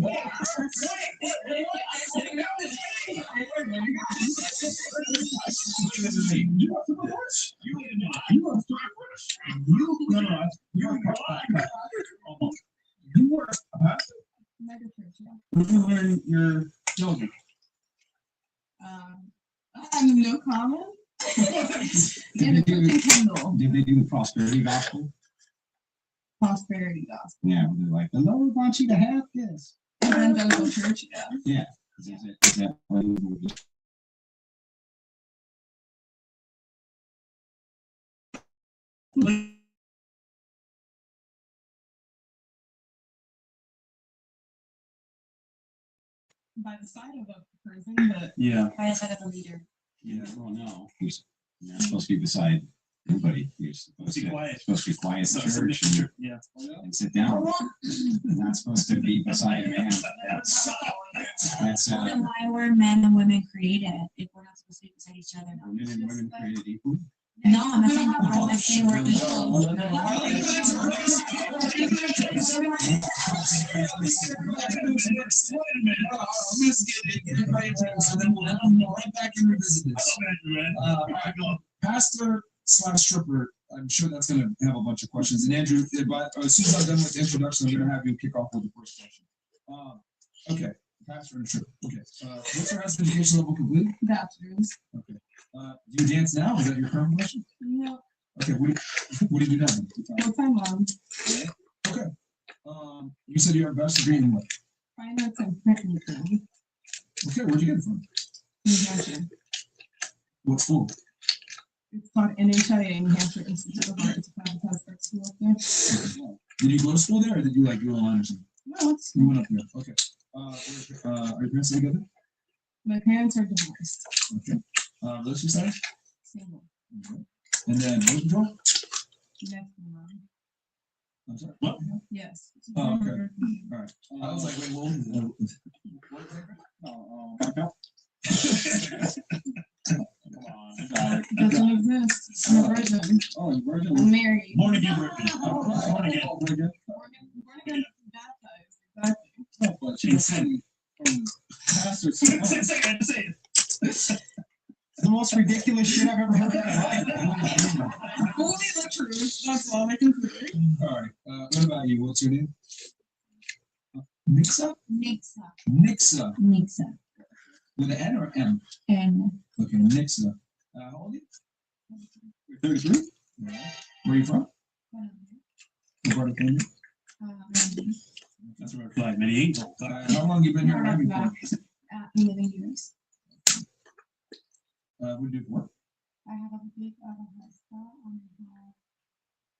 Where did you learn your yoga? No comment. Did they do the prosperity gospel? Prosperity gospel. Yeah, they're like, the Lord wants you to have this. Evangelical church, yeah. Yeah. Is that what you do? By the side of a person, but Yeah. By the side of the leader. Yeah. Well, no. You're supposed to be beside everybody. You're supposed to be quiet. Supposed to be quiet in church and sit down. You're not supposed to be beside a man. That's Then why were men and women created if we're not supposed to be beside each other? men and women created equal. No, I'm not saying I'm saying we're equal. Pastor/stripper, I'm sure that's going to have a bunch of questions. And Andrew, but as soon as I'm done with the introduction, I'm going to have you kick off with the first question. Okay, pastor and stripper. Okay, what's your husband's education level complete? bachelor's. Okay. Do you dance now? Is that your current question? No. Okay, what do you do now? Full-time mom. Okay. You said you have a bachelor's degree in what? Finance and technical. Okay, where'd you get it from? New Hampshire. What school? It's called NHIA, New Hampshire Institute of Art. It's a private art school up there. Did you go to school there, or did you like go online or something? No, it's You went up there. Okay. Are your parents together? my parents are divorced. Okay. Relationship status? Single. Okay. And then birth control? Next mom. I'm sorry. What? Yes. Oh, okay. All right. I was like, wait, what? Doesn't exist. I'm a virgin. Oh, you're virgin. I'm married. Born again, Ricky. Born again. Born again, baptized. Exactly. But she was saying from pastor to Say it. the most ridiculous shit I've ever heard. Only the truth. That's all I can say. All right. What about you? What's your name? Nixa? Nixa. Nixa. Nixa. With an N or M? And Okay, Nixa. How old are you? 33? Yeah. Where are you from? What part of Colombia? That's where I applied many angels. How long you been here? Where have you been? 11 years. What do you do for work? I have a big spa and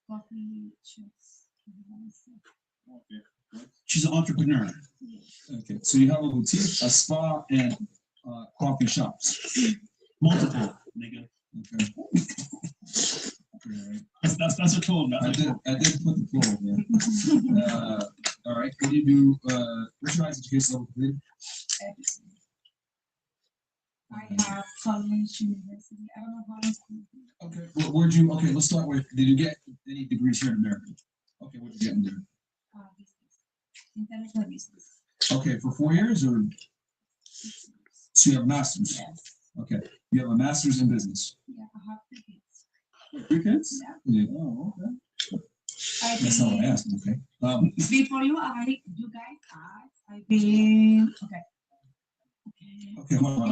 coffee shops. She's an entrepreneur. Okay, so you have a boutique, a spa, and coffee shops. Multiple, nigga. Okay. Alright. That's a tool. I did put the floor there. All right, what do you do? What's your highest education level completed? I have college, university. I don't know how it's Okay, where'd you? Okay, let's start with. Did you get any degrees here in America? Okay, what did you get in there? business. International business. Okay, for 4 years or so you have a master's. Yes. Okay, you have a master's in business. Yeah, I have 3 kids. 3 kids? Yeah. Oh, okay. I've That's not what I been, asked. Okay. before you guys ask, I've been, okay. Okay, hold on.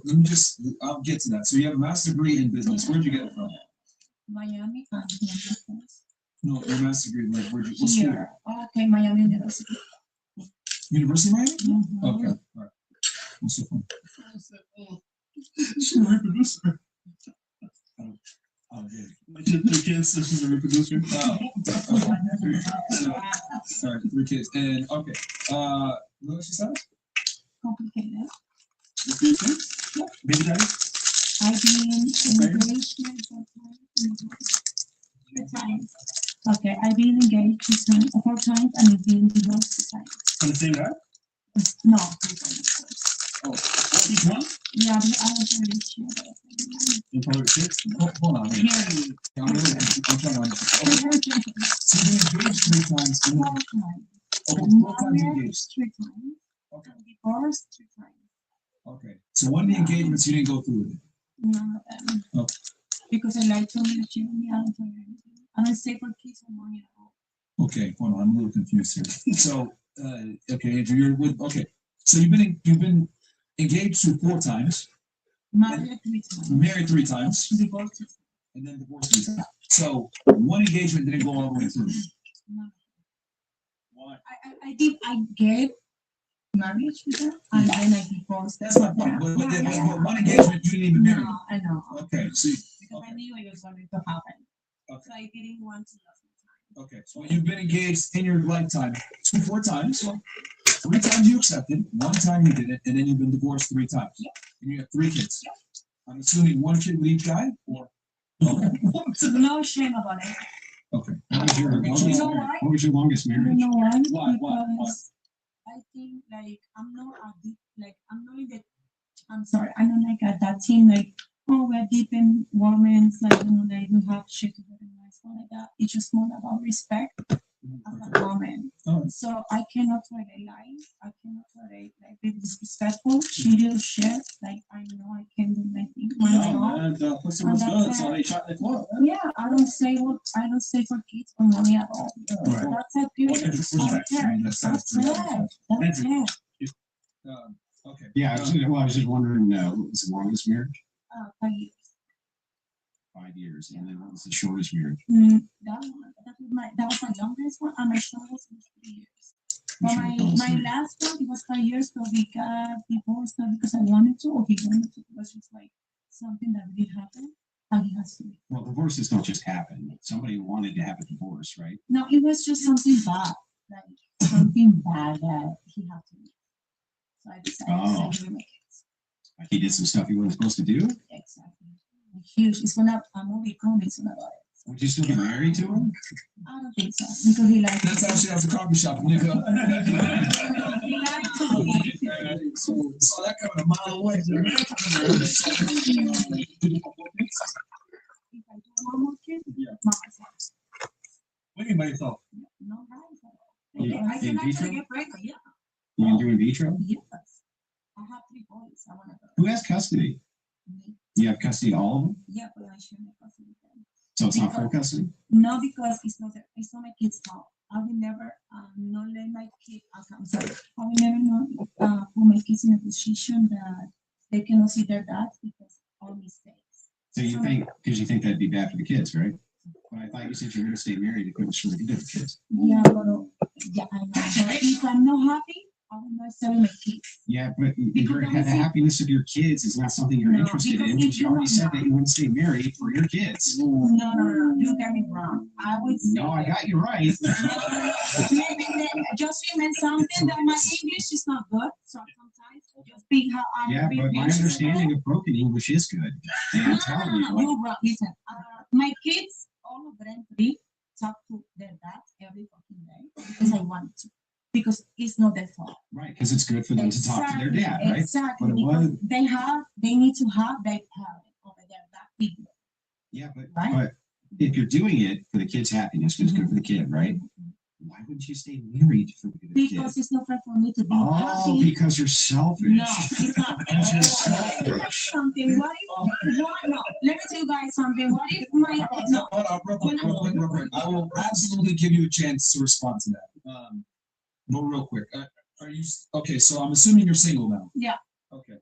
Let me just. I'll get to that. So you have a master's degree in business. Where'd you get it from? Miami and Kansas. No, your master's degree. Like, where'd you? What school? Here. Okay, Miami University. University of Miami? Mhm. Okay. All right. What's so fun? She's a reproducer. Oh, yeah. Two kids, so she's a reproducer. Okay. All right, 3 kids. And okay. What she said? Complicated. Baby daddy? I've been engaged for times. Okay, I've been engaged 4 times and I've been divorced 2 times. From the same guy? No. Oh, each one? Yeah, but I was really sure. And probably 6? Hold on. Wait. Married. I'm trying to understand. Okay. So you engaged 3 times. And 4 times. 4 times Married engaged. 3 times. Okay. Divorced 3 times. Okay, so one of the engagements you didn't go through with it. None of them. Okay. Because I like to live me, I don't tell you anything. I don't stay for kids or money at all. Okay, hold on, I'm a little confused here. So, okay, Andrew, you're with, okay, so you've been engaged to 4 times, Married 3 times. married 3 times, Divorced 3 times. and then divorced 3 times. So one engagement didn't go all the way through. No. Why? I gave marriage with her and then I divorced. That's my point. But one engagement you didn't even marry. No, I know. Okay, so Because I knew it was going to happen. Okay. So I didn't want to lose my time. okay, so you've been engaged in your lifetime 4 times. 3 times you accepted, 1 time you did it, and then you've been divorced 3 times. Yep. And you have 3 kids. Yep. I'm assuming 1 kid with each guy, or okay. No shame about it. Okay. You know why? What was your longest You marriage? know why? Why? Because I think like I'm not a deep, like I'm not in the, I'm sorry, I'm not like at that team like, oh, we're deep in women's, like, you know, like we have shit together and stuff like that. It's just more about respect as a woman. Oh. So I cannot tolerate lies. I cannot tolerate like be disrespectful, shitty shit. Like I know I can do nothing. Pussy was good, so they shot the club. Yeah, I don't say for kids or money at all. Right. That's a period. Okay, respect. I mean, that's That's it. That's it. Okay. Yeah, I was just wondering, what was the longest marriage? 5 years. 5 years, and then what was the shortest marriage? That was my longest one, and my shortest was 3 years. But my last one, it was 5 years, so we got divorced not because I wanted to or he wanted to. It was just like something that really happened, and he has to leave. Well, divorces don't just happen. Somebody wanted to have a divorce, right? No, it was just something bad, like something bad that he had to leave. So I decided to send him my kids. Like he did some stuff he wasn't supposed to do. Exactly. Huge. It's gonna a movie coming soon about it. Would you still be married to him? I don't think so because he likes. That's how she has a coffee shop, nigga. He likes to. So that coming a mile away. If I do one more kid, Yeah. not myself. What do you mean by yourself? No rights at all. In I can vitro? actually get pregnant. Yeah. You can do in vitro? Yes. I have 3 boys. I wanna go. Who has custody? Me. You have custody of all of them? Yeah, but I share my custody with them. So it's not full custody? No, because it's not my kid's fault. I will never not let my kid. I'm sorry. I will never not put my kids in a position that they cannot see their dad because all mistakes. So you think, because you think that'd be bad for the kids, right? But I thought you said you were going to stay married if it was for the good of the kids. Yeah, but I know. But if I'm not happy, I will not sell my kids. Yeah, but Because the happiness of your kids is not something you're No, interested because in. if Because you you already don't said know- that you wouldn't stay married for your kids. No. You get me wrong. I would say. No, I got you right. Just remember something that my English is not good. So sometimes just being how I'm. Yeah, but my understanding of broken English is good. And I'm telling you, like, You're wrong. Listen, my kids, all of them 3, talk to their dad every fucking day because I want to. Because it's not their fault. right, because it's good for them to talk to their dad, right? Exactly. But Because they need to have their parent over there, that figure. Yeah, Right. but if you're doing it for the kid's happiness, because it's good for the kid, right? Why wouldn't you stay married for the good of the kid? Because it's not fair for me to be Oh, happy. because you're selfish. No, it's not. Because you're selfish. Something. What if? What? No. Let me tell you guys something. What if my no? Hold on, real quick. I will absolutely give you a chance to respond to that. But real quick, are you okay? So I'm assuming you're single now. Yeah. Okay.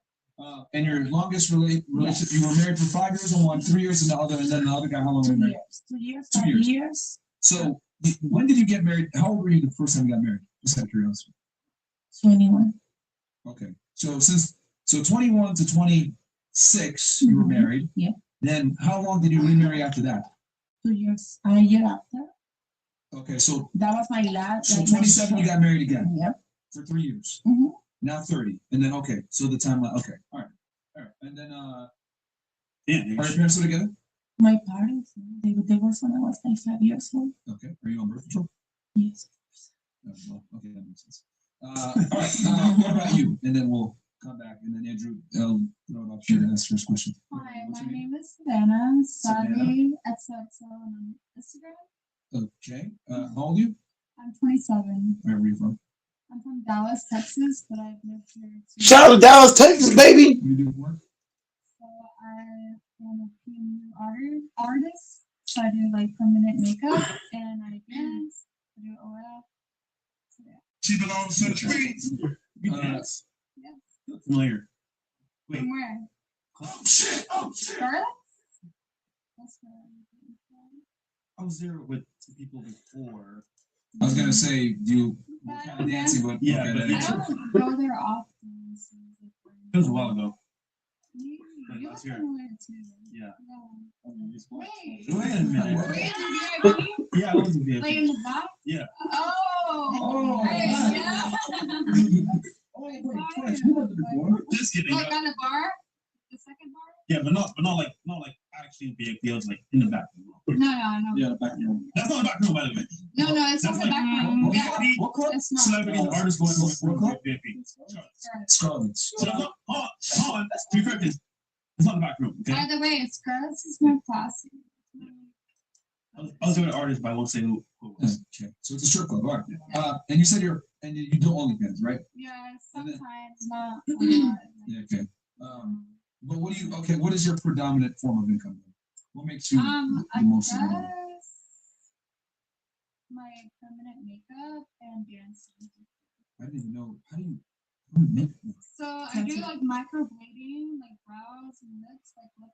And your longest relationship, you were married for 5 years on one, 3 years on the other, and then the other guy, how long were 2 you married? years. 2 years. 2 5 years. years. So when did you get married? How old were you the first time you got married? Just out of curiosity. 21. Okay. So 21 to 26, you were Mhm. married. Yeah. Then how long did you remarry after that? 2 years. A year after. Okay, so That was my last. so like, my 27 you got married again Yep. for 3 years. Mhm. Now 30. And then okay, so the timeline, okay. All right. And then are your parents still together? My parents, they divorced when I was like 5 years old. Okay. Are you on birth control? Yes. No, well, okay, that makes sense. All right. What about you? And then we'll come back. And then Andrew, throw it up here to ask first question. Hi, What's my your name? name is Savannah. Savannah. Sally XOXO on Instagram. Okay. How old are you? I'm 27. Where are you from? I'm from Dallas, Texas, but I've lived here too. Shout out to Dallas, Texas, baby. What do you do for work? So I am a PMU artist. So I do like permanent makeup and I dance. I do OF. So yeah. She belongs to the streets. You Uh, dance? Yes. Familiar. Wait. From where? Oh shit! Oh shit! Charlotte? That's where I was there with some people before. I was gonna say, you But kind of dancing, but Yeah, okay, but that I ain't- don't go there often. So It was a while ago. You, Like you last were year. familiar too. Yeah. Yeah. Wait. Wait a minute. Were you in the VIP? Yeah, I was a VIP. Like in the back? Yeah. Oh. Oh, Right, nice. yeah. Oh, wait, Flash, you went to the before. Just kidding. Like on the bar? The second bar? Yeah, but not like actually VIP. I was like in the back room. No. Yeah, the back room. That's not the back room, by the way. No, it's not That's the like- back room. What Yeah. club? What club? It's not. Celebrities and artists going What club? for VIP. Scarlet's. So hold on. To be fair, it's not the back room. Okay. By the way, it's Scarlett's is more classy. I was doing an artist, but I won't say who it was. Okay, so it's a strip club, all right. And you said you do OnlyFans, right? Yeah, sometimes not a lot. Yeah, okay. But what is your predominant form of income? What makes you I the most of guess money? my permanent makeup and dancing. I didn't even know, how do you make it? So I do like microblading, like brows and lips, like lip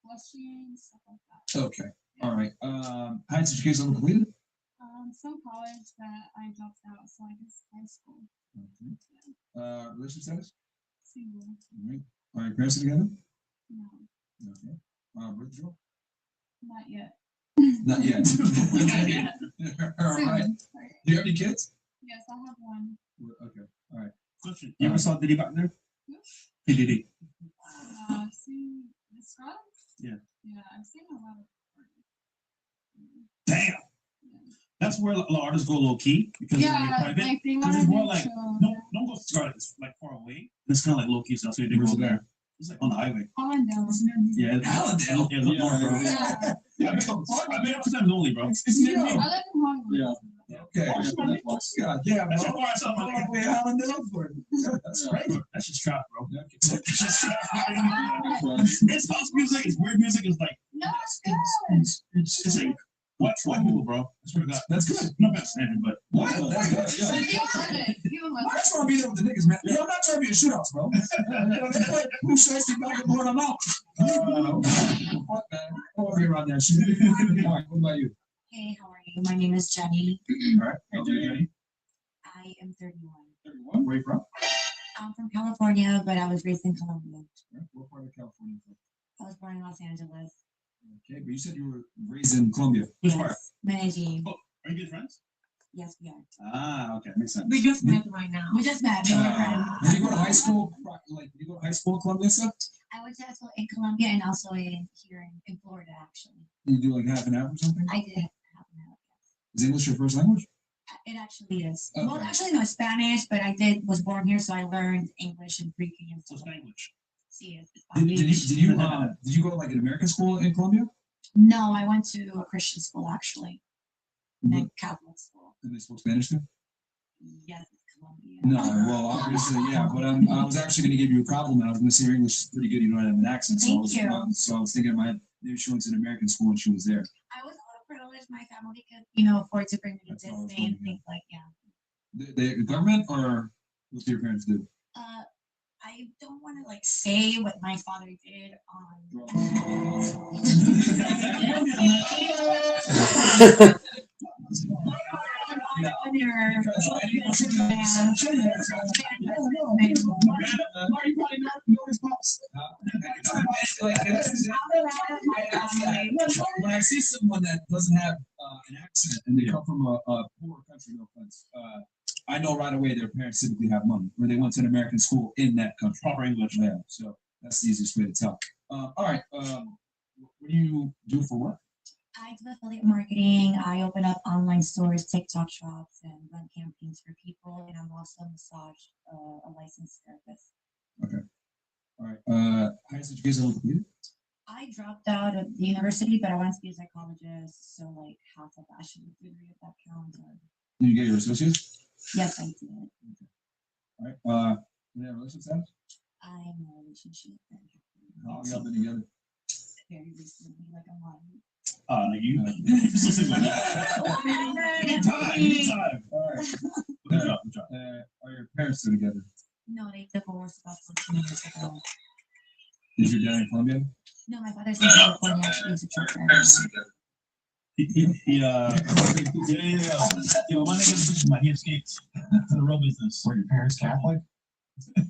blushing, stuff like that. Okay, all right. Highest education level completed? Some college that I dropped out, so I guess high school. Okay. Relationship status? Single. All right. Are your parents together? No, Okay. Birth control? not yet. Not yet. All right. Soon. Do you have any kids? Yes, I have one. Okay. Question. You ever saw Diddy back there? Hey, Diddy. I've seen the scrubs. Yeah. Yeah, I've seen a lot of. Damn. That's where a lot of artists go low key because Yeah, they're private. like they Because want it's to more make like sure. don't go to Scarlet. It's like far away. It's kind of like low key stuff. So they go Where's it there. at? It's like on the highway. Allendale. Yeah. Allendale? Yeah, look more, bro. Yeah. Yeah, I've been up to times only, bro. I live in Hollywood. Yeah. Okay. God damn, That's bro. why I saw my All the way out in Delaware. That's right. That's just trap, bro. Okay. That's just trap. It's house music. It's weird music. It's like No, it's good. it's like white people, bro. I swear to God. That's good. No bad standard, but What? That's good. So Yeah. you love it. You love I it. just want to be there with the niggas, man. Yeah, I'm not trying to be a shootout, bro. Who says you back and forth? I'm out. Fuck, man. I want to be around that shit. All right, what about you? Hey, how are you? My name is Jenny. All right. Okay. I am 31. 31. Where you from? I'm from California, but I was raised in Colombia. What part of California? I was born in Los Angeles. Okay, but you said you were raised in Colombia. Which part? Yes, Medellin. are you good friends? Yes, we are. Ah, okay, makes sense. We just met right now. We just met. We were friends. Did you go to high school? Like, did you go to high school in Colombia stuff? I went to high school in Colombia and also here in Florida, actually. Did you do like half and half or something? I did have an Is English your first language? It actually is. Okay. Well, actually, no, Spanish, but was born here, so I learned English and Greek and So stuff. Spanish. Sí, es Did you go to like an American school in Colombia? No, I went to a Christian school, actually, Mhm. and Catholic school. And they spoke Spanish too? Yes, it's Colombia. No, well, obviously, yeah, but I was actually going to give you a compliment. I was going to say your English is pretty good. You don't have an accent. So, Thank you. So I was thinking maybe she went to an American school and she was there. I was a little privileged. My family could, afford to bring me to That's what I was Disney and wondering. things like yeah. The government or what do your parents do? I don't want to say what my father did When I see someone that doesn't have an accent and they come from a poor country, no offense, I know right away their parents typically have money, or they went to an American school in that country. Proper English. Yeah, so that's the easiest way to tell. All right, what do you do for work? I do affiliate marketing. I open up online stores, TikTok shops, and run campaigns for people. And I'm also a licensed therapist. All right, highest education level completed? I dropped out of the university, but I wanted to be a psychologist. So half a bachelor's degree, if that counts. Or Did you get your associates? Yes, I did. All right. You have a relationship status? I'm in a relationship that How long happened y'all been together? very recently, like a month. Like you. Anytime. All right. Good job, good job. Are your parents still together? No, they divorced about 14 years ago. Is your dad in Colombia? No, my father's in California. He's a truck driver. Yeah. My nigga businessman, he escaped the real business. Were your parents Catholic?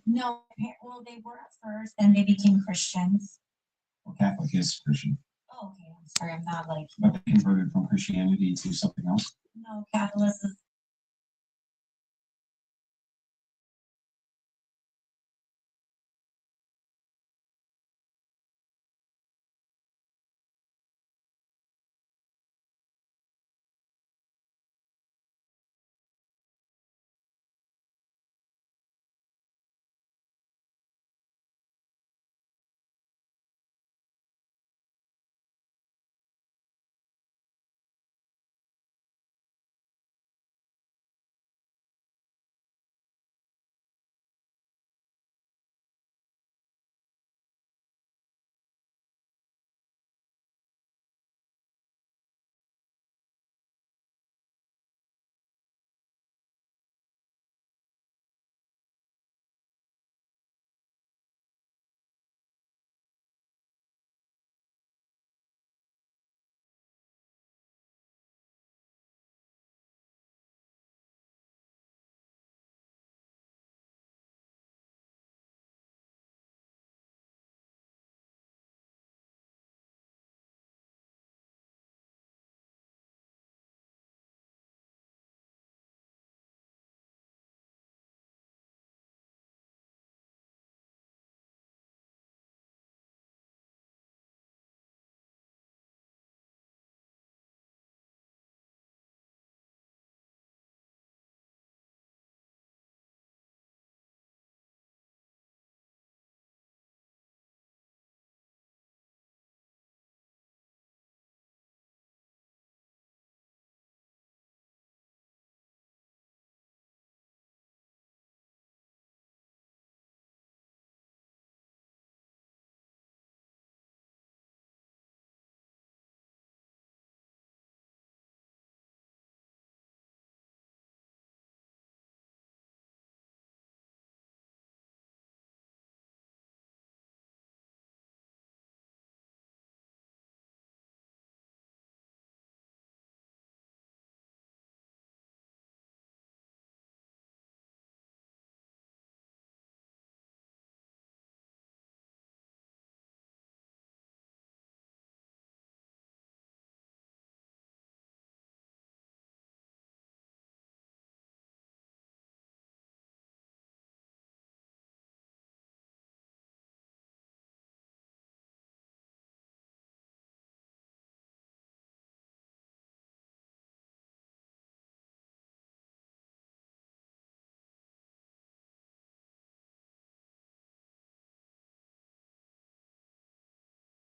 No, well, they were at first, and they became Christians. Well, Catholic is Christian, Oh, okay, I'm sorry, I'm not like, but they converted from Christianity to something else. no, Catholicism.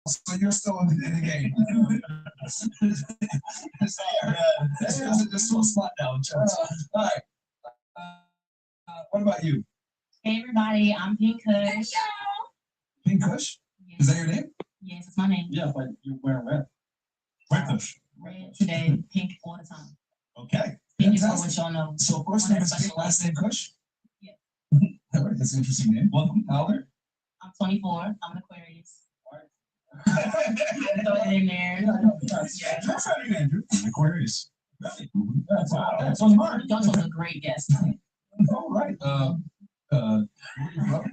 So you're still in the game. There's still a spot now in church. All right. What about you? Hey everybody, I'm Pink Kush. Pink Kush? Is that your name? Yes, it's my name. Yeah, but you're wearing red. Red Kush. Red today, pink all the time. Okay. Pink is for what y'all know. So first name is Pink, last name Kush? Yeah. All right, that's an interesting name. Welcome, Albert. I'm 24. I'm an Aquarius. Yeah, Throw it in there. That's not your Andrew. Aquarius. Really? That's wow. That's on Mark. Y'all chose a great guest. All right. Where are you from?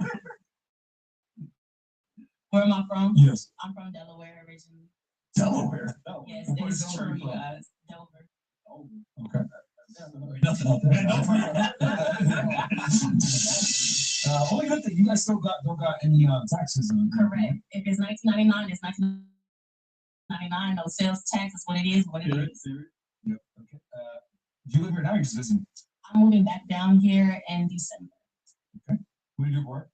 Where am I from? Yes. I'm from Delaware originally. Delaware. Yes, Where's it's Delaware true, you from? guys. Dover. Okay. Nothing out there. Only good thing you guys still don't got any taxes on. Correct. If it's 1999, it's 1999. No sales tax is what it is. What it is. Yep. Okay. Do you live here now? Or you're just visiting? I'm moving back down here in December. What do you do for work?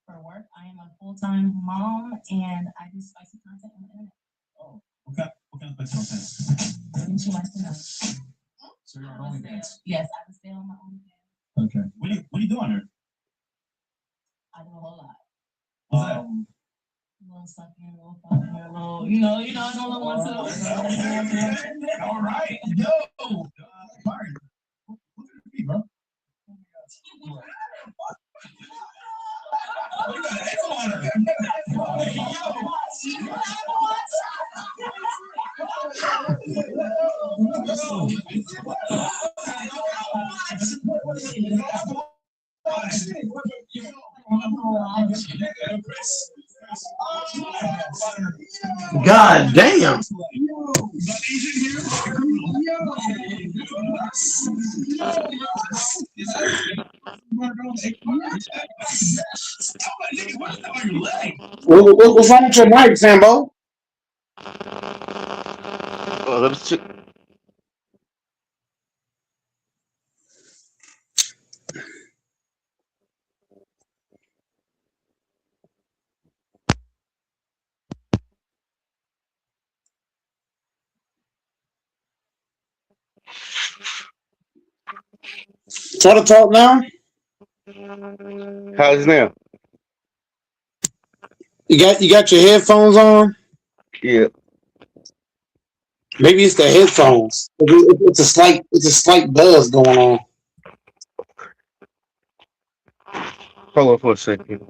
For work, I am a full-time mom and I do spicy content on the internet. What kind of place content? Wouldn't you like to know? So you're on OnlyFans. Yes, I can stay on my own. Okay. What are you doing there? I do a whole lot. What's that? Little sucking, little fucking, little, you know, I don't know what to. All right. Yo. Martin. Look at me, bro. You got an angle on her. God damn. What's wrong with your mic, Sambo? Let's check. Try to talk now. How's it now? You got your headphones on? Yeah. Maybe it's the headphones. It's a slight buzz going on. Hold on for a second.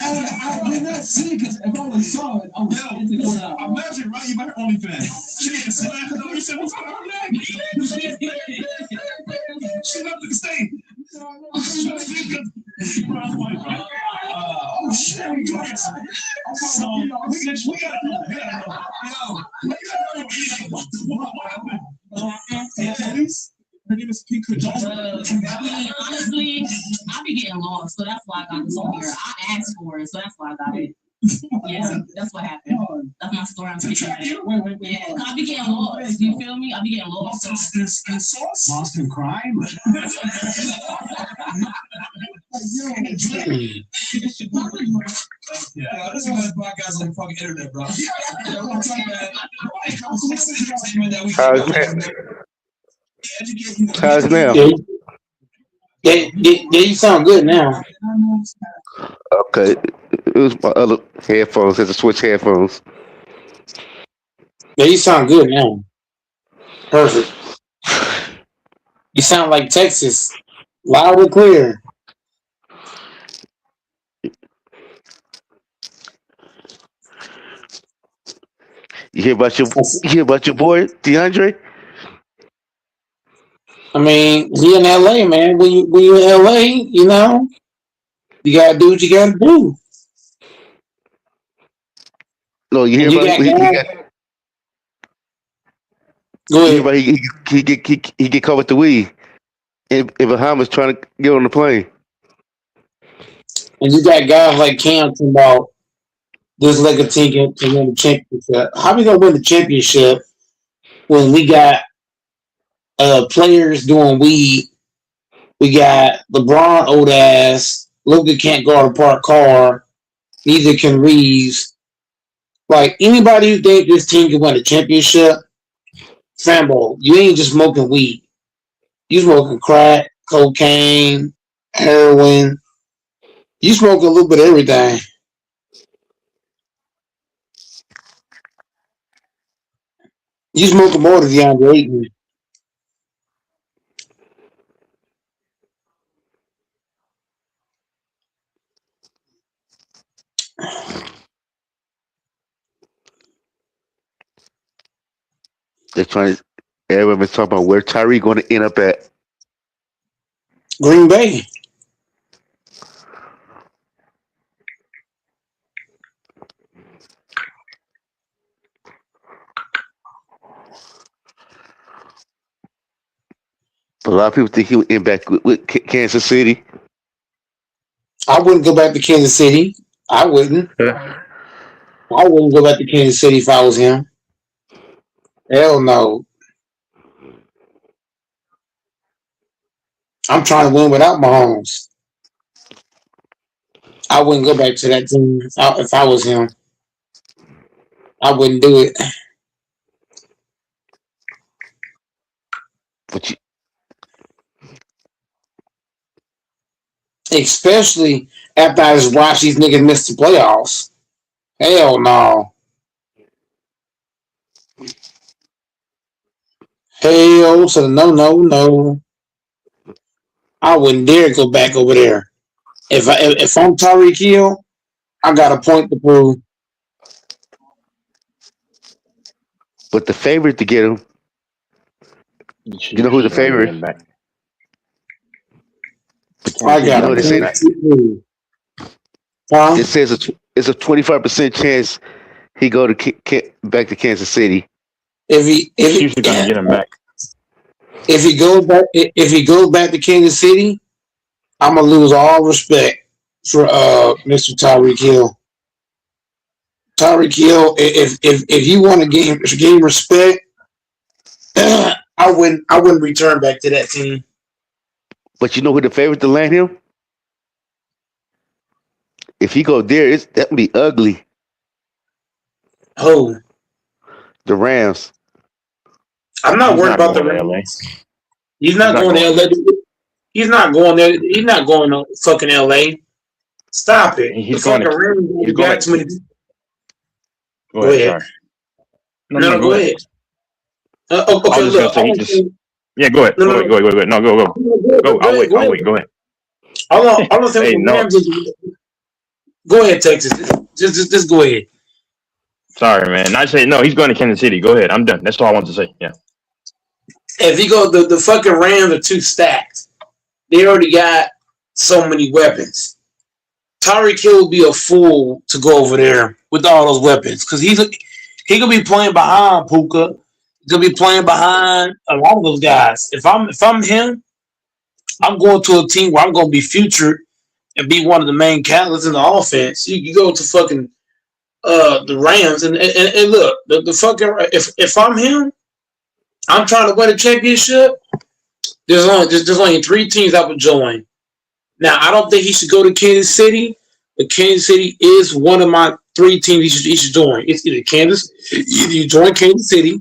I did not see it because if I only saw it, I was Imagine, right? You better OnlyFans. She didn't sit down because you said, what's on her leg? She left the state. Oh, shit. So, we gotta know. What happened? Her name is Pink Honestly, I be getting lost, so that's why I got this on here. I asked for it, so that's why I got it. Yeah, that's what happened. That's my story. I'm speaking. Yeah, I be getting lost. You feel me? I be getting lost. Lost in crime? Yeah, this is one of the podcasts on the fucking internet, bro. How's that? How's it now? Yeah, you sound good now. Okay. It was my other headphones. Had to switch headphones. Yeah, you sound good now. Perfect. You sound like Texas. Loud and clear. You hear about your boy DeAndre? I mean, he in LA, man. When you in LA, you know, you gotta do what you gotta do. No, you hear And you about got he guys. got Go you hear ahead. about he get caught with the weed. And Bahamas trying to get on the plane. And you got guys like Cam talking about this like a team to win the championship. How we gonna win the championship when we got players doing weed? We got LeBron old ass. Luka can't guard a parked car. Neither can Reeves. Like anybody who think this team can win a championship, Sambo, you ain't just smoking weed. You smoking crack, cocaine, heroin. You smoke a little bit of everything. You smoking more than DeAndre Ayton. They're trying to everyone been talking about where Tyree going to end up at. Green Bay. A lot of people think he would end back with Kansas City. I wouldn't go back to Kansas City. I wouldn't. I wouldn't go back to Kansas City if I was him. Hell no. I'm trying to win without Mahomes. I wouldn't go back to that team if I was him. I wouldn't do it. But you, Especially after I just watched these niggas miss the playoffs. Hell no. Hell to the no. I wouldn't dare go back over there. If I'm Tyreek Hill, I got a point to prove. but the favorite to get him, you know who the favorite? I got You know a what they say? point to prove. Huh? It says it's a 25% chance he go to back to Kansas City. He's usually gonna get him back. If he goes back to Kansas City, I'm gonna lose all respect for Mr. Tyreek Hill. Tyreek Hill, if you want to gain respect, I wouldn't return back to that team. But you know who the favorite to land him? If he go there, that would be ugly. Oh, The Rams. I'm not He's worried not about the going to LA. Rams. He's not going to LA. He's not going there. He's not going to fucking LA. Stop it. He's The going fucking to- Rams he's got going too many. Go Go ahead. ahead. Sorry. No, go ahead. Okay, I was just look. gonna say Yeah, go ahead. No, Go no. ahead. Go ahead. No, go. Go. I'll wait. Go ahead. All I'm saying Hey, the no. Rams is. Go ahead, Texas. Just go ahead. Sorry, man. I say no. He's going to Kansas City. Go ahead. I'm done. That's all I want to say. Yeah. If you go, the fucking Rams are too stacked. They already got so many weapons. Tyreek Hill would be a fool to go over there with all those weapons because he could be playing behind Puka. He could be playing behind a lot of those guys. If I'm him, I'm going to a team where I'm going to be featured and be one of the main catalysts in the offense. You go to fucking the Rams and look, the fucking if I'm him, I'm trying to win a championship. There's only 3 teams I would join. Now I don't think he should go to Kansas City, but Kansas City is one of my 3 teams he should join. It's either you join Kansas City,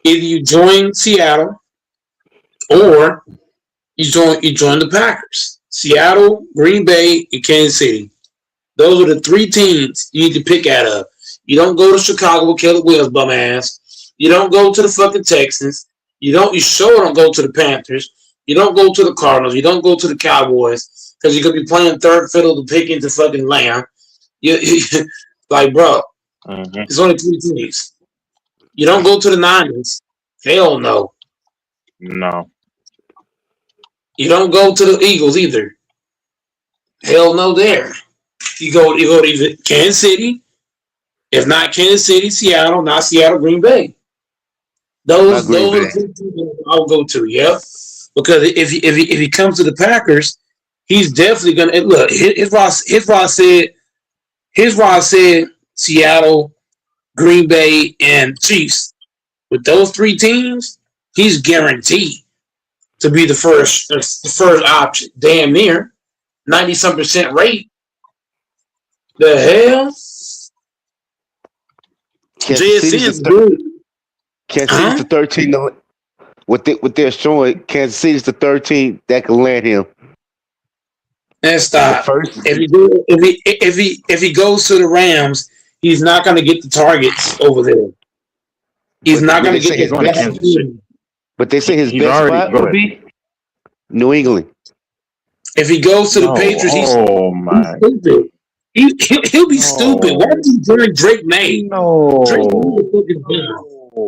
either you join Seattle, or you join the Packers. Seattle, Green Bay, and Kansas City. Those are the 3 teams you need to pick out of. You don't go to Chicago with Caleb Williams bum ass. You don't go to the fucking Texans. You sure don't go to the Panthers. You don't go to the Cardinals. You don't go to the Cowboys because you could be playing third fiddle to pick into fucking Lamb. Like, bro, It's only 3 teams. You don't go to the Niners. Hell no. No. You don't go to the Eagles either. Hell no there. You go to either Kansas City. If not Kansas City, Seattle, not Seattle, Green Bay. Those are the 2 teams I'll go to. Yep. Because if he comes to the Packers, he's definitely gonna look. His Ross said Seattle, Green Bay, and Chiefs. With those 3 teams, he's guaranteed to be the first option. Damn near 90% rate. The hell? Kansas City's the 13. What they're showing, Kansas City's the 13 that can land him. And stop. If he goes to the Rams, he's not going to get the targets over there. He's not going to get his best team. But they say his best spot would be New England. If he goes to the Patriots, he's stupid. He'll be stupid. Why is he doing Drake May? No.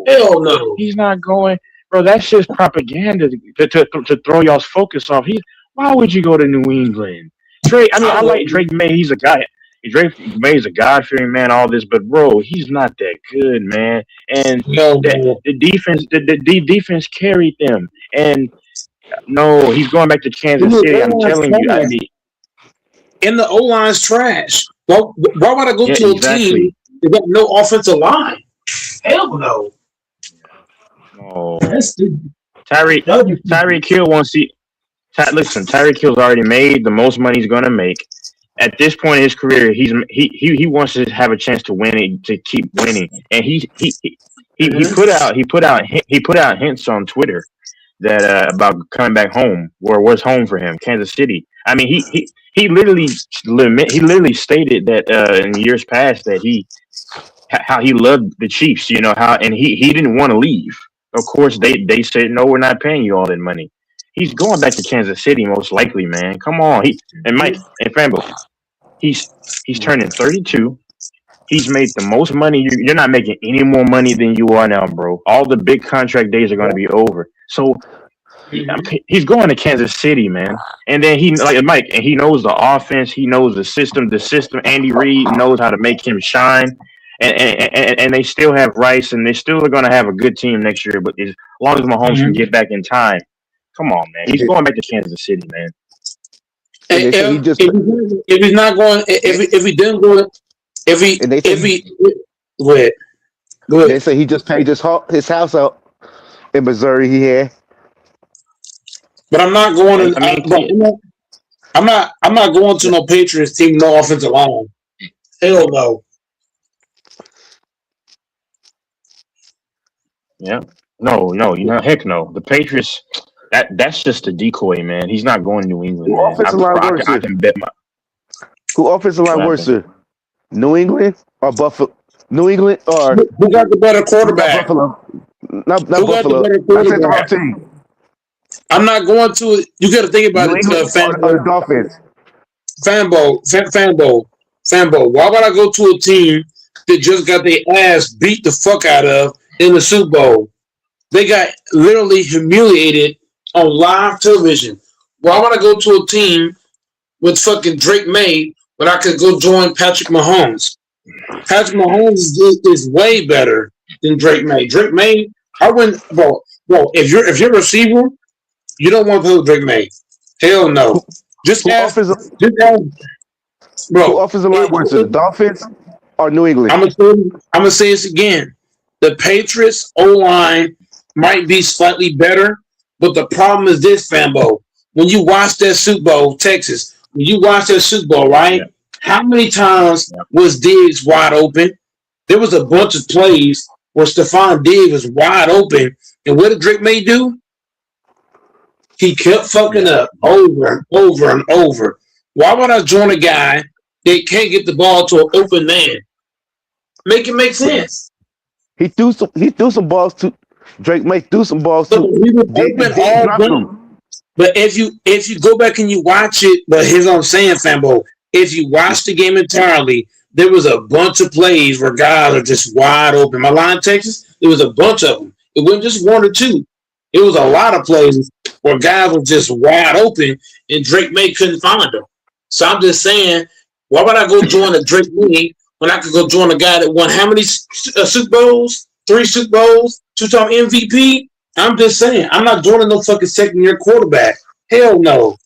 Hell no. He's not going. Bro, that's just propaganda to throw y'all's focus off. Why would you go to New England? Drake, I like Drake May. He's a guy. Drake May's a God-fearing man, all this, but bro, he's not that good, man. And the defense carried them. And No, he's going back to Kansas City. I'm telling you. I mean, And the O line's trash. Why would I go yeah, to a exactly. team that got no offensive line? Hell no. Oh, That's stupid. Tyreek Hill wants to see. Listen, Tyreek Hill's already made the most money he's gonna make. At this point in his career, he wants to have a chance to win it, to keep winning, and he put out hints on Twitter that about coming back home. Where's home for him? Kansas City. I mean, he literally stated that in years past that how he loved the Chiefs. You know how, and he didn't want to leave. Of course, they said no, we're not paying you all that money. He's going back to Kansas City most likely, man. Come on, Mike and Frambo. He's turning 32. He's made the most money. You're not making any more money than you are now, bro. All the big contract days are going to be over. So he's going to Kansas City, man. And then Mike, and he knows the offense. He knows the system. The system. Andy Reid knows how to make him shine. And they still have Rice, and they still are going to have a good team next year. But as long as Mahomes can get back in time, come on, man. He's going back to Kansas City, man. If he's not going, if he didn't go, go ahead. They say he just paid his house out in Missouri. He had. But I'm not going to. I'm not going to no Patriots team, no offensive line. Hell no. Yeah. No, heck no. The Patriots. That's just a decoy, man. He's not going to New England. Who offensive line worse? I can bet my. Who offensive line worse? New England or Buffalo? New England or who got the better quarterback? Buffalo. Not Buffalo. That's team. I'm not going to it. You got to think about it. The Dolphins. Fanbo. Why would I go to a team that just got their ass beat the fuck out of in the Super Bowl? They got literally humiliated on live television. Why would I go to a team with fucking Drake May when I could go join Patrick Mahomes? Patrick Mahomes is way better than Drake May. Drake May, I wouldn't, bro. If you're a receiver, you don't want to play with Drake May. Hell no. Just ask, bro. Who offensive line worse, the Dolphins or New England? I'm gonna say this again. The Patriots O-line might be slightly better, but the problem is this, Fambo. When you watch that Super Bowl, Texas, when you watch that Super Bowl, right? Yeah. How many times was Diggs wide open? There was a bunch of plays where Stephon Diggs was wide open, and what did Drake May do? He kept fucking up over and over and over. Why would I join a guy that can't get the ball to an open man? Make it make sense. He threw some balls to Drake May threw some balls so too. He was open all game. But if you go back and you watch it, but here's what I'm saying, Fambo. If you watch the game entirely, there was a bunch of plays where guys are just wide open. My line, Texas, there was a bunch of them. It wasn't just one or two. It was a lot of plays where guys were just wide open and Drake May couldn't find them. So I'm just saying, why would I go join a Drake May when I could go join a guy that won how many Super Bowls? 3 Super Bowls, 2-time MVP. I'm just saying, I'm not joining no fucking second-year quarterback. Hell no.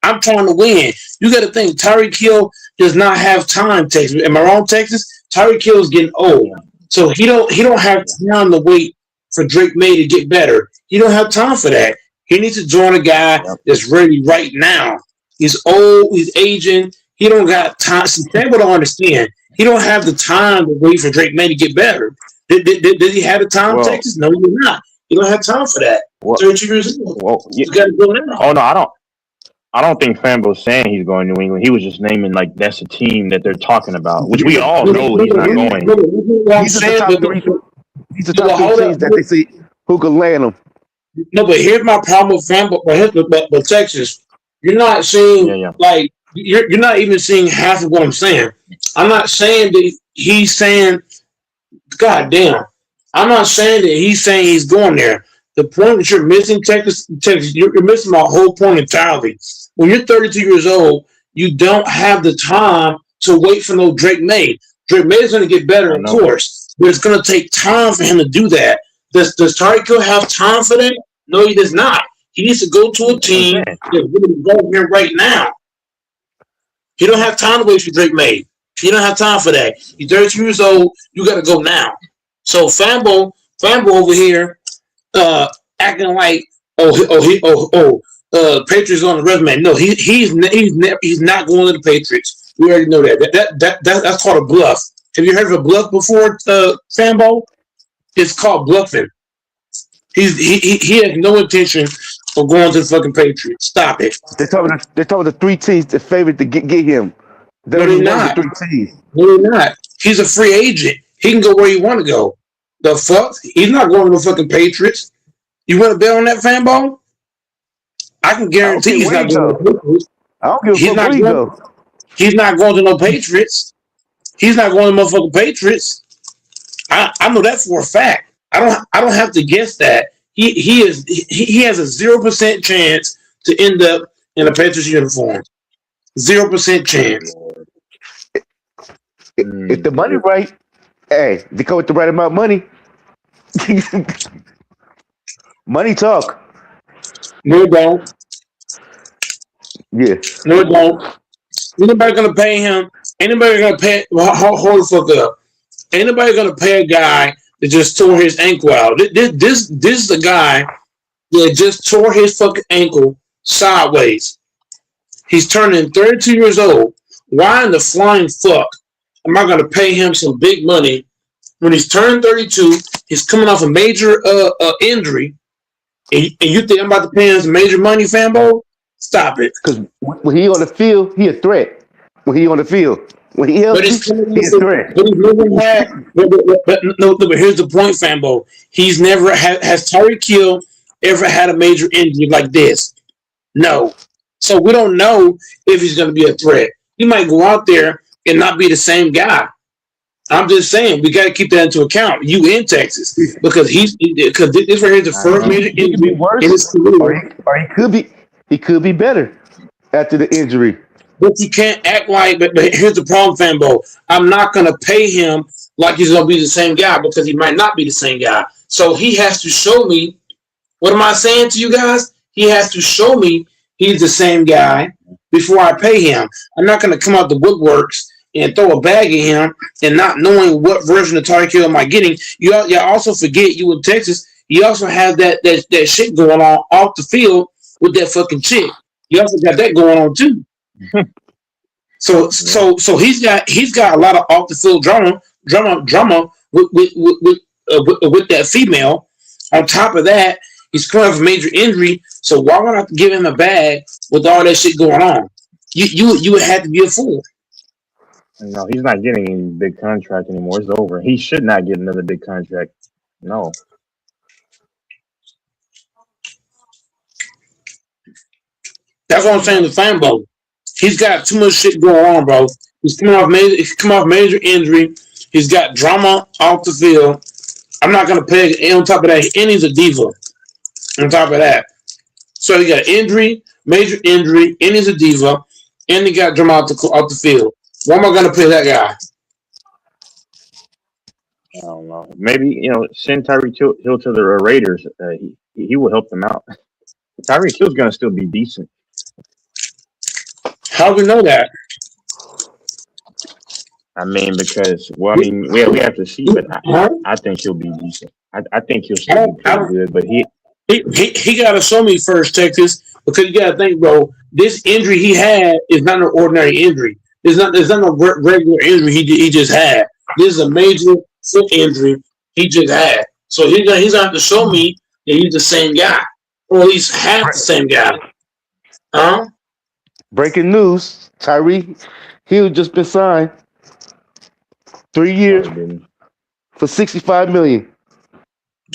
I'm trying to win. You got to think, Tyreek Hill does not have time, Texas. Am I wrong, Texas? Tyreek Hill is getting old. So he don't have time to wait for Drake May to get better. He don't have time for that. He needs to join a guy that's ready right now. He's old. He's aging. He don't got time. Some people don't understand. He don't have the time to wait for Drake May to get better. Did he have the time, Texas? No, he did not. He don't have time for that. 32 years old. You got to go now. Oh no, I don't think Fambo's saying he's going to New England. He was just naming like that's a team that they're talking about, which we all know he's not going. He's the top 3 teams that they see who can land him. No, but here's my problem with Fambo. But Texas, you're not seeing like you're not even seeing half of what I'm saying. I'm not saying that he's saying, God damn. I'm not saying that he's saying he's going there. The point that you're missing, Texas, you're missing my whole point entirely. When you're 32 years old, you don't have the time to wait for no Drake May. Drake May is going to get better, of course, but it's going to take time for him to do that. Does Tyreek Hill have time for that? No, he does not. He needs to go to a team that's really going here right now. He don't have time to wait for Drake May. He don't have time for that. He's 32 years old. You got to go now. So Fambo over here, acting like Patriots on the resume. No, he's not going to the Patriots. We already know that. That's called a bluff. Have you heard of a bluff before, Fambo? It's called bluffing. He has no intention of going to the fucking Patriots. Stop it. They're talking the 3 teams that favored to get him. No, they're not. The 3 teams. No, they're not. He's a free agent. He can go where he want to go. The fuck? He's not going to the fucking Patriots. You want to bet on that, Fambo? I can guarantee he's not going to the Patriots. I don't give a fuck where he go. He's not going to no Patriots. He's not going to motherfucking Patriots. I know that for a fact. I don't have to guess that. He has a 0% chance to end up in a Patriots uniform. 0% chance. If the money right, hey, they come with the right amount of money. Money talk. No, don't. Yeah. No, don't. Anybody gonna pay him? Anybody gonna pay? Hold the fuck up. Anybody gonna pay a guy that just tore his ankle out? This is the guy that just tore his fucking ankle sideways. He's turning 32 years old. Why in the flying fuck am I gonna pay him some big money when he's turned 32? He's coming off a major injury, and you think I'm about to pay him some major money, Fambo? Stop it. Because when he on the field, he a threat. When he on the field, when he healthy, he's a threat. But he's never had. But here's the point, Fambo. He's never has Tyreek Hill ever had a major injury like this? No. So we don't know if he's going to be a threat. He might go out there and not be the same guy. I'm just saying we got to keep that into account. You in Texas because this right here is the first major injury in his career. Or he could be better after the injury. But you can't act like. But here's the problem, Fambo. I'm not going to pay him like he's going to be the same guy because he might not be the same guy. So he has to show me. What am I saying to you guys? He has to show me he's the same guy before I pay him. I'm not going to come out the woodworks and throw a bag at him and not knowing what version of Tyreek Hill am I getting. Y'all also forget you in Texas. You also have that shit going on off the field with that fucking chick. You also got that going on too. So he's got a lot of off the field drama with that female. On top of that, he's coming off a major injury. So why would I have to give him a bag with all that shit going on? You would have to be a fool. No, he's not getting any big contract anymore. It's over. He should not get another big contract. No. That's what I'm saying to Fambo. He's got too much shit going on, bro. He's coming off major injury. He's got drama off the field. I'm not gonna pay. And on top of that, and he's a diva. On top of that, so he got injury, major injury, and he's a diva, and he got drama off the field. Why am I gonna pay that guy? I don't know. Maybe send Tyreek Hill to the Raiders. He will help them out. Tyreek Hill's gonna still be decent. How do we know that? I mean, because we have to see, but I think he'll be decent. I think he'll still be pretty good, but he got to show me first, Texas, because you got to think, bro. This injury he had is not an ordinary injury. It's not no regular injury he just had. This is a major foot injury he just had. So he's gonna have to show me that he's the same guy, or at least half the same guy. Huh? Breaking news: Tyreek Hill just been signed 3 years for $65 million.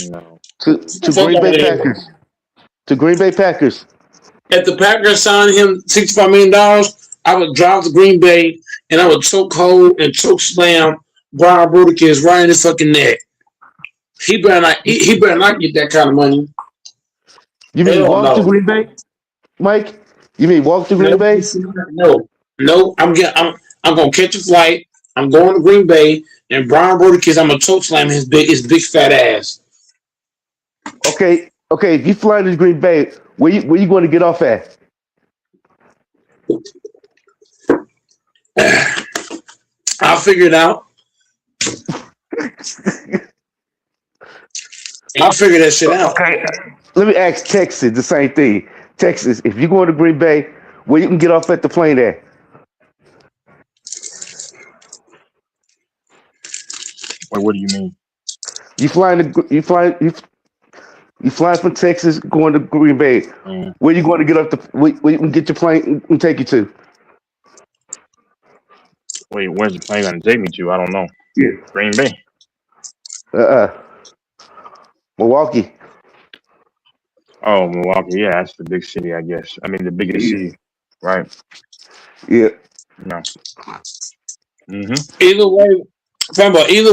No. To Green Bay Packers. To Green Bay Packers. If the Packers signed him $65 million, I would drive to Green Bay and I would choke hold and choke slam Brian Gutekunst right in his fucking neck. He better not get that kind of money. You mean walk to Green Bay, Mike? You mean walk to Green Bay? No. I'm gonna catch a flight. I'm going to Green Bay, and Brian Gutekunst, I'm gonna choke slam his big fat ass. Okay. If you fly to Green Bay, Where you going to get off at? I'll figure it out. I'll figure that shit out. Okay. Let me ask Texas the same thing. Texas, if you going to Green Bay, where you can get off at the plane at? Wait, what do you mean? You flying from Texas going to Green Bay. Mm. Where you going to get off where you can get your plane and take you to? Wait, where's the plane gonna take me to? I don't know. Yeah. Green Bay. Milwaukee. Oh, Milwaukee. Yeah, that's the big city, I guess. I mean, the biggest city, right? Yeah. No. Either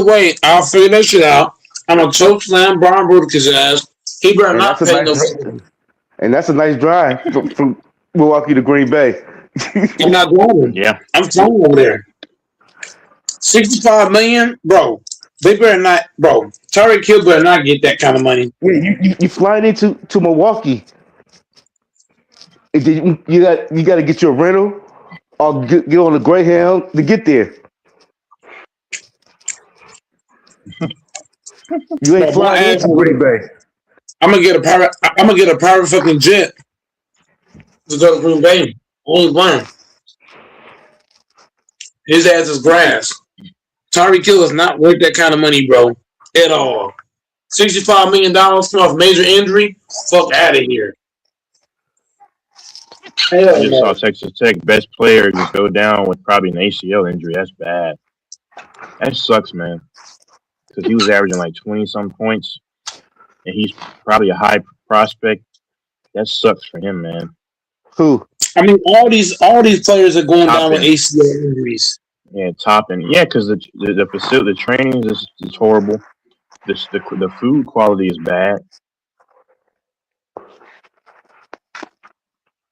way, I'll figure that shit out. I'm gonna choke slam Brian Bruticus ass. He better not pay no. And that's a nice drive from Milwaukee to Green Bay. I'm not going. Yeah. I'm flying over there. 65 million, bro. They better not, bro. Tyreek Hill better not get that kind of money. Yeah, you flying into Milwaukee. And then you got to get your rental or get on the Greyhound to get there. You ain't flying into Green Bay. I'm gonna get a private fucking jet to go to Green Bay. Only one. His ass is grass. Tyreek Hill is not worth that kind of money, bro. At all. $65 million come off major injury. Fuck out of here. I just saw Texas Tech best player just go down with probably an ACL injury. That's bad. That sucks, man. Because he was averaging like 20-some points, and he's probably a high prospect. That sucks for him, man. Who? I mean, all these players are going down with ACL injuries. Yeah, Toppin. Yeah, because the facility, the training is horrible. The food quality is bad.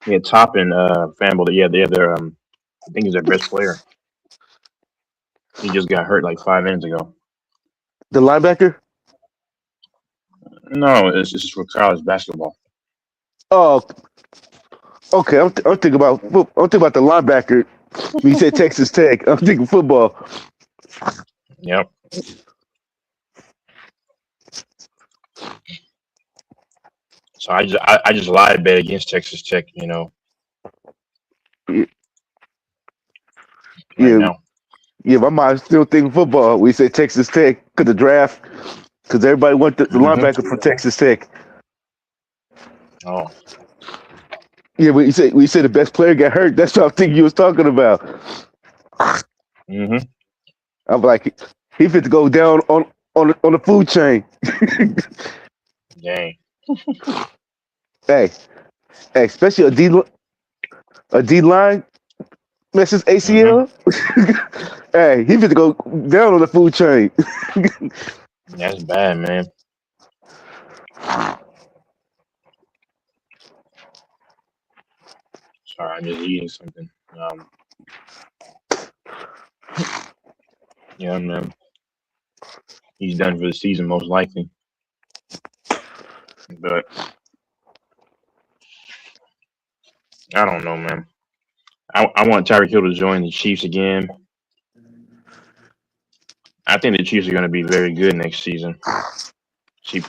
Yeah, Toppin, Fanball. Yeah, they're I think he's their best player. He just got hurt like 5 minutes ago. The linebacker? No, it's just for college basketball. Oh, okay. I'm thinking about the linebacker. When you said Texas Tech, I'm thinking football. Yep. So I just lied bet against Texas Tech, you know. Yeah. Right now. Yeah, my mind still thinking football. We said Texas Tech because the draft, because everybody went the linebacker from Texas Tech. Oh. Yeah, we said the best player got hurt. That's what I think you was talking about. Mm-hmm. I'm like, he fit to go down on the food chain. Dang. Hey, especially a D line messes ACL. Hey, he fit to go down on the food chain. That's bad, man. Sorry, I'm just eating something. Yeah, man. He's done for the season, most likely. But I don't know, man. I want Tyreek Hill to join the Chiefs again. I think the Chiefs are going to be very good next season. See,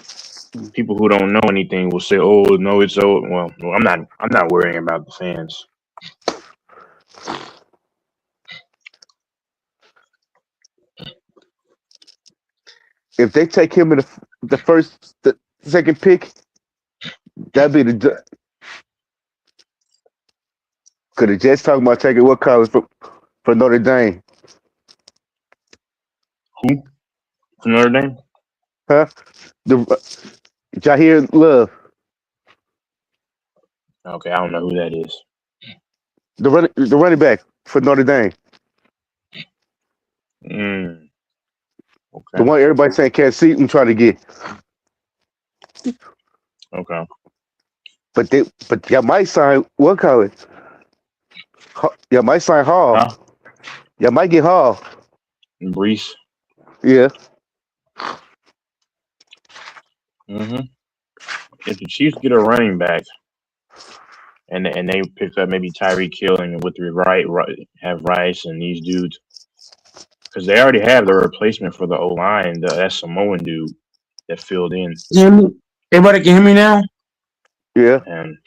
people who don't know anything will say, "Oh, no, it's old." Well, I'm not worrying about the fans. If they take him in the second pick, that'd be the. Could have just talking about taking what college for Notre Dame? Who? For Notre Dame? Huh? Jaheir Love. Okay, I don't know who that is. The running back for Notre Dame. Okay. The one everybody saying can't see and try to get. Okay. But y'all might sign what college? Y'all might sign Hall. Huh? Y'all might get Hall. Brees. Yeah. If the Chiefs get a running back, and they picked up maybe Tyreek Hill and with the right have Rice and these dudes because they already have the replacement for the O line, that Samoan dude that filled in. Everybody can hear me now? Yeah. And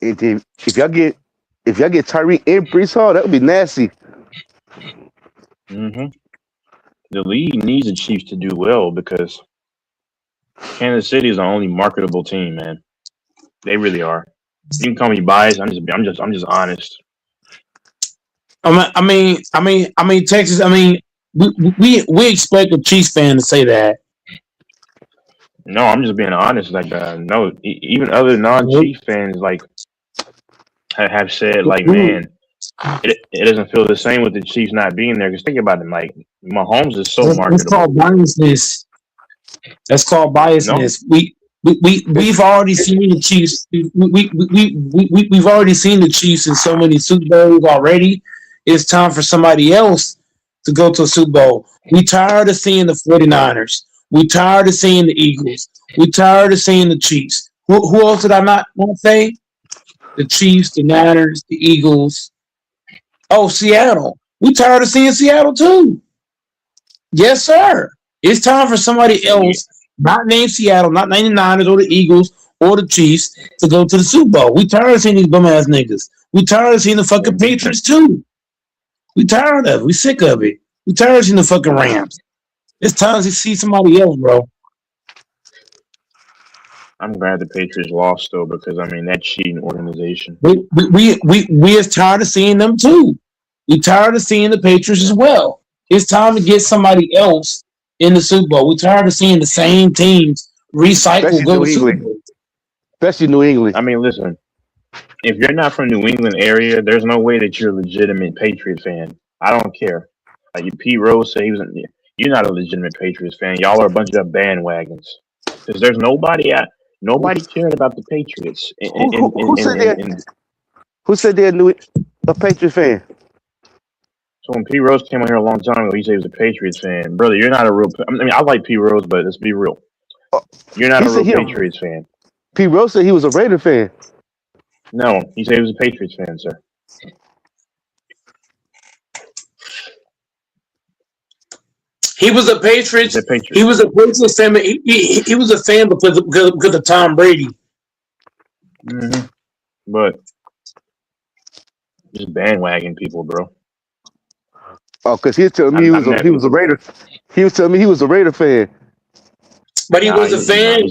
If y'all get Tyreek and Brees Hall, that would be nasty. the league needs the Chiefs to do well because Kansas City is the only marketable team, man. They really are. You can call me biased. I'm just honest. I mean, Texas. I mean, we expect a Chiefs fan to say that. No, I'm just being honest. Like, no, even other non-Chiefs fans like have said, like, man, it doesn't feel the same with the Chiefs not being there. Because think about it, like Mahomes is so marketable. That's called biasness. That's called biasness. No. We've already seen the Chiefs. We've already seen the Chiefs in so many Super Bowls already. It's time for somebody else to go to a Super Bowl. We tired of seeing the 49ers. We tired of seeing the Eagles. We tired of seeing the Chiefs. Who else did I not want to say? The Chiefs, the Niners, the Eagles. Oh, Seattle. We tired of seeing Seattle too. Yes, sir. It's time for somebody else, not named Seattle, not named the Niners or the Eagles or the Chiefs, to go to the Super Bowl. We tired of seeing these bum ass niggas. We tired of seeing the fucking Patriots too. We tired of it. We sick of it. We tired of seeing the fucking Rams. It's time to see somebody else, bro. I'm glad the Patriots lost though, because I mean that cheating organization. We is tired of seeing them too. We tired of seeing the Patriots as well. It's time to get somebody else in the Super Bowl. We're tired of seeing the same teams recycle, go to Super Bowl. Especially New England. I mean, listen, if you're not from New England area, there's no way that you're a legitimate Patriot fan. I don't care. Like Pete Rose said, you're not a legitimate Patriots fan. Y'all are a bunch of bandwagons. Because there's nobody cared about the Patriots. Who said they're a Patriots fan? So when Pete Rose came on here a long time ago, he said he was a Patriots fan. Brother, you're not a real. I mean, I like Pete Rose, but let's be real. You're not a real Patriots fan. Pete Rose said he was a Raider fan. No, he said he was a Patriots fan, sir. He was a Patriots. He was a Patriots fan. He was a fan because of Tom Brady. Mm-hmm. But just bandwagon people, bro. Oh, because he was telling me he was a Raider. He was telling me he was a Raider fan. But he was a fan.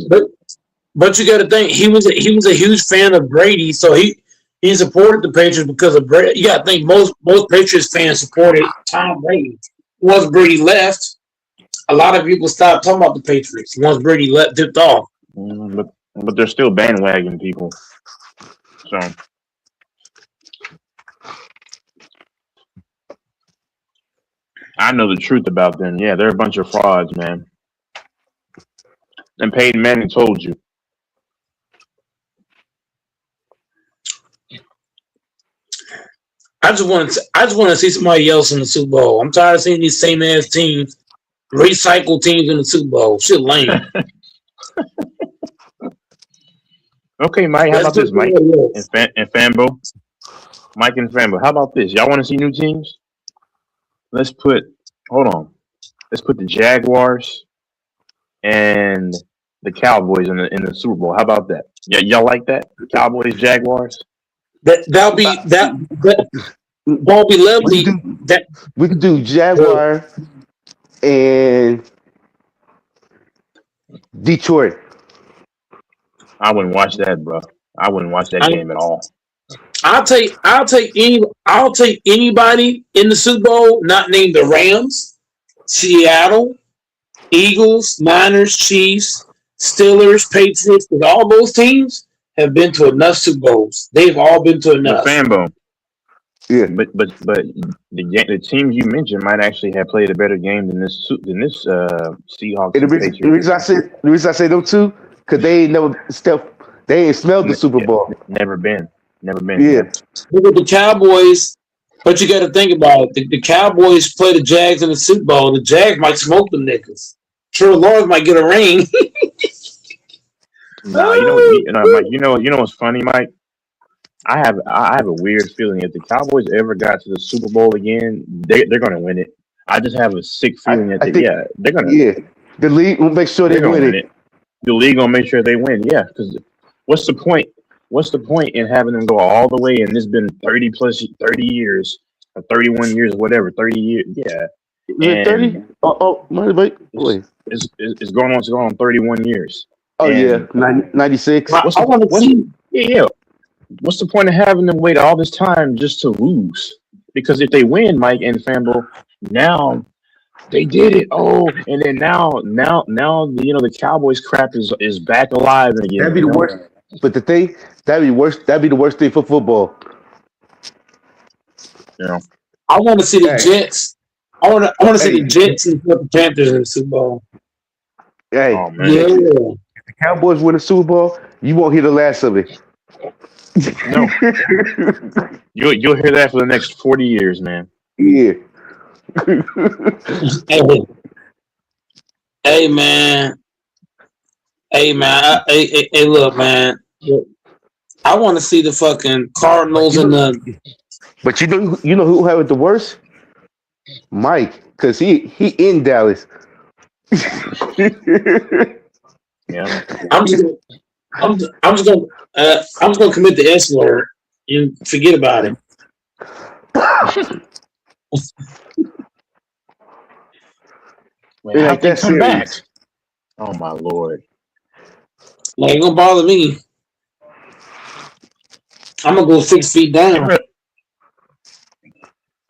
But you got to think he was a huge fan of Brady, so he supported the Patriots because of Brady. You got to think most Patriots fans supported Tom Brady. Once Brady left, a lot of people stopped talking about the Patriots. Once Brady dipped off, but they're still bandwagon people. So. I know the truth about them. Yeah, they're a bunch of frauds, man. And Peyton Manning told you. I just want to see somebody else in the Super Bowl. I'm tired of seeing these same ass teams, recycle teams in the Super Bowl. Shit lame. Okay, Mike. How about this, Mike and Fambo? Mike and Fambo. How about this? Y'all want to see new teams? Let's put the Jaguars and the Cowboys in the Super Bowl. How about that? Yeah, y'all like that? The Cowboys, Jaguars? That'll be lovely. We could do Jaguar and Detroit. I wouldn't watch that, bro. I wouldn't watch that game at all. I'll take anybody in the Super Bowl not named the Rams, Seattle, Eagles, Niners, Chiefs, Steelers, Patriots, because all those teams have been to enough Super Bowls. They've all been to enough. Fambo. Yeah, but the teams you mentioned might actually have played a better game than this Seahawks. The reason I say them two, because they ain't smelled the Super Bowl. Never been. Yeah. Look at the Cowboys, but you got to think about it. The Cowboys play the Jags in the Super Bowl. The Jags might smoke them niggas. Trevor Lawrence might get a ring. Mike. You know what's funny, Mike? I have a weird feeling if the Cowboys ever got to the Super Bowl again, they're gonna win it. I just have a sick feeling that I think they're gonna the league will make sure they they're gonna win win it. it. The league gonna make sure they win. Yeah, because what's the point? What's the point in having them go all the way? And it's been 30 years, or 31 years, whatever, 30 years. Yeah, Is it 30? and Wait. it's going on 31 years. Oh yeah, And 96. what's I want to see. yeah. What's the point of having them wait all this time just to lose? Because if they win, Mike and Fambo, now they did it. Oh, and then now the Cowboys crap is back alive again. That'd be the worst. But the thing, that'd be worse. That'd be the worst thing for football. You know, I want to see the Hey. Jets. I want to see Hey. the Jets and the Panthers in the Super Bowl. Hey, oh man, Yeah. the Cowboys win the Super Bowl, you won't hear the last of it. no, you'll hear that for the next 40 years, man. Yeah. Hey man. Hey man. Hey, look, man. I want to see the fucking Cardinals and the. But you know who had it the worst? Mike, because he in Dallas. Yeah, I'm just gonna commit the S word and forget about it. Wait, Yeah, how can that's come back? serious. Oh my lord. Like, it gonna bother me. I'm gonna go 6 feet down.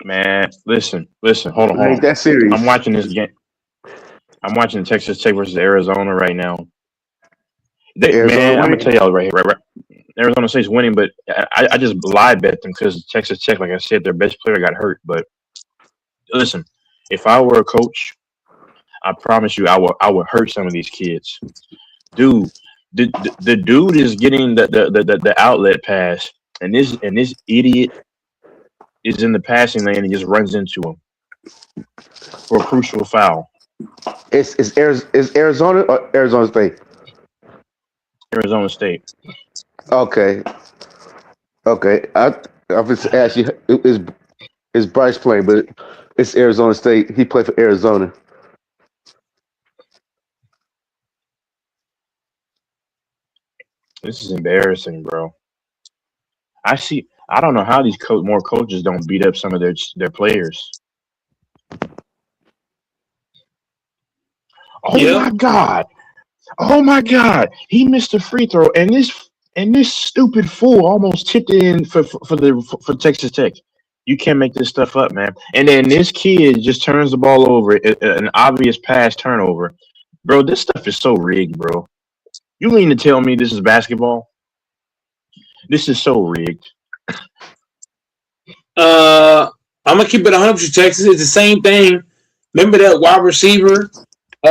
Man, listen, hold on. Ain't that serious? I'm watching this game. I'm watching Texas Tech versus Arizona right now. Arizona Man, I'm gonna winning? tell y'all right here. Right. Arizona State's winning, but I just live bet them because Texas Tech, like I said, their best player got hurt. But listen, if I were a coach, I promise you, I would hurt some of these kids. Dude, the dude is getting the outlet pass, and this idiot is in the passing lane and just runs into him for a crucial foul. Is Arizona or Arizona State? Arizona State. Okay. I was ask you is Bryce playing, but it's Arizona State. He played for Arizona. This is embarrassing, bro. I don't know how these more coaches don't beat up some of their players. Oh Yep. my god! Oh my god! He missed a free throw, and this stupid fool almost tipped it in for Texas Tech. You can't make this stuff up, man. And then this kid just turns the ball over, an obvious pass turnover. Bro, this stuff is so rigged, bro. You mean to tell me this is basketball? This is so rigged. I'm gonna keep it 100 Texas. It's the same thing. Remember that wide receiver?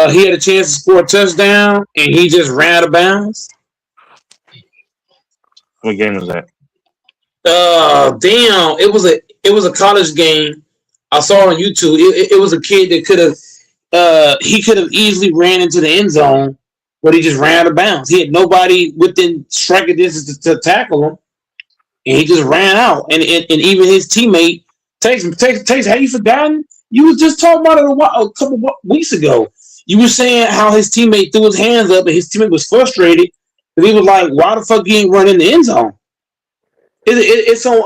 He had a chance to score a touchdown, and he just ran out of bounds. What game was that? Damn! It was a college game. I saw it on YouTube. It was a kid that could have easily ran into the end zone, but he just ran out of bounds. He had nobody within striking distance to tackle him, and he just ran out. And even his teammate takes. Have you forgotten? You was just talking about it a couple weeks ago. You were saying how his teammate threw his hands up, and his teammate was frustrated because he was like, "Why the fuck you ain't running the end zone?" It's on.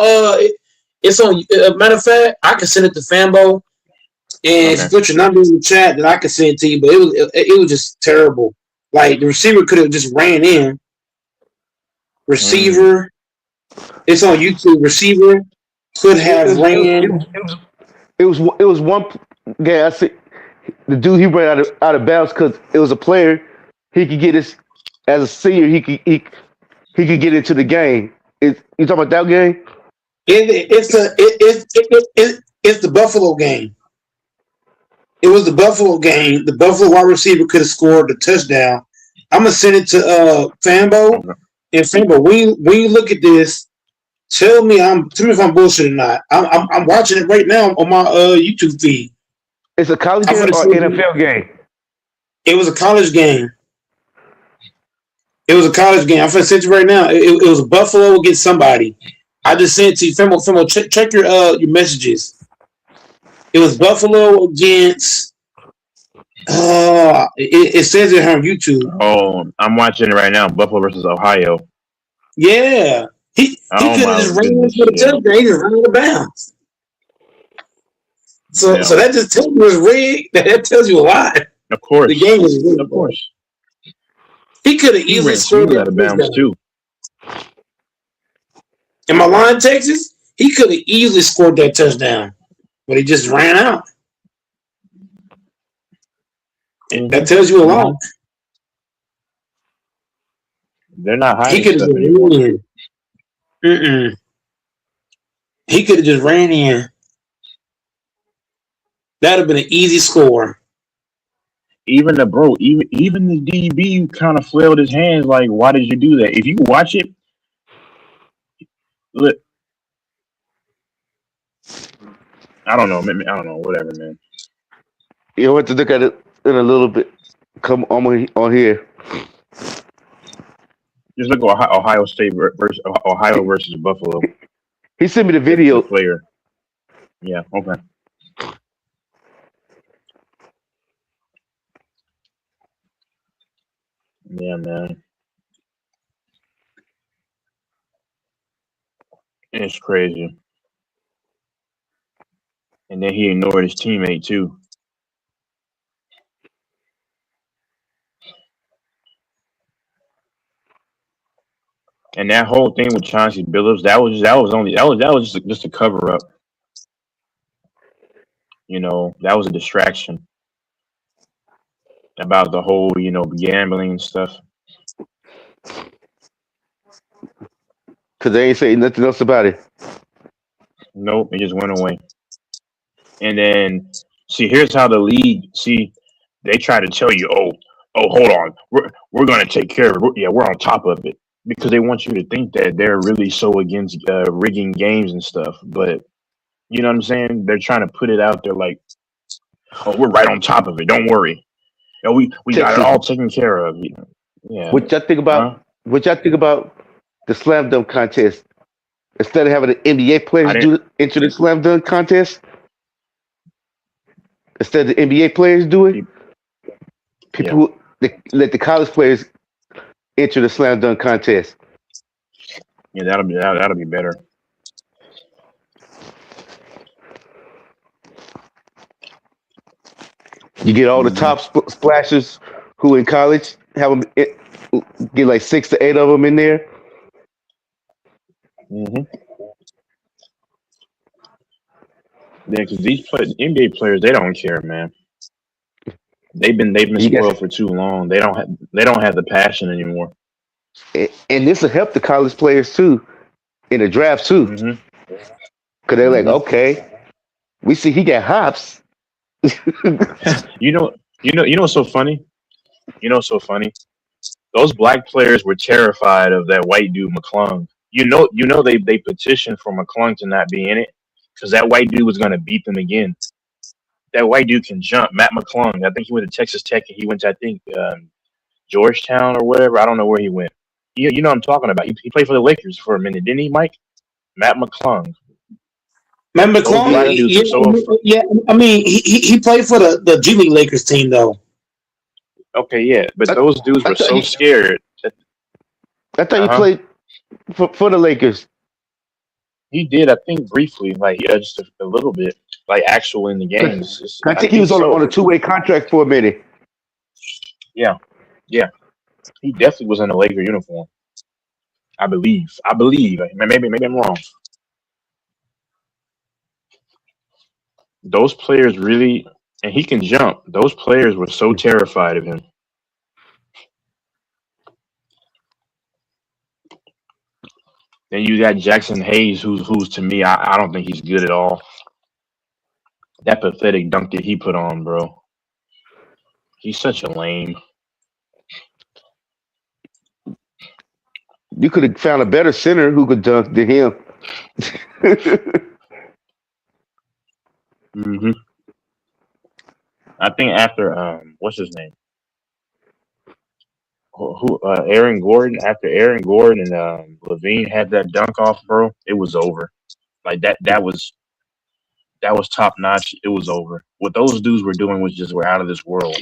Matter of fact, I can send it to Fambo, and if you put your number in the chat, then I can send it to you. But it was just terrible. Like, the receiver could have just ran in. Receiver, it's on YouTube. Receiver could have ran. It was one game. I see the dude, he ran out of bounds because it was a player. He could get his as a senior. He could get into the game. You talking about that game? It's the Buffalo game. It was the Buffalo game. The Buffalo wide receiver could have scored the touchdown. I'm gonna send it to Fambo. And Fambo, when you look at this, tell me if I'm bullshit or not. I'm watching it right now on my YouTube feed. It's a college game or NFL game? It was a college game. I'm gonna send you right now. It was Buffalo against somebody. I just sent it to you. Femo, check your messages. It was Buffalo against. It says it here on YouTube. Oh, I'm watching it right now. Buffalo versus Ohio. Yeah, he Oh could have my just ran goodness, into the yeah. touchdown. He just ran out of bounds. So Yeah. that just tells you it's rigged. That tells you a lot. Of course, The game is rigged. of course. He could have He easily ran scored two that out of bounds touchdown. too. Am I lying, Texas? He could have easily scored that touchdown, but he just ran out. That tells you a lot. They're not He hiding could have stuff just anymore. ran in. He could have just ran in. That'd have been an easy score. Even the DB kind of flailed his hands. Like, why did you do that? If you watch it, look, I don't know. I don't know. Whatever, man. You want to look at it in a little bit. Come on here. Just look at Ohio State versus Ohio versus Buffalo. He sent me the video. The player. Yeah. Okay. Yeah, man. It's crazy. And then he ignored his teammate too. And that whole thing with Chauncey Billups, that was just a cover up. You know, that was a distraction about the whole, gambling and stuff. Because they ain't saying nothing else about it. Nope, it just went away. And then, here's how the league. They try to tell you, oh, hold on, we're gonna take care of it. We're on top of it, because they want you to think that they're really so against rigging games and stuff. But you know what I'm saying? They're trying to put it out there like, oh, we're right on top of it. Don't worry. We got it all taken care of. Yeah. What y'all think about? Huh? What y'all think about the slam dunk contest? Instead of having the NBA players enter the slam dunk contest, instead of the NBA players do it, let the college players enter the slam dunk contest. Yeah, that'll be better. You get all the top splashers who in college, have them get like 6 to 8 of them in there. Mm-hmm. Yeah, because these NBA players, they don't care, man. They've been spoiled for too long. They don't have the passion anymore. And this will help the college players too in the draft too, because they're like, okay, we see he got hops. You know what's so funny? Those black players were terrified of that white dude McClung. They petitioned for McClung to not be in it because that white dude was gonna beat them again. That white dude can jump. Matt McClung. I think he went to Texas Tech and he went to Georgetown or whatever. I don't know where he went. You know what I'm talking about. He played for the Lakers for a minute, didn't he, Mike? Matt McClung. Matt McClung? Yeah. I mean, he played for the G League Lakers team, though. Okay, yeah. But those dudes were so scared. I thought he played for the Lakers. He did, I think, briefly, just a little bit, actual in the games. I think he was on a two-way contract for a minute. Yeah. He definitely was in a Laker uniform. I believe. Maybe I'm wrong. Those players really, and he can jump. Those players were so terrified of him. Then you got Jackson Hayes, who's to me, I don't think he's good at all. That pathetic dunk that he put on, bro. He's such a lame. You could have found a better center who could dunk than him. Mm-hmm. I think after what's his name? Aaron Gordon. After Aaron Gordon and Levine had that dunk off, bro, it was over. Like that was top notch. It was over. What those dudes were doing was just were out of this world.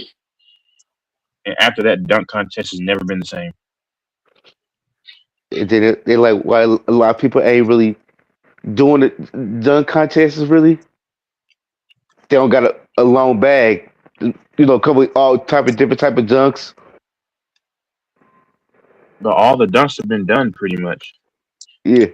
And after that dunk contest has never been the same. And then they like why a lot of people ain't really doing the dunk contests really. They don't got a long bag, come with all type of different type of dunks. But all the dunks have been done pretty much. Yeah.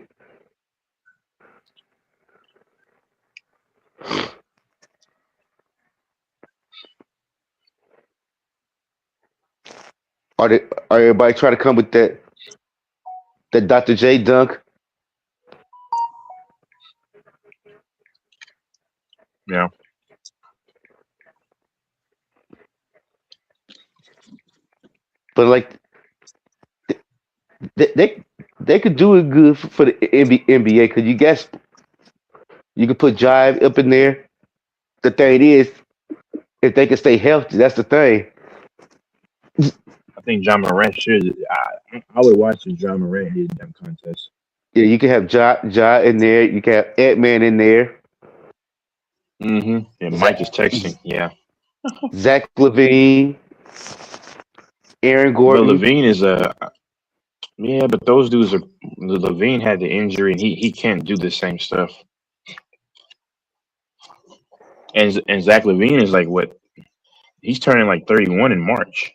Are everybody trying to come with that Dr. J dunk? Yeah. But like they could do it good for the NBA because you guess you could put Jive up in there. The thing is, if they can stay healthy, that's the thing. I think John Morant should. I would watch if John Morant did dunk contest. Yeah, you can have Ja in there. You can have Ant-Man in there. Mm-hmm. Yeah, Mike is texting. Yeah. Zach Levine, Aaron But Gordon. Levine is a. Yeah, but those dudes are. Levine had the injury and he can't do the same stuff. And Zach Levine is like what? He's turning like 31 in March.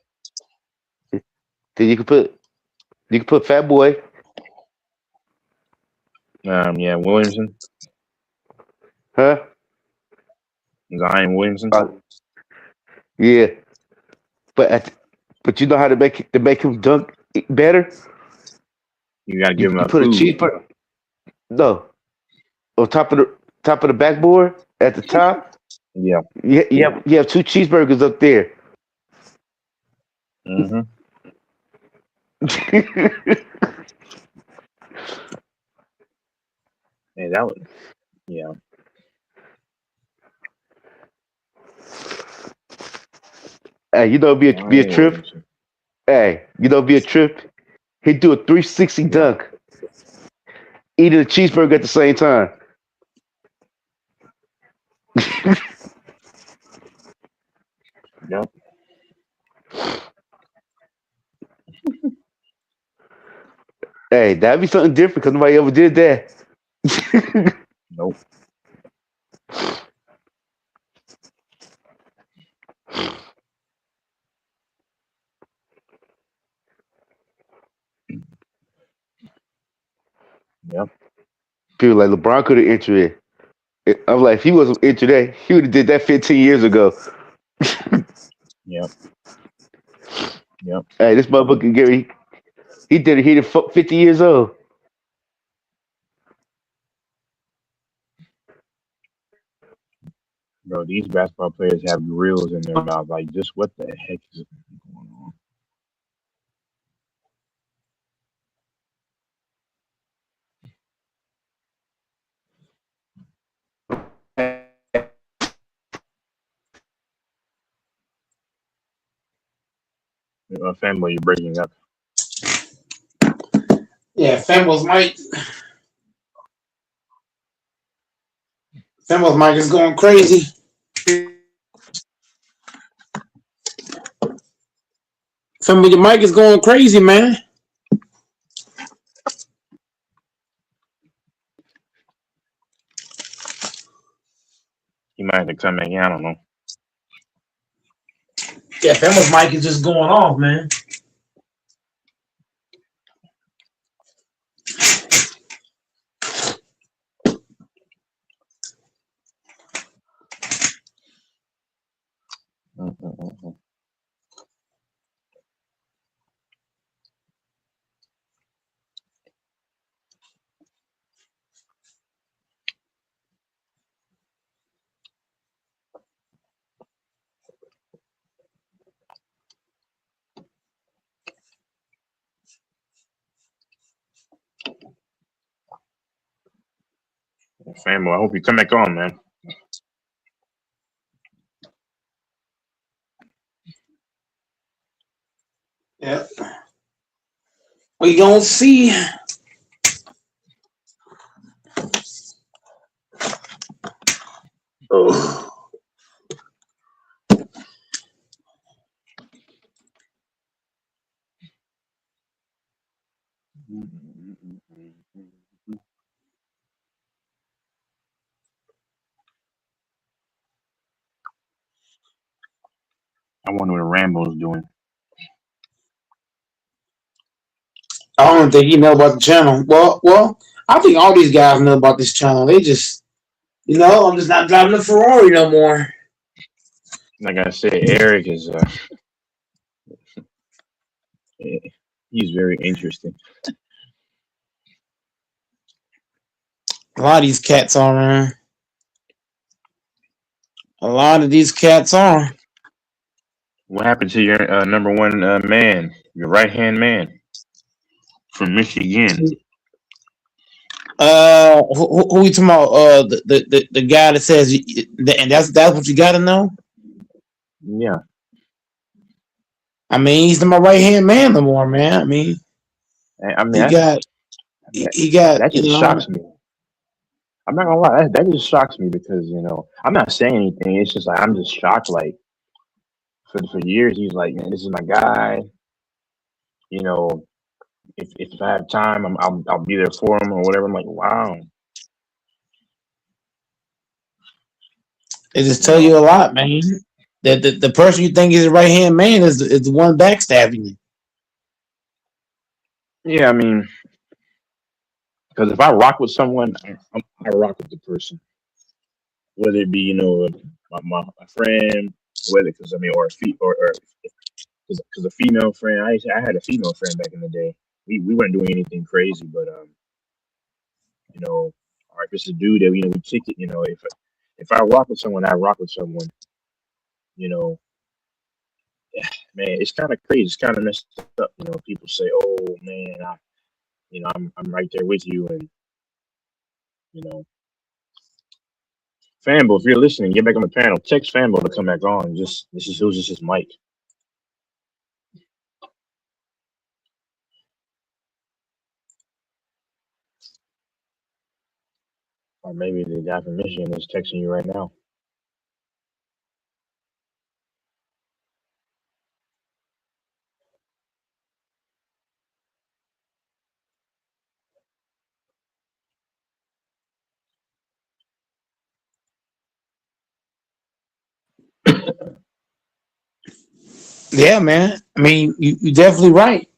Then you could put Fat Boy. Yeah, Williamson, Huh? Zion Williamson. Yeah. But you know how to make him dunk better? You got to give him You a put a food. cheeseburger. No. On top of the backboard at the top. Yeah. You have two cheeseburgers up there. Mm-hmm. Hey, that was. Yeah. Hey, be a Zion trip. Williamson. Hey, be a trip. He'd do a 360 dunk, eating a cheeseburger at the same time. Yep. Hey, that'd be something different because nobody ever did that. Nope. Yep. People like LeBron could have entered it. I'm like, if he wasn't entered that, he would have did that 15 years ago. Yep. Yep. Hey, this motherfucker Gary, he did it. He did 50 years old. Bro, these basketball players have grills in their mouth. Like, just what the heck is going on? Family, you're breaking up. Yeah, Femble's mic. Femble's mic is going crazy. Femble, your mic is going crazy, man. He might have to come back in. I don't know. Yeah, Femble's mic is just going off, man. Family, I hope you come back on, man. Yep. We gonna see. Oh. I wonder what Rambo's doing. I don't think you know about the channel. Well, I think all these guys know about this channel. They just, I'm just not driving a Ferrari no more. Like I said, Eric is he's very interesting. A lot of these cats are, man. A lot of these cats are. What happened to your number one man, your right hand man from Michigan? Who we talking about? The guy that says, and that's what you got to know. Yeah. I mean, he's not my right hand man no more, man. I mean, he got. That just shocks me. I'm not gonna lie, that just shocks me because I'm not saying anything. It's just like I'm just shocked. Like for years, he's like, man, this is my guy. If I have time, I'll be there for him or whatever. I'm like, wow. It just tell you a lot, man. That the person you think is the right hand man is the one backstabbing you. Yeah, I mean, because if I rock with someone, I rock with the person, whether it be my friend, whether because or because a female friend. I had a female friend back in the day. We weren't doing anything crazy, but or if it's a dude that we kick it. If I rock with someone, I rock with someone. Man, it's kind of crazy. It's kind of messed up. People say, "Oh man, I'm right there with you," and Fanbo, if you're listening, get back on the panel. Text Fanbo to come back on. It was just his mic. Or maybe the guy from Michigan is texting you right now. Yeah, man. I mean, you definitely right.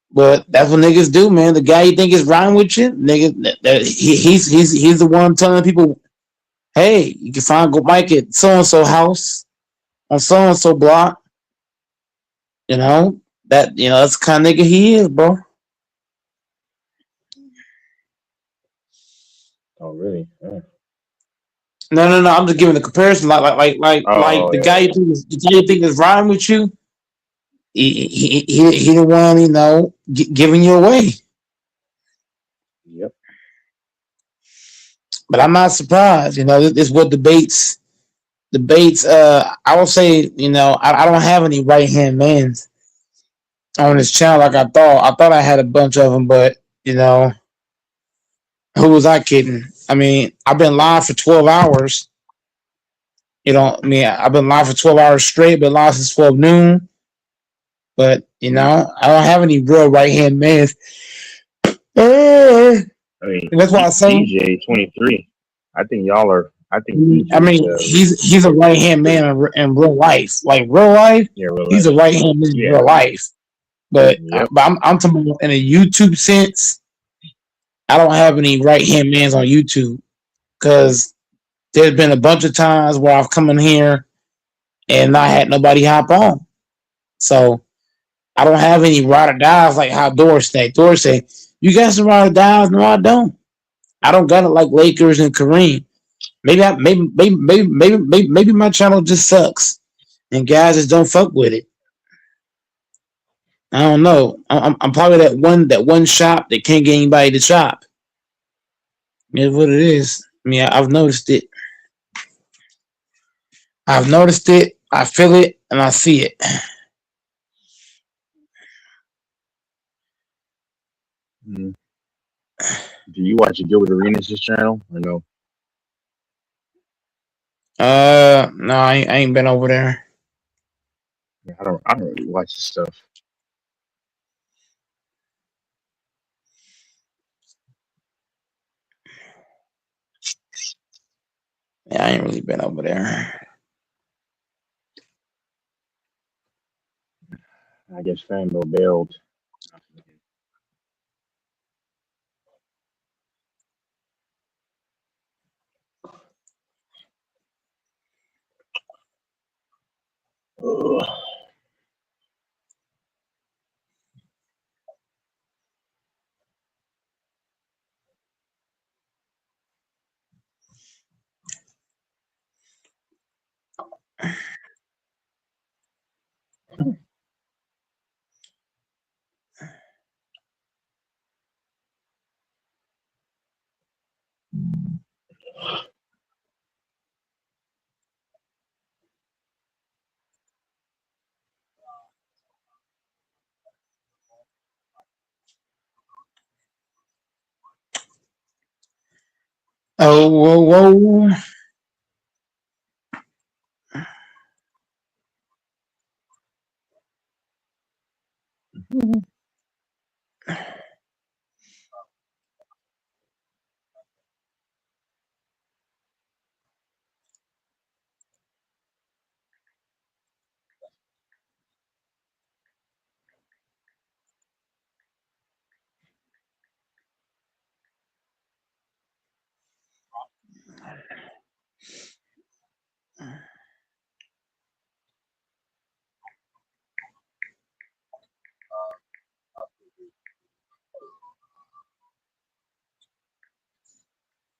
But that's what niggas do, man. The guy you think is riding with you, nigga, he's the one telling people, hey, you can find go Mike at so and so house on so and so block. That's the kind of nigga he is, bro. Oh, really? Yeah. No. I'm just giving a comparison. Like the guy you think is riding with you. He the one giving you away. Yep. But I'm not surprised. This is what debates. I will say, I don't have any right hand mans on this channel like I thought. I thought I had a bunch of them, but who was I kidding? I mean, I've been live for 12 hours. I've been live for 12 hours straight, been live since 12 noon. But, I don't have any real right-hand men. I mean, that's why I say DJ 23. I think y'all are. he's a right-hand man in real life. Like real life, he's a right-hand man in real life. But, I'm talking about in a YouTube sense. I don't have any right-hand mans on YouTube because there's been a bunch of times where I've come in here and not had nobody hop on. So I don't have any ride or dies like how Doris say. Doris say, you got some ride or dies? No, I don't. I don't got it like Lakers and Kareem. Maybe my channel just sucks and guys just don't fuck with it. I don't know. I'm probably that one shop that can't get anybody to shop. It's what it is. I mean, I've noticed it. I feel it, and I see it. Mm. Do you watch Gilbert Arenas' channel or no? No, I ain't been over there. Yeah, I don't really watch this stuff. Yeah, I ain't really been over there. I guess FanDuel bailed. Ugh. Oh, whoa, whoa.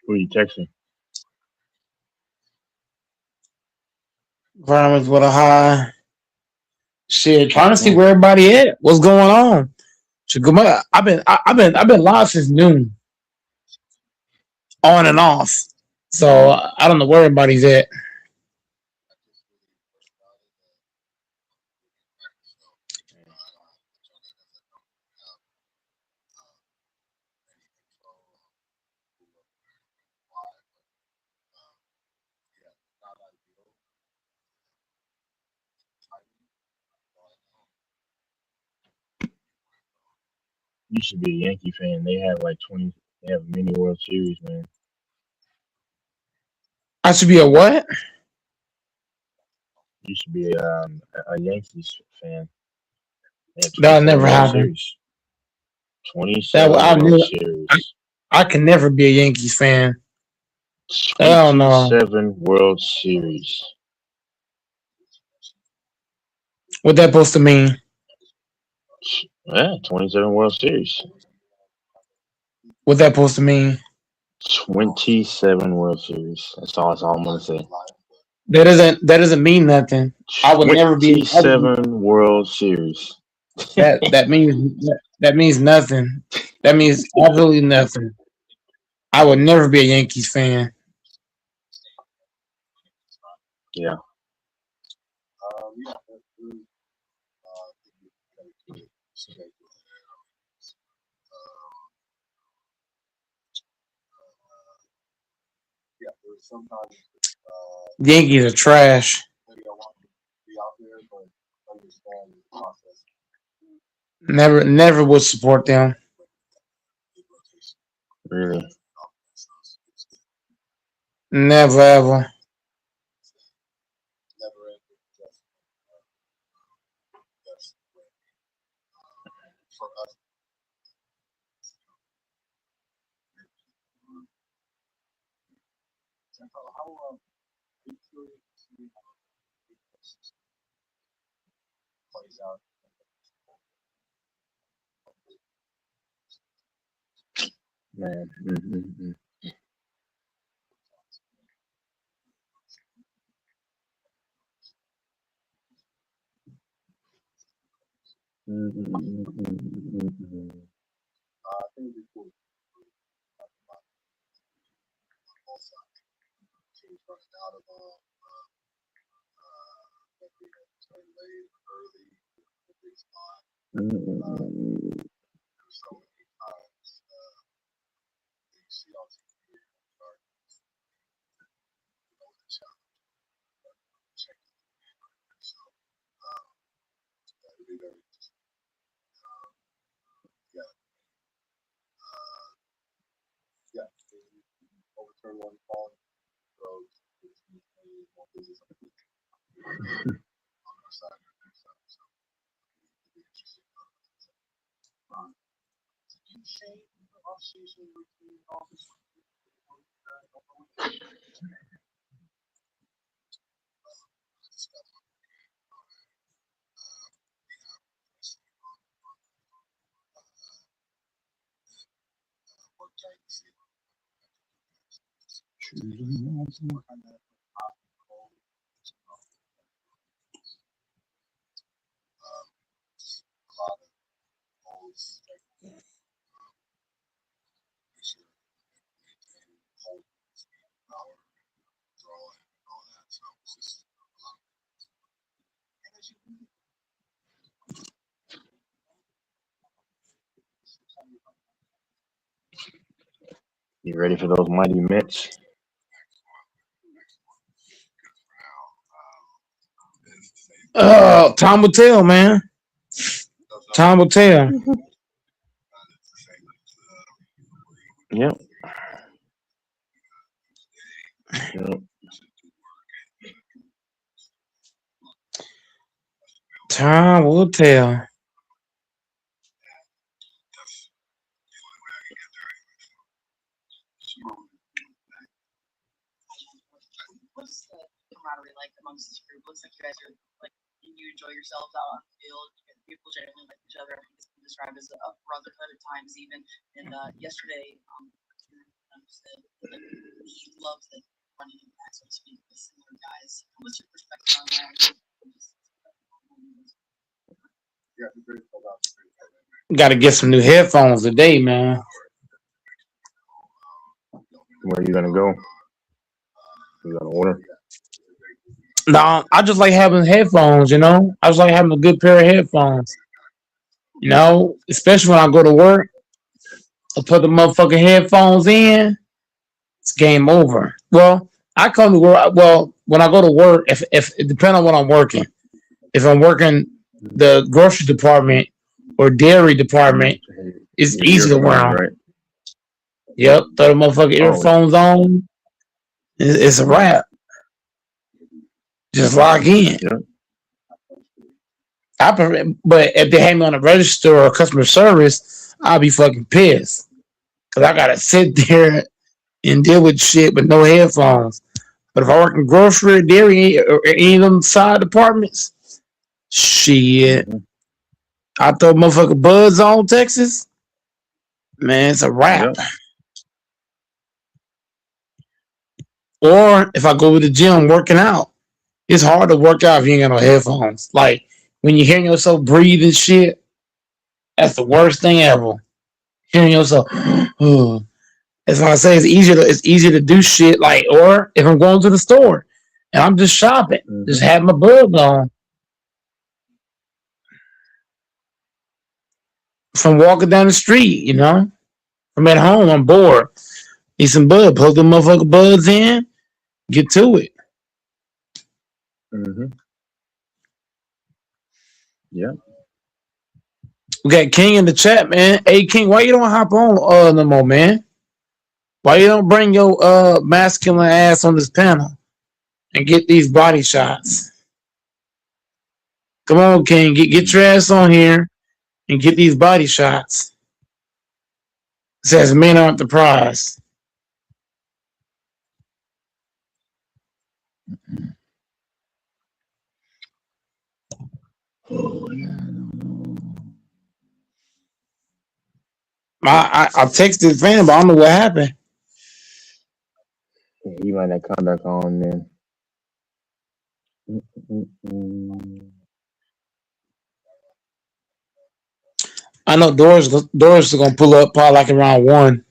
Who are you texting? Violence with a high. Shit, trying to see where everybody at. What's going on? I've been live since noon, on and off. So I don't know where everybody's at. You should be a Yankee fan. They have like 20. They have a mini World Series, man. I should be a what? You should be a Yankees fan. They have That'll 27 never World happen. Series. That 27 I World knew. Series. I can never be a Yankees fan. Hell no. 27 World Series. What that supposed to mean? Yeah, 27 World Series. What that supposed to mean? 27 World Series. That's all I'm gonna say. That doesn't mean nothing. I would never be. 27 World Series. That means nothing. That means absolutely nothing. I would never be a Yankees fan. Yeah. Yankees are trash. Never would support them. Really. Never ever. Man. Mm-mm-mm. Mm-mm-mm-mm-mm-mm. Mm-mm-mm. You ready for those mighty Mets? Time will tell, man. Time will tell. Yep. Yep. Time will tell. What's the camaraderie like amongst this group? Looks like you guys are like you enjoy yourselves out on the field. People generally like each other. I think it's been described as a brotherhood at times, even. And yesterday, said that he loves the running back, so to speak, with similar guys. What's your perspective on that? Got to get some new headphones today, man. Where are you gonna go? You gonna order? No, I just like having headphones, you know? I just like having a good pair of headphones. You know, especially when I go to work, I put the motherfucking headphones in, it's game over. Well, I come to work, well, when I go to work, if it depends on what I'm working. If I'm working the grocery department or dairy department, it's easy to wear 'em. Right? Yep, throw the motherfucking earphones on, it's a wrap. Just log in. Yeah. I prefer, but if they have me on a register or customer service, I'll be fucking pissed. Cause I gotta sit there and deal with shit with no headphones. But if I work in grocery, dairy, or any of them side departments, shit. I throw motherfucking buds on Texas. Man, it's a wrap. Yep. Or if I go to the gym working out, it's hard to work out if you ain't got no headphones. Like when you're hearing yourself breathe and shit, that's the worst thing ever. Hearing yourself, that's why I say it's easier to do shit. Like, or if I'm going to the store and I'm just shopping, just have my buds on. If I'm walking down the street, you know, I'm at home, I'm bored. Need some bud, plug them motherfucking buds in, get to it. Mm-hmm. Yeah. We got King in the chat, man. Hey King, why you don't hop on no more, man? Why you don't bring your masculine ass on this panel and get these body shots? Come on, King, get your ass on here and get these body shots. It says men aren't the prize. I texted fan, but I don't know what happened. You might not come back on then. I know Doris is gonna pull up probably like around 1.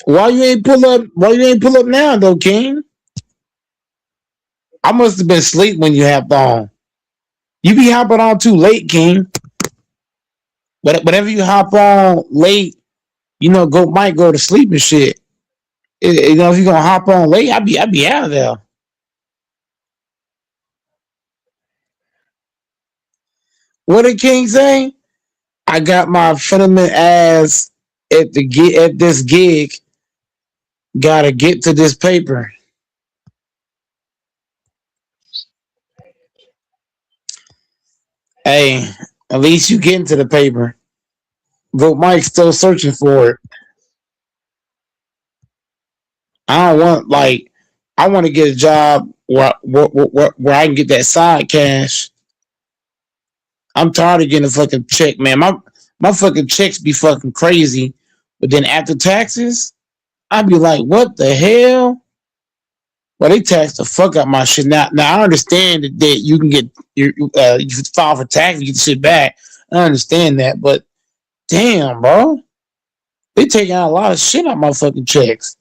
Why you ain't pull up now though, King? I must have been asleep when you hopped on. You be hopping on too late, King. Whatever you hop on late, might go to sleep and shit. If you're gonna hop on late, I'd be out of there. What did King say? I got my fundament ass at this gig. Gotta get to this paper. Hey, at least you getting to the paper. Vote Mike's still searching for it. I don't want I want to get a job where I can get that side cash. I'm tired of getting a fucking check, man. My fucking checks be fucking crazy, but then after taxes, I'd be like, what the hell? Well, they tax the fuck out my shit. Now I understand that you can get you file for tax, you get the shit back. I understand that, but damn, bro, they taking out a lot of shit out my fucking checks.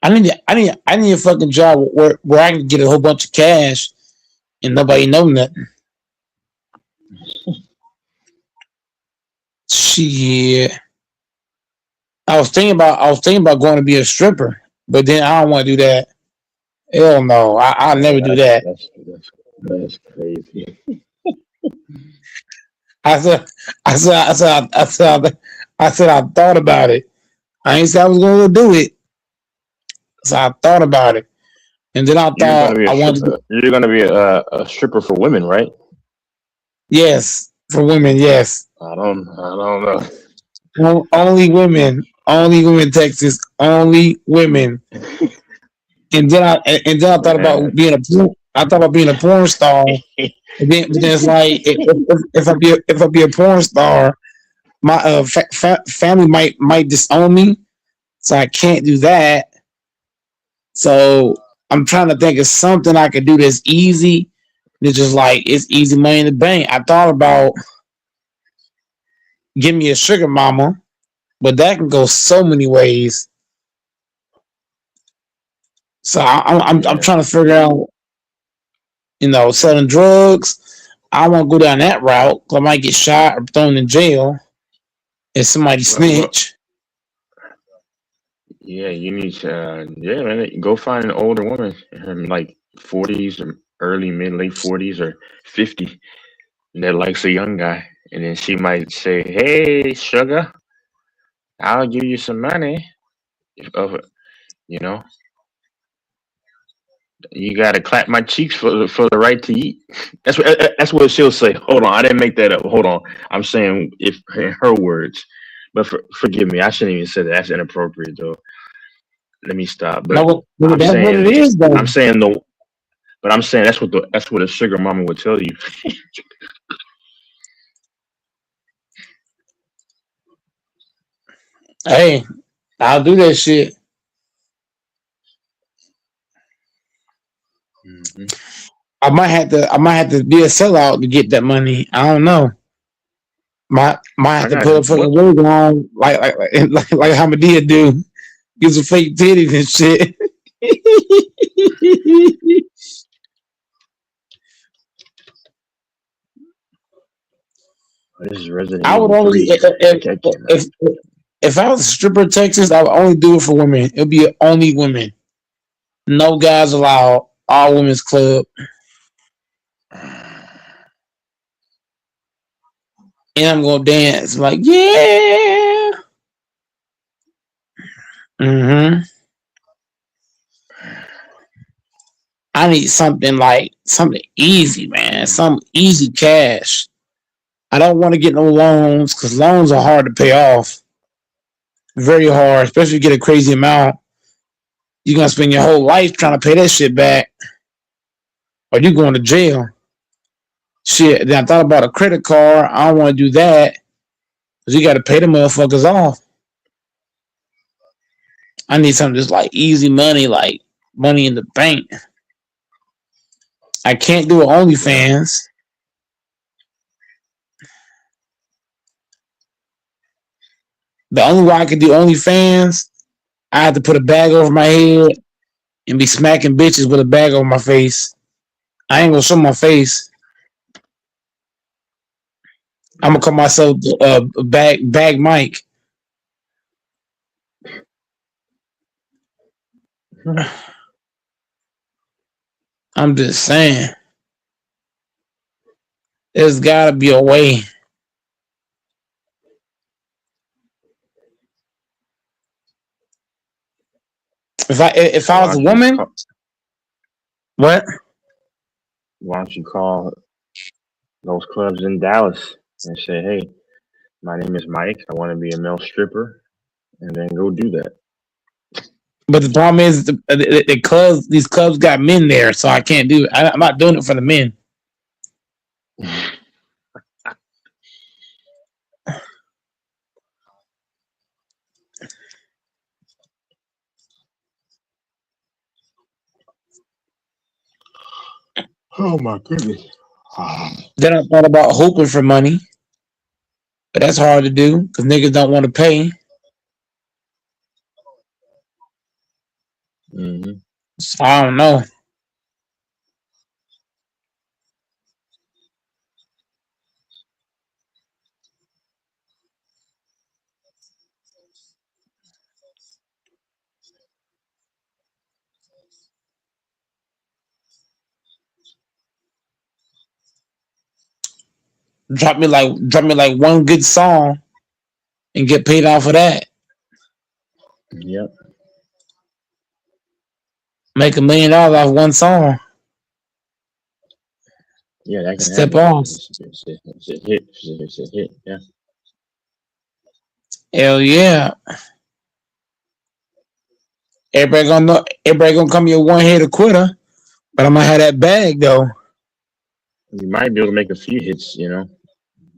I need a fucking job where I can get a whole bunch of cash and nobody know nothing. Shit. I was thinking about going to be a stripper, but then I don't want to do that. Hell no, I'll never do that. That's crazy. I thought about it. I ain't said I was going to do it. So I thought about it, and then I thought I wanted to. You're gonna be a stripper for women, right? Yes, for women. Yes. I don't know. Only women. Only women. Texas. Only women. And then I thought about being a porn star. And then it's like if I be a porn star, my family might disown me, so I can't do that. So I'm trying to think of something I could do that's easy. It's just like it's easy money in the bank. I thought about give me a sugar mama, but that can go so many ways. So I'm trying to figure out, selling drugs. I won't go down that route because I might get shot or thrown in jail if somebody snitch. Yeah, you need to. Yeah, man, go find an older woman, like 40s or late 40s or 50, that likes a young guy, and then she might say, "Hey, sugar, I'll give you some money." You know, you gotta clap my cheeks for the right to eat. That's what she'll say. Hold on, I didn't make that up. Hold on, I'm saying if in her words, but forgive me, I shouldn't even say that. That's inappropriate, though. Let me stop. But No, that's what it is, though. I'm saying that's what a sugar mama would tell you. Hey, I'll do that shit. Mm-hmm. I might have to be a sellout to get that money. I don't know. Might have to put a fucking wig on like Hamadia do. Get some fake titties and shit. This is Resident I would Evil only 3. if I was a stripper in Texas, I would only do it for women. It would be only women. No guys allowed. All women's club. And I'm gonna dance like, yeah. Mm-hmm. I need something easy, man. Some easy cash. I don't want to get no loans because loans are hard to pay off. Very hard, especially if you get a crazy amount. You're gonna spend your whole life trying to pay that shit back. Or you going to jail. Shit. Then I thought about a credit card. I don't want to do that. Because you gotta pay the motherfuckers off. I need something just like easy money, like money in the bank. I can't do OnlyFans. The only way I could do OnlyFans, I had to put a bag over my head and be smacking bitches with a bag over my face. I ain't gonna show my face. I'm gonna call myself Bag Mike. I'm just saying, there's gotta be a way. If I was a woman, what? Why don't you call those clubs in Dallas and say, "Hey, my name is Mike. I want to be a male stripper," and then go do that. But the problem is the clubs. These clubs got men there, so I can't do it. I'm not doing it for the men. Oh my goodness! Then I thought about hoping for money, but that's hard to do because niggas don't want to pay. Mm-hmm. So I don't know. Drop me like one good song and get paid off of that. Yep. Make $1 million off one song. Yeah, that can Step happen. off. It's a hit. It's a hit. Yeah. Hell yeah. Everybody gonna come here one hit a quitter, but I'm gonna have that bag though. You might be able to make a few hits.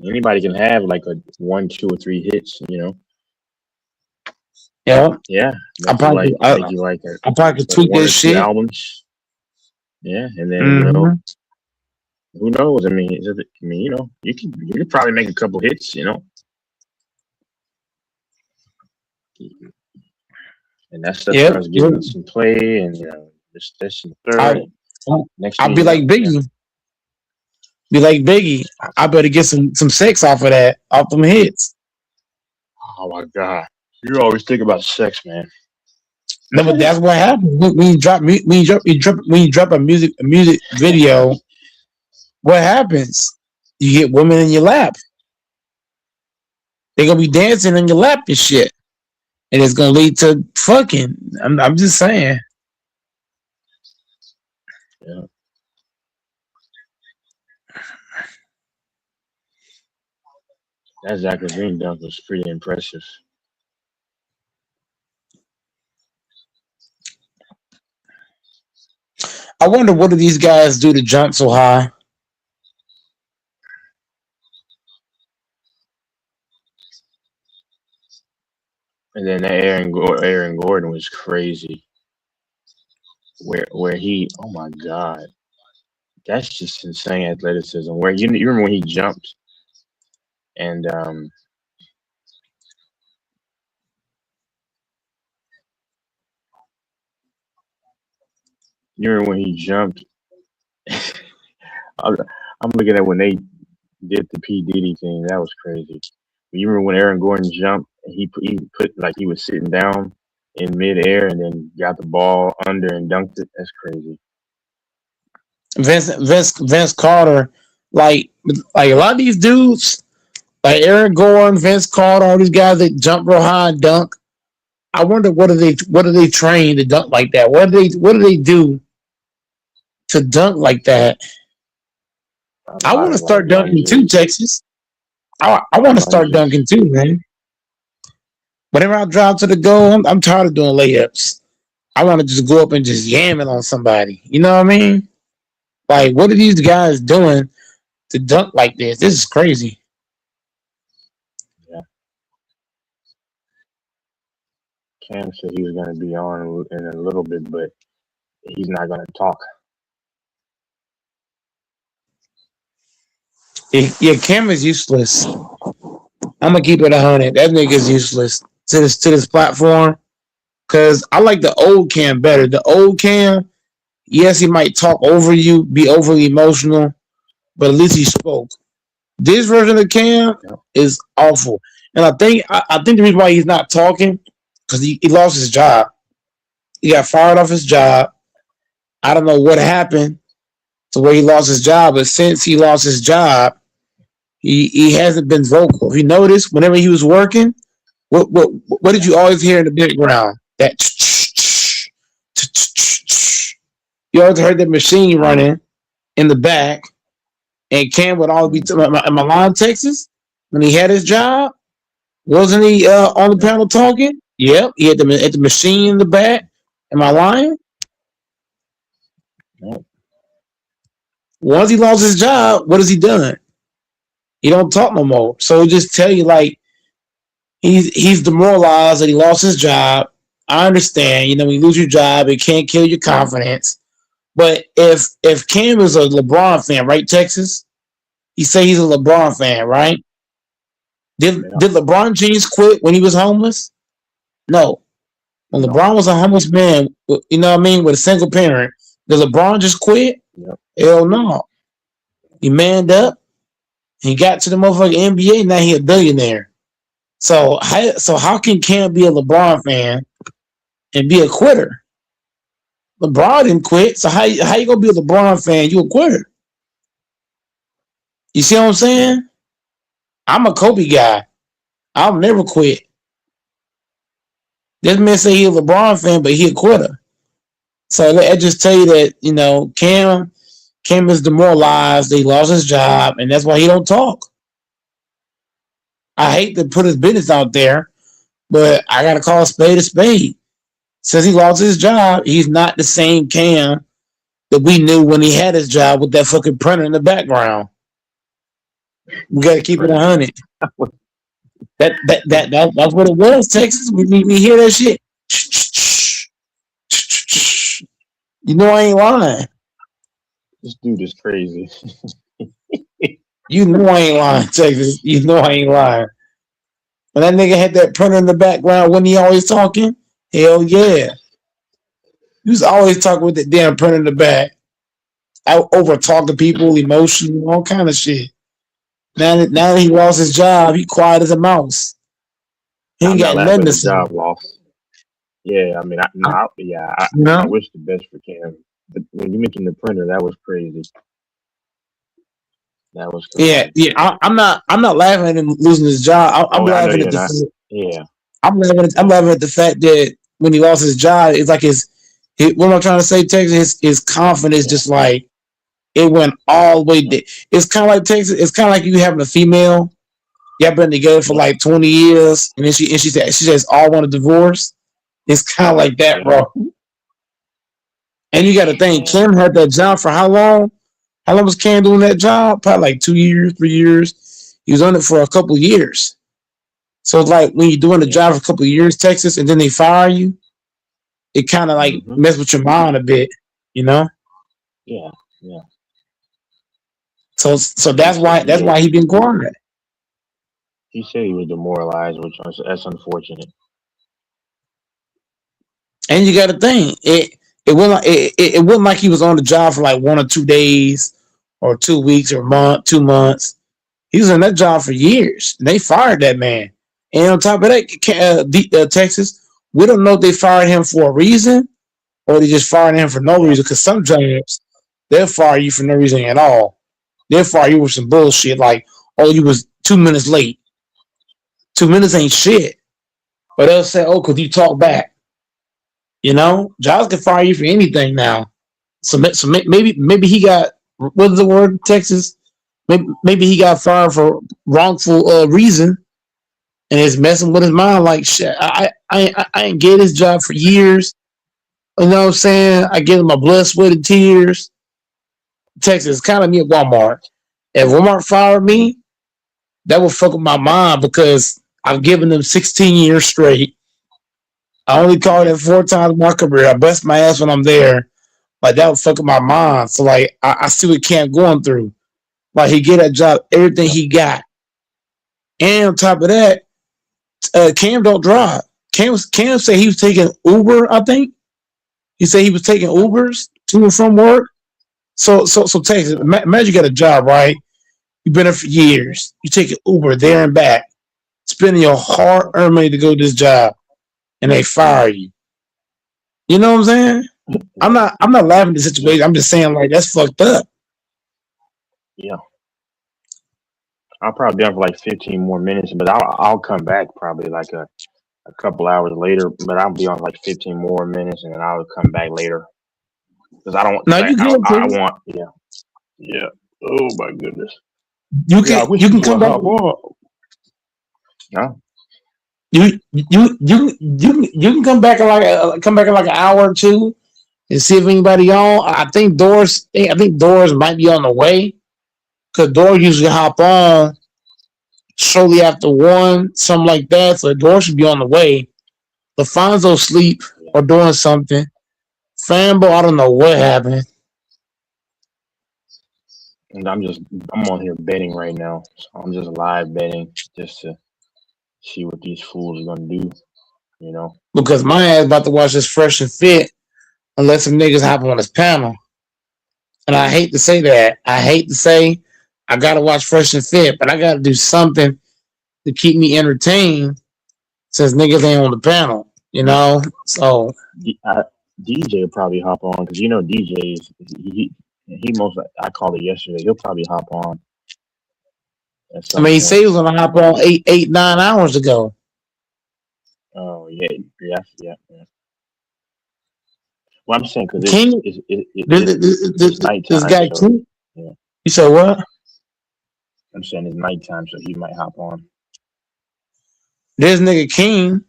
Anybody can have like a 1, 2, or 3 hits. Yeah. Yeah. I probably could tweak 1 or this 2 shit. albums. Yeah, and then Mhm. who knows? I mean, you could probably make a couple hits. And that stuff starts getting some play, and this and third. I'll be like Biggie. Be like Biggie. I better get some sex off of that, off them hits. Oh my God, you always think about sex, man. No, but that's what happens when you drop a music video. What happens? You get women in your lap. They're gonna be dancing in your lap and shit, and it's gonna lead to fucking. I'm just saying. Yeah. That Zach LaVine dunk was pretty impressive. I wonder what do these guys do to jump so high? And then that Aaron Gordon was crazy. Where he, oh my God, that's just insane athleticism. Where you remember when he jumped and you remember when he jumped. I'm looking at when they did the P Diddy thing. That was crazy. You remember when Aaron Gordon jumped? He put like he was sitting down in midair and then got the ball under and dunked it. That's crazy. Vince Carter, like a lot of these dudes, like Aaron Gordon, Vince Carter, all these guys that jump real high and dunk. I wonder what do they train to dunk like that? What do they do to dunk like that? I want to start dunking too, Texas. I want to start dunking too, man. Whenever I drive to the goal, I'm tired of doing layups. I want to just go up and just yam it on somebody. You know what I mean? Like, what are these guys doing to dunk like this? This is crazy. Yeah. Cam said he was going to be on in a little bit, but he's not going to talk. Yeah, Cam is useless. I'm gonna keep it 100. That nigga's useless to this platform. Cause I like the old Cam better. The old Cam, yes, he might talk over you, be overly emotional, but at least he spoke. This version of Cam is awful, and I think the reason why he's not talking because he lost his job. He got fired off his job. I don't know what happened to where he lost his job, but since he lost his job, he hasn't been vocal. If you notice, whenever he was working, what did you always hear in the background? That you always heard that machine running in the back. And Cam would always be in Milan, Texas, when he had his job. Wasn't he on the panel talking? Yep, he had the machine in the back. Am I lying? No. Once he lost his job, what has he done? He don't talk no more. So just tell you like he's demoralized that he lost his job. I understand, when you lose your job, it can't kill your confidence. But if Cam is a LeBron fan, right, Texas? He say he's a LeBron fan, right? Did LeBron James quit when he was homeless? No. When LeBron was a homeless man, with a single parent, did LeBron just quit? Yep. Hell no. He manned up. He got to the motherfucking NBA. Now he a billionaire. So how can Cam be a LeBron fan and be a quitter? LeBron didn't quit, so how you gonna be a LeBron fan? You a quitter? You see what I'm saying? I'm a Kobe guy. I'll never quit. This man say he a LeBron fan, but he a quitter. So I just tell you that Cam is demoralized. He lost his job, and that's why he don't talk. I hate to put his business out there, but I gotta call a spade a spade. Since he lost his job, he's not the same Cam that we knew when he had his job with that fucking printer in the background. We gotta keep it 100. That's what it was, Texas. We hear that shit. You know I ain't lying. This dude is crazy. You know I ain't lying, Texas. You know I ain't lying. When that nigga had that printer in the background, wasn't he always talking? Hell yeah. He was always talking with that damn printer in the back. Over talking people, emotional, all kind of shit. Now that he lost his job, he quiet as a mouse. He ain't got nothing to say. Job loss. Yeah, I mean, I wish the best for Cam. But when you mentioned the printer, that was crazy. That was crazy. Yeah. I'm not laughing at him losing his job. I'm laughing at the fact. Yeah. I'm laughing at the fact that when he lost his job, it's like his what am I trying to say, Texas? His confidence just like it went all the way down. It's kind of like Texas. It's kind of like you having a female. Y'all been together for like 20 years, and then she says all want a divorce. It's kind of like that, bro. And you got to think, Cam had that job for how long? How long was Cam doing that job? Probably like 2 years, 3 years. He was on it for a couple of years. So it's like when you're doing the job for a couple of years, Texas, and then they fire you, it kind of like mess with your mind a bit, Yeah. So that's why he been quiet. He said he was demoralized, which that's unfortunate. And you got to think it wasn't like he was on the job for like 1 or 2 days, or 2 weeks, or a month, 2 months. He was on that job for years. And they fired that man. And on top of that, Texas, we don't know if they fired him for a reason or they just fired him for no reason. Because some jobs, they'll fire you for no reason at all. They'll fire you with some bullshit like, oh, you was 2 minutes late. 2 minutes ain't shit. But they'll say, oh, because you talk back. Jobs can fire you for anything now. So maybe he got, what is the word, Texas? Maybe he got fired for wrongful reason, and it's messing with his mind. Like shit, I ain't get his job for years. You know what I'm saying? I give him my blood, sweat, and tears. Texas, kind of me at Walmart. If Walmart fired me, that would fuck with my mind because I've given them 16 years straight. I only called it 4 times in my career. I bust my ass when I'm there. Like, that would fuck with my mind. So, like, I see what Cam going through. Like, he get that job, everything he got. And on top of that, Cam don't drive. Cam said he was taking Uber, I think. He said he was taking Ubers to and from work. So Texas, imagine you got a job, right? You've been there for years. You take an Uber there and back, spending your hard-earned money to go to this job, and they fire you. You know what I'm saying? I'm not laughing at the situation. I'm just saying like that's fucked up. Yeah. I'll probably be on for like 15 more minutes, but I'll come back probably like a couple hours later. But I'll be on like 15 more minutes, and then I'll come back later because I don't. No, like, you good, I Chris. want. Yeah. Oh my goodness. You Yeah, I can wish you can you come would back. hop on. No. You can come back in like an hour or two and see if anybody on. I think Doris might be on the way because Doris usually hop on shortly after 1, something like that. So Doris should be on the way. LaFonso sleep or doing something. Fambo, I don't know what happened. And I'm on here betting right now. So I'm just live betting just to see what these fools are gonna do. You know. Because my ass about to watch this Fresh and Fit unless some niggas hop on this panel. And I hate to say that. I hate to say I gotta watch Fresh and Fit, but I gotta do something to keep me entertained since niggas ain't on the panel, you know? So DJ will probably hop on because DJ is he most I called it yesterday. He'll probably hop on. I mean, he said he was gonna hop on 9 hours ago. Oh yeah. Well, I'm saying because this nighttime. guy So, King. yeah. You said what? I'm saying it's nighttime, so he might hop on. This nigga King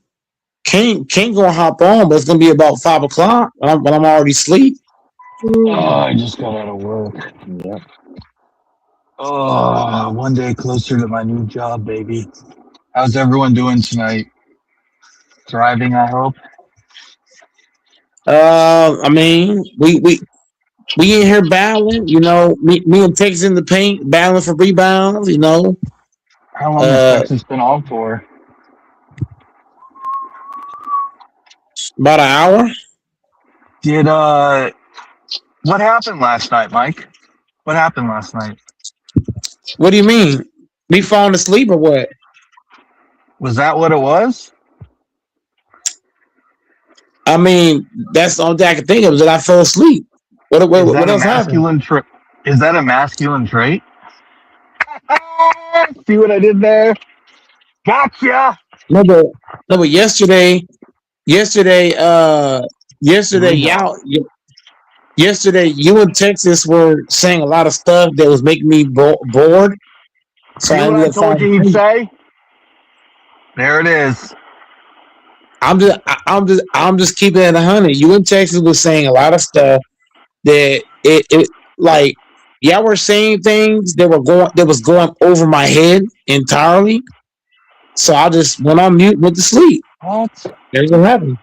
gonna hop on, but it's gonna be about 5 o'clock when I'm already asleep. Oh, I just got out of work. Yeah. Oh, one day closer to my new job, baby. How's everyone doing tonight? Thriving, I hope. I mean, we in here battling, me and Texas in the paint, battling for rebounds, How long has Texas been on for? About an hour. Did what happened last night, Mike? What happened last night? What do you mean? Me falling asleep or what? Was that what it was? I mean, that's the only thing I can think of is that I fell asleep. What else happened? Is that a masculine trait? See what I did there? Gotcha. No, but yesterday, you and Texas were saying a lot of stuff that was making me bored. So See what I told you he'd say? There it is. I'm just keeping it 100. You and Texas was saying a lot of stuff that it like y'all were saying things that was going over my head entirely. So I just went on mute, went to sleep. What? There's what happened.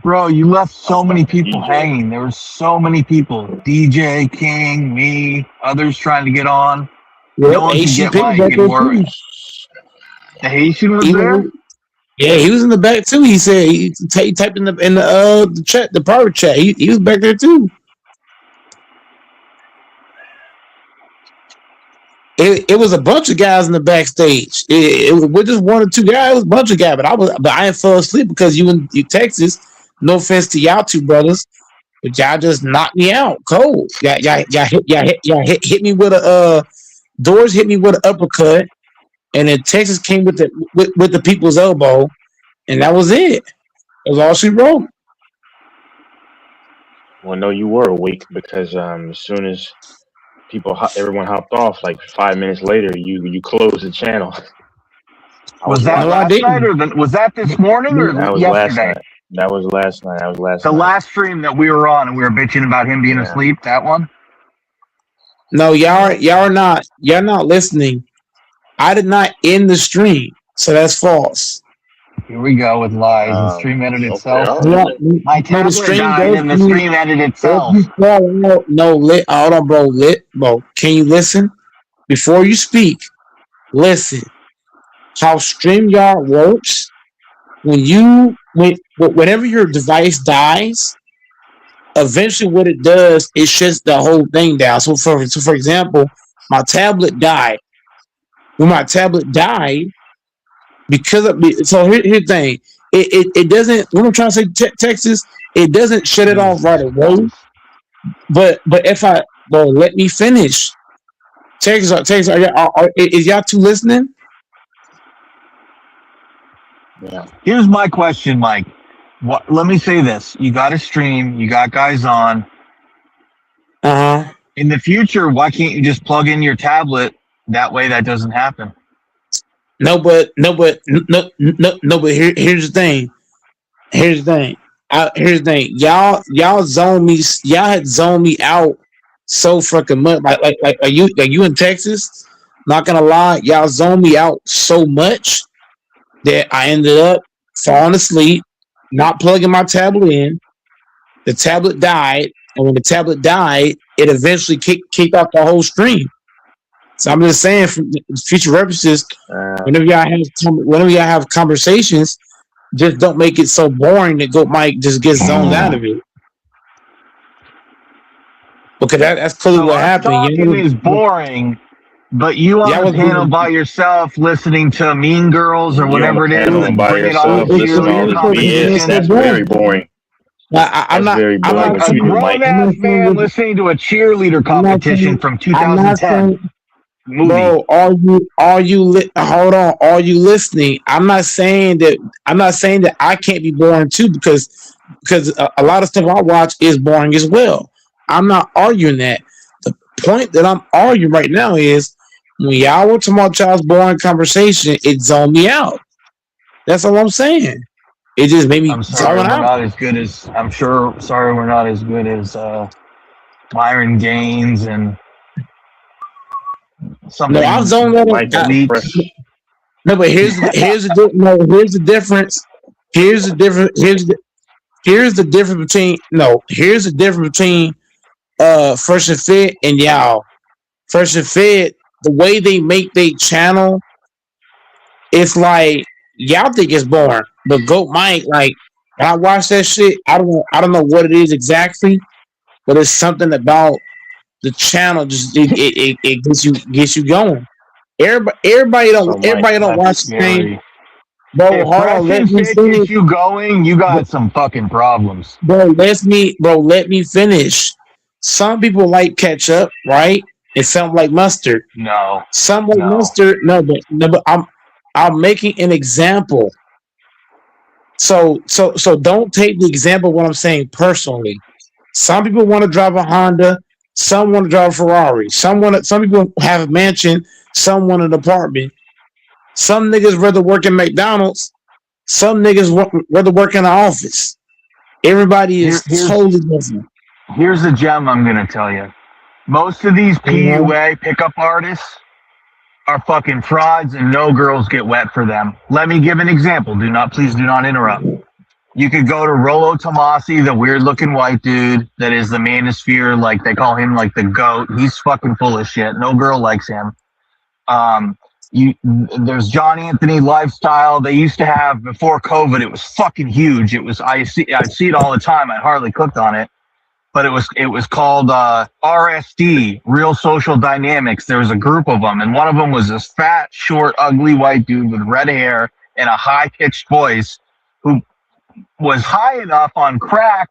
Bro, you left so many people hanging. There were so many people. DJ, King, me, others trying to get on. Yep, no one could get Mike and work. The Haitian was there? Yeah, he was in the back too. He said he typed in the chat, the private chat. He was back there too. It was a bunch of guys in the backstage. It was just 1 or 2 guys. It was a bunch of guys, but I ain't fell asleep because you Texas. No offense to y'all two brothers, but y'all just knocked me out cold. Y'all hit me with a Doors hit me with an uppercut, and then Texas came with the people's elbow, and that was it. That was all she wrote. Well, no, you were awake because as soon as everyone hopped off, like 5 minutes later, you closed the channel. Was that last night, or was that this morning, or that was yesterday? Last night. That was last night. The last stream that we were on, and we were bitching about him being asleep. That one. No, y'all are not listening. I did not end the stream, so that's false. Here we go with lies. The stream ended itself. My tablet died, and the stream ended itself. No, hold on, bro. Can you listen before you speak? Listen. How StreamYard works? Whenever your device dies, eventually what it does, it shuts the whole thing down. So for example, My tablet died. When my tablet died, because of so here's the thing. It doesn't. What I'm trying to say, Texas, it doesn't shut it off right away. But if I let me finish. Texas, is y'all two listening? Yeah. Here's my question, Mike. Let me say this: you got a stream, you got guys on. In the future, why can't you just plug in your tablet? That way, that doesn't happen. No, but here's the thing. Here's the thing. Y'all zone me. Y'all had zoned me out so freaking much. Like are you in Texas? Not gonna lie, y'all zoned me out so much that I ended up falling asleep, not plugging my tablet in. The tablet died, and when the tablet died, it eventually kicked off the whole stream. So I'm just saying, for future references, whenever y'all have conversations, just don't make it so boring that Goat Mike just gets zoned out of it. Okay, that's clearly what happened. Talking is boring, but you on the panel by yourself, listening to Mean Girls or whatever it is, and by bring it on yourself, that's very boring. I'm not a grown-ass man listening to a cheerleader competition from 2010. Bro, hold on, are you listening? I'm not saying that I can't be boring too, because a lot of stuff I watch is boring as well. I'm not arguing that. The point that I'm arguing right now is when y'all were talking about y'all's boring conversation, it zoned me out. That's all I'm saying. It just made me sorry we're not as good as Myron Gaines and something. No, I've zoned out. No, but here's the difference. Here's the difference between Fresh and Fit and y'all. Fresh and Fit, the way they make their channel, it's like y'all think it's boring, but Goat Mike, like when I watch that shit, I don't know what it is exactly, but it's something about the channel. Just it gets you going. Everybody don't watch the same. Bro, if hold on, let me finish. Get you going, you got some fucking problems. Bro, let me finish. Some people like ketchup, right? And some like mustard. No. Some like mustard. No, but I'm making an example. So don't take the example of what I'm saying personally. Some people want to drive a Honda, some want to drive a Ferrari, some people have a mansion, some want an apartment. Some niggas rather work in McDonald's, some niggas rather work in the office. Everybody is totally different. Here's the gem I'm gonna tell you. Most of these PUA pickup artists are fucking frauds, and no girls get wet for them. Let me give an example. Please do not interrupt. You could go to Rollo Tomasi, the weird looking white dude that is the manosphere, like they call him like the GOAT. He's fucking full of shit. No girl likes him. There's John Anthony Lifestyle. They used to have before COVID. It was fucking huge. I'd see it all the time. I hardly cooked on it. But it was called RSD, Real Social Dynamics. There was a group of them, and one of them was this fat, short, ugly white dude with red hair and a high-pitched voice who was high enough on crack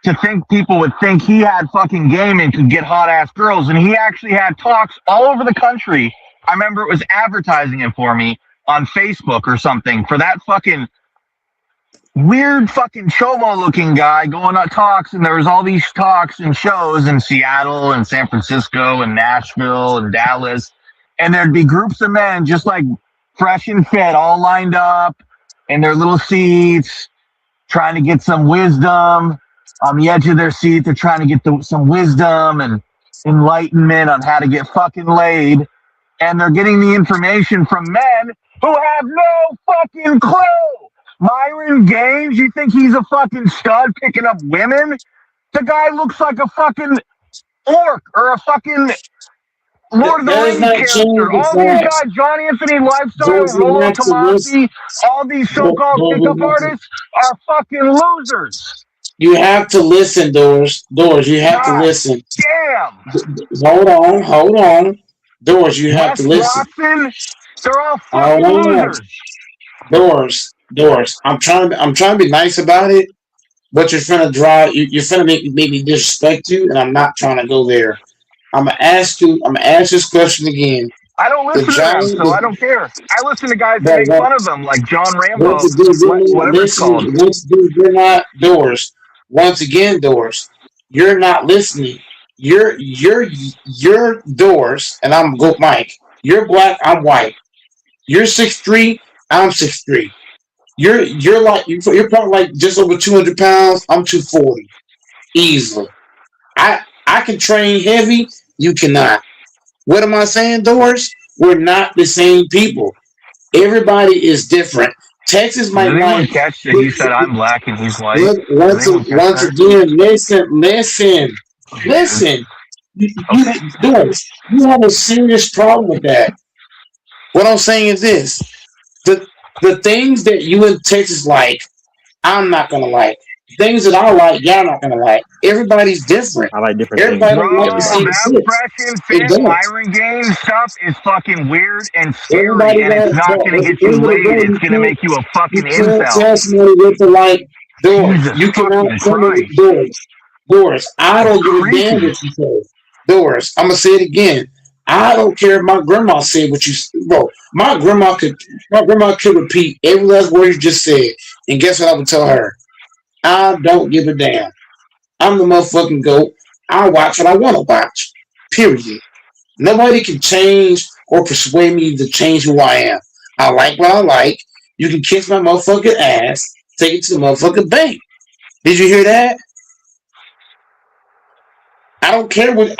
to think people would think he had fucking game and could get hot-ass girls. And he actually had talks all over the country. I remember it was advertising it for me on Facebook or something for that fucking weird fucking chomo looking guy going on talks, and there was all these talks and shows in Seattle and San Francisco and Nashville and Dallas, and there'd be groups of men just like Fresh and Fit all lined up in their little seats trying to get some wisdom on the edge of their seat. They're trying to get some wisdom and enlightenment on how to get fucking laid, and they're getting the information from men who have no fucking clue. Myron Gaines, you think he's a fucking stud picking up women? The guy looks like a fucking orc or a fucking Lord of the Rings character. All these guys, John Anthony Lifestyle, Rollo Tomasi, all these so-called pickup artists are fucking losers. You have to listen, Doors. Doors, you have to God listen. damn. Hold on. Doors, you have Wes to listen. Watson, they're all Hold fucking on. losers. Doors. I'm trying to be nice about it, but you're finna make me disrespect you, and I'm not trying to go there. I'm gonna ask this question again. I don't The listen to them, so I don't care. I listen to guys that but make fun of them, like John Rambo, once again, whatever it's called. you're not Doors. Once again, Doors, you're not listening. You're Doors, and I'm Goat Mike. You're black, I'm white. You're 6'3", I'm 6'3". You're probably like just over 200 pounds. I'm 240 easily. I can train heavy. You cannot. What am I saying, Doors? We're not the same people. Everybody is different. Texas Did might anyone like. catch that he said I'm black and he's white? Once Did anyone catch that? again, listen. Doors, you have a serious problem with that. What I'm saying is this: the things that you in Texas like, I'm not gonna like. Things that I like, y'all not gonna like. Everybody's different. I like different Everybody things. don't like the Bro, same that shit. fresh and It fit does. Myron game stuff is fucking weird and scary, Everybody and it's got not but gonna at the get you end of the laid. day, It's gonna make you a you fucking can't incel. tell somebody what to like. Doors. Jesus You cannot fucking tell me Christ. Doors. I That's don't give a damn creepy. what you say. Doors. I'm gonna say it again. I don't care if my grandma said what you bro. My grandma could repeat every last word you just said. And guess what I would tell her? I don't give a damn. I'm the motherfucking GOAT. I watch what I want to watch. Period. Nobody can change or persuade me to change who I am. I like what I like. You can kiss my motherfucking ass. Take it to the motherfucking bank. Did you hear that? I don't care what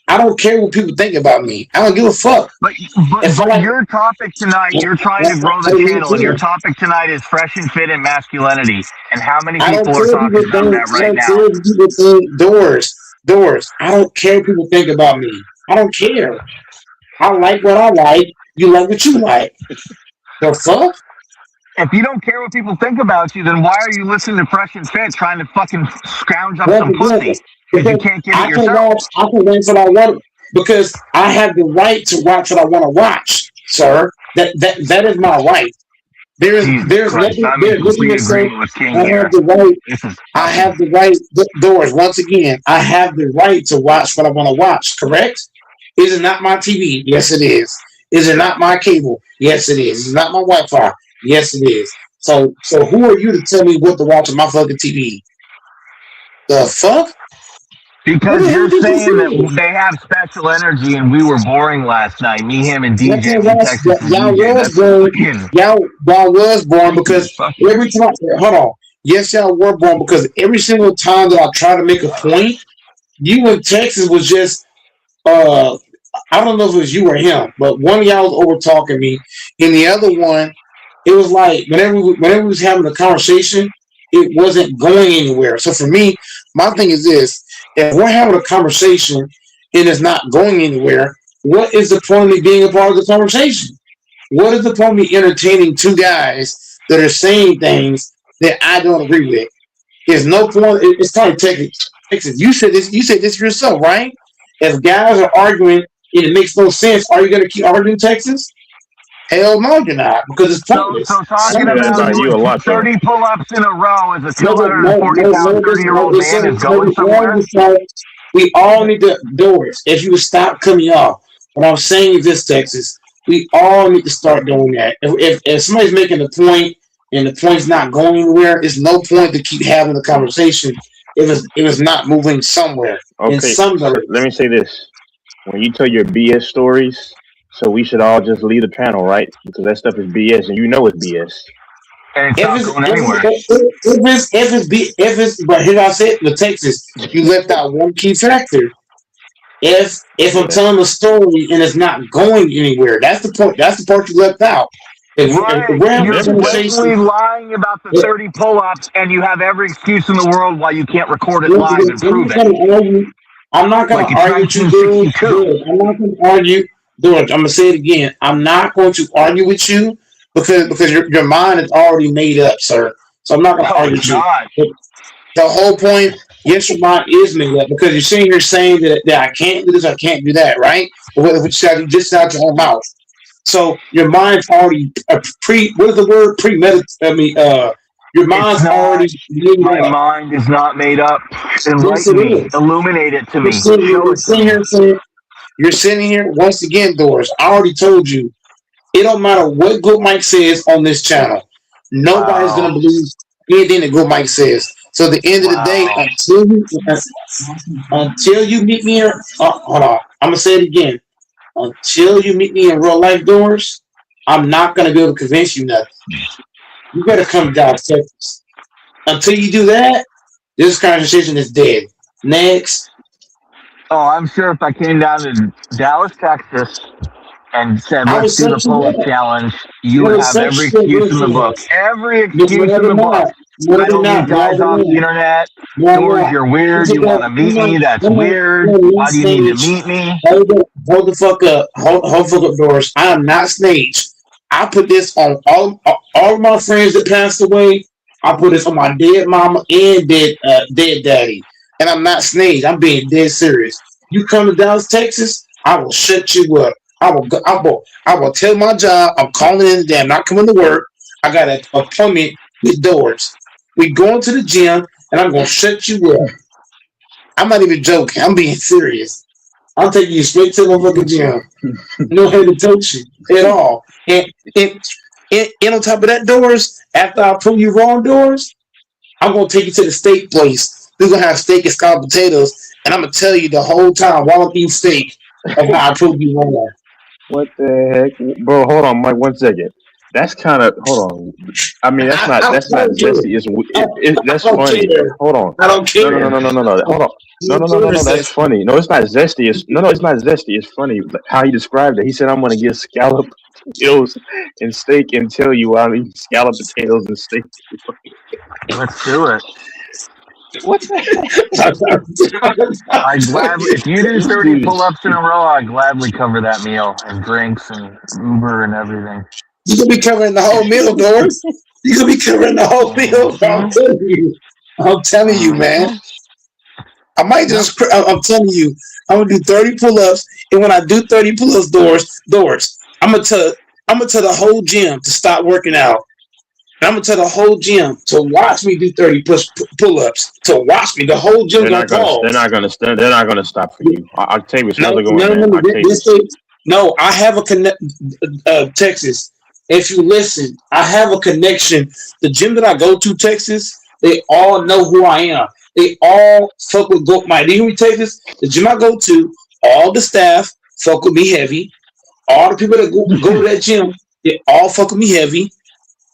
I don't care what people think about me. I don't give a fuck. But If I like, your topic tonight, you're trying to grow the channel, and your topic tonight is fresh and fit and masculinity. And how many I don't people are care talking people about think. that I right don't now? care if people think doors. I don't care what people think about me. I don't care. I like what I like. You like what you like. The fuck? If you don't care what people think about you, then why are you listening to Fresh and Fit trying to fucking scrounge up some pussy? Because you can't get it yourself. I can watch what I want because I have the right to watch what I want to watch, sir. That is my right. There's Christ, nothing I'm in listen complete to say, agreement with King I here. have the right. This is I have the right. Doors. Once again, I have the right to watch what I want to watch. Correct? Is it not my TV? Yes, it is. Is it not my cable? Yes, it is. Is it not my Wi-Fi? Yes, it is. So who are you to tell me what to watch on my fucking TV? The fuck? because you're saying that they have special energy and we were boring last night. Me, him, and DJ from Texas. And Y'all DJ. was That's born. fucking Y'all was born because every time. Hold on. Yes, y'all were born because every single time that I try to make a point, you in Texas was just I don't know if it was you or him, but one of y'all was over talking me, and the other one, it was like whenever we was having a conversation, it wasn't going anywhere. So for me, my thing is this: if we're having a conversation and it's not going anywhere, what is the point of me being a part of the conversation? What is the point of me entertaining two guys that are saying things that I don't agree with? There's no point. It's kind of Texas. You said this. You said this yourself, right? If guys are arguing and it makes no sense, are you going to keep arguing Texas? Hell no, you're not, because it's pointless. So talking about doing 30 pull-ups in a row as a 240-pound 30-year-old man is going somewhere? We all need to do it. If you would stop coming off. What I'm saying is this, Texas. We all need to start doing that. If somebody's making a point and the point's not going anywhere, there's no point to keep having the conversation if it's not moving somewhere. Okay, so let me say this. When you tell your BS stories, so we should all just leave the panel, right? Because that stuff is BS, and you know it's BS. And it's not going anywhere. If it's, but here I said, the Texas, you left out one key factor. If I'm telling a story and it's not going anywhere, that's the point. That's the part you left out. If we're having a conversation, you're lying about the 30 pull-ups, and you have every excuse in the world why you can't record it live and prove it. I'm not going to argue with you, dude. I'm not going to argue. Dude, I'm going to say it again. I'm not going to argue with you because your mind is already made up, sir. So I'm not going to argue with you. The whole point, yes, your mind is made up because you're sitting here saying that I can't do this, I can't do that, right? What you said, you just out your own mouth. So your mind's already what is the word? Premeditated. I mean, your It's mind's not. already made My up. mind is not made up. Yes, Enlighten it me. is. Illuminate it to You're me. sitting here, Show you're it to sitting me. here saying, you're sitting here once again, Doris. I already told you, it don't matter what Good Mike says on this channel. Nobody's gonna Wow. believe anything that Good Mike says. So at the end of the day, Wow. until you meet me here, hold on. I'm gonna say it again. Until you meet me in real life, Doors, I'm not gonna be able to convince you nothing. You better come to Dallas, Texas. Until you do that, this conversation is dead. Next. Oh, I'm sure if I came down to Dallas, Texas, and said, I let's was do the such a pull-up challenge, you would have every excuse in the book. Every excuse in Maybe the book. not. Maybe I don't not. meet guys Maybe off the not. internet. Maybe Doors, not. you're weird. You want to meet me? That's weird. Why do you need to meet me? Hold the fuck up. Hold the fuck up, Doris. I am not Snage. I put this on all of my friends that passed away. I put this on my dead mama and dead daddy. And I'm not Snage. I'm being dead serious. You come to Dallas, Texas, I will shut you up. I will tell my job I'm calling in today. I'm not coming to work. I got an appointment with Doors. We going to the gym and I'm gonna shut you up. I'm not even joking. I'm being serious. I'll take you straight to the motherfucking gym. No hesitation at all. And on top of that, Doors, after I prove you wrong, Doors, I'm gonna take you to the steak place. We're gonna have steak and scalloped potatoes, and I'm gonna tell you the whole time while I'm eating steak of how I proved you wrong. What the heck, bro? Hold on, Mike. 1 second. That's kind of hold on. I mean, that's not zesty. That's I don't funny. care. Hold on. I don't care. No. Hold on. No. That's funny. No, it's not zesty. It's not zesty. It's funny how he described it. He said, "I'm gonna get scalloped potatoes and steak and tell you I'm eating scalloped potatoes and steak." Let's do it. What the I gladly, if you do 30 pull-ups in a row, I'd gladly cover that meal and drinks and Uber and everything. You could be covering the whole meal, Doris. You could be covering the whole meal. I'm telling you, man. I might just. I'm telling you, I'm gonna do 30 pull-ups, and when I do 30 pull-ups, Doris, I'm gonna tell the whole gym to stop working out. And I'm gonna tell the whole gym to watch me do 30 pull-ups. To watch me, the whole gym They're not gonna stop for you. I'll tell you what's really going on. No, I have a connect. Texas. If you listen, I have a connection. The gym that I go to, Texas, they all know who I am. They all fuck with Goat Mike. Do you hear me, Texas? The gym I go to, all the staff fuck with me heavy. All the people that go to that gym, they all fuck with me heavy.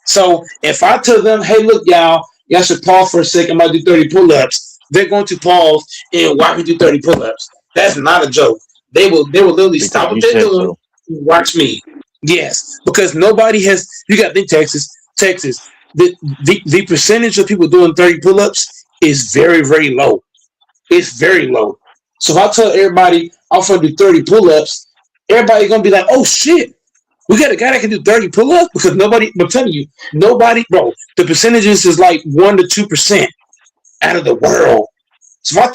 So if I tell them, hey, look, y'all should pause for a second, I'm about to do 30 pull-ups, they're going to pause and watch me do 30 pull-ups. That's not a joke. They will literally stop what they're doing and watch me. Yes, because nobody has. You got to think, Texas. The percentage of people doing 30 pull-ups is very, very low. It's very low. So if I tell everybody I'm going to do 30 pull-ups, everybody's going to be like, oh, shit. We got a guy that can do 30 pull-ups because nobody, I'm telling you, nobody, bro, the percentages is like 1 to 2% out of the world. So if I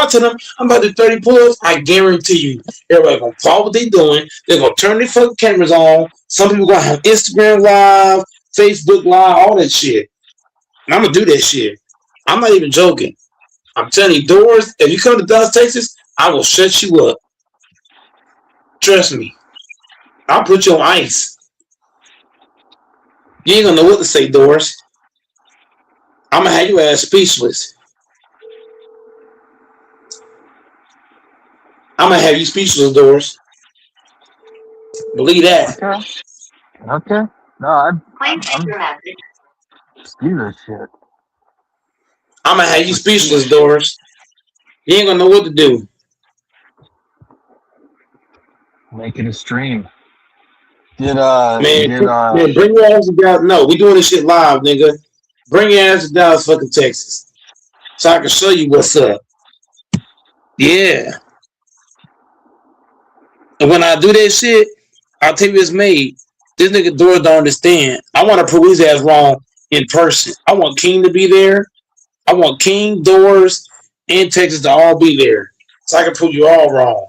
tell them I'm about to do 30 pull-ups, I guarantee you, everybody gonna follow what they're doing. They're gonna turn their fucking cameras on. Some people gonna have Instagram Live, Facebook Live, all that shit. And I'm gonna do that shit. I'm not even joking. I'm telling you, Doors, if you come to Dallas, Texas, I will shut you up. Trust me. I'll put you on ice. You ain't gonna know what to say, Doris. I'm gonna have you ass speechless. I'm gonna have you speechless, Doris. Believe that. Okay. No, I'm do this shit. I'm gonna have you speechless, Doris. You ain't gonna know what to do. Make it a stream. Man, bring your ass to Dallas. No, we doing this shit live, nigga. Bring your ass to Dallas, fucking Texas, so I can show you what's up. Yeah. And when I do that shit, I'll tell you it's made. This nigga Doris don't understand. I want to prove his ass wrong in person. I want King to be there. I want King, Doris, and Texas to all be there. So I can prove you all wrong.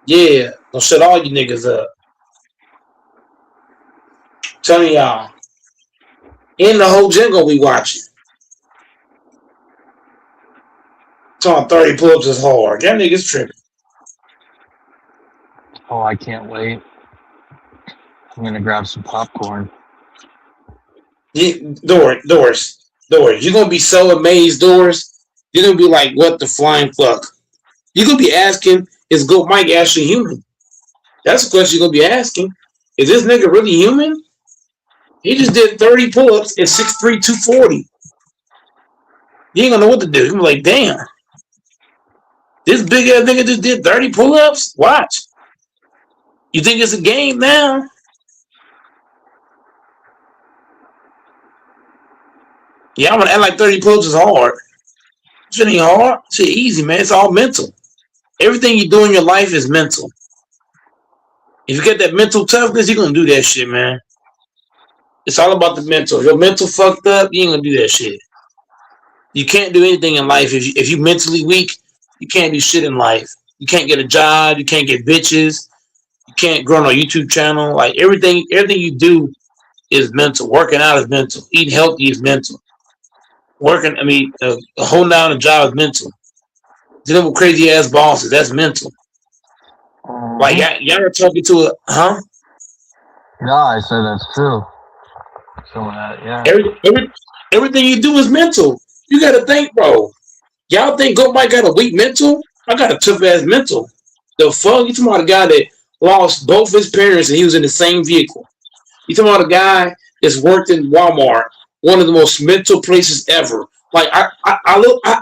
Yeah, don't shut all you niggas up. Telling y'all. And the whole gym gonna be watching. Talking 30 pull-ups is hard. That niggas tripping. Oh, I can't wait. I'm gonna grab some popcorn. Yeah, Doris, you're gonna be so amazed, Doris. You're gonna be like, what the flying fuck? You're gonna be asking, is Goat Mike actually human? That's the question you're gonna be asking. Is this nigga really human? He just did 30 pull-ups at 6'3", 240. You ain't gonna know what to do. You're gonna be like, damn. This big ass nigga just did 30 pull-ups? Watch. You think it's a game now? Yeah, I'm gonna act like 30 pull-ups is hard. Shit ain't hard. Shit easy, man. It's all mental. Everything you do in your life is mental. If you get that mental toughness, you're gonna do that shit, man. It's all about the mental. If your mental fucked up, you ain't gonna do that shit. You can't do anything in life if you mentally weak. You can't do shit in life. You can't get a job. You can't get bitches. You can't grow on a YouTube channel. Like everything you do is mental. Working out is mental. Eating healthy is mental. Holding down a job is mental. Dealing with crazy ass bosses, that's mental. Like y'all are talking to a No, I said that's true. So yeah. Everything you do is mental. You gotta think, bro. Y'all think Goat Mike got a weak mental? I got a tough ass mental. The fuck? You talking about a guy that lost both his parents and he was in the same vehicle. You talking about a guy that's worked in Walmart, one of the most mental places ever. Like I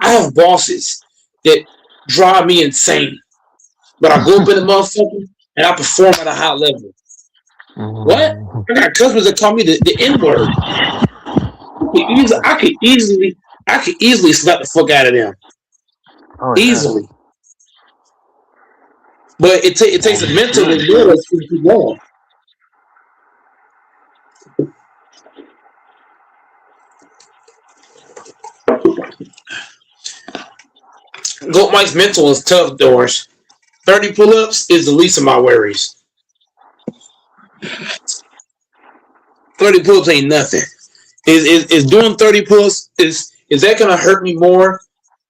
have bosses that drive me insane. But I go up in the motherfucker and I perform at a high level. What? I got customers that call me the N-word. I could easily slap the fuck out of them. Easily. But it takes a mental to do it to keep going. Goat Mike's mental is tough, Doris. 30 pull-ups is the least of my worries. 30 pull-ups ain't nothing. Is doing 30 pull-ups, is that gonna hurt me more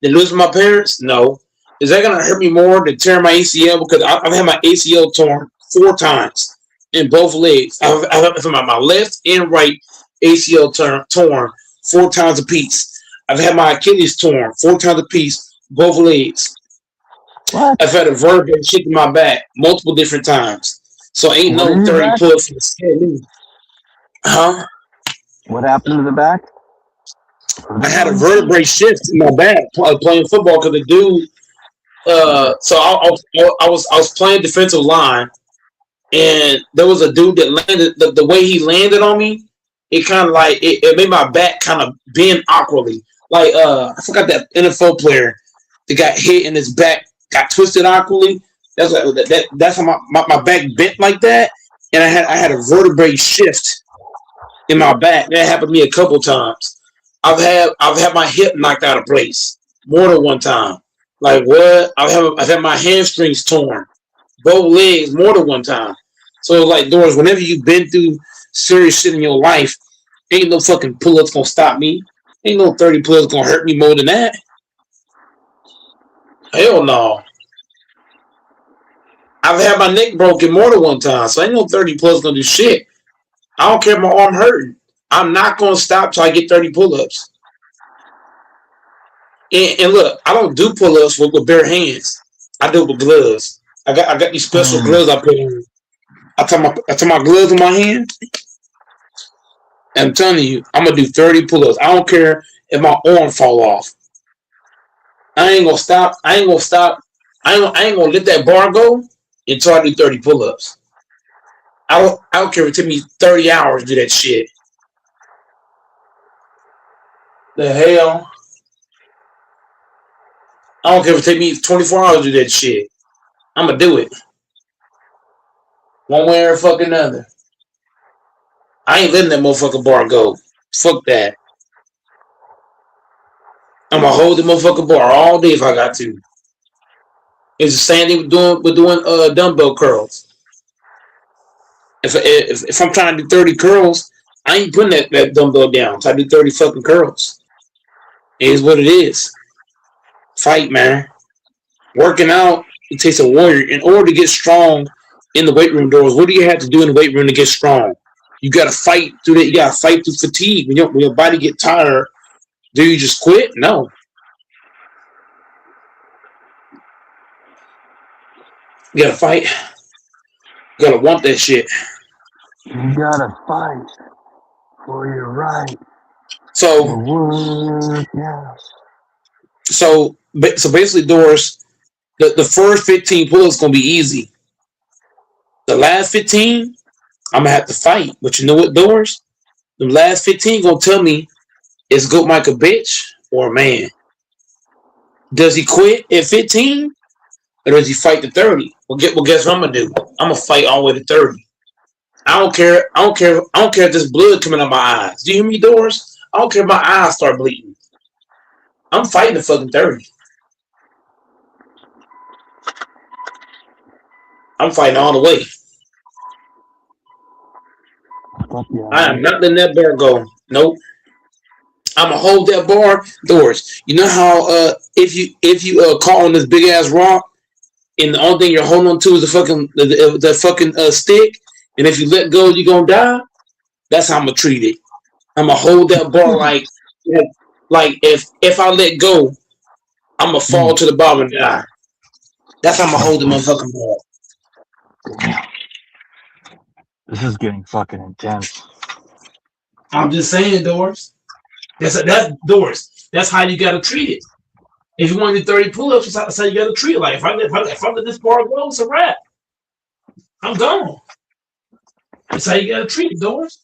than losing my parents? No. Is that gonna hurt me more than tearing my ACL? Because I've had my ACL torn 4 times in both legs. I've had my left and right ACL torn 4 times apiece. I've had my Achilles torn 4 times apiece, both legs. What? I've had a vertebrae shit in my back multiple different times. So ain't no 30 pull-ups to scare me. Huh? What happened to the back? I had a vertebrae shift in my back playing football because the dude. So I was playing defensive line, and there was a dude that landed. The way he landed on me, it kind of like it made my back kind of bend awkwardly. Like I forgot that NFL player that got hit and his back got twisted awkwardly. That's how my back bent like that, and I had a vertebrae shift in my back. That happened to me a couple times. I've had my hip knocked out of place more than one time. Like what? I've had my hamstrings torn, both legs more than one time. So like Doris, whenever you've been through serious shit in your life, ain't no fucking pull-ups gonna stop me. Ain't no 30 pull-ups gonna hurt me more than that. Hell no. I've had my neck broken more than one time, so ain't no 30 pull-ups gonna do shit. I don't care if my arm hurting. I'm not gonna stop till I get 30 pull-ups. And look, I don't do pull-ups with bare hands. I do it with gloves. I got these special gloves I put on. I tie my gloves in my hand. And I'm telling you, I'm gonna do 30 pull-ups. I don't care if my arm fall off. I ain't gonna stop. I ain't gonna let that bar go until I do 30 pull-ups. I don't care if it took me 30 hours to do that shit. The hell? I don't care if it take me 24 hours to do that shit. I'm gonna do it. One way or fucking another. I ain't letting that motherfucking bar go. Fuck that. I'ma hold the motherfucking bar all day if I got to. It's the same thing with doing dumbbell curls. If I'm trying to do 30 curls, I ain't putting that dumbbell down. So I do 30 fucking curls. It is what it is. Fight, man. Working out, it takes a warrior. In order to get strong in the weight room doors, what do you have to do in the weight room to get strong? You gotta fight through that. You gotta fight through fatigue. When your body get tired, do you just quit? No. You gotta fight. You gotta want that shit. You gotta fight for your right. So, Yeah. so basically, Doris, the first 15 pull-ups gonna be easy. The last 15, I'm gonna have to fight. But you know what, Doris? The last 15 gonna tell me is Goat Mike a bitch or a man. Does he quit at 15 or does he fight to 30? Well, guess what I'm gonna do? I'm gonna fight all the way to 30. I don't care if there's blood coming out my eyes. Do you hear me, Doris? I don't care if my eyes start bleeding. I'm fighting to fucking 30. I'm fighting all the way. I am not letting that bar go. Nope. I'm gonna hold that bar, Doris. You know how if you caught on this big ass rock, and the only thing you're holding on to is the fucking stick, and if you let go, you're gonna die. That's how I'm gonna treat it. I'm gonna hold that bar like if I let go, I'm gonna fall to the bottom and die. That's how I'm gonna hold the motherfucking bar. This is getting fucking intense. I'm just saying, Doris. That's Doris. That's how you gotta treat it. If you want to do 30 pull-ups, that's how you gotta treat it. Like if I let this bar go, it's a wrap. I'm gone. That's how you gotta treat it, Doris.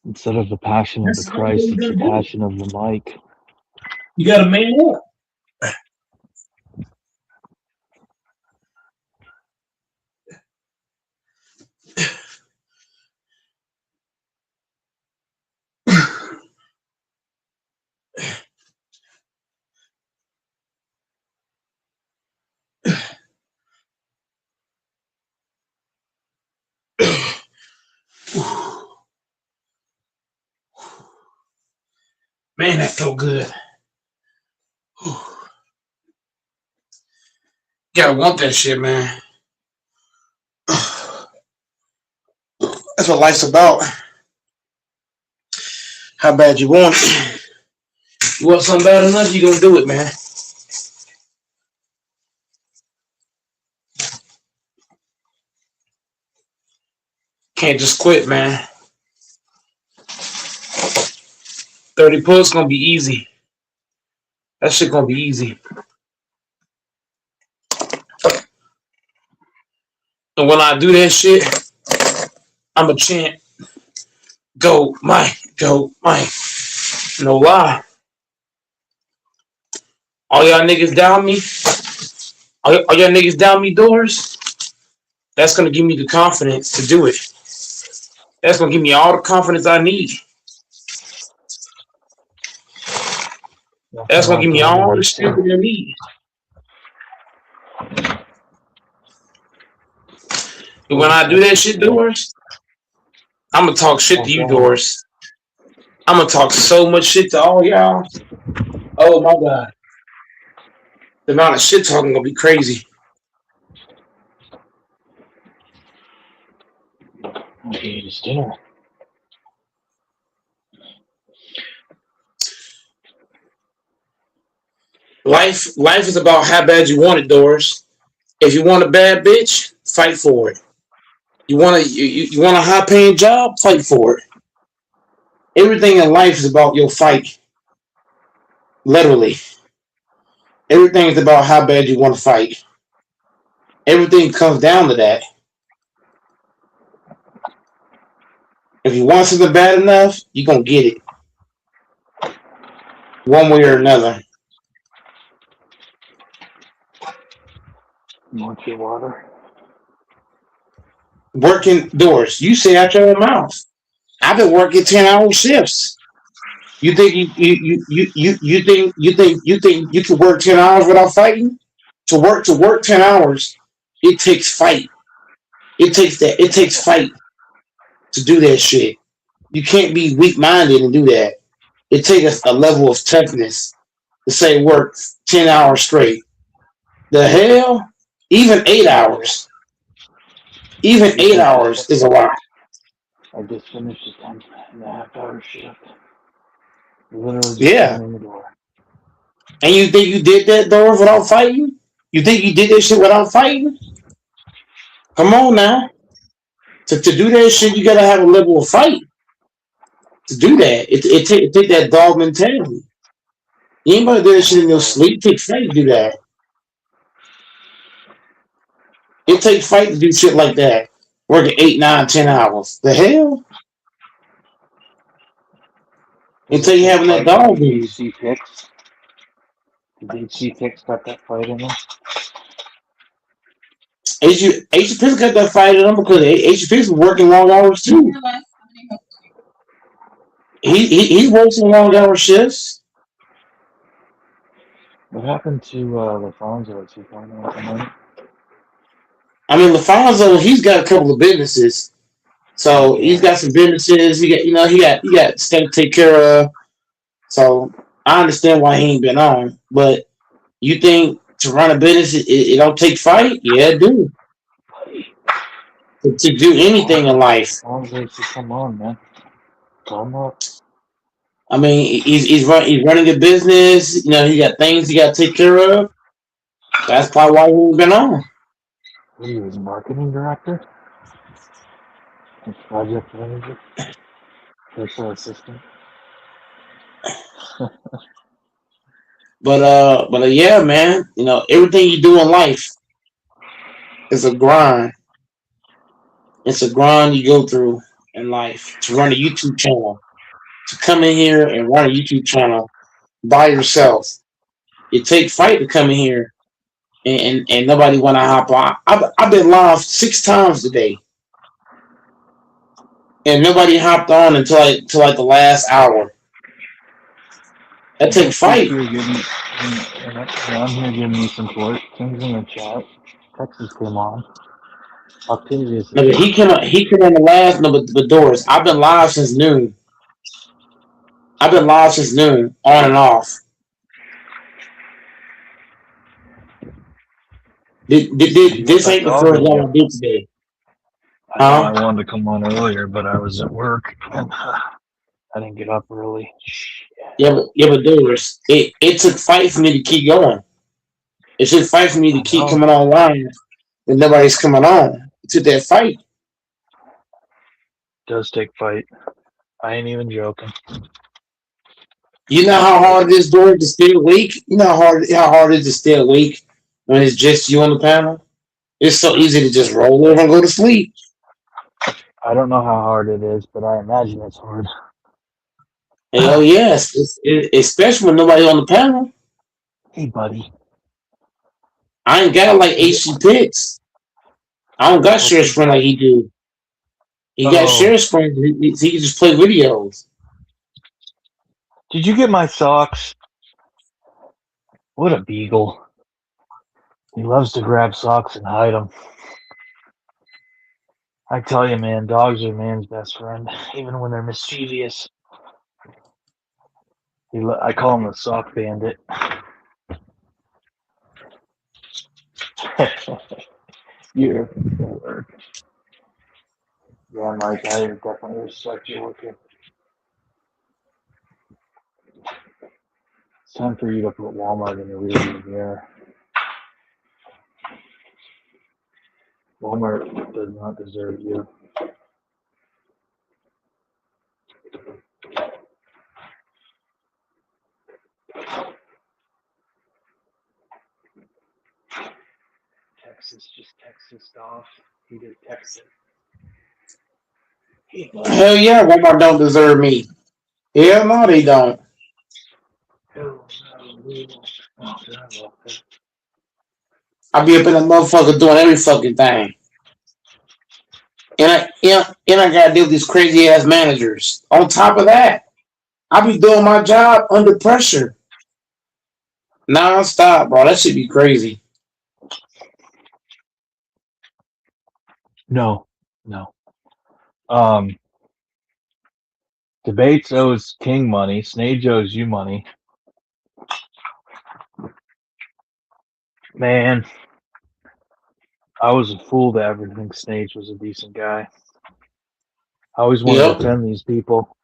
Instead of the passion of the Christ, it's the passion of the mic. You gotta man up. Man, that felt good. Gotta want that shit, man. That's what life's about. How bad you want it. You want something bad enough, you gonna do it, man. Can't just quit, man. 30 pull-ups gonna be easy. That shit gonna be easy. And when I do that shit, I'm a chant. Go, Mike. Go, Mike. No lie. All y'all niggas down me. All y'all niggas down me, Doors. That's gonna give me the confidence to do it. That's gonna give me all the confidence I need. That's gonna give me all the strength I need. And when I do that shit, Doors, I'm gonna talk shit to you, Doors. I'm gonna talk so much shit to all y'all. Oh my God. The amount of shit talking gonna be crazy. Okay, it's dinner. Life is about how bad you want it, Doris. If you want a bad bitch, fight for it. You want a high paying job, fight for it. Everything in life is about your fight. Literally. Everything is about how bad you want to fight. Everything comes down to that. If you want something bad enough, you're gonna get it. One way or another. Want your water? Working, Doors, you say out your own mouth. I've been working 10-hour shifts. You think you think you could work 10 hours without fighting? To work 10 hours, it takes fight. It takes fight to do that shit. You can't be weak minded and do that. It takes a level of toughness to say work 10 hours straight. The hell? Even 8 hours. Even 8 hours is a lot. I just finished a 10.5 hour shift. Literally just Yeah. came in the door. And you think you did that though without fighting? You think you did that shit without fighting? Come on now. To do that shit, you gotta have a level of fight. To do that, it take that dog mentality. Anybody do that shit in your sleep, it takes fight to do that. It takes fight to do shit like that. Working 8, 9, 10 hours. The hell? Until you having that dog in you. HC Picks. Did HC Picks got that fight in him? H Picks got that fight in him because H Picks was working long hours too. He works in long hour shifts. What happened to LaFonso? Is he going out tonight? I mean, LaFonso, he's got a couple of businesses. So he's got some businesses. He got stuff to take care of. So I understand why he ain't been on. But you think to run a business, it don't take fight? Yeah, it do. To do anything in life. LaFonso should come on, man. Call him up. I mean, he's running a business. You know, he got things he got to take care of. That's probably why he ain't been on. He was marketing director. Project manager. Personal assistant. But yeah, man. You know, everything you do in life is a grind. It's a grind you go through in life. To run a YouTube channel, to come in here and run a YouTube channel by yourself. It takes fight to come in here and nobody want to hop on. I've been live 6 times today, and nobody hopped on until like the last hour. That takes fight. I'm here giving me some things in the chat. Texas came on. Octavius. No, but he came on the last. No, but Doris, I've been live since noon. On and off. This ain't the first one I did today. I wanted to come on earlier, but I was at work and I didn't get up early. Yeah, but Doris, it took fight for me to keep going. It took fight for me to keep coming online when nobody's coming on. It took that fight. It does take fight. I ain't even joking. You know how hard it is, Doris, to stay awake? You know how hard it is to stay awake when it's just you on the panel? It's so easy to just roll over and go to sleep. I don't know how hard it is, but I imagine it's hard. Hell yes, especially when nobody on the panel. Hey, buddy. I ain't got like HC Picks. I don't got share screen like he do. He got share screen. He can just play videos. Did you get my socks? What a beagle. He loves to grab socks and hide them. I tell you, man, dogs are man's best friend, even when they're mischievous. I call him the sock bandit. You're a word. Yeah, Mike, I definitely respect your work here. It's time for you to put Walmart in the rearview mirror. Walmart does not deserve you. Texas just Texas off. He did Texas. Hell yeah, Walmart don't deserve me. Hell no, they don't. I be up in the motherfucker doing every fucking thing. And I gotta deal with these crazy ass managers. On top of that, I be doing my job under pressure. Non-stop, bro. That should be crazy. No, no. Um, Debates owes King money. Snage owes you money. Man, I was a fool to ever think Snage was a decent guy. I always wanted to Yep. defend these people.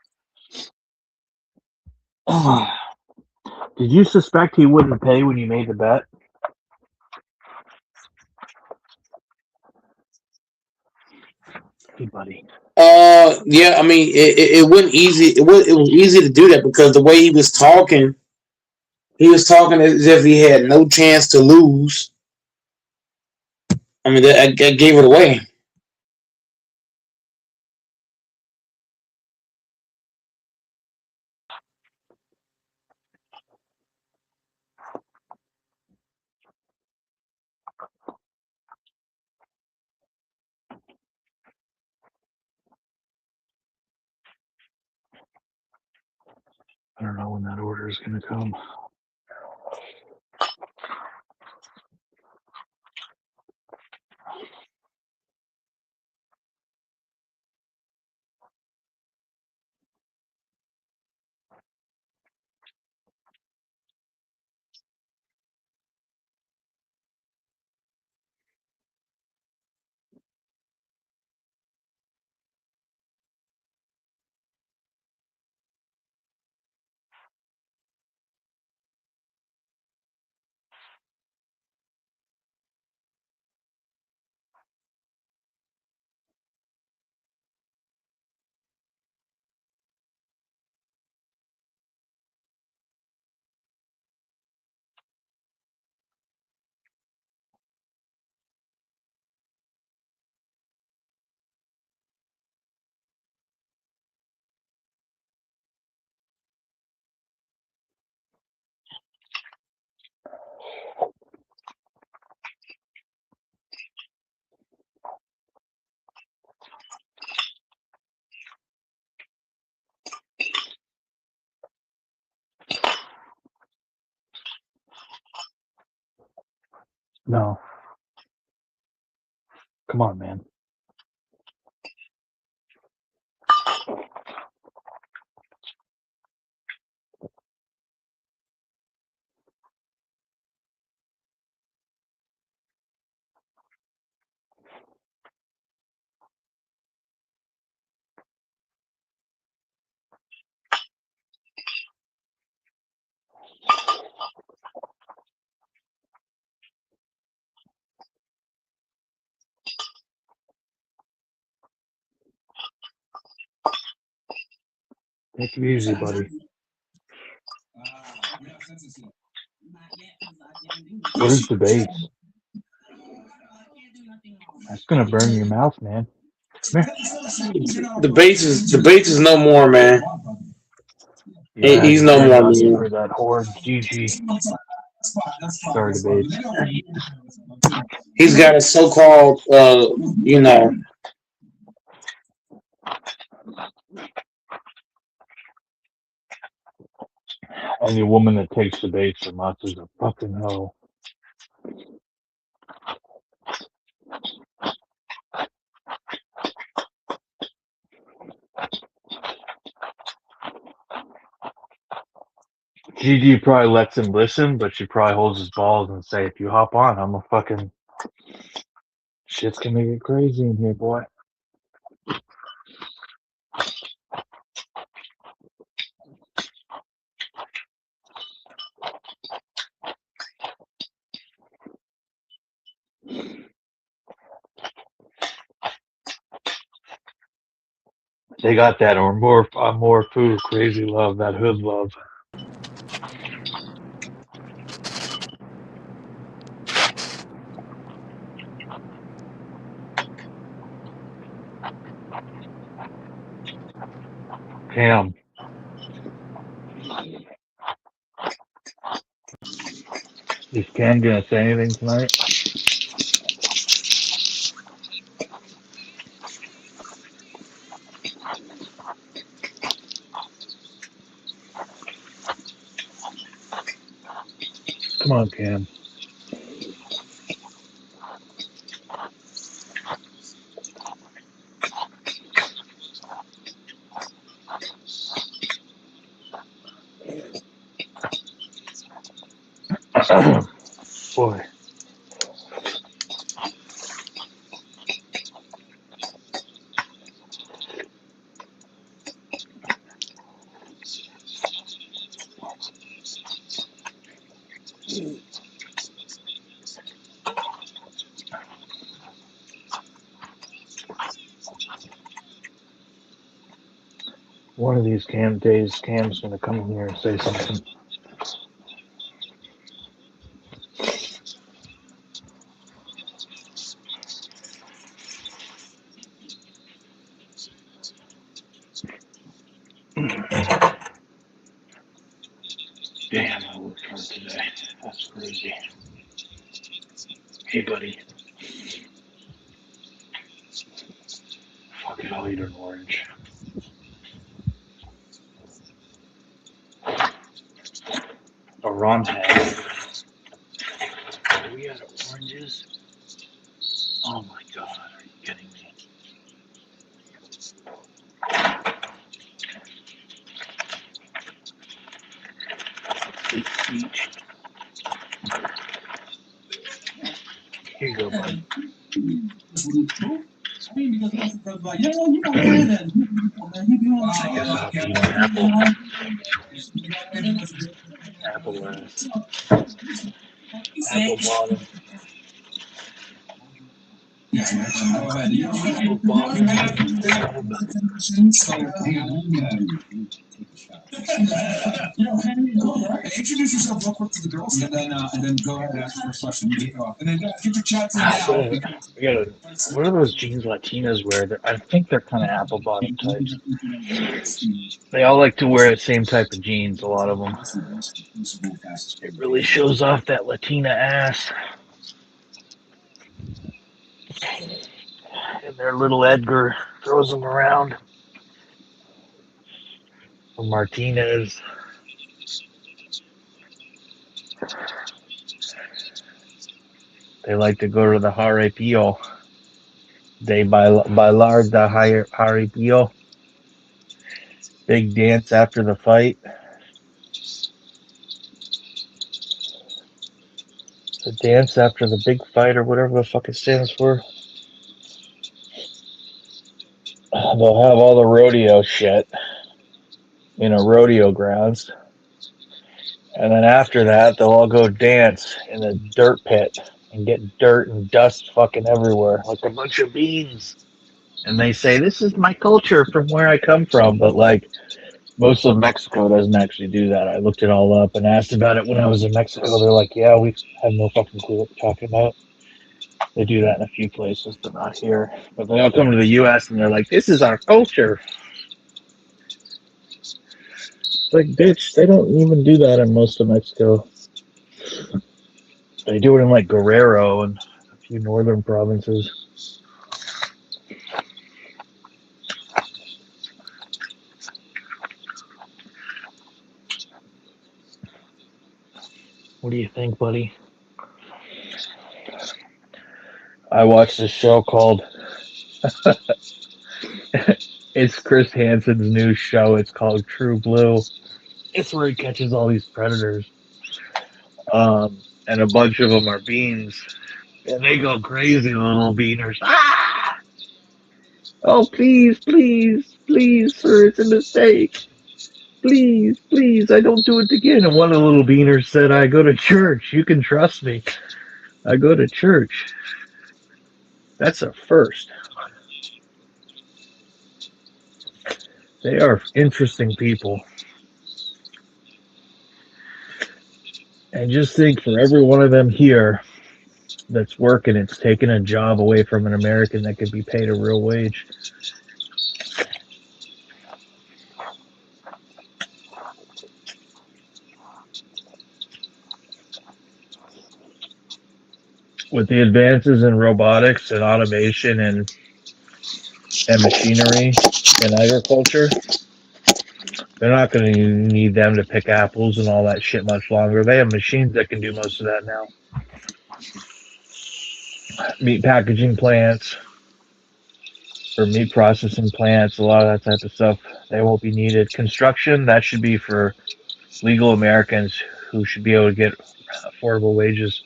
Did you suspect he wouldn't pay when you made the bet? Hey, buddy. Yeah. I mean, it wasn't easy. It was easy to do that because the way he was talking as if he had no chance to lose. I mean, I gave it away. I don't know when that order is going to come. No. Come on, man. Take it easy, buddy. We have census yet. What is debates? That's going to burn your mouth, man. Come here. Debates is no more, man. Yeah, He's you're no very more. lucky Man. for that horde. GG. Sorry, debates. He's got a so-called, you know. Any woman that takes debates from us is a fucking hoe. GG probably lets him listen, but she probably holds his balls and say, if you hop on, I'm a fucking... Shit's gonna get crazy in here, boy. They got that or more food, crazy love, that hood love. Cam. Is Cam gonna say anything tonight? Come on, Cam. Boy. One of these days, Cam's gonna come in here and say something. Damn, I worked hard today. That's crazy. Hey, buddy. Fuck it, I'll eat an orange. A Ron had. Are we out of oranges? Oh my god, are you kidding me? Each. Here you go, bud. Apple last. Apple bottom. Apple bottom. Introduce yourself real quick to the girls, and then go ahead and ask the first question. And then get your chats in now. What are those jeans Latinas wear? I think they're kind of apple bottom types. They all like to wear the same type of jeans, a lot of them. It really shows off that Latina ass. And their little Edgar throws them around. Or Martinez. They like to go to the Jaripeo. De bailar the Jaripeo. Big dance after the fight. The dance after the big fight, or whatever the fuck it stands for. They'll have all the rodeo shit in a rodeo grounds. And then after that, they'll all go dance in a dirt pit and get dirt and dust fucking everywhere, like a bunch of beans. And they say, this is my culture from where I come from. But like, most of Mexico doesn't actually do that. I looked it all up and asked about it when I was in Mexico. They're like, yeah, we have no fucking clue what you're talking about. They do that in a few places, but not here. But they all come to the U.S. and they're like, this is our culture. Like, bitch, they don't even do that in most of Mexico. They do it in, like, Guerrero and a few northern provinces. What do you think, buddy? I watched a show called... It's Chris Hansen's new show. It's called True Blue. It's where he catches all these predators. And a bunch of them are beans. And they go crazy, little beaners. Ah! Oh, please, please, please, sir, it's a mistake. Please, please, I don't do it again. And one of the little beaners said, I go to church. You can trust me. I go to church. That's a first. They are interesting people. And just think, for every one of them here that's working, it's taking a job away from an American that could be paid a real wage. With the advances in robotics and automation and machinery in agriculture, They're not going to need them to pick apples and all that shit much longer. They have machines that can do most of that now. Meat packaging plants or meat processing plants, a lot of that type of stuff, they won't be needed. Construction, that should be for legal Americans who should be able to get affordable wages.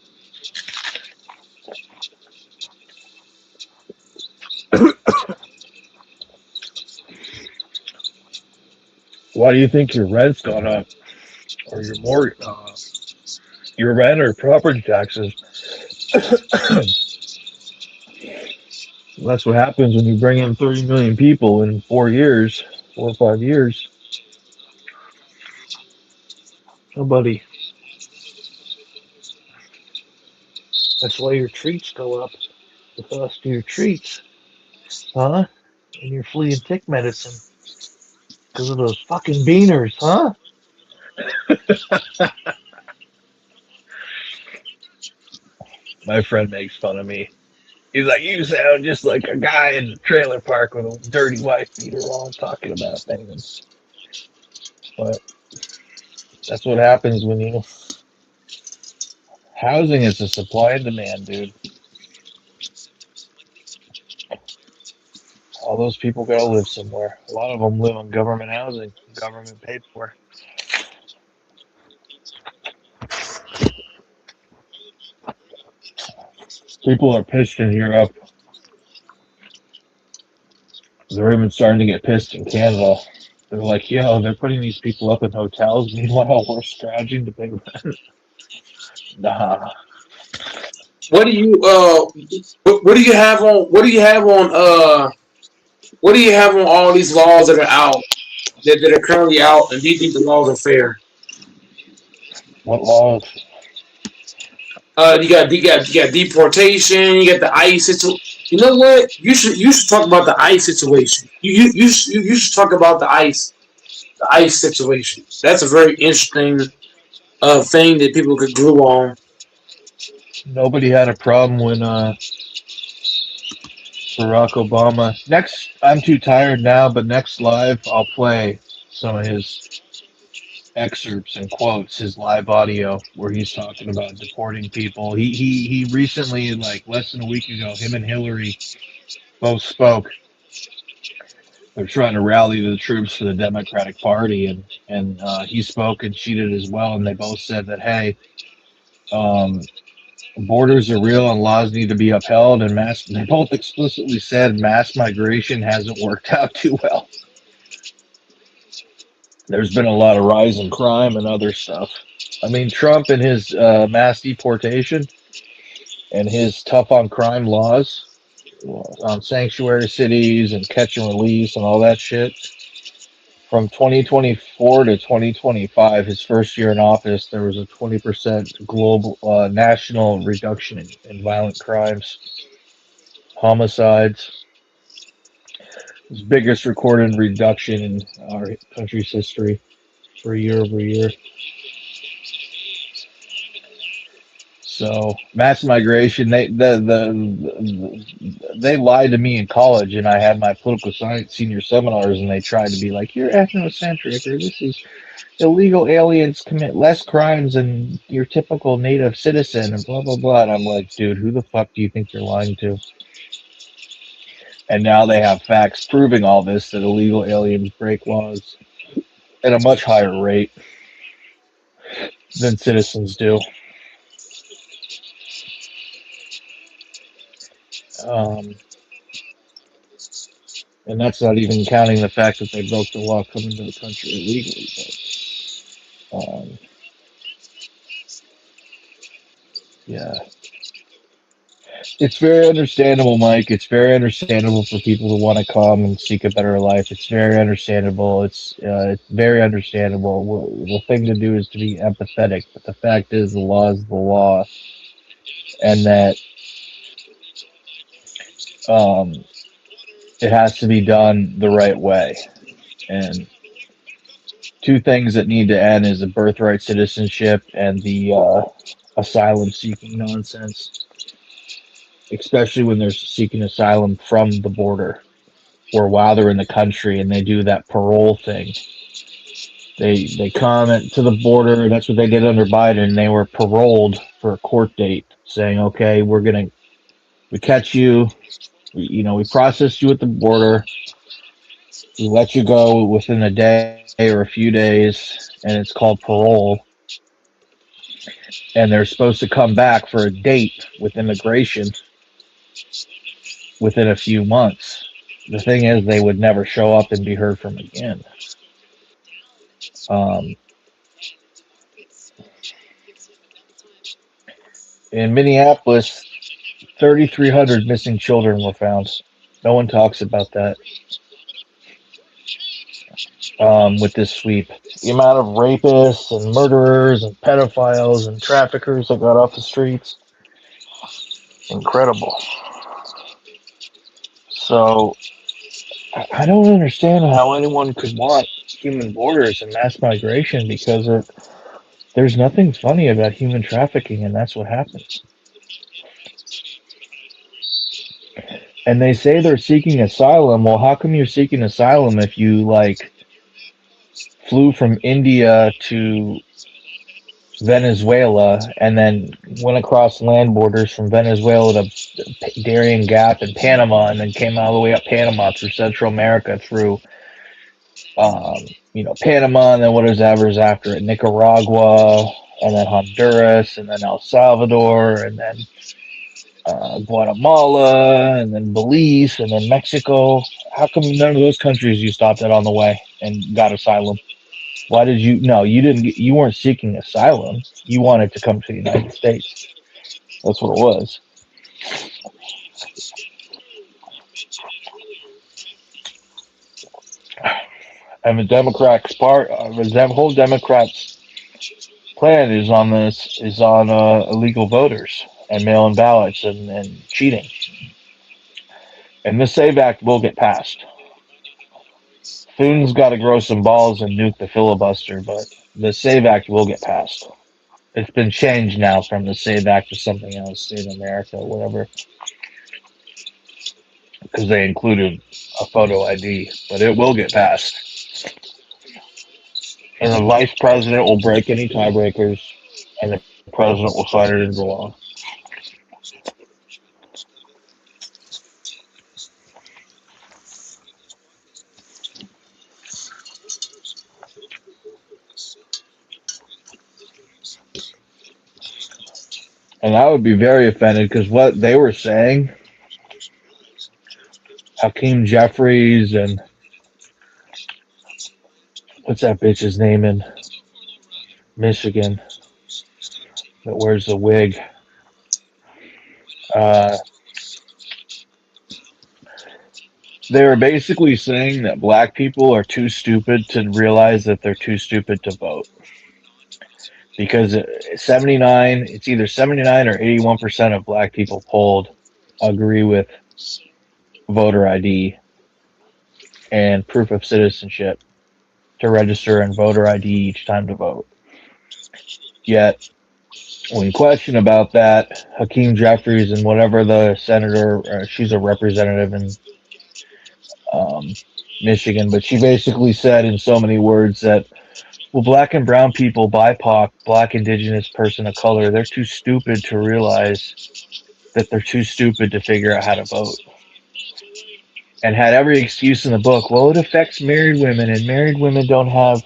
Why do you think your rent's gone up, or your rent or property taxes? That's what happens when you bring in 30 million people in 4 years, 4 or 5 years. Nobody. That's why your treats go up. The cost of your treats, huh? And your flea and tick medicine, because of those fucking beaners, huh? My friend makes fun of me. He's like, you sound just like a guy in a trailer park with a dirty wife beater on talking about things. But that's what happens when you... Housing is a supply and demand, dude. All those people gotta live somewhere. A lot of them live on government housing, government paid for. People are pissed in Europe. They're even starting to get pissed in Canada. They're like, yo, they're putting these people up in hotels. Meanwhile, we're scrounging to pay rent. Nah. What do you have on all these laws that are out that are currently out, and do you think the laws are fair? What laws? You got deportation. You got the ICE situation. You know what? You should talk about the ICE situation. You should talk about the ICE situation. That's a very interesting thing that people could glue on. Nobody had a problem when Barack Obama. Next, I'm too tired now, but next live, I'll play some of his excerpts and quotes, his live audio where he's talking about deporting people. He recently, like less than a week ago, him and Hillary both spoke. They're trying to rally the troops for the Democratic Party, and he spoke and she did as well, and they both said that, hey, borders are real and laws need to be upheld, and they both explicitly said mass migration hasn't worked out too well. There's been a lot of rise in crime and other stuff. I mean, Trump and his mass deportation and his tough on crime laws on sanctuary cities and catch and release and all that shit. From 2024 to 2025, his first year in office, there was a 20% global national reduction in violent crimes, homicides. His biggest recorded reduction in our country's history for year over year. So mass migration, they lied to me in college, and I had my political science senior seminars, and they tried to be like, you're ethnocentric, or this is illegal aliens commit less crimes than your typical native citizen, and blah blah blah. And I'm like, dude, who the fuck do you think you're lying to? And now they have facts proving all this, that illegal aliens break laws at a much higher rate than citizens do. And that's not even counting the fact that they broke the law coming to the country illegally. But, yeah. It's very understandable, Mike. It's very understandable for people to want to come and seek a better life. It's very understandable. It's very understandable. The thing to do is to be empathetic. But the fact is, the law is the law, and that it has to be done the right way. And two things that need to end is the birthright citizenship and the asylum-seeking nonsense. Especially when they're seeking asylum from the border, or while they're in the country and they do that parole thing. They come to the border. That's what they did under Biden. They were paroled for a court date, saying, "Okay, we catch you. We process you at the border. We let you go within a day or a few days, and it's called parole. And they're supposed to come back for a date with immigration within a few months. The thing is, they would never show up and be heard from again. In Minneapolis, 3,300 missing children were found. No one talks about that with this sweep. The amount of rapists and murderers and pedophiles and traffickers that got off the streets, incredible. So I don't understand how anyone could want human borders and mass migration, because there's nothing funny about human trafficking, and that's what happens. And they say they're seeking asylum. Well, how come you're seeking asylum if you flew from India to Venezuela and then went across land borders from Venezuela to Darien Gap in Panama, and then came all the way up Panama through Central America through Panama, and then whatever's after it, Nicaragua, and then Honduras, and then El Salvador, and then Guatemala, and then Belize, and then Mexico. How come none of those countries you stopped at on the way and got asylum? Why did you? No, you didn't. You weren't seeking asylum. You wanted to come to the United States. That's what it was. And the Democrats the whole Democrats plan is on illegal voters and mail-in ballots and cheating. And the SAVE Act will get passed. Thun's got to grow some balls and nuke the filibuster, but the SAVE Act will get passed. It's been changed now from the SAVE Act to something else, Save America, whatever, because they included a photo ID, but it will get passed. And the vice president will break any tiebreakers, and the president will sign it into law. And I would be very offended, because what they were saying, Hakeem Jeffries and what's that bitch's name in Michigan that wears the wig? They were basically saying that black people are too stupid to realize that they're too stupid to vote. Because it's either 79 or 81% of black people polled agree with voter ID and proof of citizenship to register and voter ID each time to vote. Yet, when questioned about that, Hakeem Jeffries and whatever the senator, she's a representative in Michigan, but she basically said in so many words that, well, black and brown people, BIPOC, black, indigenous, person of color, they're too stupid to realize that they're too stupid to figure out how to vote. And had every excuse in the book. Well, it affects married women, and married women don't have,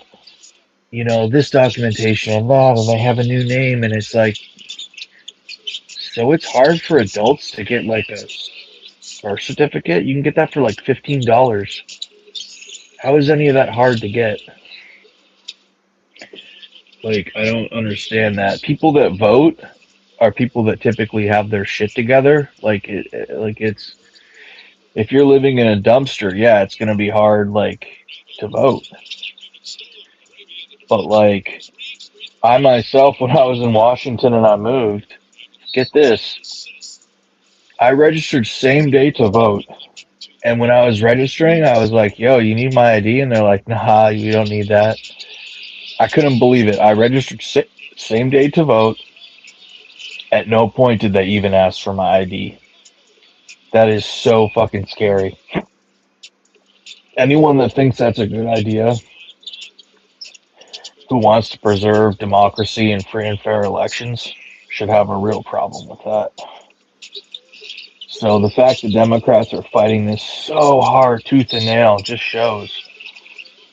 this documentation and that, and they have a new name, and it's like, so it's hard for adults to get a birth certificate. You can get that for $15. How is any of that hard to get? I don't understand that. People that vote are people that typically have their shit together. It's, if you're living in a dumpster, yeah, it's gonna be hard to vote. But I myself, when I was in Washington and I moved, get this, I registered same day to vote. And when I was registering, I was like, yo, you need my ID? And they're like, nah, you don't need that. I couldn't believe it. I registered same day to vote. At no point did they even ask for my ID. That is so fucking scary. Anyone that thinks that's a good idea, who wants to preserve democracy and free and fair elections should have a real problem with that. So the fact that Democrats are fighting this so hard, tooth and nail, just shows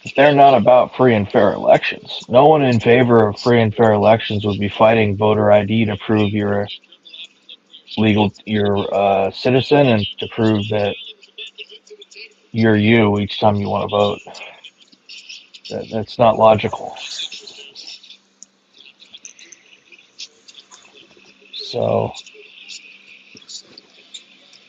that they're not about free and fair elections. No one in favor of free and fair elections would be fighting voter ID to prove you're a citizen and to prove that you're you each time you want to vote. That's not logical. So,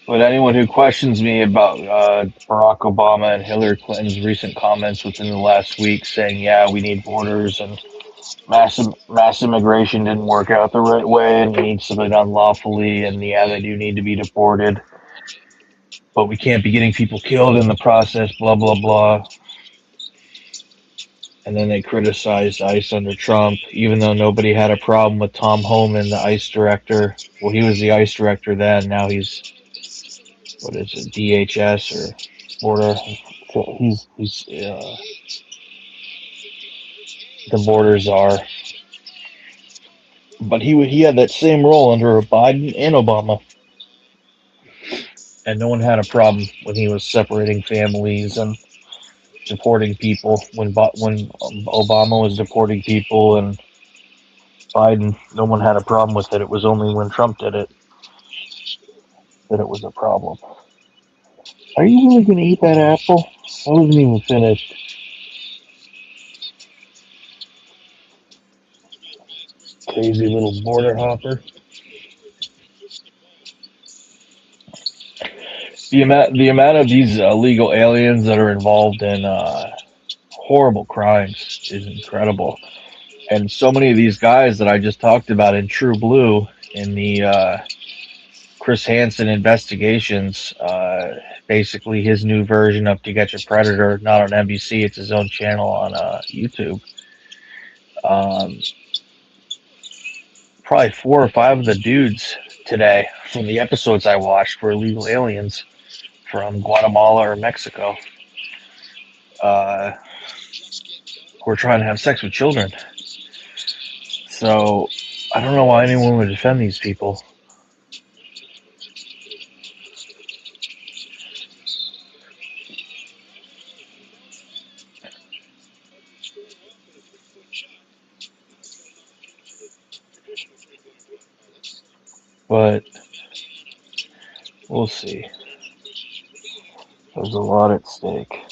but anyone who questions me about Barack Obama and Hillary Clinton's recent comments within the last week saying, yeah, we need borders and mass immigration didn't work out the right way and we need somebody unlawfully and yeah, they do need to be deported, but we can't be getting people killed in the process, blah, blah, blah. And then they criticized ICE under Trump, even though nobody had a problem with Tom Homan, the ICE director. Well, he was the ICE director then. Now he's, what is it, DHS or border. He's the border czar. But he had that same role under Biden and Obama. And no one had a problem when he was separating families and deporting people. When Obama was deporting people and Biden, no one had a problem with it. It was only when Trump did it that it was a problem. Are you really going to eat that apple? I wasn't even finished. Crazy little border hopper. The amount of these illegal aliens that are involved in horrible crimes is incredible. And so many of these guys that I just talked about in True Blue, in the Chris Hansen investigations, basically his new version of To Catch a Predator, not on NBC, it's his own channel on YouTube. Probably 4 or 5 of the dudes today from the episodes I watched were illegal aliens from Guatemala or Mexico. Who are trying to have sex with children. So I don't know why anyone would defend these people. But we'll see. There's a lot at stake.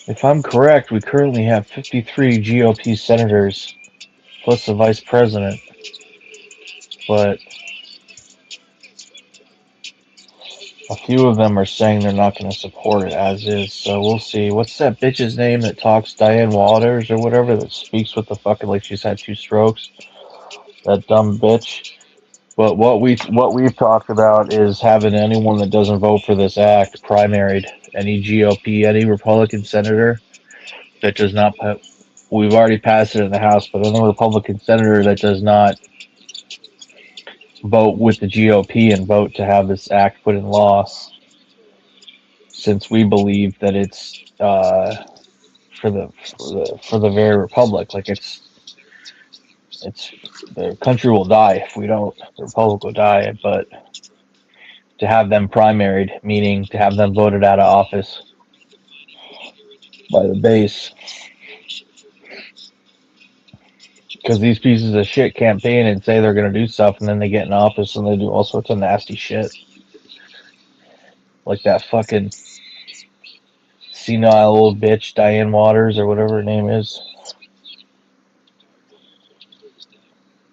If I'm correct, we currently have 53 GOP senators plus the vice president. But a few of them are saying they're not going to support it as is. So we'll see. What's that bitch's name that talks, Diane Waters or whatever, that speaks with the fucking like she's had 2 strokes? That dumb bitch. But what we've talked about is having anyone that doesn't vote for this act primaried. Any GOP, any Republican senator that does not put, we've already passed it in the House, but any Republican senator that does not vote with the GOP and vote to have this act put in law, since we believe that it's for the very republic, like it's the country will die if we don't. The republic will die, but to have them primaried, meaning to have them voted out of office by the base, because these pieces of shit campaign and say they're going to do stuff, and then they get in office and they do all sorts of nasty shit, like that fucking senile old bitch Diane Waters or whatever her name is.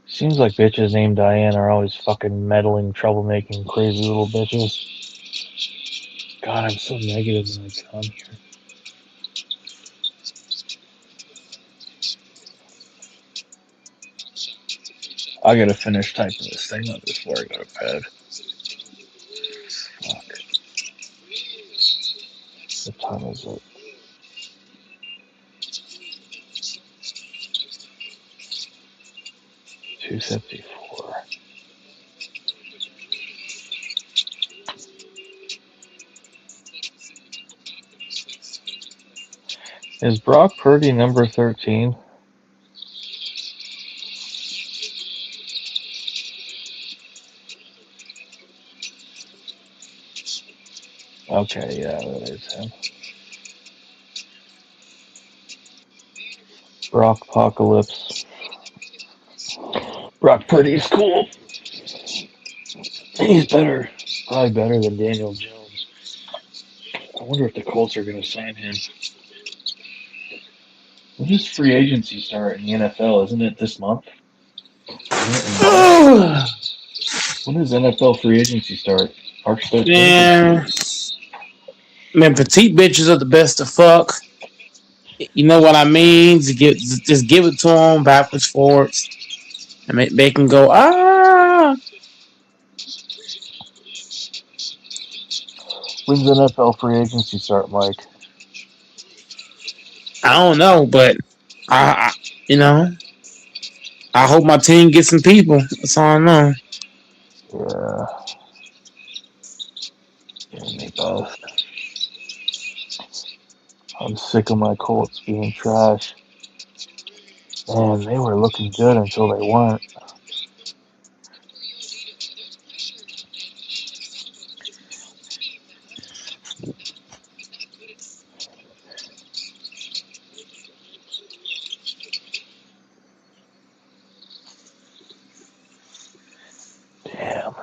Seems like bitches named Diane are always fucking meddling, troublemaking, crazy little bitches. God, I'm so negative when I come here. I gotta finish typing this thing up before I go to bed. Fuck. What time is it? 254. Is Brock Purdy number 13? Okay, yeah, that is him. Brock Apocalypse. Brock Purdy's cool. He's better. Probably better than Daniel Jones. I wonder if the Colts are going to sign him. When does free agency start in the NFL? Isn't it this month? When does NFL free agency start? March 13th? Man, petite bitches are the best to fuck. You know what I mean? Just give it to them backwards, forwards, and they can go, ah. When's NFL free agency start, Mike? I don't know, but I I hope my team gets some people. That's all I know. Yeah. Yeah, they both. I'm sick of my Colts being trash. Man, they were looking good until they weren't. Damn.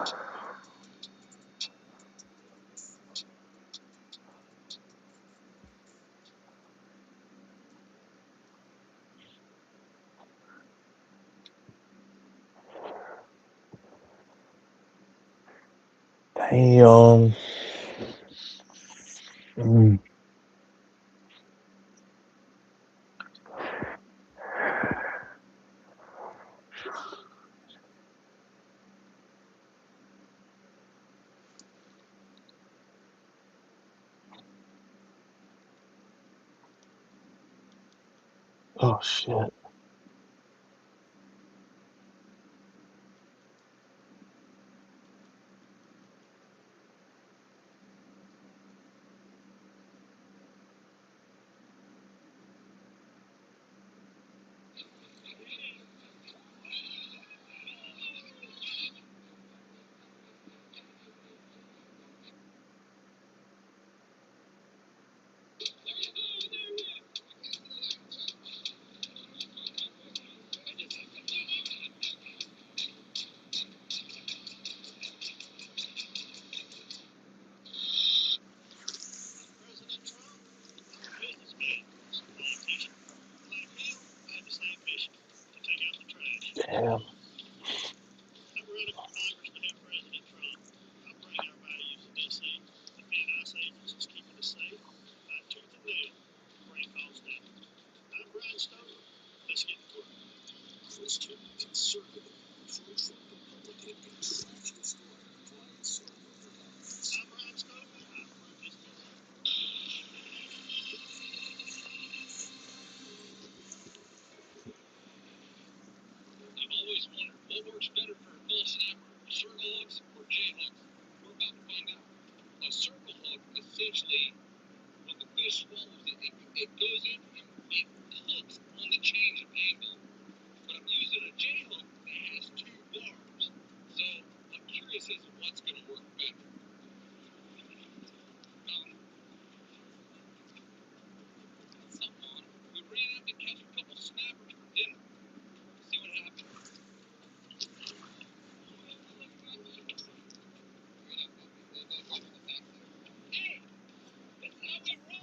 Damn. Oh, shit. Damn.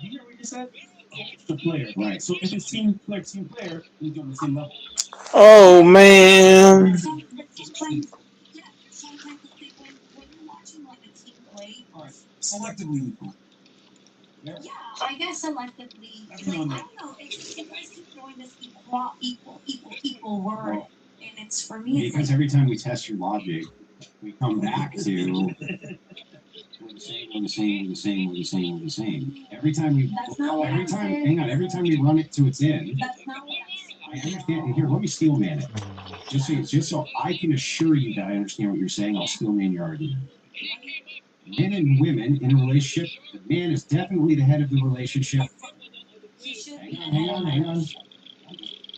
You hear what you said? The player, right? So if it's team player, we do on the same level. Oh man. Selectively. Yeah, I guess selectively. Like, I don't know. You guys keep throwing this equal word, and it's for me. It's Because every time we test your logic, we come back to we're the same. Every time we run it to its end. That's not what I'm saying. I understand. Here, let me steel man it. just so I can assure you that I understand what you're saying, I'll still name your argument. Men and women in a relationship, the man is definitely the head of the relationship. Hang on.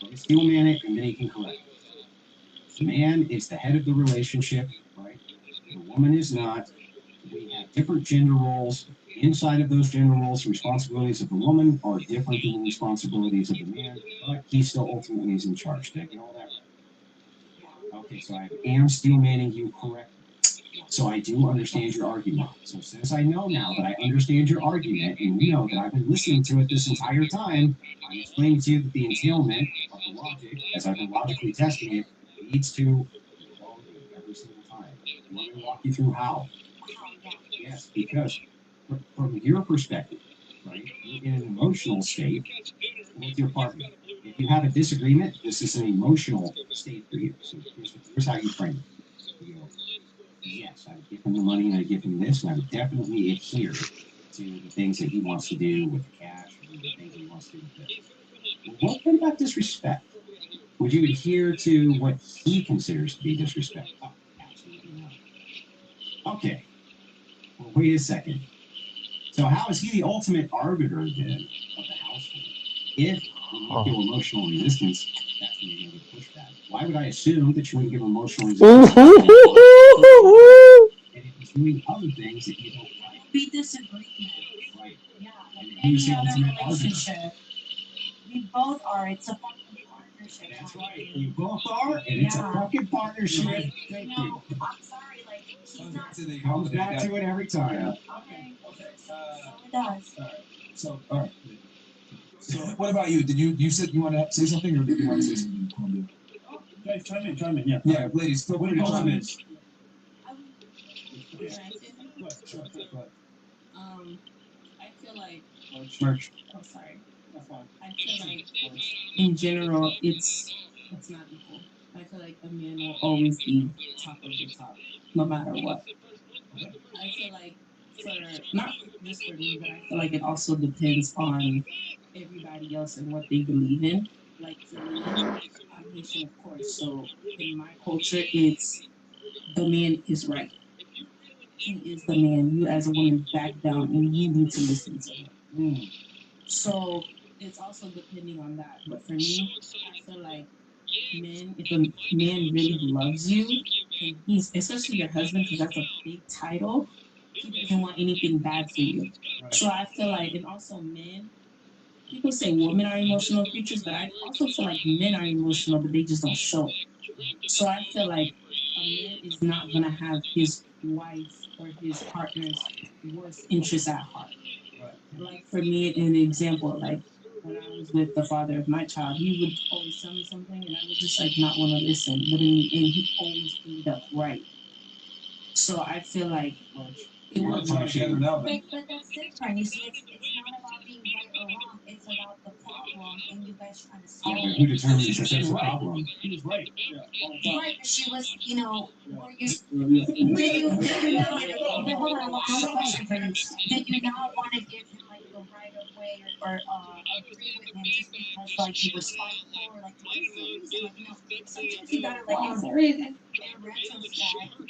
Let me steel man it, and then he can correct it. The man is the head of the relationship, right? The woman is not. We have different gender roles. Inside of those gender roles, the responsibilities of the woman are different than the responsibilities of the man, but he still ultimately is in charge. Did I get all that right? Okay, so I am steel manning you correctly. So I do understand your argument. So since I know now that I understand your argument, and you know that I've been listening to it this entire time, I'm explaining to you that the entailment of the logic, as I've been logically testing it, leads to equality every single time. You want me to walk you through how? Yes, because from your perspective, right, you're in an emotional state with your partner. If you have a disagreement, this is an emotional state for you. So here's how you frame it. You go, yes, I would give him the money and I give him this, and I would definitely adhere to the things that he wants to do with the cash and the things he wants to do with this. Well, what about disrespect? Would you adhere to what he considers to be disrespect? Oh, absolutely not. Okay. Well, wait a second. So how is he the ultimate arbiter then of the household? If you feel emotional resistance, that's when you're going to get pushback. Why would I assume that you wouldn't give emotional resistance? And if he's doing other things that you don't like, Be disagreement. right? Yeah, like Who's any the other ultimate arbiter? relationship. We both are. It's a fucking partnership. That's right. You both are, and it's a fucking partnership. Thank you. I'm sorry, like he's not. Comes back to it every time. Okay. Okay. So it does. All right. So, all right. So, what about you? Did you said you want to say something, or did you want to say something, Columbia? Guys, chime in, yeah. Yeah, ladies, feel free to chime in. Sure. I feel like. Merch. Oh, sorry. That's fine. I feel like in general, it's not equal. I feel like a man will always be top of the top, no matter what. I feel like not just for me, but I feel like it also depends on everybody else and what they believe in. Like for me, I'm Haitian, of course. So in my culture, it's the man is right. He is the man. You as a woman back down, and you need to listen to him. So it's also depending on that. But for me, I feel like if a man really loves you, and he's especially your husband, because that's a big title, he doesn't want anything bad for you. Right. So I feel like, and also men, people say women are emotional creatures, but I also feel like men are emotional, but they just don't show it. So I feel like a man is not gonna have his wife or his partner's worst interests at heart. Right. Like for me, an example, like when I was with the father of my child, he would always tell me something, and I would just like not want to listen. But he always ended up right. So I feel like it was But that's different. You see, it's not about being right or wrong. It's about the problem, and you guys trying to solve it. Who determines that there's a problem? He was right. Yeah. Right, but she was, were you? Did you not? Hold on, one question for you. Did you not want to give him like the right of way or agree with him just because like he was spiteful or like what is the reason? Like sometimes you gotta like in retrospect, in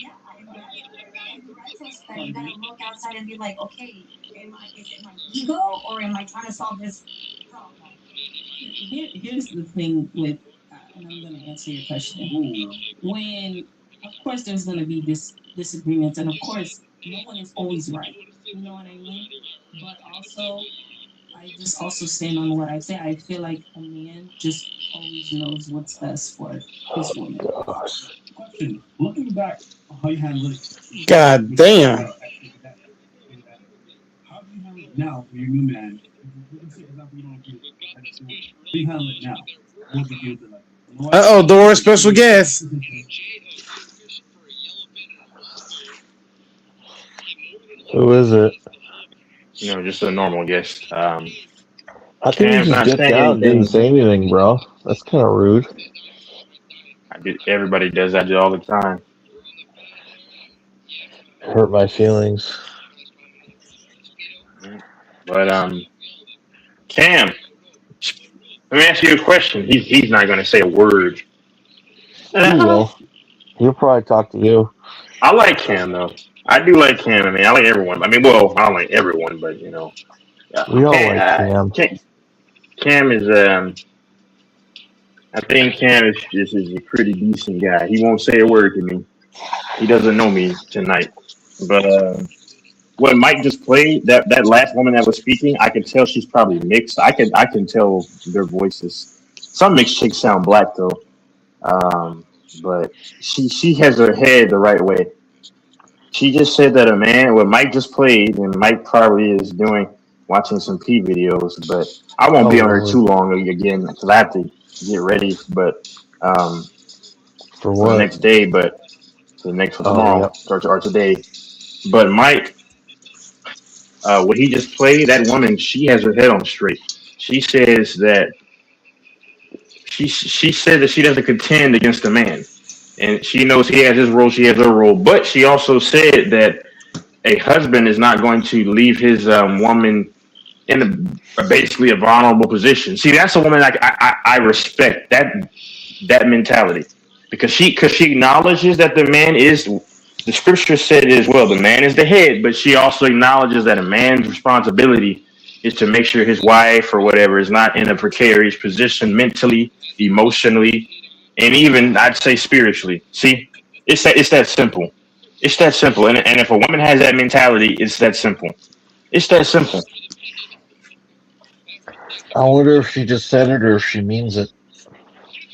retrospect, you gotta look outside and be like, okay, is it my ego or am I trying to solve this problem? Here's the thing with, and I'm going to answer your question. When, of course, there's going to be disagreements, and of course, no one is always right. You know what I mean? But also, I just also stand on what I say. I feel like a man just always knows what's best for his woman. Question. Looking back on how you handle it. God damn. How do you handle it now with your new man? Let's say, for example, you don't agree with it. Right? So, how do you handle it now? What would you do? Like, Doris, special guest. Who is it? Just a normal guest. I think Cam's he not just dipped saying out and didn't say anything, bro. That's kind of rude. Everybody does that all the time. Hurt my feelings. But Cam, let me ask you a question. He's not going to say a word. He will. He'll probably talk to you. I like Cam though. I do like Cam. I mean, I like everyone. I mean, well, I don't like everyone, but you know, We all like Cam. Cam is I think Cam is a pretty decent guy. He won't say a word to me. He doesn't know me tonight. But what Mike just played, that last woman that was speaking, I could tell she's probably mixed. I can tell their voices. Some mixed chicks sound black though. But she has her head the right way. She just said that a man, what Mike just played, and Mike probably is watching some P videos, but I won't be on her too long again because I have to get ready. But For the what? next day, but for tomorrow or today. But Mike, what he just played, that woman, she has her head on straight. She says that she said that she doesn't contend against a man, and she knows he has his role, she has her role. But she also said that a husband is not going to leave his woman in basically a vulnerable position. See, that's a woman I respect that mentality because she acknowledges that the man is. The scripture said it as well. The man is the head, but she also acknowledges that a man's responsibility is to make sure his wife or whatever is not in a precarious position mentally, emotionally, and even I'd say spiritually. See, it's that simple. It's that simple. And if a woman has that mentality, it's that simple. It's that simple. I wonder if she just said it or if she means it.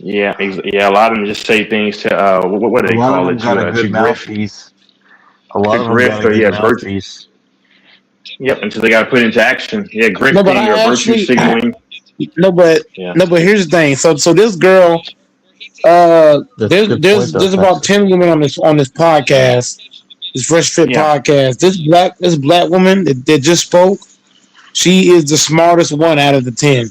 Yeah. A lot of them just say things to what do they call it? Got a good mouthpiece. A lot of them got a good mouthpiece. Yep, until they got to put it into action. Yeah, grifting No, but or virtue signaling. No, but here's the thing. So this girl, there's about 10 women on this podcast, this Fresh Fit podcast. This black woman that just spoke, she is the smartest one out of the 10,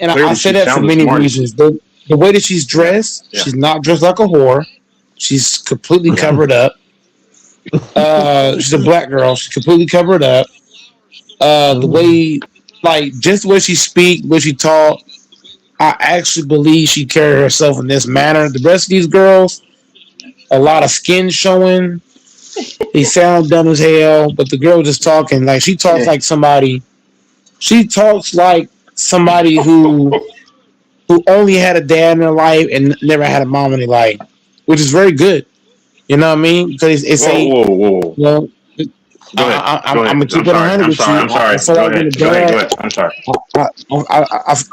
and I say that for many reasons. The way that she's dressed, she's not dressed like a whore. She's completely covered up. She's a black girl. She's completely covered up. The way, just the way she speak, the way she talk, I actually believe she carry herself in this manner. The rest of these girls, a lot of skin showing. They sound dumb as hell, but the girl just talking she talks like somebody. She talks like somebody who only had a dad in their life and never had a mom in their life, which is very good. You know what I mean? Because it's whoa. You know, I'm gonna keep it 100 with you. I'm sorry. Go ahead. I'm sorry.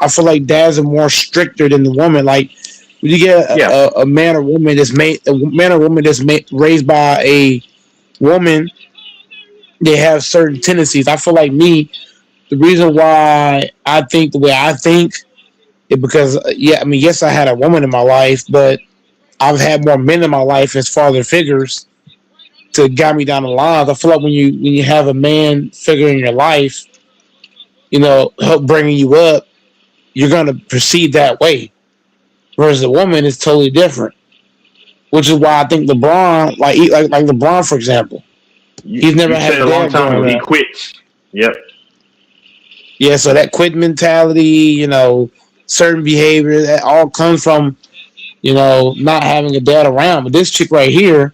I feel like dads are more stricter than the woman. Like when you get a man or woman that's raised by a woman, they have certain tendencies. I feel like the reason why I think the way I think is because yes, I had a woman in my life, but I've had more men in my life as father figures to guide me down the lines. I feel like when you have a man figure in your life, help bringing you up, you're gonna proceed that way. Whereas a woman is totally different, which is why I think LeBron, like LeBron, for example, he's never had a long time when he quits. Yep. Yeah, so that quit mentality, certain behavior, that all comes from, not having a dad around. But this chick right here,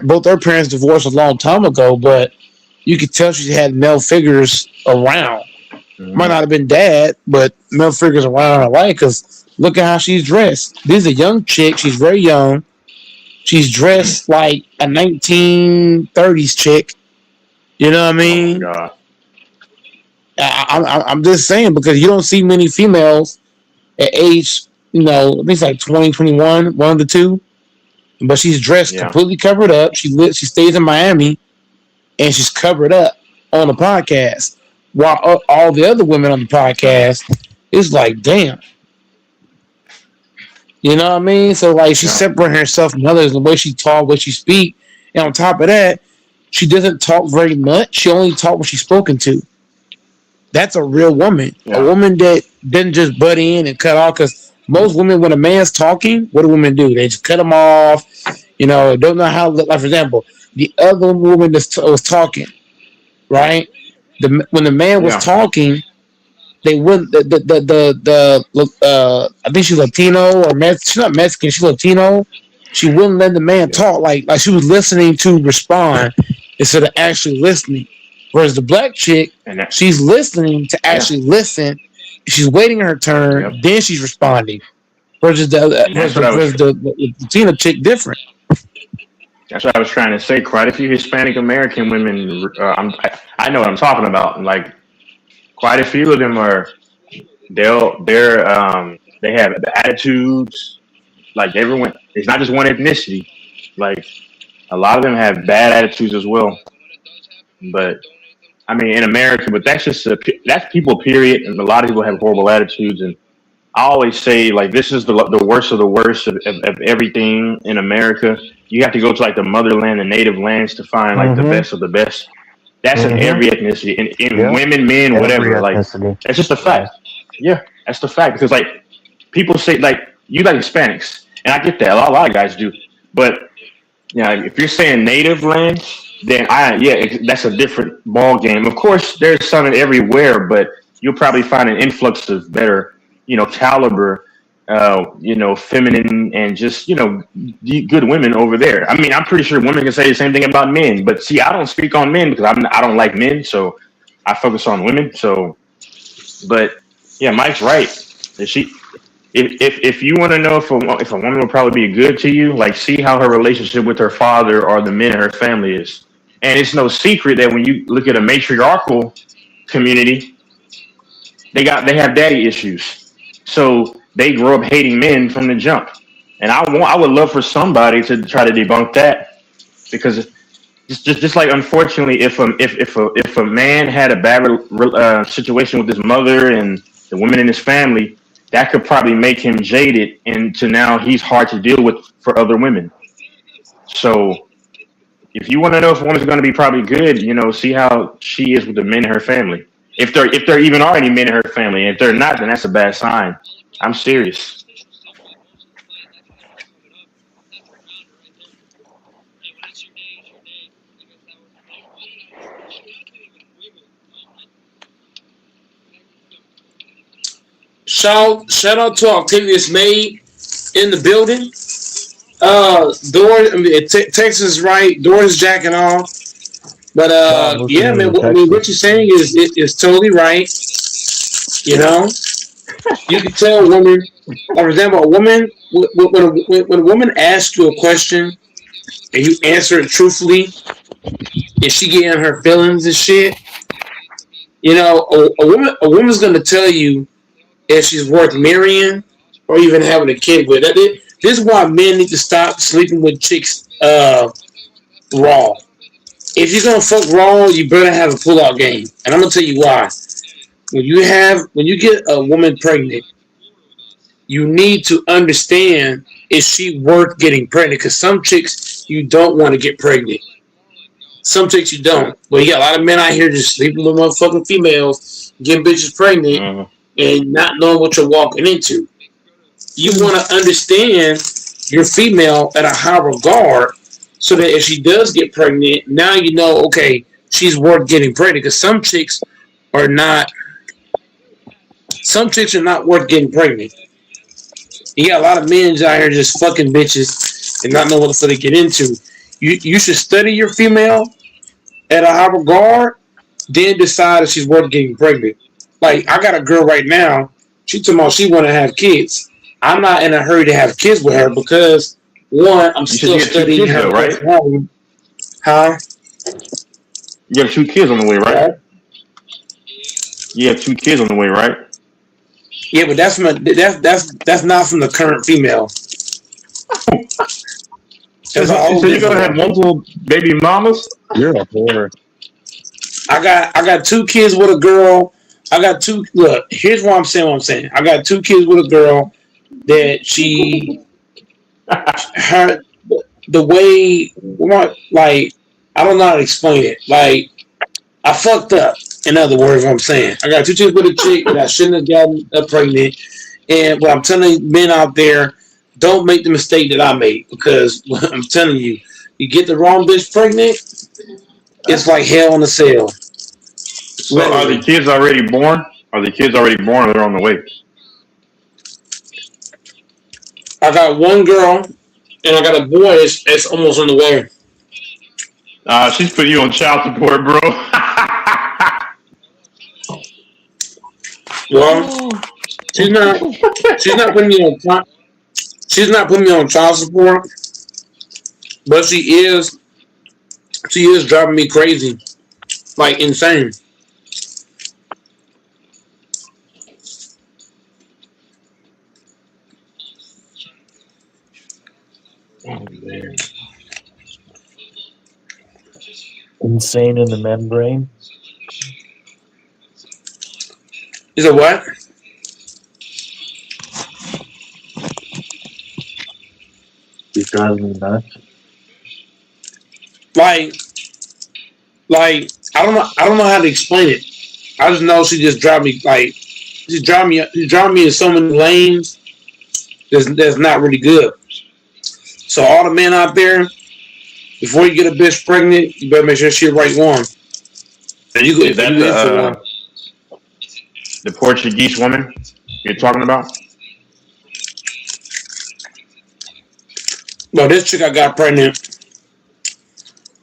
both her parents divorced a long time ago, but you could tell she had male figures around. Mm-hmm. Might not have been dad, but male figures around her life because look at how she's dressed. This is a young chick. She's very young. She's dressed like a 1930s chick. You know what I mean? Oh, God. I'm just saying because you don't see many females at age, I think it's like 20, 21, one of the two. But she's dressed completely covered up. She stays in Miami, and she's covered up on the podcast. While all the other women on the podcast is like, damn. You know what I mean? So she's separating herself from others, the way she talk, the way she speak. And on top of that, she doesn't talk very much. She only talk when she's spoken to. That's a real woman. Yeah. A woman that didn't just butt in and cut off. Because most women, when a man's talking, what do women do? They just cut him off. Don't know how. Like for example, the other woman that was talking, right? When the man was talking, they wouldn't the I think she's Latino or she's not Mexican, she's Latino. She wouldn't let the man talk, like she was listening to respond instead of actually listening. Whereas the black chick, she's listening to actually listen. She's waiting her turn, then she's responding. Whereas the Latina chick different. That's what I was trying to say. Quite a few Hispanic American women, I know what I'm talking about. Like, quite a few of them they have the attitudes. Like everyone, it's not just one ethnicity. Like a lot of them have bad attitudes as well. But I mean, in America, but that's people. Period. And a lot of people have horrible attitudes. And I always say, like, this is the worst of the worst of everything in America. You have to go to like the motherland, the native lands to find like the best of the best. That's in every ethnicity, in women, men, whatever. Like, that's just a fact. Yeah, that's the fact. Because like people say, like, you like Hispanics, and I get that. A lot of guys do. But if you're saying native lands, then that's a different ball game. Of course, there's some everywhere, but you'll probably find an influx of better, caliber, feminine and just, good women over there. I mean, I'm pretty sure women can say the same thing about men, but see, I don't speak on men because I don't like men, so I focus on women. So, but yeah, Mike's right. If you want to know if a woman will probably be good to you, like, see how her relationship with her father or the men in her family is. And it's no secret that when you look at a matriarchal community, they have daddy issues. So they grow up hating men from the jump. And I would love for somebody to try to debunk that, because just like, unfortunately, if a man had a bad situation with his mother and the women in his family, that could probably make him jaded into now he's hard to deal with for other women. So if you want to know if a woman's going to be probably good, see how she is with the men in her family. If there even are any men in her family, and if they're not, then that's a bad sign. I'm serious. Shout out to Octavius May in the building. Texas, right? Doris jacking off. But yeah, man, what you're saying is totally right. You can tell a woman, for example, a woman, when a woman asks you a question and you answer it truthfully, and she get in her feelings and shit, a woman's gonna tell you if she's worth marrying or even having a kid with. This is why men need to stop sleeping with chicks raw. If you're gonna fuck raw, you better have a pull-out game, and I'm gonna tell you why. When you get a woman pregnant, you need to understand, is she worth getting pregnant? Because some chicks you don't want to get pregnant. Some chicks you don't. But you got a lot of men out here just sleeping with motherfucking females, getting bitches pregnant, and not knowing what you're walking into. You want to understand your female at a high regard, so that if she does get pregnant, now you know, okay, she's worth getting pregnant. Because some chicks are not worth getting pregnant. You got a lot of men out here just fucking bitches and not know what the fuck to get into. You should study your female at a high regard, then decide if she's worth getting pregnant. Like, I got a girl right now, she talking about she want to have kids. I'm not in a hurry to have kids with her because, one, I'm still studying her. Right? Huh? You have 2 kids on the way, right? You have 2 kids on the way, right? Yeah, but that's not from the current female. So you're gonna have multiple baby mamas? You're a whore. I got 2 kids with a girl. Look, here's why I'm saying what I'm saying. I got 2 kids with a girl that the way, like, I don't know how to explain it. Like, I fucked up. In other words, what I'm saying, I got 2 kids with a chick that I shouldn't have gotten pregnant. And what I'm telling men out there, don't make the mistake that I made, because I'm telling you, you get the wrong bitch pregnant, it's like hell in a cell. So are the kids already born? Are the kids already born or they're on the way? I got one girl and I got a boy that's almost on the way. She's putting you on child support, bro. Well, she's not putting me on. She's not putting me on child support, but she is driving me crazy, like insane. Oh, man. Insane in the membrane. Is it what? She's driving me nuts. Like I don't know how to explain it. I just know she just drive me like she's driving me in so many lanes that's not really good. So all the men out there, before you get a bitch pregnant, you better make sure she the right one. And you Is that the Portuguese woman you're talking about? No, this chick I got pregnant.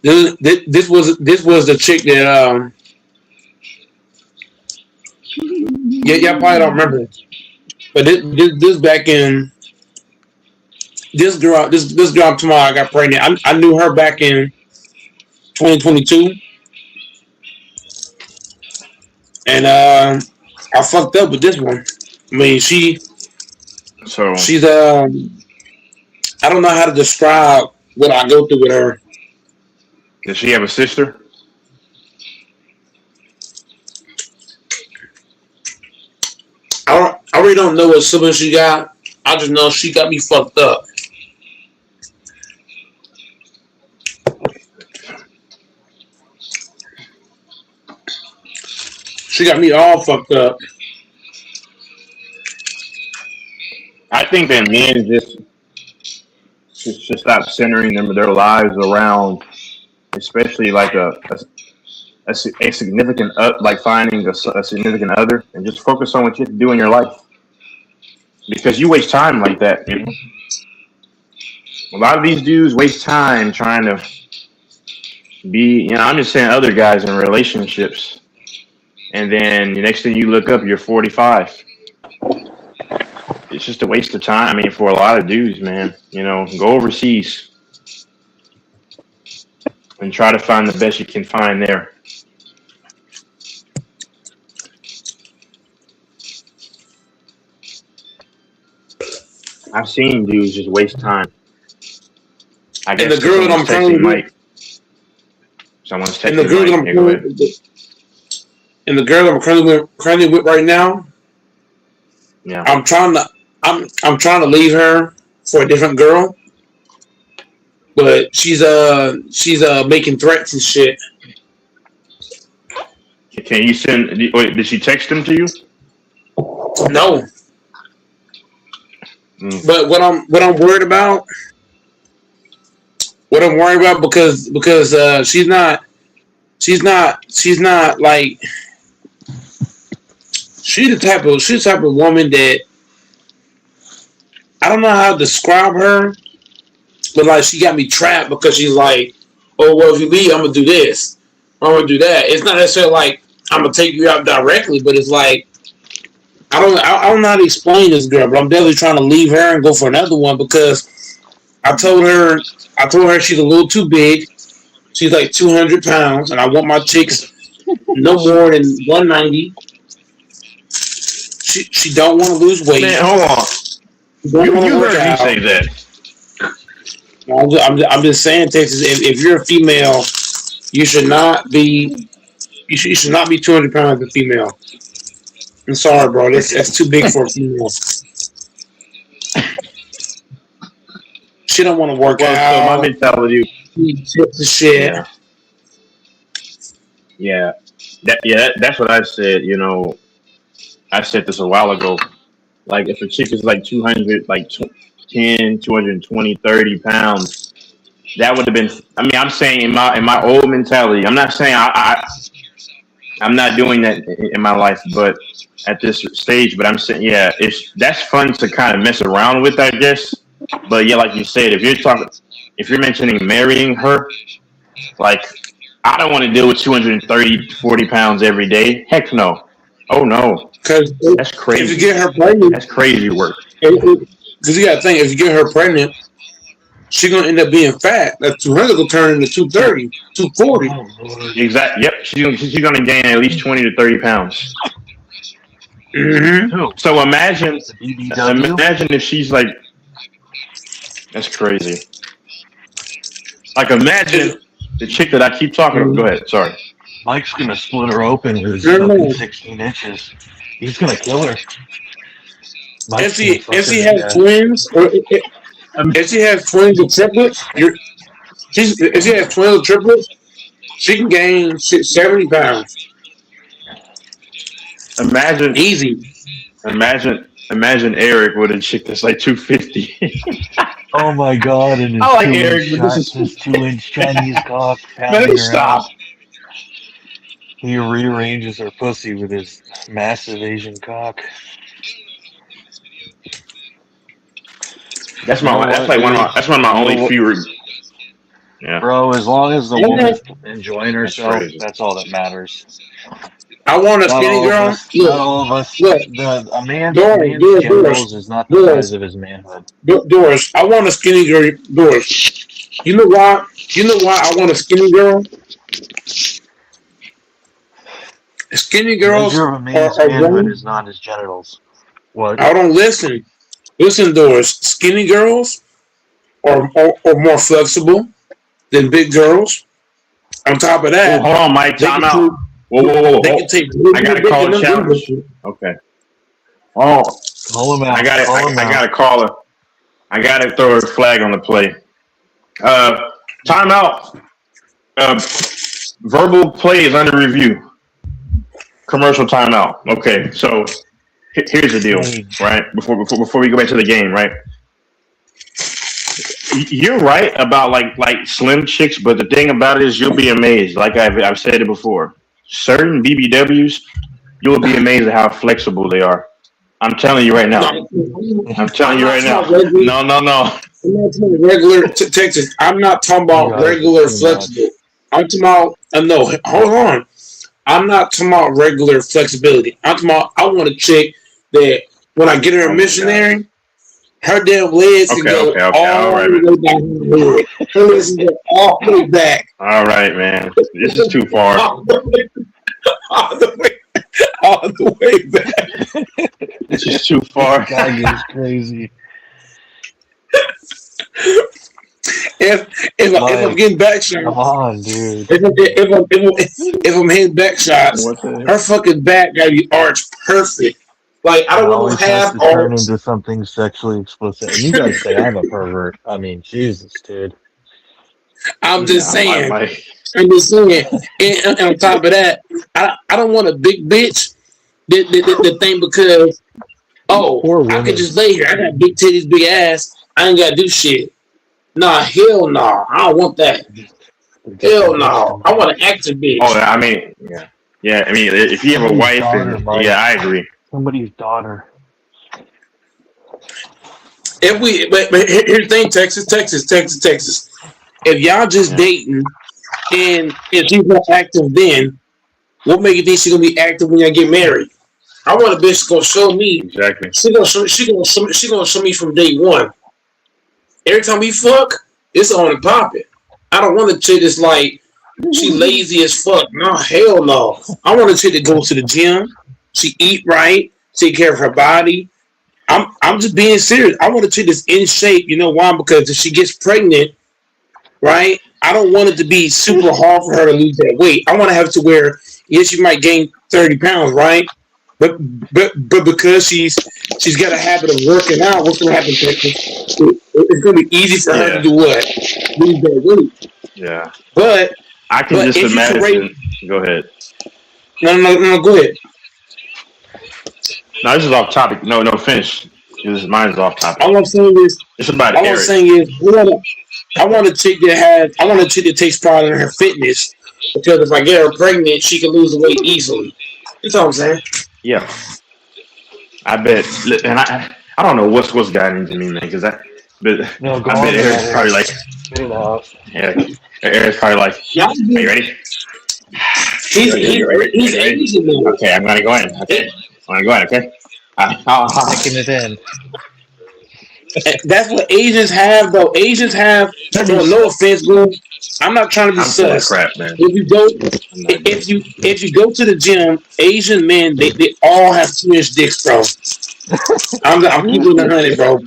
This was the chick that y'all probably don't remember, but this back in this girl tomorrow I got pregnant. I knew her back in 2022, and I fucked up with this one. I mean she's I don't know how to describe what I go through with her. Does she have a sister? I really don't know what siblings she got. I just know she got me fucked up. She got me all fucked up. I think that men just should stop centering their lives around, especially like a significant like finding a significant other, and just focus on what you have to do in your life, because you waste time like that. You know, a lot of these dudes waste time trying to be. You know, I'm just saying other guys in relationships, and then the next thing you look up, you're 45. It's just a waste of time. I mean, for a lot of dudes, man, you know, go overseas and try to find the best you can find there. I've seen dudes just waste time. I guess and the girl that I'm currently with, someone's texting Mike. And the girl that I'm currently with right now, yeah, I'm trying to leave her for a different girl, but she's making threats and shit. Can you send? Wait, did she text them to you? No. But what I'm worried about, because she's not like she's the type of woman that I don't know how to describe her, but like she got me trapped because she's like, oh well, if you leave, I'm gonna do this, I'm gonna do that. It's not necessarily like I'm gonna take you out directly, but it's like I don't know how to explain this girl, but I'm definitely trying to leave her and go for another one because I told her she's a little too big. She's like 200 pounds, and I want my chicks no more than 190. She don't want to lose weight. Man, hold on. You heard me say that. I'm just saying, Texas. If you're a female, you should not be 200 pounds as a female. I'm sorry, bro. That's too big for a female. She don't want to work out. So my mentality. Shit. Yeah. That's what I said. You know, I said this a while ago. Like, if a chick is like 200, like 10, 220, 30 pounds, that would have been. I mean, I'm saying in my old mentality. I'm not saying I'm not doing that in my life, but at this stage, but I'm saying, yeah, that's fun to kind of mess around with, I guess. But yeah, like you said, if you're mentioning marrying her, like, I don't want to deal with 230, 40 pounds every day. Heck no. Oh no. Because That's crazy. if you get her pregnant, That's crazy work. because you got to think, if you get her pregnant, she's gonna end up being fat. That 200 will turn into 230, 240. Exactly. Yep. She's gonna gain at least 20 to 30 pounds. Mm-hmm. So imagine if she's like, that's crazy. Like, imagine the chick that I keep talking about. Go ahead. Sorry. Mike's gonna split her open with his fucking 16 inches. He's gonna kill her. If she has twins, or if she has twins or triplets, if she has twins or triplets, she can gain 70 pounds. Imagine easy. Imagine Eric with a chick that's like 250. Oh my god! And his I like Eric, but this is his 2-inch Chinese cock. Man, stop. He rearranges her pussy with his massive Asian cock. That's one of my only few. Yeah, bro. As long as the woman's enjoying herself, that's all that matters. I want a skinny girl. Not all of us. A man's genitals is not the size of his manhood. Doris, I want a skinny girl. Doris, you know why? I want a skinny girl. Skinny girls The measure of a man's manhood is not his genitals. What? I don't listen. Listen, Doris. Skinny girls are more flexible than big girls. On top of that, hold on, Mike. Time out. Whoa. I gotta call a challenge. Okay. Oh, call him out. I gotta call her. I gotta throw a flag on the play. Time out. Verbal play is under review. Commercial timeout. Okay, so here's the deal, right? Before we go back to the game, right? You're right about like slim chicks, but the thing about it is you'll be amazed. Like I've said it before. Certain BBWs, you'll be amazed at how flexible they are. I'm telling you right now. I'm telling you right now. No. I'm not talking about regular Texas. I'm not talking about regular flexible. I'm talking about no. Hold on. I'm not talking about regular flexibility. I'm talking about I want a chick that when I get her a missionary, her damn legs can go all the way back. Her legs can go all the way back. All right, man. This is too far. all the way back. This is too far. God, is crazy. If I'm getting back shots, come on, dude. If I'm hitting back shots, her fucking back gotta be arched perfect. Like I don't want to have turn into something sexually explicit. And you guys say I'm a pervert. I mean, Jesus, dude. I'm just saying. And on top of that, I don't want a big bitch. The thing because I could just lay here. I got big titties, big ass. I ain't gotta do shit. Nah, hell no. I don't want that. Hell no. I want an active bitch. Oh, I mean, yeah. I mean, if you have a wife, I agree. Somebody's daughter. But here's the thing, Texas. If y'all just dating, and if she's not active, then what make you think she's gonna be active when y'all get married? I want a bitch that's gonna show me. Exactly. She gonna show me from day one. Every time we fuck, it's on and popping. I don't want a chick that's like she lazy as fuck. No, hell no. I want a chick that goes to the gym. She eat right, take care of her body. I'm just being serious. I want a chick that's in shape. You know why? Because if she gets pregnant, right? I don't want it to be super hard for her to lose that weight. I want to have it to where she might gain 30 pounds, right? But because she's got a habit of working out, what's gonna happen? It's gonna be easy for her to do what? Lose that weight. Yeah. But I can just imagine. Go ahead. No, go ahead. No, this is off topic. No, finish. Mine's off topic. All I'm saying is, it's about Eric. I'm saying is, I want a chick that takes pride in her fitness, because if I get her pregnant, she can lose the weight easily. That's all I'm saying. Yeah. I bet, and I don't know what's gotten into me, man, because No, go I bet on. Eric's probably like, Get in the house. yeah, Eric's probably like, Yeah, are you ready? he's Asian though. Okay, I'm gonna go in. Okay, I'm gonna go in. Okay. Taking it in. That's what Asians have, though. Asians have. Well, no offense, bro. I'm not trying to be I'm full of sus. crap, man. If you go to the gym, Asian men they all have 2-inch dicks, bro. I'm keeping it 100, bro. All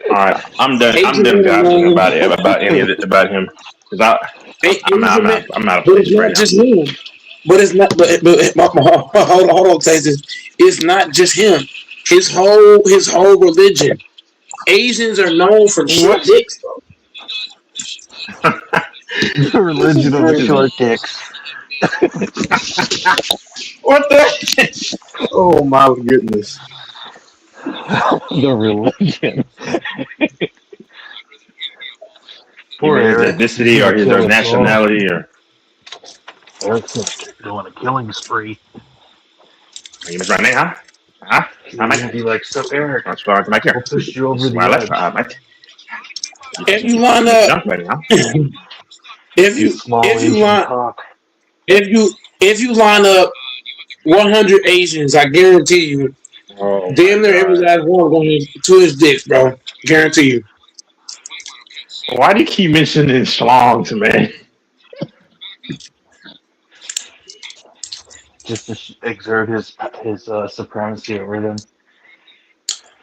right, I'm done. I'm done gossiping about him because I'm out of But place it's right not just him. But it's not. But hold on, Texas. It's not just him. His whole religion. Asians are known for short dicks, bro. The religion of the short dicks. What the? Oh my goodness! The religion. Poor Eric. His ethnicity or his nationality or. Eric's going a killing spree. Are you running, huh? Huh? He's gonna be like, so Eric, I'll start my we'll push you over the edge. If you line up, if you line up 100 Asians, I guarantee you, damn near every last one going to his dicks, bro. Guarantee you. Why do you keep mentioning schlongs, man? Just to exert his supremacy over them.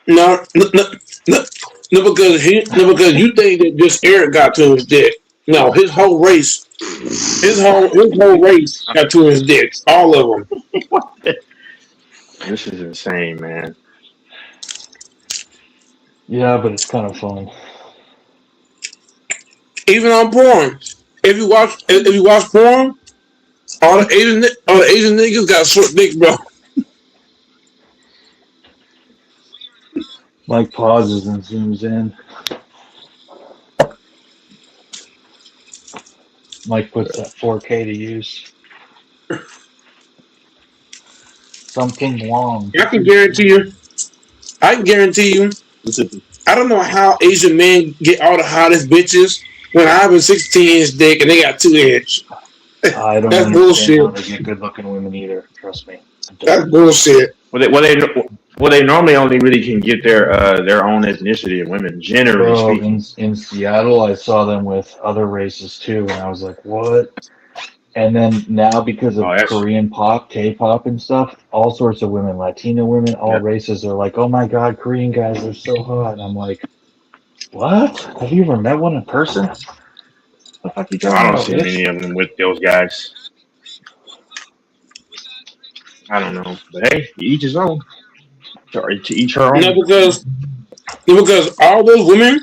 No, because you think that just Eric got to his dick. No, his whole race got to his dick. All of them. This is insane, man. Yeah, but it's kind of fun. Even on porn, if you watch porn, all the Asian niggas got short dicks, bro. Mike pauses and zooms in. Mike puts that 4K to use. Something long. I can guarantee you. I don't know how Asian men get all the hottest bitches when I have a 16-inch dick and they got 2-inch. I don't That's understand bullshit. how they get good-looking women either. Trust me. That's bullshit. Well, they normally only really can get their own ethnicity of women, generally Bro, speaking. in Seattle, I saw them with other races too, and I was like, what? And then now, because of Korean pop, K-pop and stuff, all sorts of women, Latino women, all races are like, oh my God, Korean guys are so hot. And I'm like, what? Have you ever met one in person? What the fuck you talking I don't about, see bitch? many of them with those guys. I don't know, but hey, each his own. To each her own. No, because all those women,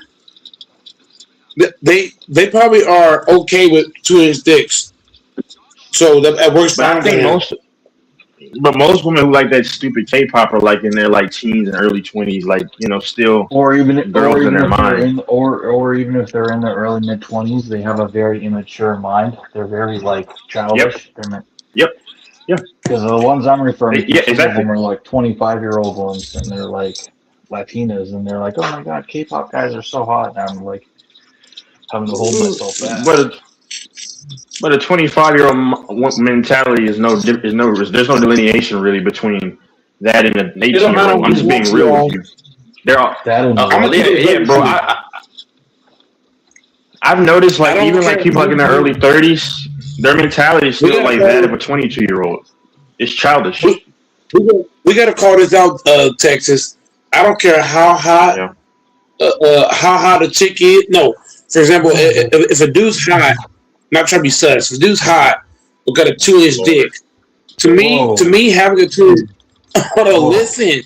they probably are okay with 2-inch dicks. So that works But I fine. think most women who like that stupid K-pop are like in their like teens and early 20s, like still Or even girls in their mind. Or even if they're in their early mid-20s, they have a very immature mind. They're very like childish. Yep. Because the ones I'm referring to, Yeah, some exactly. of them are like 25-year-old ones, and they're like Latinas, and they're like, oh my God, K-pop guys are so hot. And I'm like having to hold myself back. But a 25-year-old mentality is there's no delineation really between that and an 18-year-old. I'm just being real with you. They're all bro. I've noticed like even like people like in their early 30s, their mentality is still like that of a 22-year-old. It's childish. We got to call this out, Texas. I don't care how hot a chick is. No, for example, if a dude's hot, not trying to be sus. If a dude's hot, but got a 2-inch dick. To me, having a 2-inch. Hold on, listen.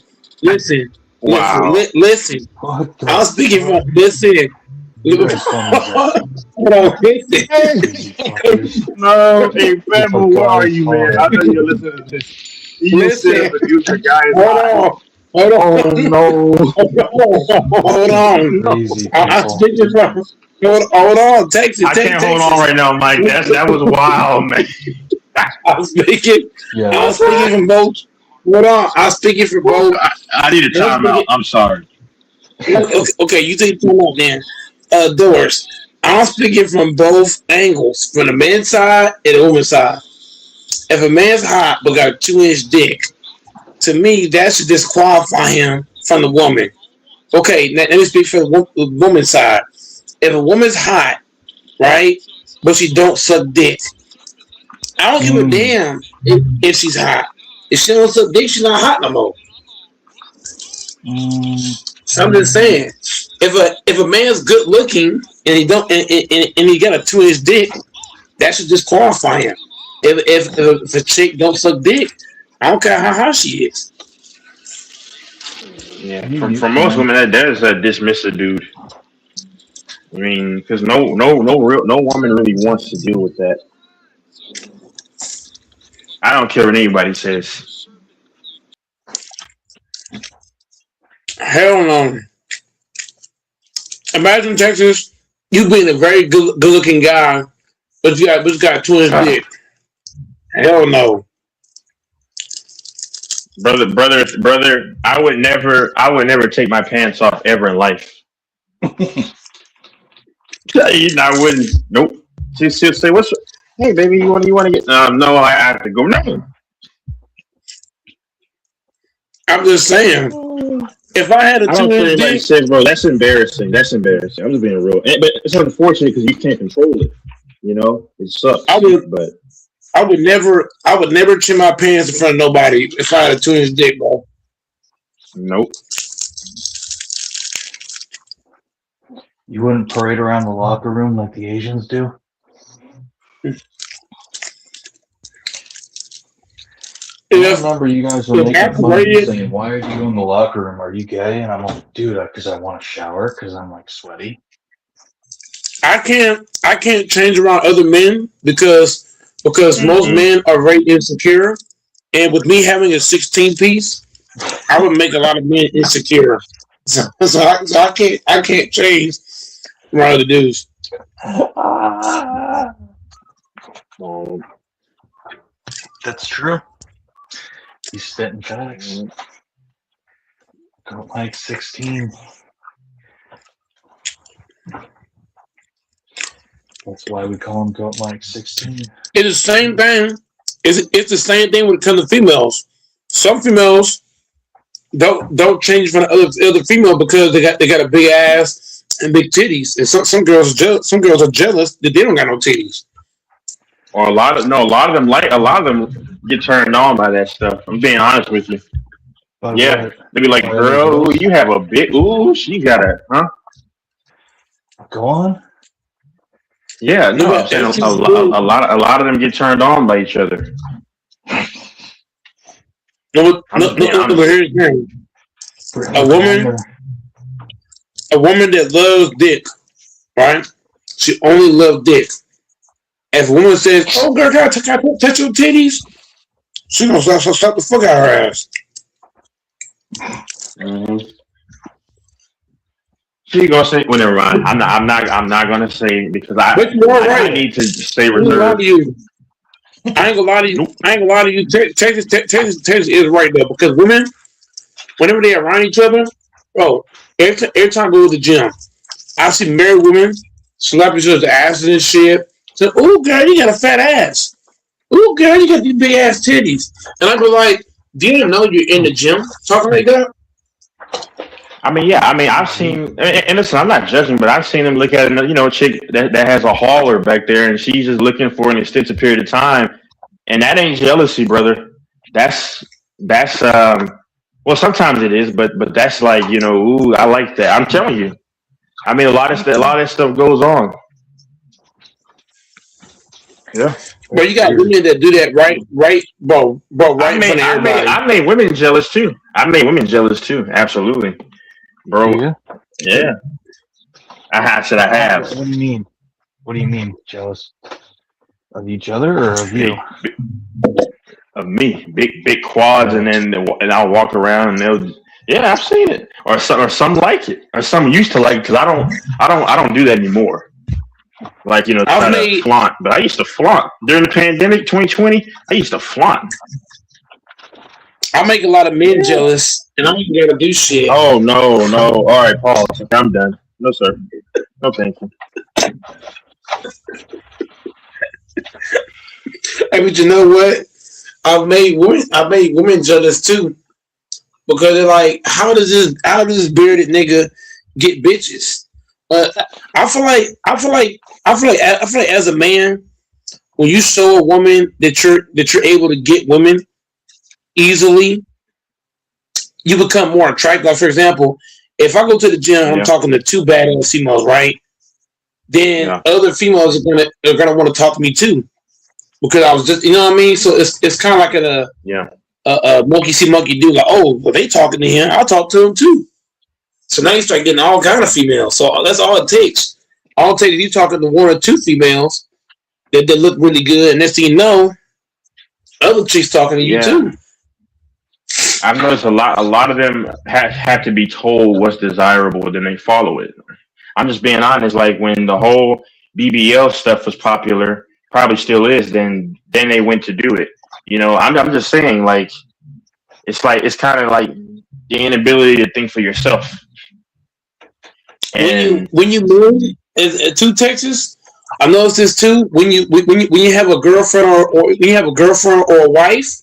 Wow. Listen. I'm speaking from listen. Hold on, listen. No, hey, Fable, where are you, man? I know you're listening to this. Listen. The guy is Hold on. Oh no. Hold on. I'm speaking from. Hold on. Texas. I can't hold on right now, Mike. That was wild, man. I'm speaking from both Hold on, I'm speaking for both. I need a timeout. I'm sorry. Okay, you take time out then. Doors. I'm speaking from both angles, from the men's side and the woman's side. If a man's hot but got a 2-inch dick, to me that should disqualify him from the woman. Okay, let me speak for the woman's side. If a woman's hot, right, but she don't suck dick, I don't give a damn if she's hot. If she don't suck dick, she's not hot no more. So I'm just saying, if a man's good looking and he don't and he got a 2-inch dick, that should disqualify him. If a chick don't suck dick, I don't care how hot she is. Yeah, for most women, that is a dismissive dude. I mean, because no woman really wants to deal with that. I don't care what anybody says. Hell no. Imagine Texas, you being a very good looking guy, but you got a 2-inch dick. Hell no. Brother, I would never take my pants off ever in life. I wouldn't. Nope. She'll say, hey baby, you want to get no, I have to go. No. I'm just saying, if I had a 2-inch dick, says, bro, that's embarrassing. I'm just being real. But it's unfortunate because you can't control it. You know, it sucks. I would never trim my pants in front of nobody if I had a 2-inch dick, bro. Nope. You wouldn't parade around the locker room like the Asians do? I remember you guys were making fun of me saying, why are you in the locker room? Are you gay? And I'm like, dude, because I want to shower because I'm like sweaty. I can't change around other men because most men are very insecure. And with me having a 16-piece, I would make a lot of men insecure. So I can't change around the dudes. That's true. He's spitting facts. Goat Mike 16. That's why we call him Goat Mike 16. It's the same thing. It's the same thing when it comes to females. Some females don't change from the other female because they got a big ass and big titties, and some girls are jealous that they don't got no titties. Or a lot of them get turned on by that stuff. I'm being honest with you. Yeah, they be like, "Girl, ooh, you have a big she got it, huh?" Go on. Yeah, no, I'm saying a lot of them get turned on by each other. No, here's the thing. A woman that loves dick, right? She only loves dick. If a woman says, "Oh, girl, can I touch your titties?" She gonna slap the fuck out of her ass. Mm-hmm. She gonna say, "Well, never mind. I'm not gonna say it because I need to stay reserved." I ain't gonna lie to you. Texas is right there because women, whenever they around each other, bro, every time I go to the gym, I see married women slap each other's asses and shit. So, "Oh, girl, you got a fat ass. Oh, girl, you got these big ass titties." And I go like, "Do you know you're in the gym talking like that?" I've seen, and listen, I'm not judging, but I've seen them look at a chick that has a hauler back there, and she's just looking for an extensive period of time, and that ain't jealousy, brother. That's well, sometimes it is, but that's like, ooh, I like that. I'm telling you, a lot of that stuff goes on. Yeah. But you got women that do that right, bro, right in front of everybody. I made women jealous too. Absolutely. Bro. Yeah. I have. What do you mean? Jealous of each other or of you? Of me. Big quads, and I'll walk around and they'll. Yeah, I've seen it. Or some like it. Or some used to like it because I don't do that anymore. Like, try to flaunt. But I used to flaunt during the pandemic, 2020. I used to flaunt. I make a lot of men jealous, and I'm even gonna do shit. Oh no. All right, pause. Okay, I'm done. No sir. No thank you. Hey, but you know what? I've made women jealous too, because they're like, how does this bearded nigga get bitches? I feel like as a man, when you show a woman that you're able to get women easily, you become more attractive. Like, for example, if I go to the gym, I'm talking to two badass females, right? Then other females are gonna want to talk to me too, because I was just, you know what I mean. So it's kind of like a monkey see monkey do. Like, oh, well, they talking to him, I'll talk to him too. So now you start getting all kind of females. So that's all it takes. All it takes is you talking to one or two females that look really good, and next thing you know, other chicks talking to you too. I've noticed a lot of them have to be told what's desirable, then they follow it. I'm just being honest. Like when the whole BBL stuff was popular, probably still is. Then they went to do it. You know, I'm just saying. Like it's kind of like the inability to think for yourself. And when you move to Texas, I noticed this too. When you have a girlfriend or you have a girlfriend or a wife,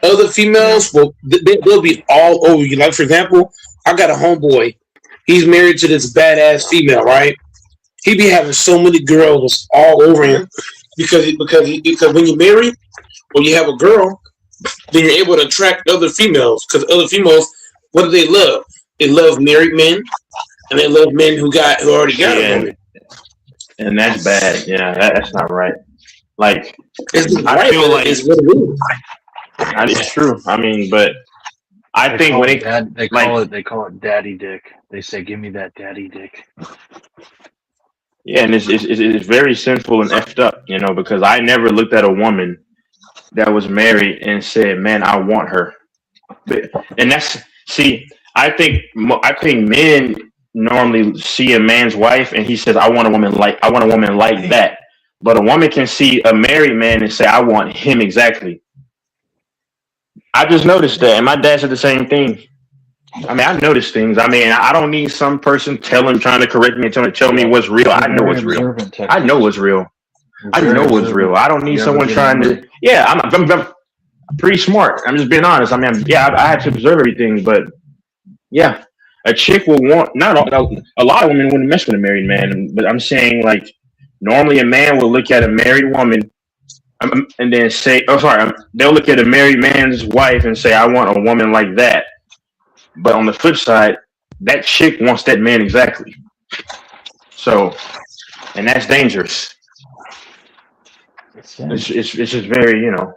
other females they'll be all over you. Like, for example, I got a homeboy. He's married to this badass female, right? He be having so many girls all over him because when you marry or you have a girl, then you're able to attract other females. Because other females, what do they love? They love married men, and they love men who already got a woman. And that's bad. Yeah, that's not right. Like I feel like it's what it is. It's true. I mean, but I think when they call it daddy dick. They say, "Give me that daddy dick." Yeah, and it's very sinful and effed up, you know, because I never looked at a woman that was married and said, "Man, I want her." And I think men normally see a man's wife and he says, "I want a woman like that." But a woman can see a married man and say, "I want him exactly." I just noticed that, and my dad said the same thing. I mean, I've noticed things. I mean, I don't need some person trying to correct me and tell me what's real. I know what's real. I know what's real. I know what's real. I don't need someone trying to. Yeah, I'm pretty smart. I'm just being honest. I mean, I have to observe everything, but yeah, a chick will want. Not a lot of women wouldn't mess with a married man, but I'm saying like normally a man will look at a married woman. And then say, they'll look at a married man's wife and say, "I want a woman like that." But on the flip side, that chick wants that man exactly. So, and that's dangerous. It's just very, you know,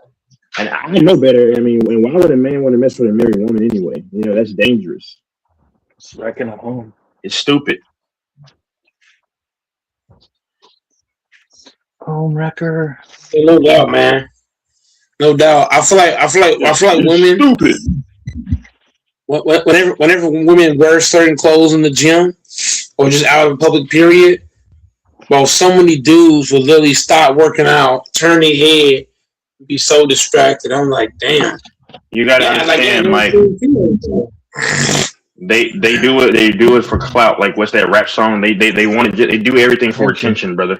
and I know better. I mean, why would a man want to mess with a married woman anyway? You know, that's dangerous. It's wrecking a home. It's stupid. Home wrecker. No doubt, man. No doubt. I feel like women. Stupid. Whenever women wear certain clothes in the gym or just out in public, period, well, so many dudes will literally stop working out, turn their head, be so distracted. I'm like, damn. You gotta understand, Mike. They do it for clout. Like, what's that rap song? They want to. They do everything for attention, brother.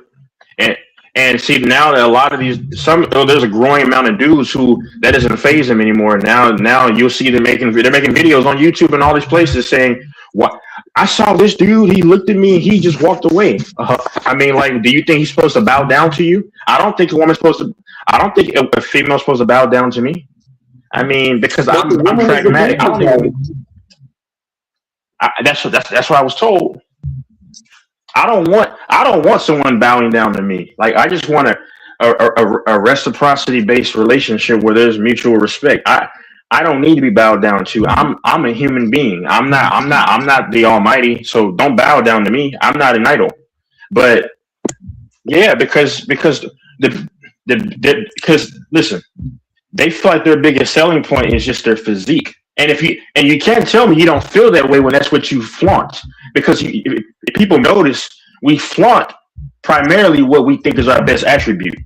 And see, now that a lot of there's a growing amount of dudes who that doesn't faze them anymore. Now you'll see they're making videos on YouTube and all these places saying, "What I saw this dude, he looked at me, he just walked away." I mean, like, do you think he's supposed to bow down to you? I don't think a female's supposed to bow down to me. I mean, because I'm pragmatic. That's what I was told. I don't want someone bowing down to me. Like, I just want a reciprocity based relationship where there's mutual respect. I don't need to be bowed down to. I'm a human being. I'm not the almighty. So don't bow down to me. I'm not an idol. But yeah, because listen, they feel like their biggest selling point is just their physique. And you can't tell me you don't feel that way when that's what you flaunt. Because if people notice, we flaunt primarily what we think is our best attribute.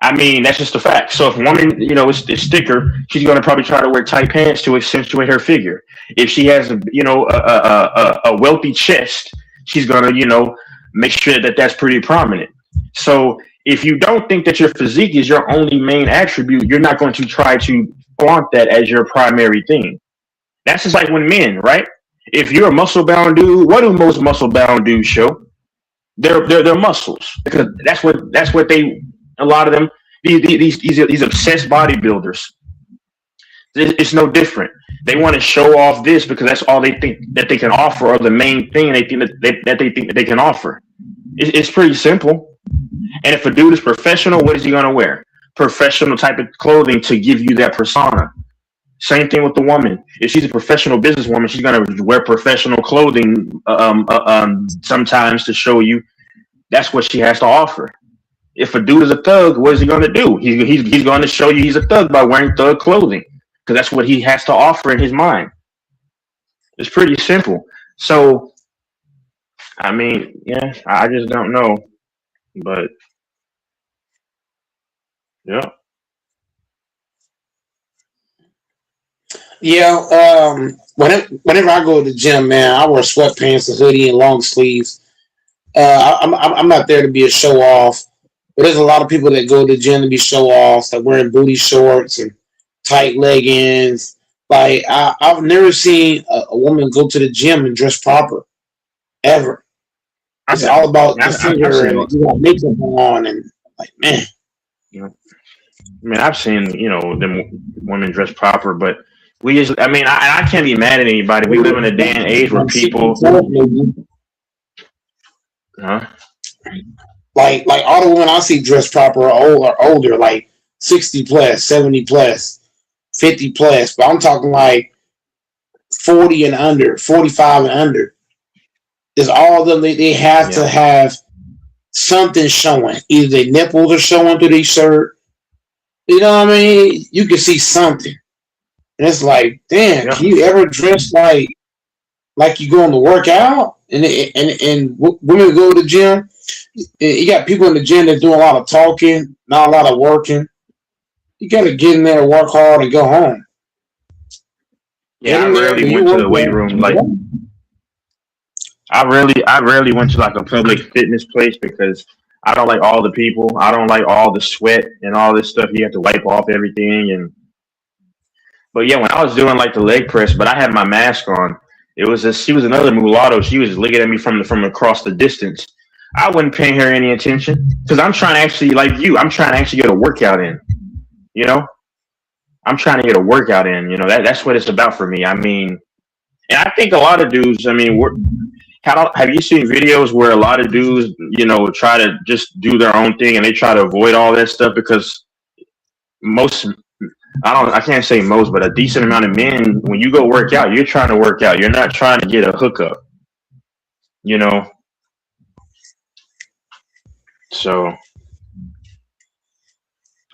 I mean, that's just a fact. So if a woman, is thicker, she's going to probably try to wear tight pants to accentuate her figure. If she has, a wealthy chest, she's going to, make sure that that's pretty prominent. So if you don't think that your physique is your only main attribute, you're not going to try to flaunt that as your primary thing. That's just like when men, right? If you're a muscle bound dude, what do most muscle bound dudes show? Their muscles, because that's what they, a lot of them, these obsessed bodybuilders, it's no different. They want to show off this because that's all they think that they can offer, or the main thing they think that they can offer. It's pretty simple. And if a dude is professional, what is he going to wear? Professional type of clothing to give you that persona. Same thing with the woman. If she's a professional businesswoman, she's going to wear professional clothing sometimes to show you that's what she has to offer. If a dude is a thug, what is he going to do? He's going to show you he's a thug by wearing thug clothing, because that's what he has to offer in his mind. It's pretty simple. So, I mean, yeah, I just don't know. But, yeah. Yeah, whenever I go to the gym, man, I wear sweatpants, a hoodie, and long sleeves. I'm not there to be a show off, but there's a lot of people that go to the gym to be show offs, like wearing booty shorts and tight leggings. Like I've never seen a woman go to the gym and dress proper, ever. It's all about the figure and you got makeup on and like, man. I mean, I've seen them women dress proper, but we just, I can't be mad at anybody. We live in a day and age where people, like all the women I see dressed proper are older, like 60 plus, 70 plus, 50 plus. But I'm talking like 40 and under, 45 and under. Is all of them, they have to have something showing. Either their nipples are showing through their shirt. You know what I mean? You can see something. And it's like, damn, can you ever dress like you going to work out? And women go to the gym. You got people in the gym that do a lot of talking, not a lot of working. You got to get in there, work hard, and go home. Yeah, I rarely went to the weight room. Like, I rarely went to like a public fitness place because I don't like all the people. I don't like all the sweat and all this stuff. You have to wipe off everything. But yeah, when I was doing like the leg press, but I had my mask on. She was another mulatto. She was looking at me from across the distance. I wasn't paying her any attention because I'm trying to actually, like you, I'm trying to actually get a workout in. I'm trying to get a workout in. That's what it's about for me. I mean, and I think a lot of dudes. I mean, have you seen videos where a lot of dudes, try to just do their own thing and they try to avoid all that stuff because I can't say most, but a decent amount of men, when you go work out, you're trying to work out. You're not trying to get a hookup, So,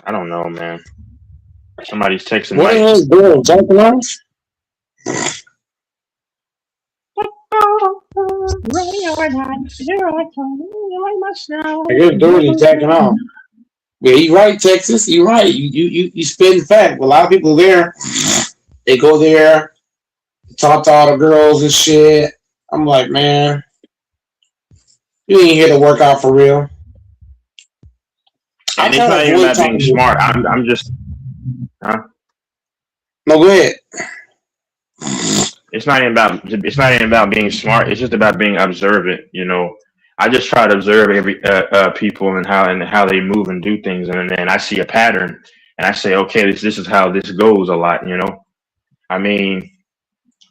I don't know, man. Somebody's texting. What is doing? Jumping off? You're doing you jacking off. Yeah, you're right, Texas. You're right. You spitting fact. A lot of people there, they go there, talk to all the girls and shit. I'm like, man, you ain't here to work out for real. And it's not even about being smart. I'm just, No, go ahead. It's not even about being smart. It's just about being observant. I just try to observe every people and how they move and do things, and then I see a pattern, and I say, okay, this is how this goes a lot. I mean,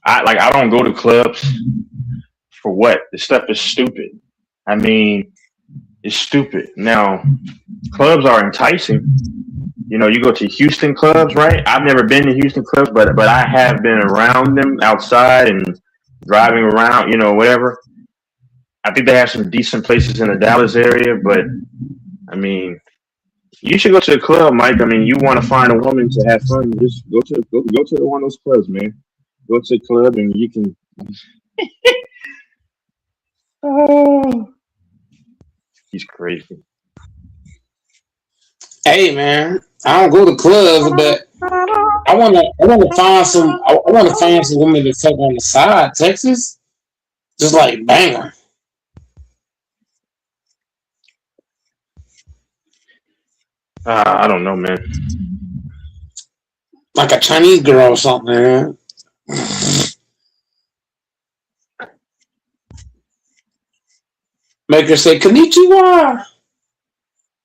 I don't go to clubs for what? This stuff is stupid. I mean, it's stupid. Now, clubs are enticing. You go to Houston clubs, right? I've never been to Houston clubs, but I have been around them outside and driving around, whatever. I think they have some decent places in the Dallas area, but I mean, you should go to the club, Mike. I mean, you want to find a woman to have fun, just go to one of those clubs, man. Go to the club and you can. Oh, he's crazy. Hey man, I don't go to clubs, but I wanna find some women to fuck on the side. Texas, just like bam, I don't know, man. like a Chinese girl or something, man. Make her say konnichiwa,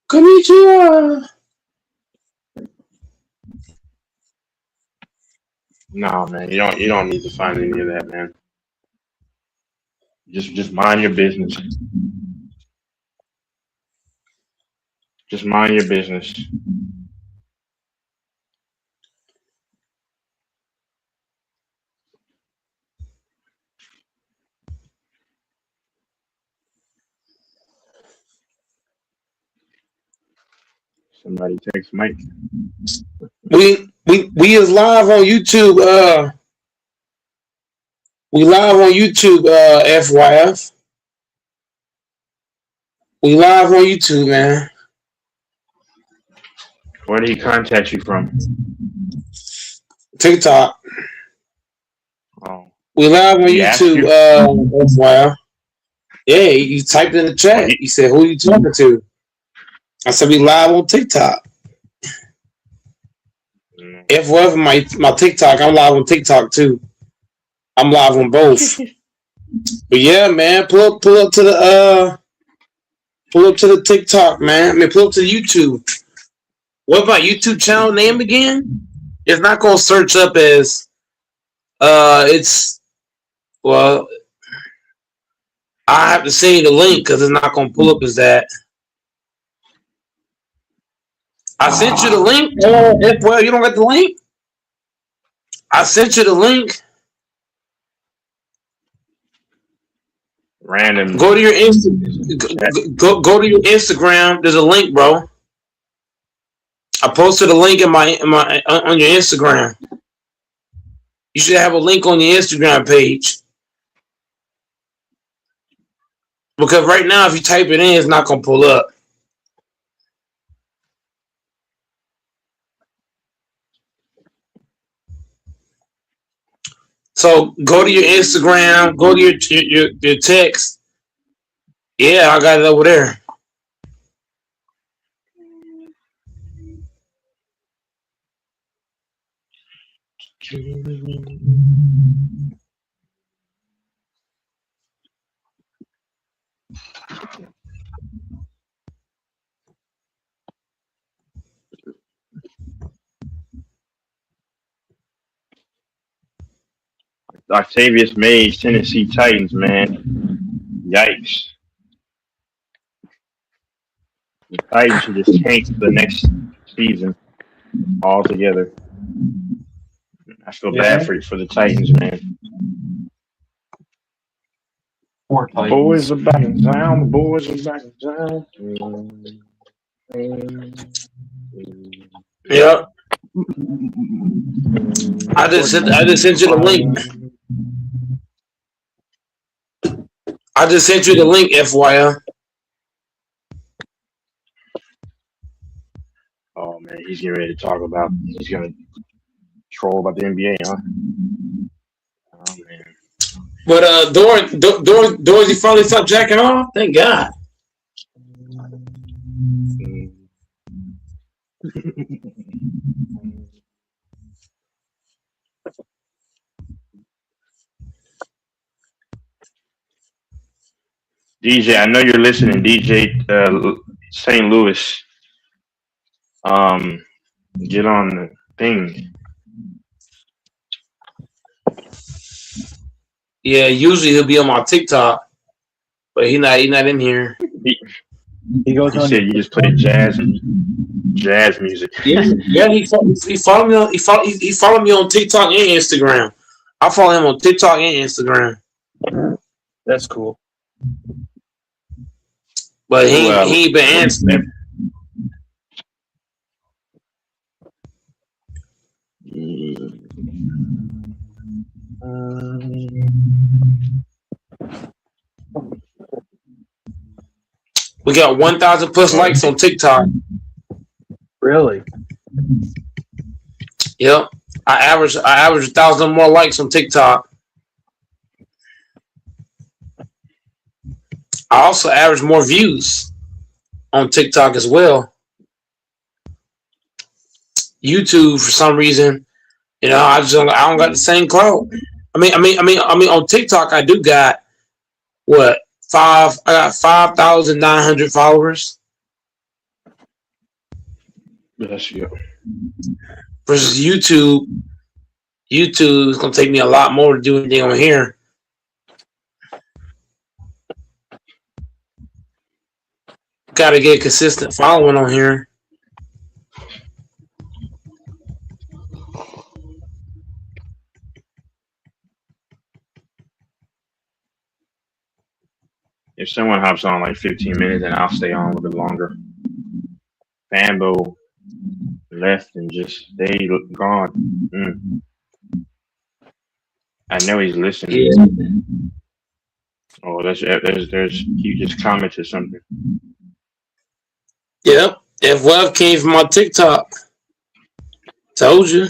konnichiwa. No, man. You don't need to find any of that, man. Just mind your business. Just mind your business. Somebody text Mike. We is live on YouTube. We live on YouTube. FYF. We live on YouTube, man. Where did he contact you from? TikTok. Oh. We live on He asked YouTube. you? FYF. Yeah, you typed in the chat. You said, "Who you talking to?" I said, "We live on TikTok." FYF my TikTok. I'm live on TikTok too. I'm live on both. But yeah, man, pull up to the TikTok, man. I mean, pull up to the YouTube. What's my YouTube channel name again? It's not gonna search up as it's well. I have to send you the link because it's not gonna pull up as that. I sent you the link. Well, you don't get the link. I sent you the link. Random. Go to your go to your Instagram. There's a link, bro. I posted a link in my on your Instagram. You should have a link on your Instagram page. Because right now, if you type it in, it's not gonna pull up. So go to your Instagram, go to your text. Yeah, I got it over there. Octavius Mays, Tennessee Titans, man. Yikes. The Titans should just tank the next season altogether. I feel bad for the Titans, man. Poor Titans. Boys are back in town. The boys are back in town. Yeah. I just sent you the link. I just sent you the link, FYI. Oh man, he's getting ready to talk about. He's gonna troll about the NBA, huh? Oh man. But Dorsey finally stopped jacking off. Thank God. DJ, I know you're listening. DJ St. Louis. Get on the thing. Yeah, usually he'll be on my TikTok, but he not in here. He goes You on. said you just play jazz music. Yeah, he followed me on he followed me on TikTok and Instagram. I follow him on TikTok and Instagram. That's cool. But he ain't been answering. We got 1,000 plus likes on TikTok. Really? Yep. I average 1,000 more likes on TikTok. I also average more views on TikTok as well. YouTube, for some reason, I don't got the same clout. I mean, on TikTok, I do got what I got 5,900 followers. Yes, yeah. Versus YouTube. YouTube is gonna take me a lot more to do anything on here. Got to get consistent following on here. If someone hops on like 15 minutes, then I'll stay on a little bit longer. Fambo left and just stayed gone. I know he's listening. Yeah. Oh, there's he just commented something. Yep. If Web came from my TikTok. Told you.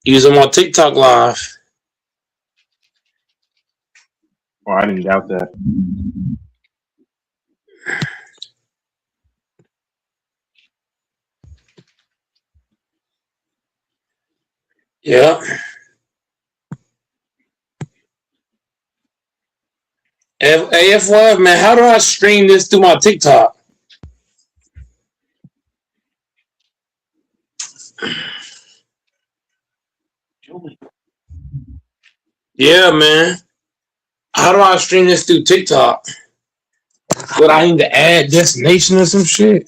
Using my TikTok live. Oh, I didn't doubt that. Yeah. AF1, man, how do I stream this through my TikTok? Yeah, man. How do I stream this through TikTok? Would I need to add destination or some shit?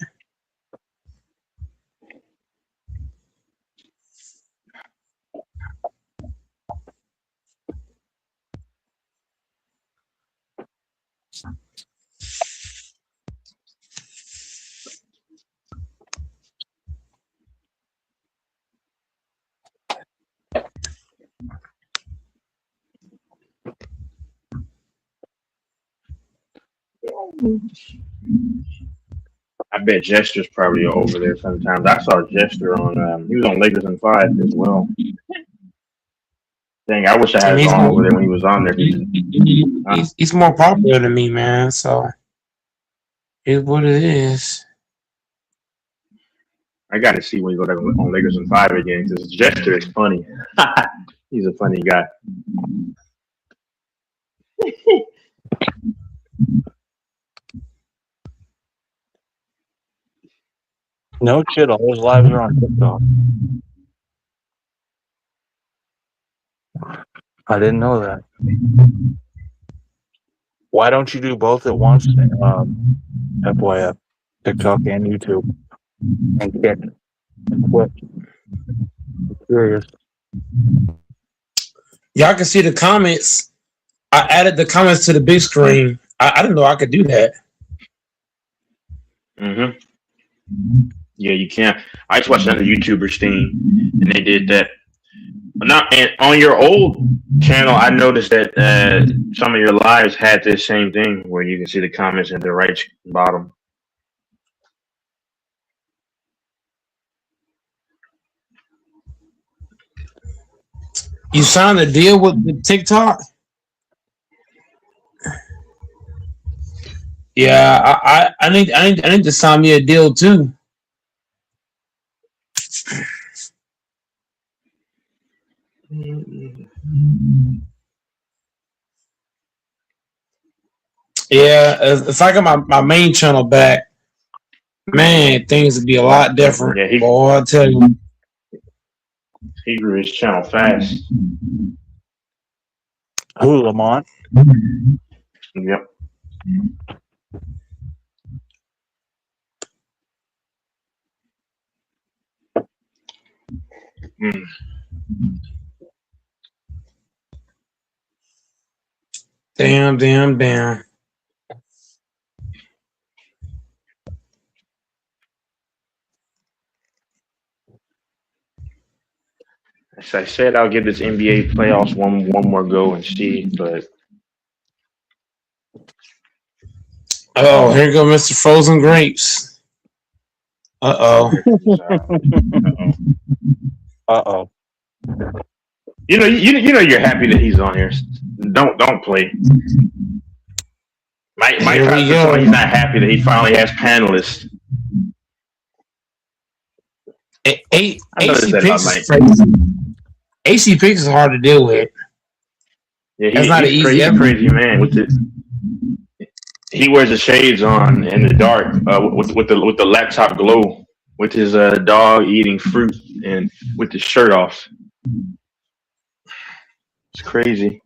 I bet Jester's probably over there sometimes. I saw Jester on. He was on Lakers in 5 as well. Dang, I wish I had him on over there when he was on there. He's more popular than me, man. So it's what it is. I got to see when he goes on Lakers in 5 again because Jester is funny. He's a funny guy. No shit, all those lives are on TikTok. I didn't know that. Why don't you do both at once? FYF, TikTok and YouTube, and Kick and Twitch. I'm curious. Y'all can see the comments. I added the comments to the big screen. I didn't know I could do that. Mm-hmm. Yeah, you can. I just watched another YouTuber's thing, and they did that. And on your old channel, I noticed that some of your lives had this same thing where you can see the comments at the right bottom. You signed a deal with the TikTok? Yeah, I need to sign me a deal too. Yeah, if I got my main channel back, man, things would be a lot different. Yeah, boy, I tell you. He grew his channel fast. Who, Lamont? Yep. Mm. Damn. As I said, I'll give this NBA playoffs one more go and see, but oh, here go Mr. Frozen Grapes. Uh-oh. Uh-oh. You know you're happy that he's on here. Don't play. Mike Here we he's go. not happy that he finally has panelists. AC I noticed that Picks about is crazy. AC Picks is hard to deal with. Yeah, That's not an he's easy crazy, crazy man. With the he wears the shades on in the dark with the laptop glow, with his dog eating fruit and with his shirt off. It's crazy.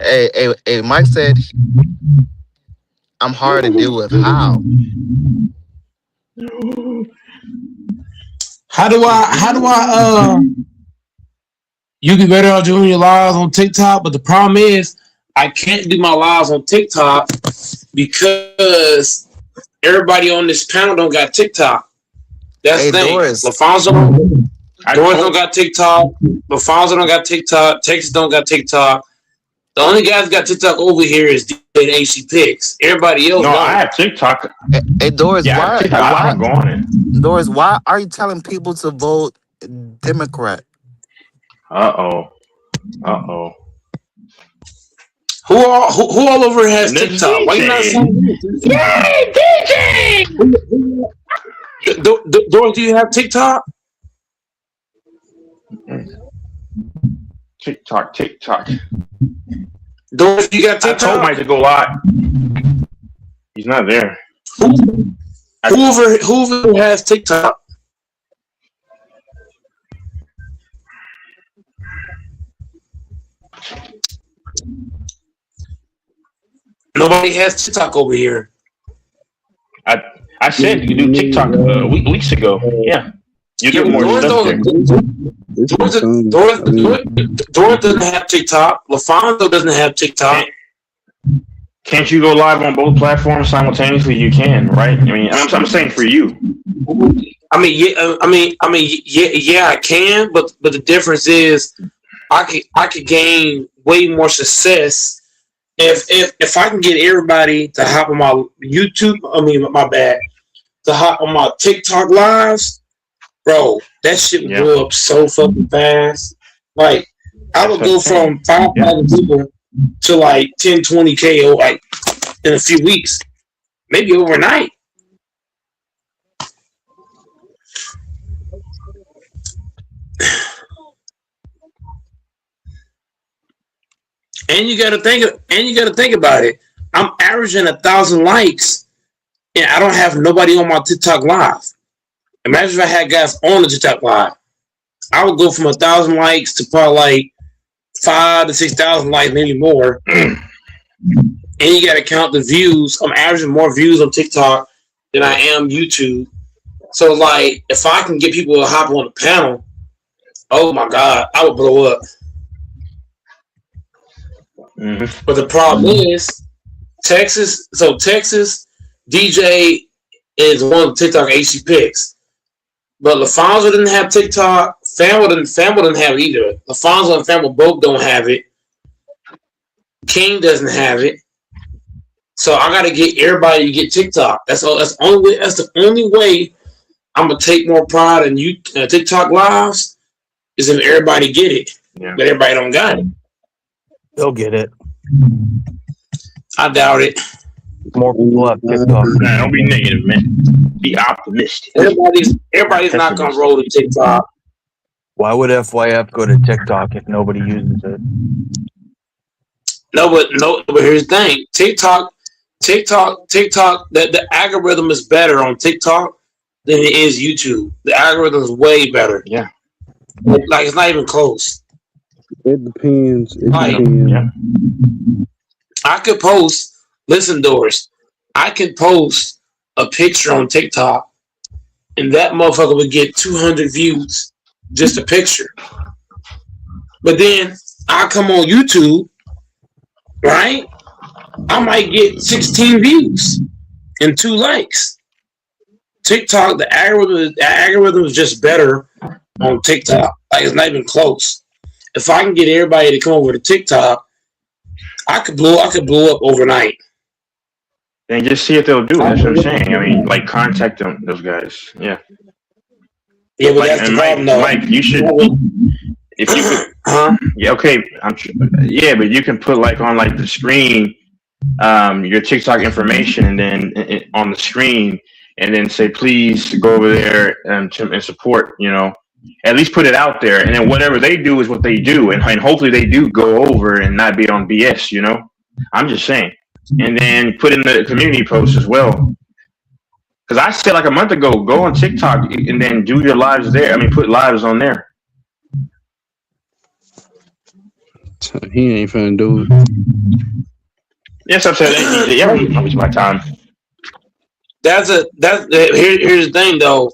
Hey, Mike said I'm hard to deal with. How? How do I you can go there and do your lives on TikTok, but the problem is I can't do my lives on TikTok because everybody on this panel don't got TikTok. That's the thing. Doris. LaFonso don't got TikTok. LaFonso don't got TikTok. Texas don't got TikTok. The only guys that got TikTok over here is DJ and AC Picks. Everybody else. No, I have TikTok. Hey, Doris, Yeah, I have TikTok. I'm why, going in. Doris, why are you telling people to vote Democrat? Uh-oh. Who all over here has TikTok? Why you not saying Yay, DJ! Doris, do you have TikTok? TikTok. Doris, you got TikTok? I told Mike to go live. He's not there. Whoever has TikTok? Nobody has TikTok over here. I said you do TikTok weeks ago. Yeah. You get more stuff there. Doris doesn't have TikTok. LaFonso doesn't have TikTok. Can't you go live on both platforms simultaneously? You can, right? I mean, I'm saying for you. I mean, I can, but the difference is, I could gain way more success if I can get everybody to hop on my YouTube. To hop on my TikTok lives. Bro, that shit would blow up so fucking fast. Like, I would go from 5,000 people to like 10, 20K like in a few weeks, maybe overnight. And you got to think about it. I'm averaging 1,000 likes, and I don't have nobody on my TikTok live. Imagine if I had guys on the TikTok live. I would go from 1,000 likes to probably like 5,000 to 6,000 likes, maybe more. And you got to count the views. I'm averaging more views on TikTok than I am YouTube. So, like, if I can get people to hop on the panel, oh my God, I would blow up. Mm-hmm. But the problem is, Texas, DJ is one of TikTok AC Picks. But LaFonso didn't have TikTok. Famble didn't have it either. LaFonso and Famble both don't have it. King doesn't have it. So I got to get everybody to get TikTok. That's the only way I'm gonna take more pride in TikTok lives is if everybody get it. Yeah. But everybody don't got it. They'll get it. I doubt it. More people have TikTok. Nah, don't be negative, man. Be optimistic. Everybody's not gonna roll to TikTok. Why would FYF go to TikTok if nobody uses it? No, but here's the thing. TikTok, the algorithm is better on TikTok than it is YouTube. The algorithm is way better. Yeah. Like, it's not even close. It depends. Yeah. I could post, listen, Doris, I could post a picture on TikTok and that motherfucker would get 200 views, just a picture. But then I come on YouTube, right? I might get 16 views and 2 likes. TikTok, the algorithm is just better on TikTok. Like, it's not even close. If I can get everybody to come over to TikTok, I could blow up overnight. Then just see if they'll do it. That's what I'm saying. I mean, like contact them, those guys. Yeah. Yeah, but Like, that's the and problem, though. Mike, you should. If you could, yeah, okay. Yeah, but you can put like on like the screen, your TikTok information, and then on the screen, and then say, please go over there and support. You know, at least put it out there, and then whatever they do is what they do, and hopefully they do go over and not be on BS. You know, I'm just saying, and then put in the community post as well. Because I said like a month ago, go on TikTok and then do your lives there. I mean, put lives on there. He ain't finna do it. Yes, I've said that. Yeah, I'm wasting my time. Here's the thing though.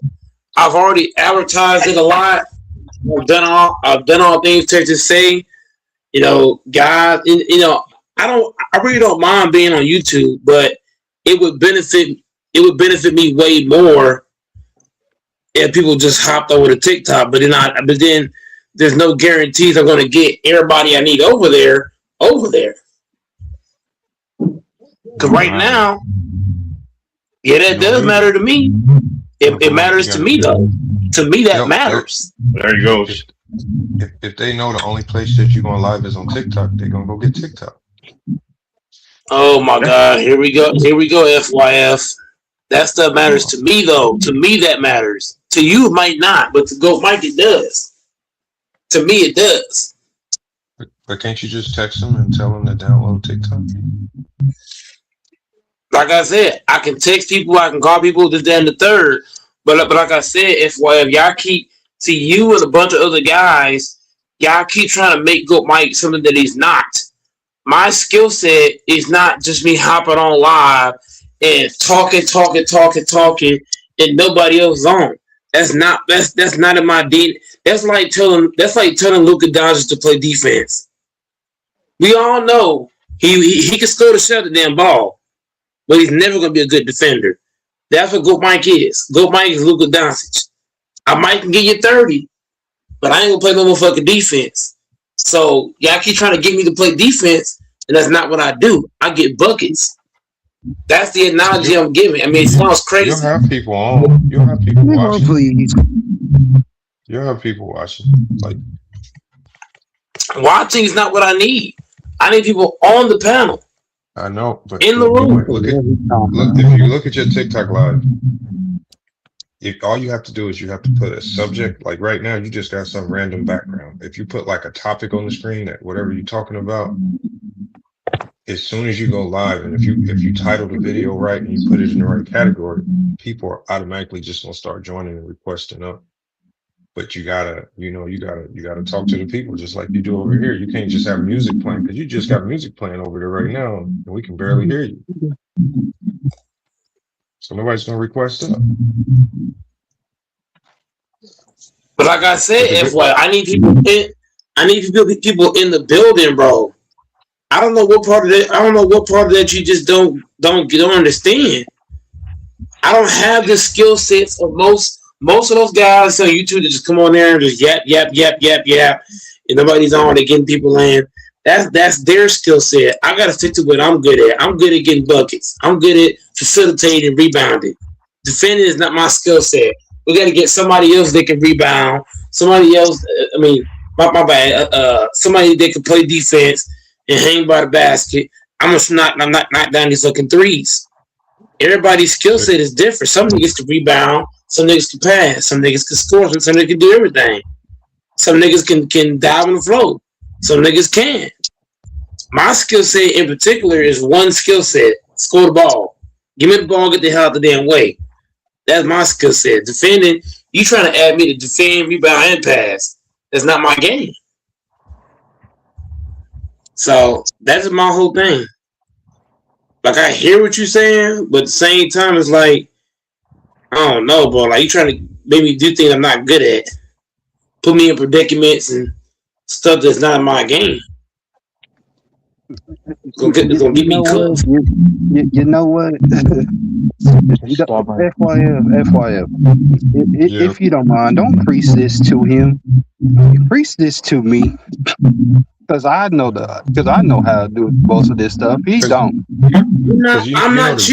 I've already advertised it a lot. I've done all things Texas say. You know, guys. You know, I really don't mind being on YouTube, but it would benefit me way more if people just hopped over to TikTok. But then there's no guarantees I'm going to get everybody I need over there. Because right now, yeah, that does matter to me. It matters to me though. To me, that matters. There you go. If they know the only place that you're going live is on TikTok, they're gonna go get TikTok. Oh my God! Here we go. FYF. That stuff matters to me though. To me, that matters. To you, it might not, but to Go Mike, it does. To me, it does. But can't you just text them and tell them to download TikTok? Like I said, I can text people, I can call people, this, that, and the third. But like I said, if y'all keep, see you and a bunch of other guys, y'all keep trying to make Go Mike something that he's not. My skill set is not just me hopping on live and talking, and nobody else is on. That's not in my DNA. That's like telling Luka Doncic to play defense. We all know he can score the shot the damn ball, but he's never gonna be a good defender. That's what Go Mike is. Go Mike is Luka Doncic. I might can get you 30, but I ain't gonna play no motherfucking defense. So y'all keep trying to get me to play defense, and that's not what I do. I get buckets. That's the analogy I'm giving. I mean, it sounds crazy. You'll have people on. You'll have people watching. Please. You'll have people watching. Like watching is not what I need. I need people on the panel. I know, but in the room. If you look at your TikTok live, if all you have to do is you have to put a subject. Like right now, you just got some random background. If you put like a topic on the screen that whatever you're talking about, as soon as you go live, and if you title the video right and you put it in the right category, people are automatically just gonna start joining and requesting up. But you gotta talk to the people just like you do over here. You can't just have music playing because you just got music playing over there right now, and we can barely hear you. So nobody's gonna request up. But like I said, I need people in the building, bro. I don't know what part of that you just don't understand. I don't have the skill sets of most of those guys on YouTube that just come on there and just yap, and nobody's on. They're getting people in. That's their skill set. I gotta stick to what I'm good at. I'm good at getting buckets. I'm good at facilitating and rebounding. Defending is not my skill set. We gotta get somebody else that can rebound. Somebody else. I mean, my bad. Somebody that can play defense and hang by the basket. I'm not down these looking threes. Everybody's skill set is different. Some niggas can rebound, some niggas can pass, some niggas can score, some niggas can do everything. Some niggas can dive on the floor. Some niggas can. My skill set in particular is one skill set: score the ball. Give me the ball, get the hell out the damn way. That's my skill set. Defending, you trying to add me to defend, rebound, and pass. That's not my game. So that's my whole thing. Like, I hear what you're saying, but at the same time, it's like, I don't know, bro. Like, you trying to make me do things I'm not good at. Put me in predicaments and stuff that's not my game. It's gonna get me cooked. You know what? FYF. If you don't mind, don't preach this to him. Preach this to me. Because I know how to do most of this stuff. He don't. I'm not you. I'm not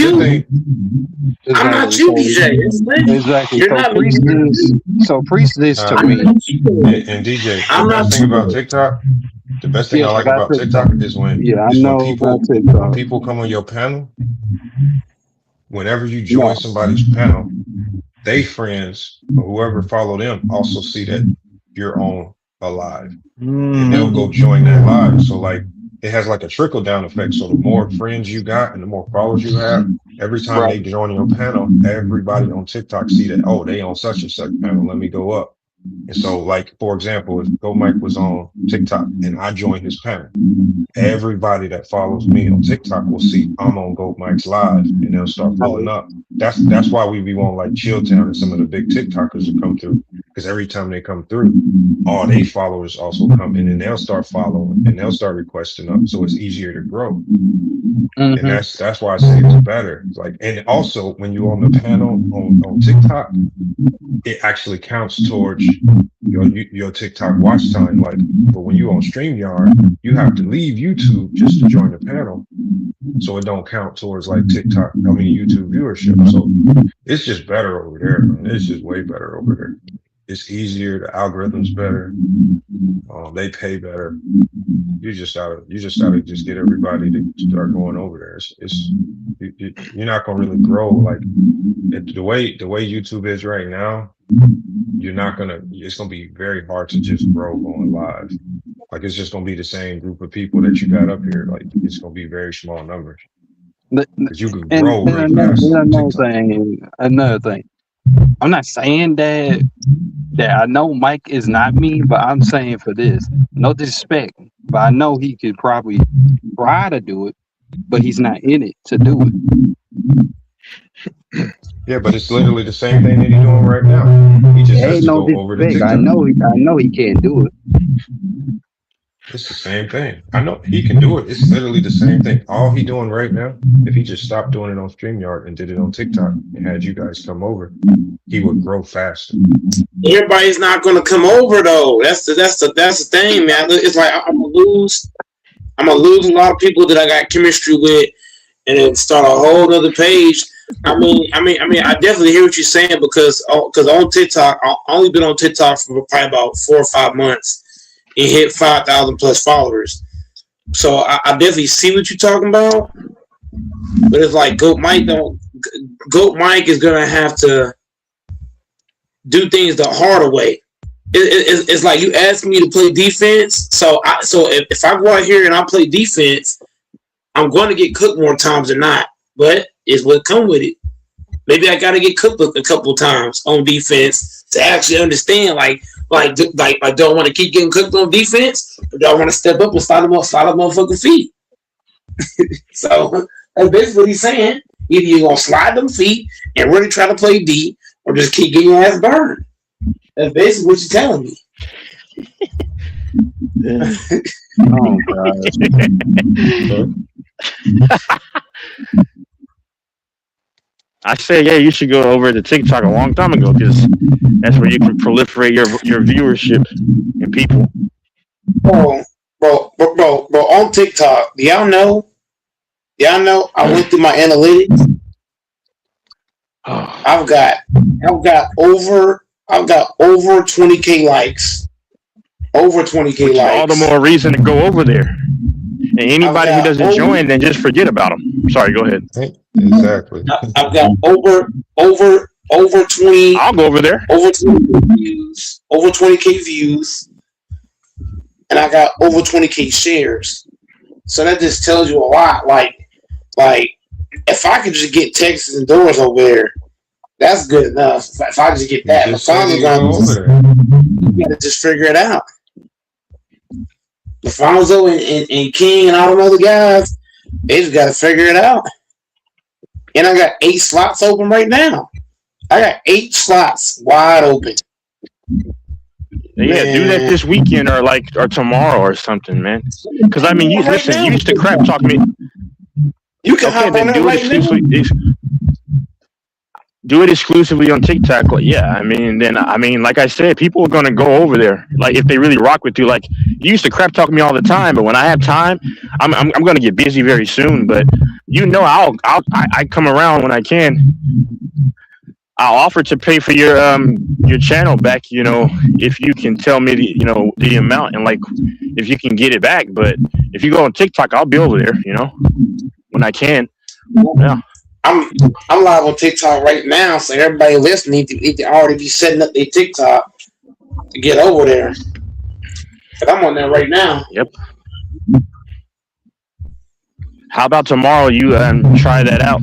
you, DJ. Exactly. You're not preach this to me. And DJ, the best thing about TikTok, the best thing I like about TikTok is when people come on your panel. Whenever you join somebody's panel, they friends or whoever follow them also see that you're on a live, and they'll go join that live. So like it has like a trickle down effect. So the more friends you got and the more followers you have, every time they join your panel, everybody on TikTok see that, oh, they on such and such panel. Let me go up. And so, like, for example, if Go Mike was on TikTok and I joined his panel, everybody that follows me on TikTok will see I'm on Go Mike's live, and they'll start pulling up. That's why we be on like Chilltown and some of the big TikTokers to come through, because every time they come through, all they followers also come in, and they'll start following and they'll start requesting up. So it's easier to grow, and that's why I say it's better. Like, and also when you're on the panel on TikTok, it actually counts towards your TikTok watch time. Like, but when you on StreamYard, you have to leave YouTube just to join the panel, so it don't count towards like TikTok. I mean YouTube viewership. So it's just better over there, man. It's just way better over there. It's easier. The algorithm's better. They pay better. You just gotta just get everybody to start going over there. You're not gonna really grow like the way YouTube is right now. It's gonna be very hard to just grow going live. Like it's just gonna be the same group of people that you got up here. Like it's gonna be very small numbers. Because you can grow really fast. Another thing. I'm not saying that I know Mike is not me, but I'm saying for this, no disrespect, but I know he could probably try to do it, but he's not in it to do it. Yeah, but it's literally the same thing that he's doing right now. He just has to go over to TikTok. I know he can't do it. It's the same thing. I know he can do it. It's literally the same thing. All he doing right now, if he just stopped doing it on StreamYard and did it on TikTok and had you guys come over, he would grow faster. Everybody's not going to come over though. That's the thing, man. It's like I'm gonna lose a lot of people that I got chemistry with, and then start a whole other page. I mean, I definitely hear what you're saying because on TikTok, I've only been on TikTok for probably about 4 or 5 months. And hit 5,000 plus followers. So I definitely see what you're talking about. But it's like Goat Mike is gonna have to do things the harder way. It's like you asked me to play defense. So if I go out here and I play defense, I'm going to get cooked more times than not. But it's what come with it. Maybe I got to get cooked a couple of times on defense to actually understand like do I want to keep getting cooked on defense, or do I want to step up and slide them motherfucking feet? So that's basically what he's saying. Either you're gonna slide them feet and really try to play D, or just keep getting your ass burned. That's basically what you're telling me. Oh God. I said, yeah, you should go over to TikTok a long time ago because that's where you can proliferate your viewership and people. Bro, on TikTok, do y'all know I went through my analytics. I've got over 20K likes. Over 20K likes. All the more reason to go over there. And anybody who doesn't join, then just forget about them. Sorry, go ahead. Exactly. I've got over 20. I'll go over there. Over 20 views. Over 20K views. And I got over 20K shares. So that just tells you a lot. Like if I could just get Texas and Doors over there, that's good enough. If I just get that, you gotta just figure it out. Alfonso and King and all them other guys, they just got to figure it out. And I got 8 slots open right now. I got 8 slots wide open. Yeah, do that this weekend or tomorrow or something, man. Because I mean, you used to crap talk me. You can hop on there right now. do it exclusively on TikTok. Like, yeah, like I said, people are gonna go over there. Like if they really rock with you. Like you used to crap talk me all the time, but when I have time, I'm gonna get busy very soon. But I come around when I can. I'll offer to pay for your channel back, if you can tell me the amount and like if you can get it back. But if you go on TikTok, I'll be over there, when I can. Yeah. I'm live on TikTok right now, so everybody listening need to already be setting up their TikTok to get over there. But I'm on there right now. Yep. How about tomorrow you try that out?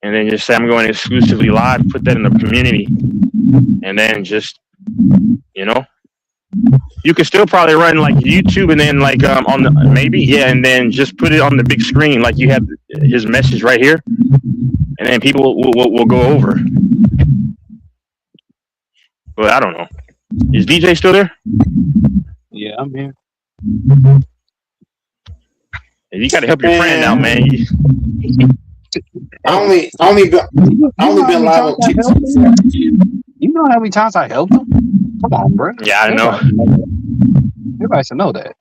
And then just say I'm going exclusively live, put that in the community, and then just, you can still probably run like YouTube and then like on the and then just put it on the big screen like you have his message right here, and then people will go over. But I don't know. Is DJ still there? Yeah, I'm here. You got to help your friend out, man. I only been live on TikTok. You know how many times I helped him? Come on, bro. Yeah, I know. Everybody should know that.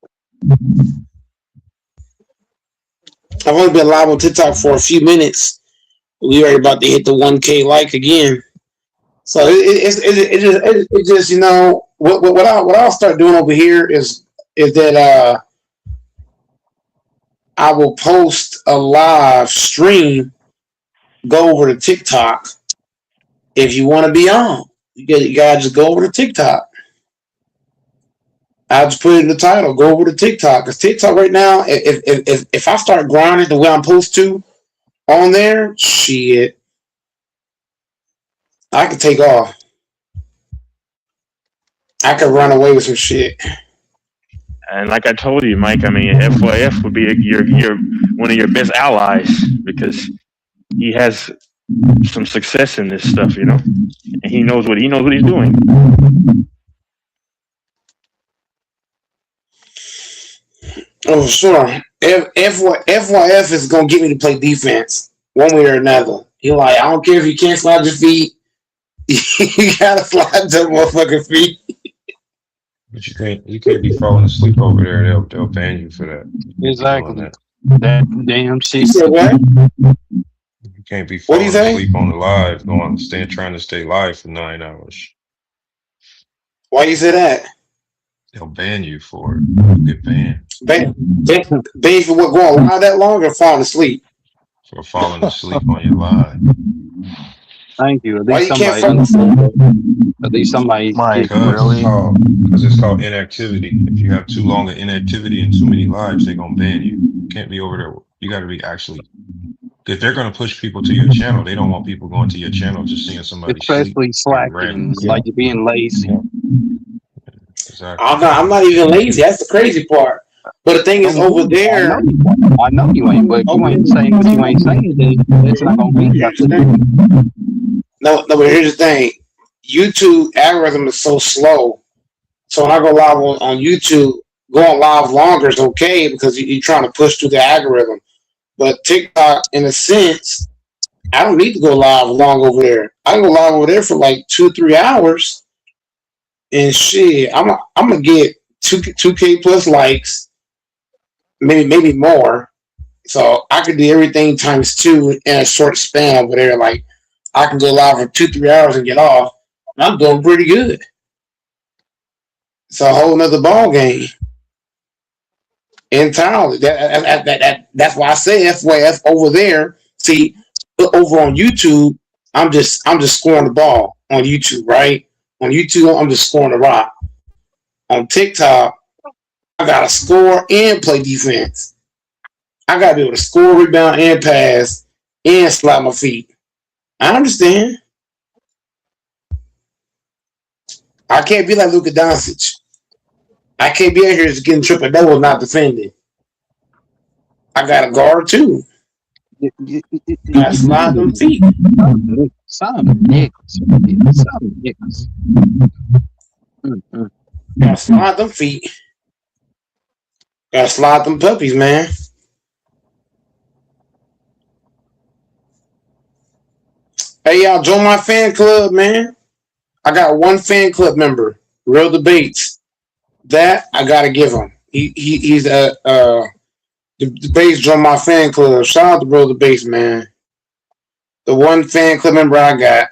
I've only been live on TikTok for a few minutes. We are about to hit the 1K like again. So it just what I'll start doing over here is that I will post a live stream. Go over to TikTok if you want to be on. You gotta just go over to TikTok. I'll just put it in the title. Go over to TikTok because TikTok right now, if I start grinding the way I'm supposed to on there, shit, I could take off. I could run away with some shit. And like I told you, Mike, FYF would be your one of your best allies because he has some success in this stuff, and he knows what he's doing. Oh, sure. FYF is gonna get me to play defense one way or another. He like, I don't care if you can't slide your feet, you gotta slide your motherfucking feet. But you can't be falling asleep over there. They'll ban you for that. Exactly. That damn shit. You said what? You can't be falling asleep on the live, trying to stay live for 9 hours. Why you say that? They'll ban you for it. You'll get banned. Ban for what, going live that long or falling asleep? For falling asleep on your live. Thank you. At Why least you can't somebody. Because it's called inactivity. If you have too long of inactivity and too many lives, they're gonna ban you. You can't be over there. You got to be actually. If they're gonna push people to your channel, they don't want people going to your channel just seeing somebody. Especially slacking, like you're being lazy. Exactly. I'm not even lazy. That's the crazy part. But the thing is, over there, I know you ain't, but you ain't saying what you ain't saying. It's not gonna be nothing. No, but here's the thing. YouTube algorithm is so slow. So when I go live on YouTube, going live longer is okay because you're trying to push through the algorithm. But TikTok, in a sense, I don't need to go live long over there. I can go live over there for like 2-3 hours, and shit, I'm gonna get 2K plus likes, maybe more. So I could do everything times 2 in a short span over there. Like I can go live for 2-3 hours and get off. I'm doing pretty good. It's a whole nother ball game entirely. That's why I say FYF over there. See, over on YouTube, I'm just scoring the ball on YouTube, right? On YouTube, I'm just scoring the rock. On TikTok, I gotta score and play defense. I gotta be able to score, rebound, and pass, and slap my feet. I understand. I can't be like Luka Doncic. I can't be out here just getting triple doubles, not defending. I got a guard too. I slide them feet. Some niggas. Gotta slide them feet. Gotta slide them puppies, man. Hey, y'all, join my fan club, man. I got one fan club member, Real Debates. That I gotta give him. He's the Debates join my fan club. Shout out to Real Debates, man. The one fan club member I got.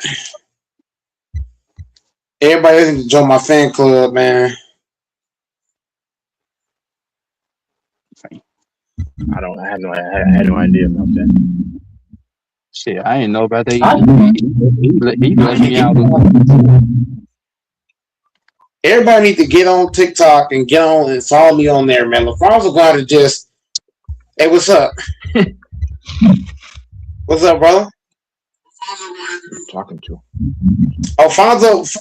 Everybody listen to join my fan club, man. I had no idea about that. Shit, I didn't know about that. He let me out. Everybody need to get on TikTok and get on and follow me on there, man. LaFonso got to just, hey, what's up? What's up, brother? I'm talking to. Oh, Fonzo's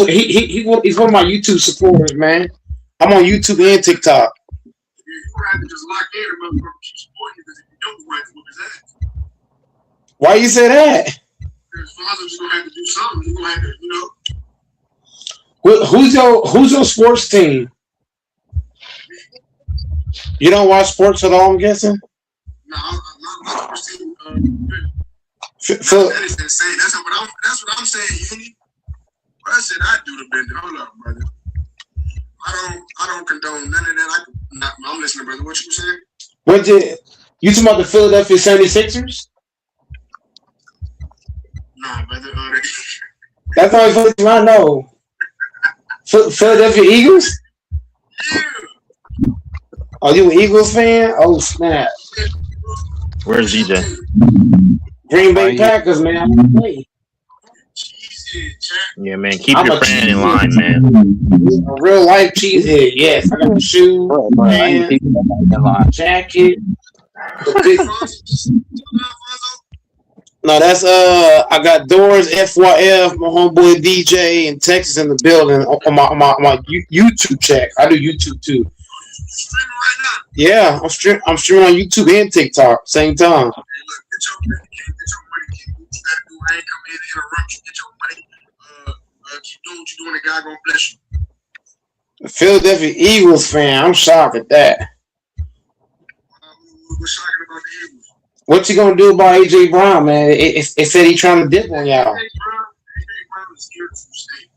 he's one of my YouTube supporters, man. I'm on YouTube and TikTok. Why you say that? Who's your sports team? You don't watch sports at all, I'm guessing? No, my sports team. That's what I'm saying, Uni. I said I do the bending. Hold up, brother. I don't condone none of that. I'm listening, brother. What you saying? You talking about the Philadelphia 76ers? Nah, brother. That's the only team I know. Philadelphia Eagles? Yeah. Are you an Eagles fan? Oh, snap. Where's EJ? Green Bay Packers, man. Yeah, man. Keep your fan in line, man. A real life cheesehead. Yes, I got the shoe, jacket. No, that's I got Doors FYF, my homeboy DJ in Texas in the building on my YouTube check. I do YouTube too. Yeah, I'm streaming on YouTube and TikTok same time. Keep doing what you're doing, and God gonna bless you. Philadelphia Eagles fan, I'm shocked at that. What's shocking about the Eagles? What you gonna do about AJ Brown, man? It said he trying to dip on y'all. AJ Brown is here to stay.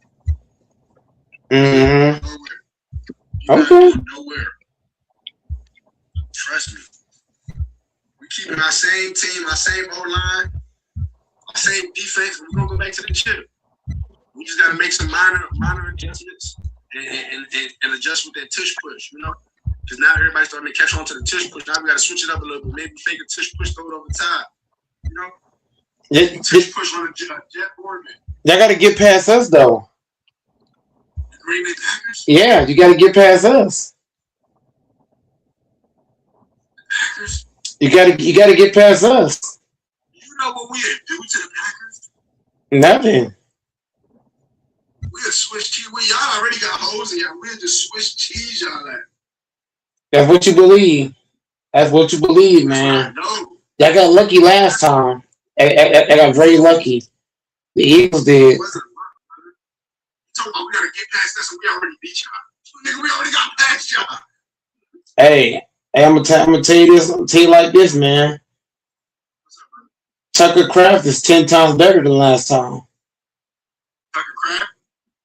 Okay. Nowhere. Trust me. We keeping our same team, our same O-line, our same defense. We're gonna go back to the chip. We just gotta make some minor adjustments and adjust with that tush push, you know? Because now everybody's starting to catch on to the tush push. Now we gotta switch it up a little bit. Maybe fake a tush push, throw it over top. You know? Yeah, tush push on a jet orbit. Y'all gotta get past us though. The Green Bay Packers? Yeah, you gotta get past us. Packers? You gotta get past us. You know what we'll do to the Packers? Nothing. We'll switch cheese. Y'all already got holes in y'all. We'll just switch cheese y'all at. That's what you believe. That's what you believe, man. Y'all got lucky last time. I got very lucky. The Eagles did. We gotta get past this, and we already beat y'all. Nigga, we already got past y'all. Hey, I'm gonna tell you this. I'm gonna tell you like this, man. Tucker Kraft is 10 times better than last time.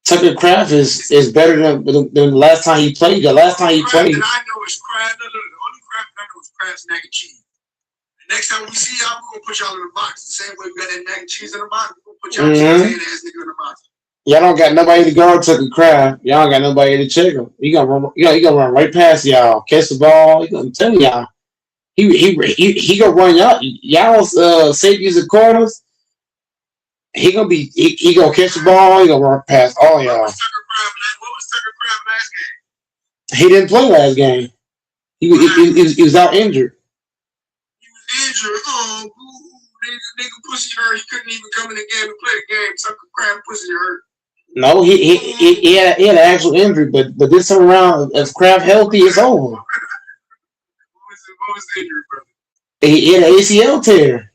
Tucker Kraft is better than the last time he played. The last time he played. I know it's Kraft. No, the only Kraft I know is Kraft's mac and cheese. The next time we see y'all, we're gonna put y'all in the box. The same way we got that mac and cheese in the box, we're gonna put y'all ass nigga in the box. Y'all don't got nobody to guard Tucker Kraft. Y'all got nobody to check him. He gonna run right past y'all, catch the ball. I'm telling y'all, he gonna run y'all safeties and corners. He gonna catch the ball. He gonna run past all y'all. What was Tucker Kraft last game? He didn't play last game. He was out injured. He was injured. Oh, nigga pussy hurt. He couldn't even come in the game and play the game. Tucker Kraft pussy hurt. No, he had an actual injury, but this time around, if Kraft healthy, it's over. What was the injury, brother? He had an ACL tear.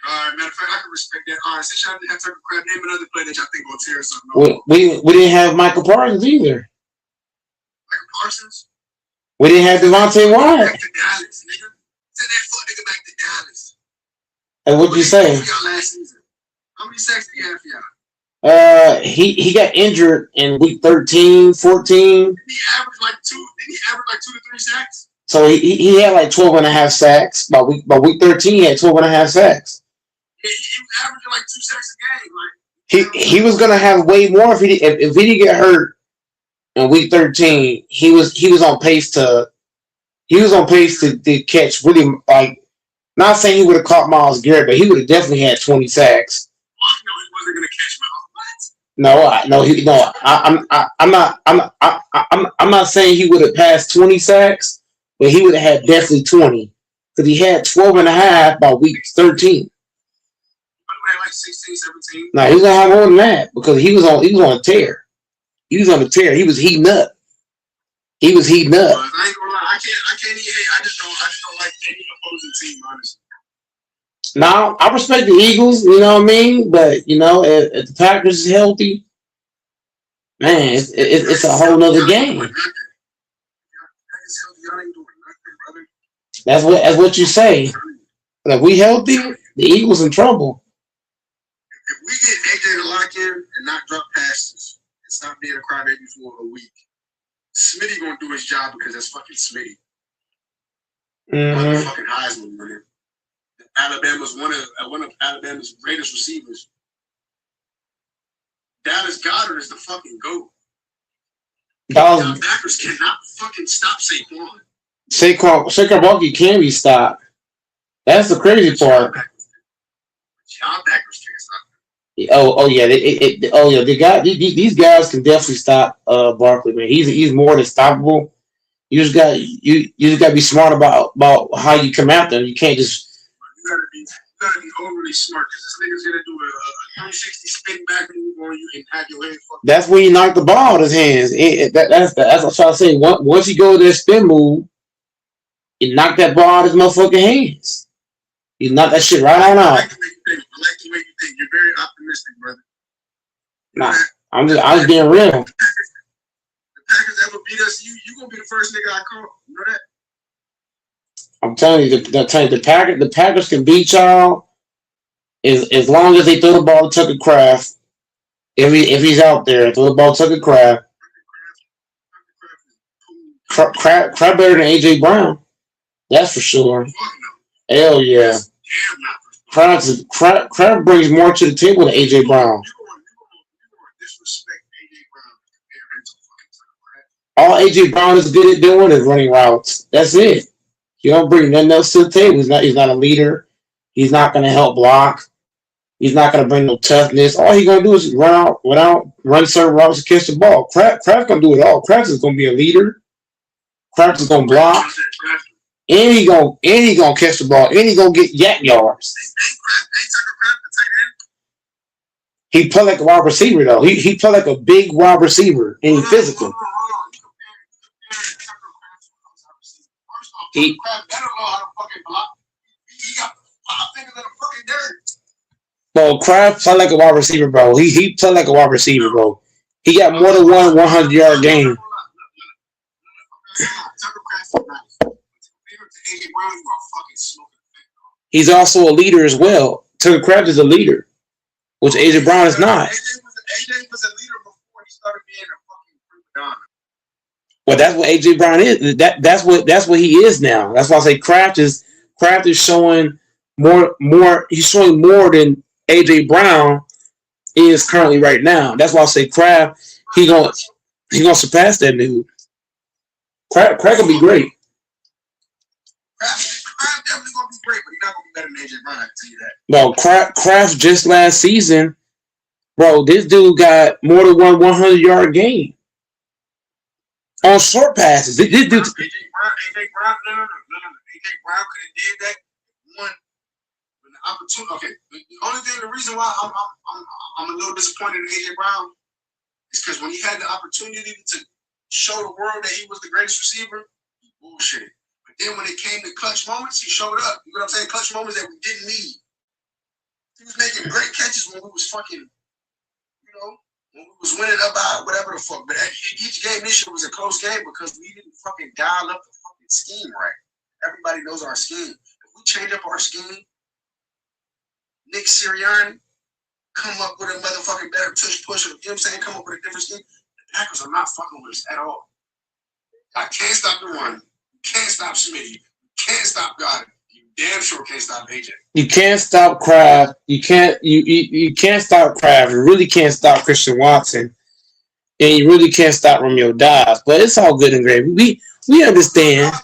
All right, matter of fact, I can respect that. All right, since y'all didn't have Tucker Kraft, name another player that y'all think gonna tear something. We didn't have Michael Parsons either. Michael Parsons? We didn't have Devontae Wyatt. Back to Dallas, nigga. Send that fuck nigga back to Dallas. And what'd you say? Last season. How many sacks did he have for y'all? He got injured in week 13, 14. Didn't he average like 2 to 3 sacks? So he had like 12 and a half sacks. By week 13, he had 12 and a half sacks. He was averaging like 2 sacks a game. Like He was gonna have way more if he didn't get hurt in week 13. He was on pace to catch really, like, not saying he would have caught Myles Garrett, but he would have definitely had 20 sacks. Well, no, he wasn't gonna catch Myles. What? I'm not saying he would have passed 20 sacks, but he would have had definitely 20 because he had 12 and a half by week 13. Like 16, 17. No, he's gonna have more than that because he was on a tear. He was on a tear. He was heating up. I ain't gonna lie. I can't even hate. I just don't like any opposing team, honestly. Now, I respect the Eagles, you know what I mean? But, you know, if the Packers is healthy, man, it's a whole nother game. That's what you say. But if we healthy, the Eagles in trouble. If we get AJ to lock in and not drop passes and stop being a crybaby for a week, Smitty gonna do his job because that's fucking Smitty. Motherfucking Heisman winner. Alabama's one of Alabama's greatest receivers. Dallas Goedert is the fucking GOAT. The Packers cannot fucking stop Saquon. Saquon Barkley can be stopped. That's the crazy part. John Packers can't stop. These guys can definitely stop Barkley, man. He's more than stoppable. You just got to be smart about how you come after him. You can't just. You gotta be overly smart because this nigga's gonna do a 360 spin back move on you and have your head fucked. That's when you knock the ball out of his hands. That's what I'm trying to say. Once you go to that spin move, you knock that ball out of his motherfucking hands. You knock that shit right on out. I like the way you think. You're very optimistic, brother. Nah, I'm just being real. The Packers ever beat us, you gonna be the first nigga I call. You know that? I'm telling you, the Packers can beat y'all as long as they throw the ball to Tucker Kraft. If he's out there, throw the ball to Tucker Kraft. Kraft better than AJ Brown. That's for sure. Hell yeah. Kraft brings more to the table than AJ Brown. All AJ Brown is good at doing is running routes. That's it. You don't bring nothing else to the table. He's not a leader. He's not going to help block. He's not going to bring no toughness. All he's going to do is run certain routes and catch the ball. Kraft going to do it all. Kraft is going to be a leader. Kraft is going to block. And he going to catch the ball. And he's going to get yak yards. He play like a wide receiver, though. He play like a big wide receiver. And he's physical. He Kraft play like a wide receiver, bro. He play like a wide receiver, bro. He got more than one 100-yard game. He's also a leader as well. Tucker Kraft is a leader, which AJ Brown is not. AJ was a leader before he started being a fucking prima. Well, that's what AJ Brown is. That's what he is now. That's why I say Kraft is showing more. He's showing more than AJ Brown is currently right now. That's why I say Kraft. He gonna surpass that dude. Kraft will be great. Kraft definitely gonna be great, but he's not gonna be better than AJ Brown. I can tell you that. No, Kraft just last season, bro. This dude got more than one 100-yard game. On short passes. This dude. AJ Brown could have did that. One when the opportunity. Okay, the reason why I'm a little disappointed in AJ Brown is because when he had the opportunity to show the world that he was the greatest receiver, he bullshitted. But then when it came to clutch moments, he showed up. You know what I'm saying? Clutch moments that we didn't need. He was making great catches when we was fucking, when we was winning up by whatever the fuck. But each game this year was a close game because we didn't fucking dial up the fucking scheme right. Everybody knows our scheme. If we change up our scheme, Nick Sirianni come up with a motherfucking better tush push. You know what I'm saying? Come up with a different scheme. The Packers are not fucking with us at all. I can't stop the run. You can't stop Smitty. You can't stop God. You damn sure can't stop AJ. You can't stop Kraft. You can't stop Kraft. You really can't stop Christian Watson. And you really can't stop Romeo Dobbs. But it's all good and great. We understand.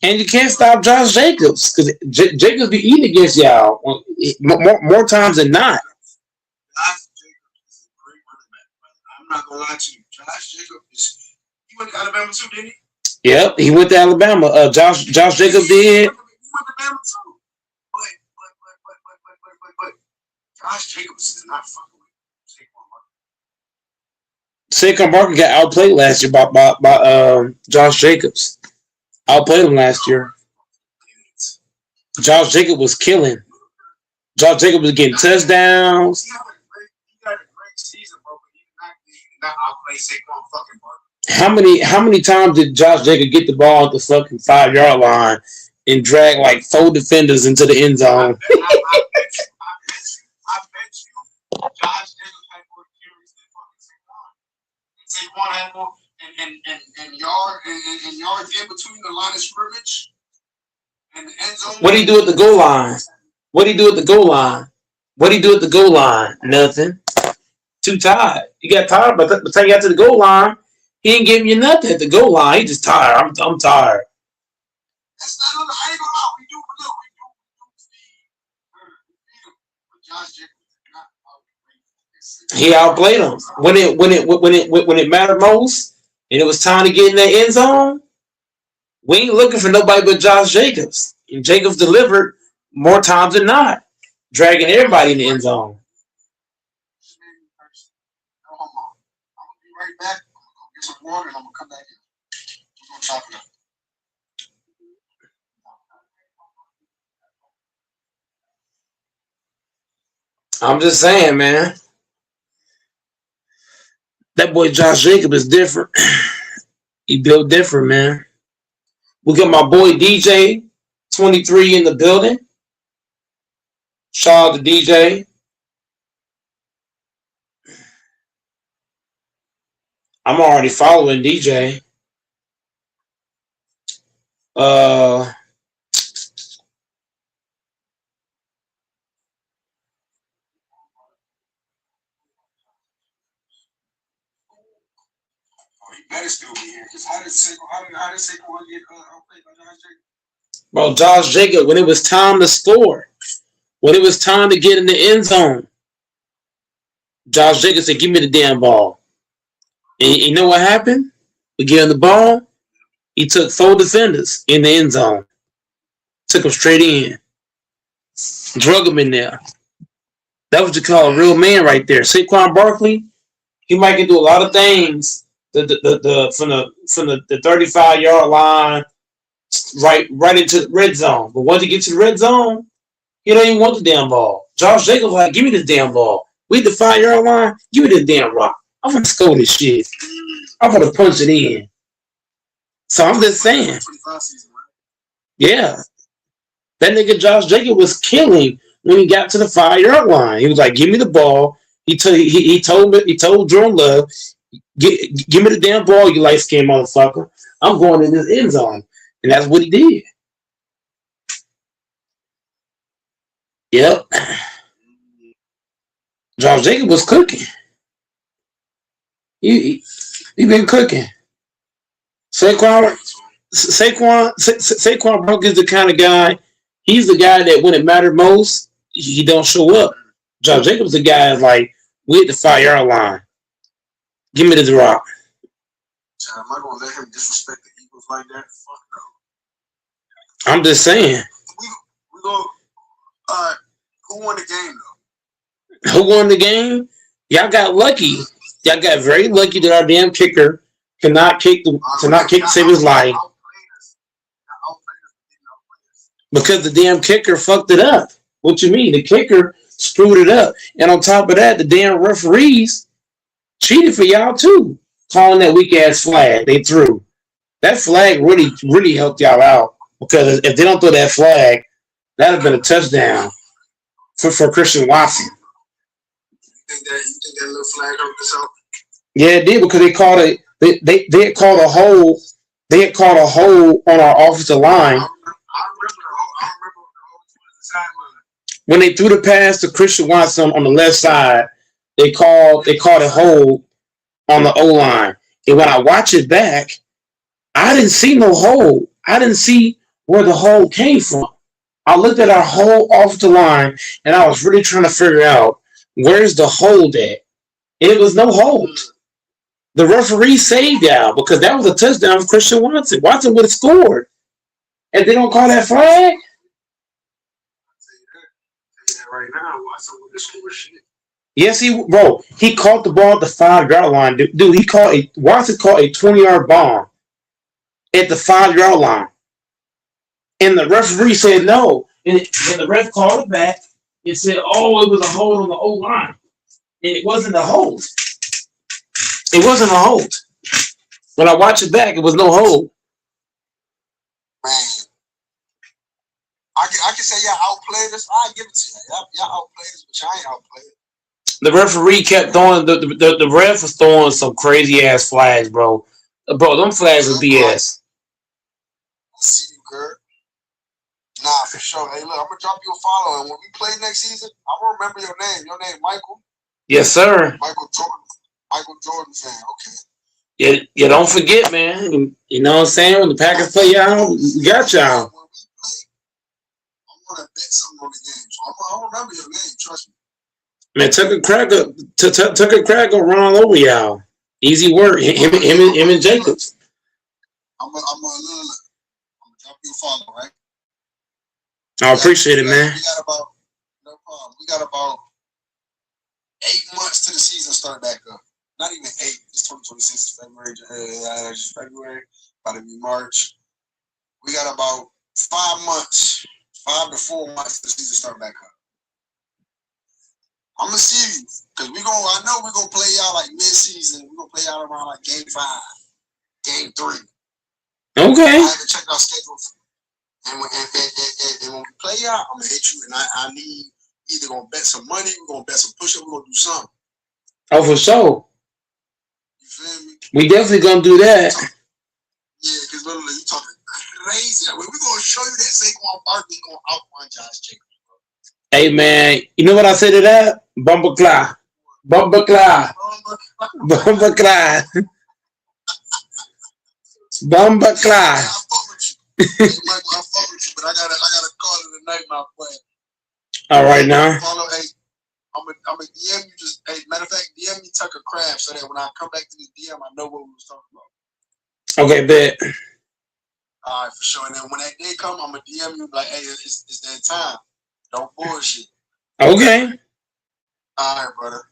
And you can't stop Josh Jacobs because Jacobs be eating against y'all more times than not. Josh Jacobs is a great running back. I'm not gonna lie to you. Josh Jacobs he went to Alabama too, didn't he? Yep, he went to Alabama. Josh Jacobs did. He went to Alabama too. But Josh Jacobs is not fucking with Saquon Barkley got outplayed last year by Josh Jacobs. Outplayed him last year. Josh Jacobs was killing. Josh Jacobs was getting touchdowns. He had a great season, bro, but he did not outplay Saquon fucking Barkley. How many times did Josh Jacobs get the ball at the fucking 5-yard line and drag like 4 defenders into the end zone? I bet you Josh Jacobs had more carries than fucking Saquon. Saquon had more and yards in between the line of scrimmage and the end zone. What do you do at the goal line? What do you do at the goal line? What do you do at the goal line? Nothing. Too tired. You got tired by the time you got to the goal line. He ain't giving you nothing at the goal line. He just tired. I'm tired. That's not on the I ain't gonna lie. We do Josh Jacobs he outplayed him when it mattered most, and it was time to get in that end zone. We ain't looking for nobody but Josh Jacobs, and Jacobs delivered more times than not, dragging everybody in the end zone. I'm gonna be right back. I'm gonna get some water and I'm gonna come back in. We're gonna talk about it. I'm just saying, man. That boy Josh Jacobs is different. He built different, man. We got my boy DJ, 23 in the building. Shout out to DJ. I'm already following DJ. Better still be here because how did Saquon get outplayed by Josh Jacobs? Bro, Josh Jacobs, when it was time to score, when it was time to get in the end zone, Josh Jacobs said, "Give me the damn ball." And you know what happened? We get him the ball. He took 4 defenders in the end zone, took them straight in, drug them in there. That's what you call a real man right there. Saquon Barkley, he might can do a lot of things. From the 35-yard line right into the red zone. But once he gets to the red zone, he don't even want the damn ball. Josh Jacobs like, give me the damn ball. We the 5-yard line, give me the damn rock. I'm gonna score this shit. I'm gonna punch it in. So I'm just saying. Yeah. That nigga Josh Jacobs was killing when he got to the 5-yard line. He was like, give me the ball. He told Jordan Love, give me the damn ball, you light-skinned motherfucker. I'm going in this end zone. And that's what he did. Yep. Josh Jacobs was cooking. He been cooking. Saquon Barkley is the kind of guy, he's the guy that when it mattered most, he don't show up. Josh Jacobs the guy is like, we at the 5-yard line. Give me the rock. Am I gonna let him disrespect the Eagles like that? Fuck no. I'm just saying. We go. Who won the game though? Who won the game? Y'all got lucky. Y'all got very lucky that our damn kicker cannot kick to save his life. Because the damn kicker fucked it up. What you mean? The kicker screwed it up. And on top of that, the damn referees cheated for y'all too. Calling that weak ass flag they threw. That flag really helped y'all out. Because if they don't throw that flag, That'd have been a touchdown for Christian Watson. You think that little flag over this out? Yeah, it did because they called it. They had called a hold. They had called a hold on our offensive line. I remember the whole sideline. When they threw the pass to Christian Watson on the left side, they called a hold on the O line. And when I watch it back, I didn't see no hold. I didn't see where the hold came from. I looked at our whole offensive line, and I was really trying to figure out where's the hold at. And it was no hold. The referee saved y'all because that was a touchdown for Christian Watson. Watson would have scored. And they don't call that flag? Right now, Watson with the score shit. Yes, he caught the ball at the 5-yard line. Dude, Watson caught a 20-yard bomb at the 5-yard line. And the referee said no. And the ref called it back and said, oh, it was a hold on the O-line. And it wasn't a hold. It wasn't a hold. When I watch it back, it was no hold. Man, I can say y'all outplayed us. I give it to you. Y'all outplayed us, but y'all ain't outplayed. The referee kept throwing the ref was throwing some crazy ass flags, bro. Bro, them flags are BS. I see you, Kurt. Nah, for sure. Hey, look, I'm gonna drop you a follow, and when we play next season, I'm gonna remember your name. Your name, Michael. Yes, sir. Michael Jordan fan. Okay. Yeah, you don't forget, man. You know what I'm saying? When the Packers play y'all, we got y'all. I want to bet something on the game, so I'm gonna remember your name. Trust me. Man, Tucker Craig gonna run all over y'all. Easy work. Him and Jacobs. I'm gonna drop you a follow, right? I appreciate it, man. No problem. We got about 8 months to the season start back up. Not even 8. It's 2026. February. About to be March. We got about 5 months, 5 to 4 months to the season start back up. I'm gonna see you because I know we're gonna play y'all like mid-season. We're gonna play y'all around like game 5, game 3. Okay. I have to check our schedule. And when we play y'all, I'm gonna hit you, and I need either gonna bet some money, we're gonna bet some push-up, we're gonna do something. Oh, for sure. You feel me? We definitely gonna do that. Yeah, because literally you talking crazy. We're gonna show you that Saquon Barkley gonna outrun Josh Jacobs. Hey, man, you know what I say to that? Bumper cry. Bumper cry. Bumper cry. Bumper cry. I fuck with you, but I gotta call it a night, my friend. All right, now. Follow, hey, I'm a DM you. Just matter of fact, DM me Tucker Craft so that when I come back to the DM, I know what we was talking about. Okay, bet. All right, for sure. And then when that day come, I'm gonna DM you like, hey, it's that time. Don't bullshit. Okay. All right, brother.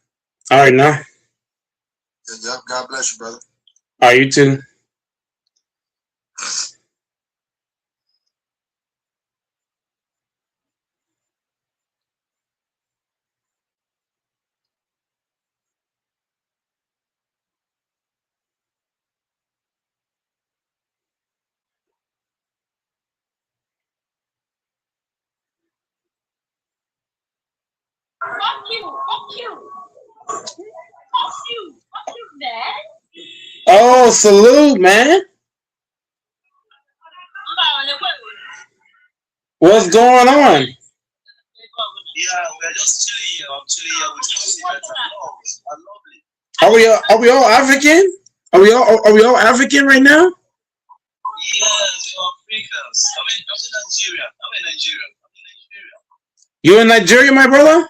All right, now. Yep. God bless you, brother. All right, you too. Fuck you, Dad. Oh, salute, man. What's going on? Yeah, we're just chilling here. I'm chilling here with Lucy. I love it. Are we all African? Are we all African right now? Yes, we're Africans. I'm in Nigeria. You in Nigeria, my brother?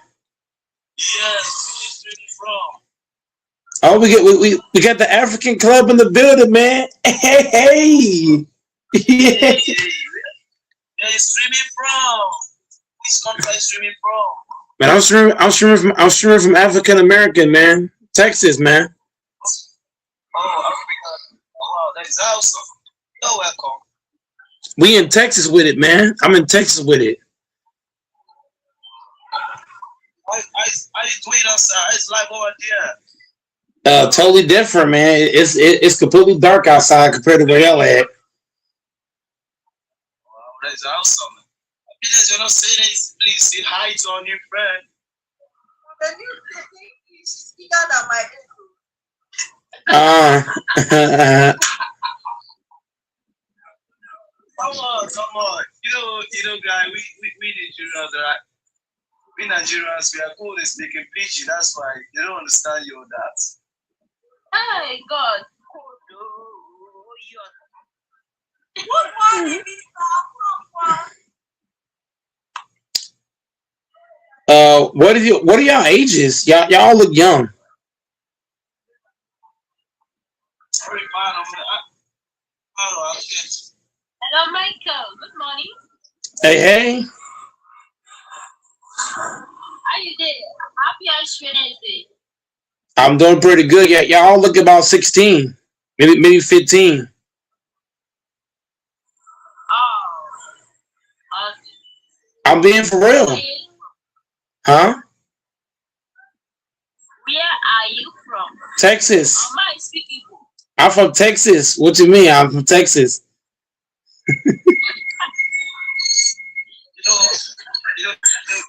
Yes, where you from? Oh, we got the African club in the building, man. Hey. Yeah. Where you streaming from? Which country are you streaming from? Man, I'm streaming from African American, man. Texas, man. Oh, Africa. Wow, that is awesome. You're welcome. We in Texas with it, man. I'm in Texas with it. How you doing outside? It's live over there. Totally different, man. It's completely dark outside compared to where y'all at. Wow, that is awesome. Happiness, you're not saying anything. Please say hi to our new friend. Come on. You know, guy, we Nigerians, right? We Nigerians, we are good at speaking PG. That's why they don't understand you on that. Hey, God. What are y'all ages? Y'all all look young. Sorry, hello, Michael. Good morning. Hey. How you doing? Happy Wednesday. I'm doing pretty good. Yeah, y'all all look about 16, maybe 15. I'm being for real. Huh? Where are you from? Texas. Am I speaking? I'm from Texas. What you mean? I'm from Texas.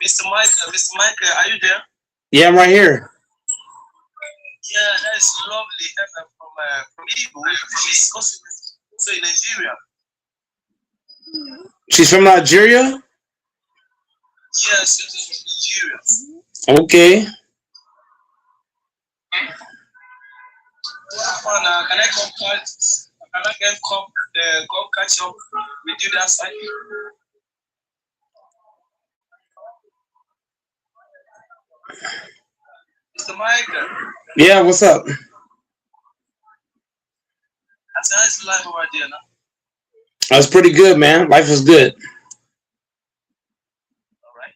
Mr. Michael, are you there? Yeah, I'm right here. Yeah, that's lovely. From Igbo, from East Coast, so in Nigeria. She's from Nigeria? Yes, she's from Nigeria. Okay. Can I come catch up with you that side? Mr. Michael. Yeah, what's up? How's life over there now? That's pretty good, man. Life is good. Alright.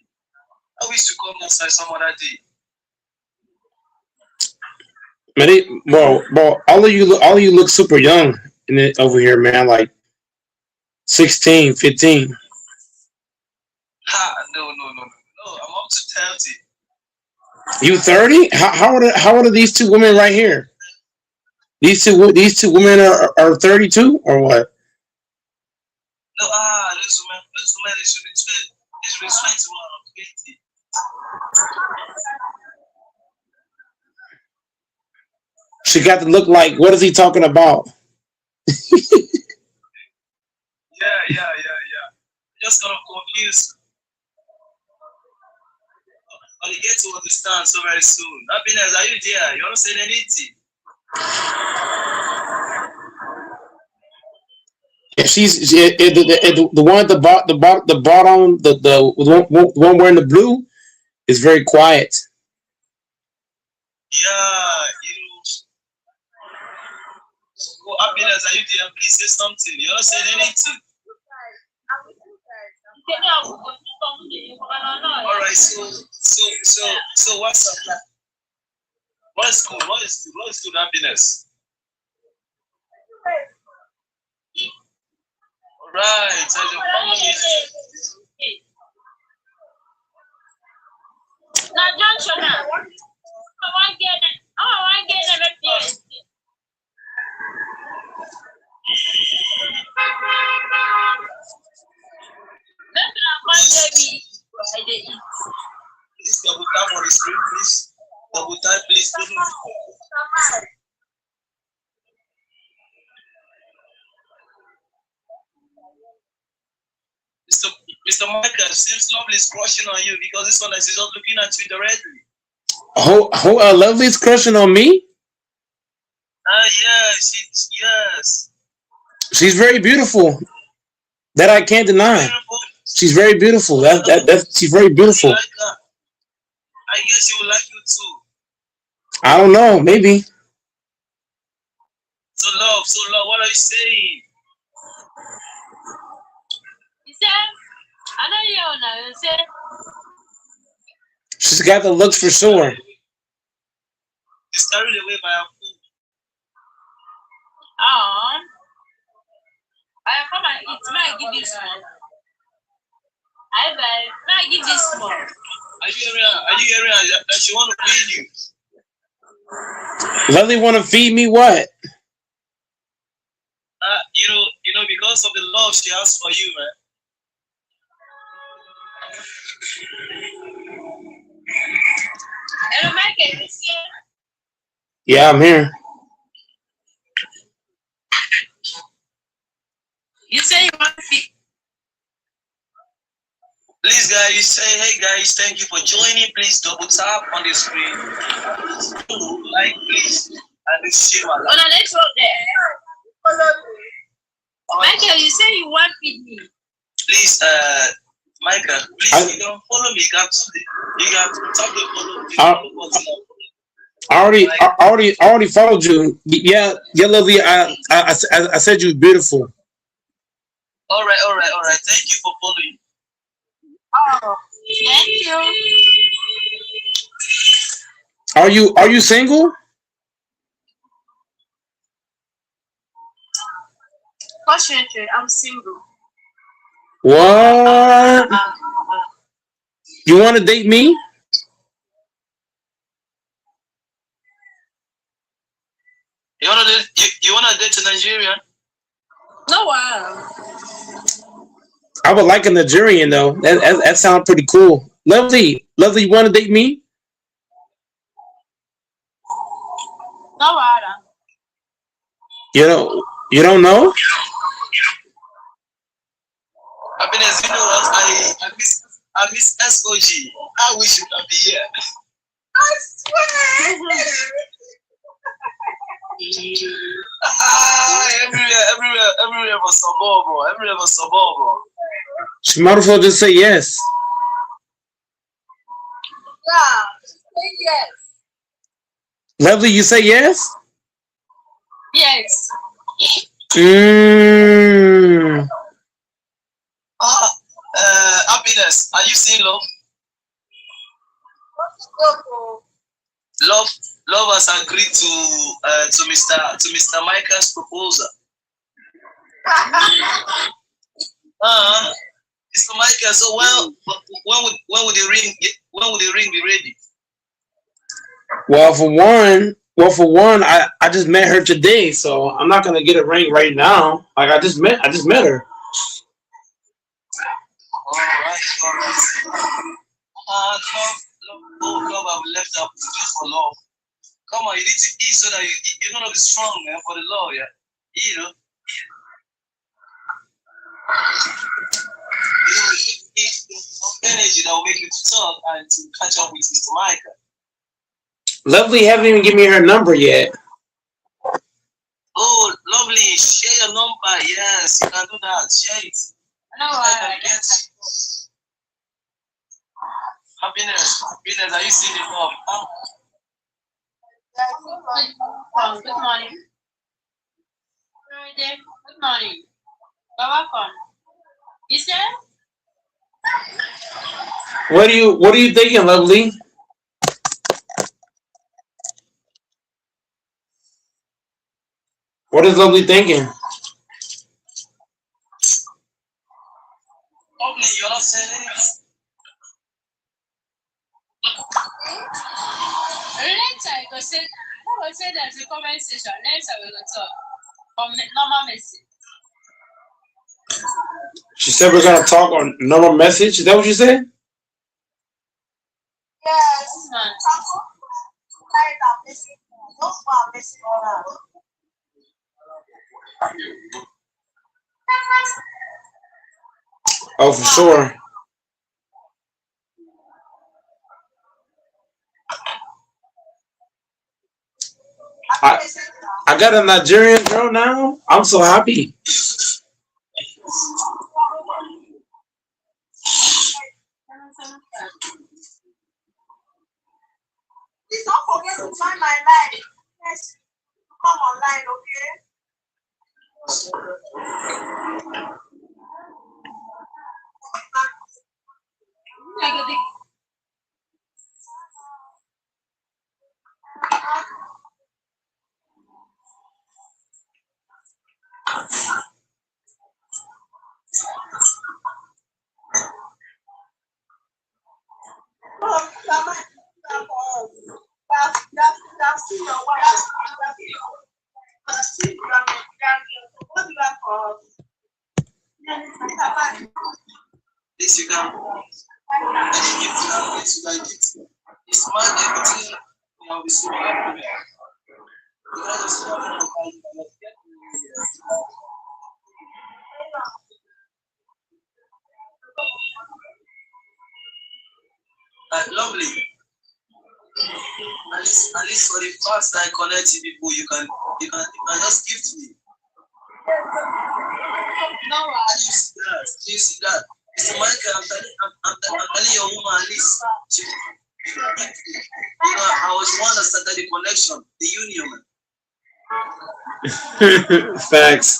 I wish to come outside some other day. Man, bro, all of you look super young over here, man. Like 16, 15. No. I'm up to 30. You 30? How old are these two women right here? These two women are 32 or what? No, this woman is 21 or 20. She got to look like, what is he talking about? Yeah. Just kind of confused. But you get to understand so very soon. Happiness, are you there? You don't say anything. Yeah, she's the one at the bottom, the one wearing the blue is very quiet. Yeah, Happiness, are you there? Please say something. You're not saying anything. All right, so what's up? What's good, Happiness? All right, so your family. Now, Johnson, I want to get it. Please double tap on the screen, please. Double tap, please. Mr. Michael, seems Lovely is crushing on you because this one is just looking at you directly. Lovely's crushing on me? Yes. She's very beautiful. That I can't deny. Beautiful. She's very beautiful. She's very beautiful. I guess she would like you too. I don't know, maybe. So love, what are you saying? He said, I know you know. He said, she's got the looks for sure. She's carried away by her food. I come and eat. May I give you small? May I give you small? Are you hearing that she want to feed you? Lovely want to feed me what? You know, because of the love she has for you, man. Hello, Michael. Is here? Yeah, I'm here. You say you want to speak. Please, guys, say, hey, guys, thank you for joining. Please double tap on the screen. Like, please. And share. On the network there. Michael, you say you want to feed me. Please, Michael, please, you don't follow me. You got to tap the follow. I already followed you. Yeah, lovely. I said you were beautiful. All right. Thank you for following. Oh, thank you. Are you single? Fortunately, I'm single. What? You want to date me? You wanna date a Nigerian? No, I would like a Nigerian though. That sounds pretty cool. Lovely, you want to date me? No, You don't know? Happiness, you know what? I miss SOG. I wish you could be here. I swear. Everywhere was suburban. Everywhere was suburban. She might as well just say yes. Yeah, say yes. Lovely, you say yes? Yes. Happiness, are you single? Love has agreed to Mr. Michael's proposal. Mr. Michael, so when would the ring be ready? Well, for one, I just met her today, so I'm not gonna get a ring right now. Like I just met her. All right. Love, I've left up just for love. Come on, you need to eat so that you're gonna be strong, man, for the love, yeah. You know. You need energy that will make you to talk and to catch up with Mr. Michael. Lovely haven't even given me her number yet. Oh, lovely. Share your number. Yes, you can do that. Share it. Happiness, are you seeing the love? Good morning. Good morning. You're welcome. You said? What are you thinking, Lovely? What is Lovely thinking? Lovely, you're not saying it. Later, I go say there's a comment section. Later, we will talk. Normal message. She said we're gonna talk on normal message. Is that what you said? Yes, man. Oh, for sure. I got a Nigerian girl now. I'm so happy. Please don't forget to join my live. Yes, come online, okay? This you can. It's my everything. You know, we see everywhere. Lovely. At least for the first time connecting people, you can just give to me. No, you see that? It's Michael. I'm telling your woman, at least. I was one that started the connection, the union. Facts.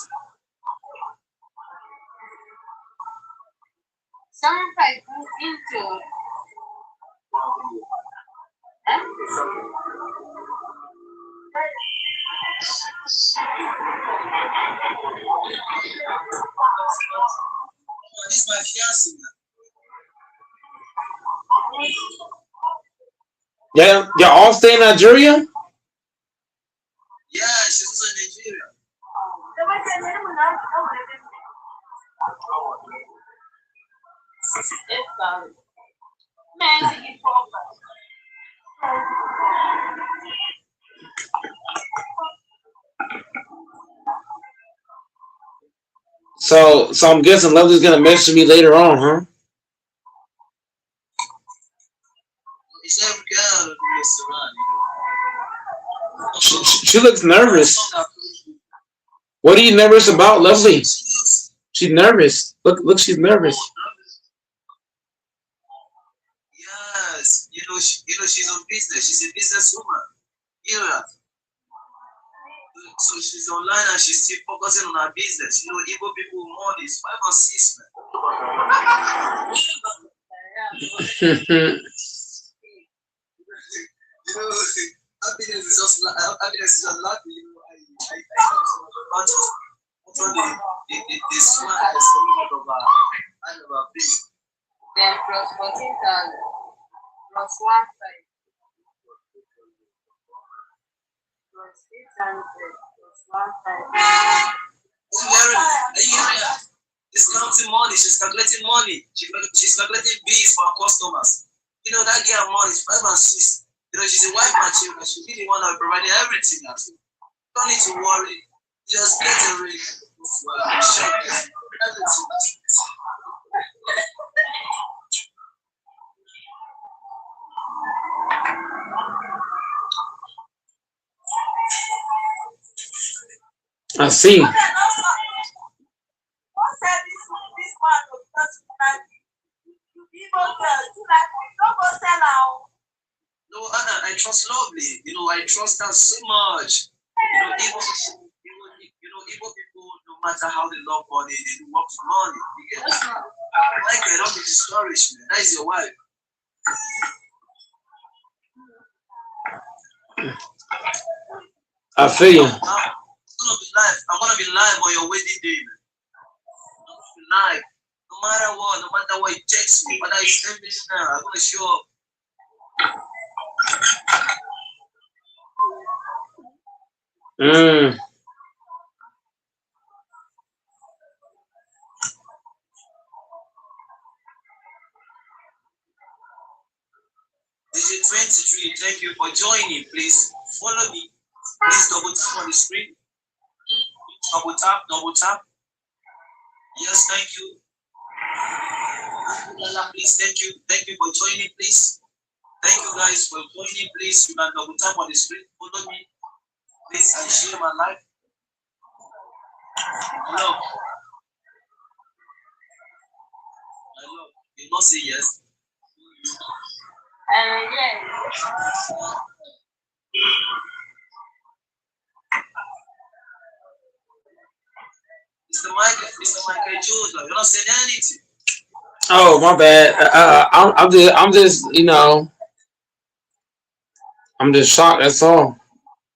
Someone like into This is my fiancé. Yeah, y'all all stay in Nigeria? Yeah, she's also in Nigeria. So I'm guessing Lovely's gonna message me later on, huh? It's every girl who's around. She looks nervous. What are you nervous about, Lovely? She's nervous. Look, she's nervous. Yes, she's on business. She's a businesswoman. Yeah. So she's online and she's still focusing on her business. Igbo people money is 5 or 6, man. Happiness is just laughing. The smile is coming out of her face. Then plus 14,000 plus 1 5 plus 600 plus 1 5. She's counting money. She's calculating money. She's calculating bills for her customers. That girl money is 5 and 6. She's a wife material. She'll be the one that will provide everything. Don't need to worry. Just get a ring. I see. No, I trust Lovely. I trust her so much. Igbo people, no matter how they love money, they do work for money. Like I don't be discouraged, man. That is your wife. I feel you. I'm gonna be live on your wedding day, man. I'm gonna be live. No matter what it takes me, whether it's 10 minutes now, I'm gonna show up. DJ 23, thank you for joining. Please follow me. Please double tap on the screen. Double tap. Yes, thank you. Please, thank you. Thank you for joining, please. Thank you guys for joining. Please, you can double tap on the screen. Follow me. Please, and share my life. Hello. You not say yes. Yes. Mr. Michael Jordan, you're not saying anything. Oh, my bad. I'm just I'm just shocked. That's all.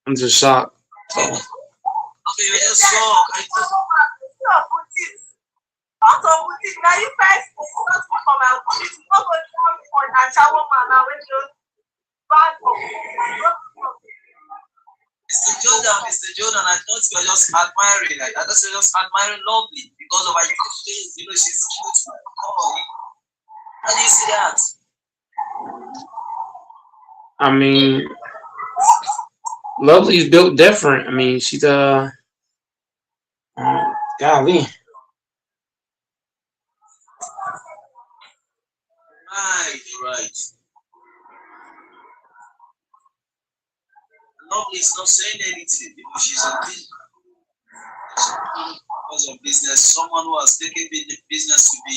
I'm just shocked. Okay, we just saw. Mr. Jordan, I thought you were just admiring. I thought you were just admiring Lovely because of her face. She's cute. Come on. How do you say see that? I mean, Lovely's built different. I mean, she's golly. Right. Lovely is not saying anything because she's a business. Because of business, someone who has taken the business to be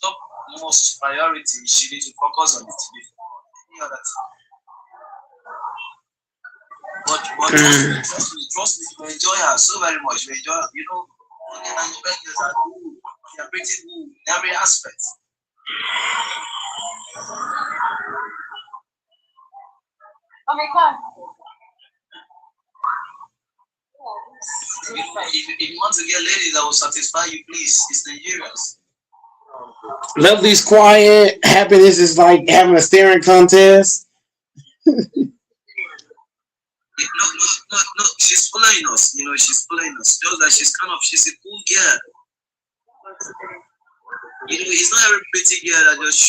top most priority, she needs to focus on it before any other thing. But trust me, you enjoy her so very much. You enjoy her, you know, and you bet you are pretty good in every aspect. Okay, come. If you want to get ladies that will satisfy you, please, it's Nigerians. Lovely's quiet. Happiness is like having a staring contest. No, she's following us. You know, she's following us. Just that she's a cool girl. You know, it's not every pretty girl that just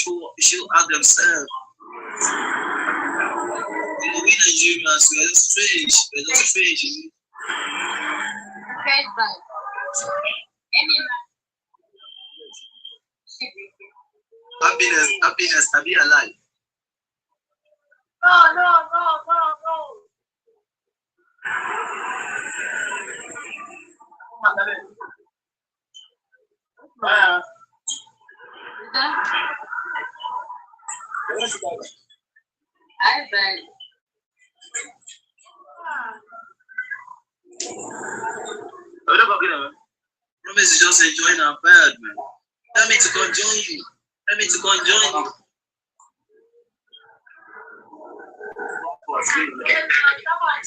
show out themselves. You know, we Nigerians, we're just strange. We're just strange. You know? Happiness, to be alive. No. Promise is just enjoying our bed, man. Tell me to come join you. Come on,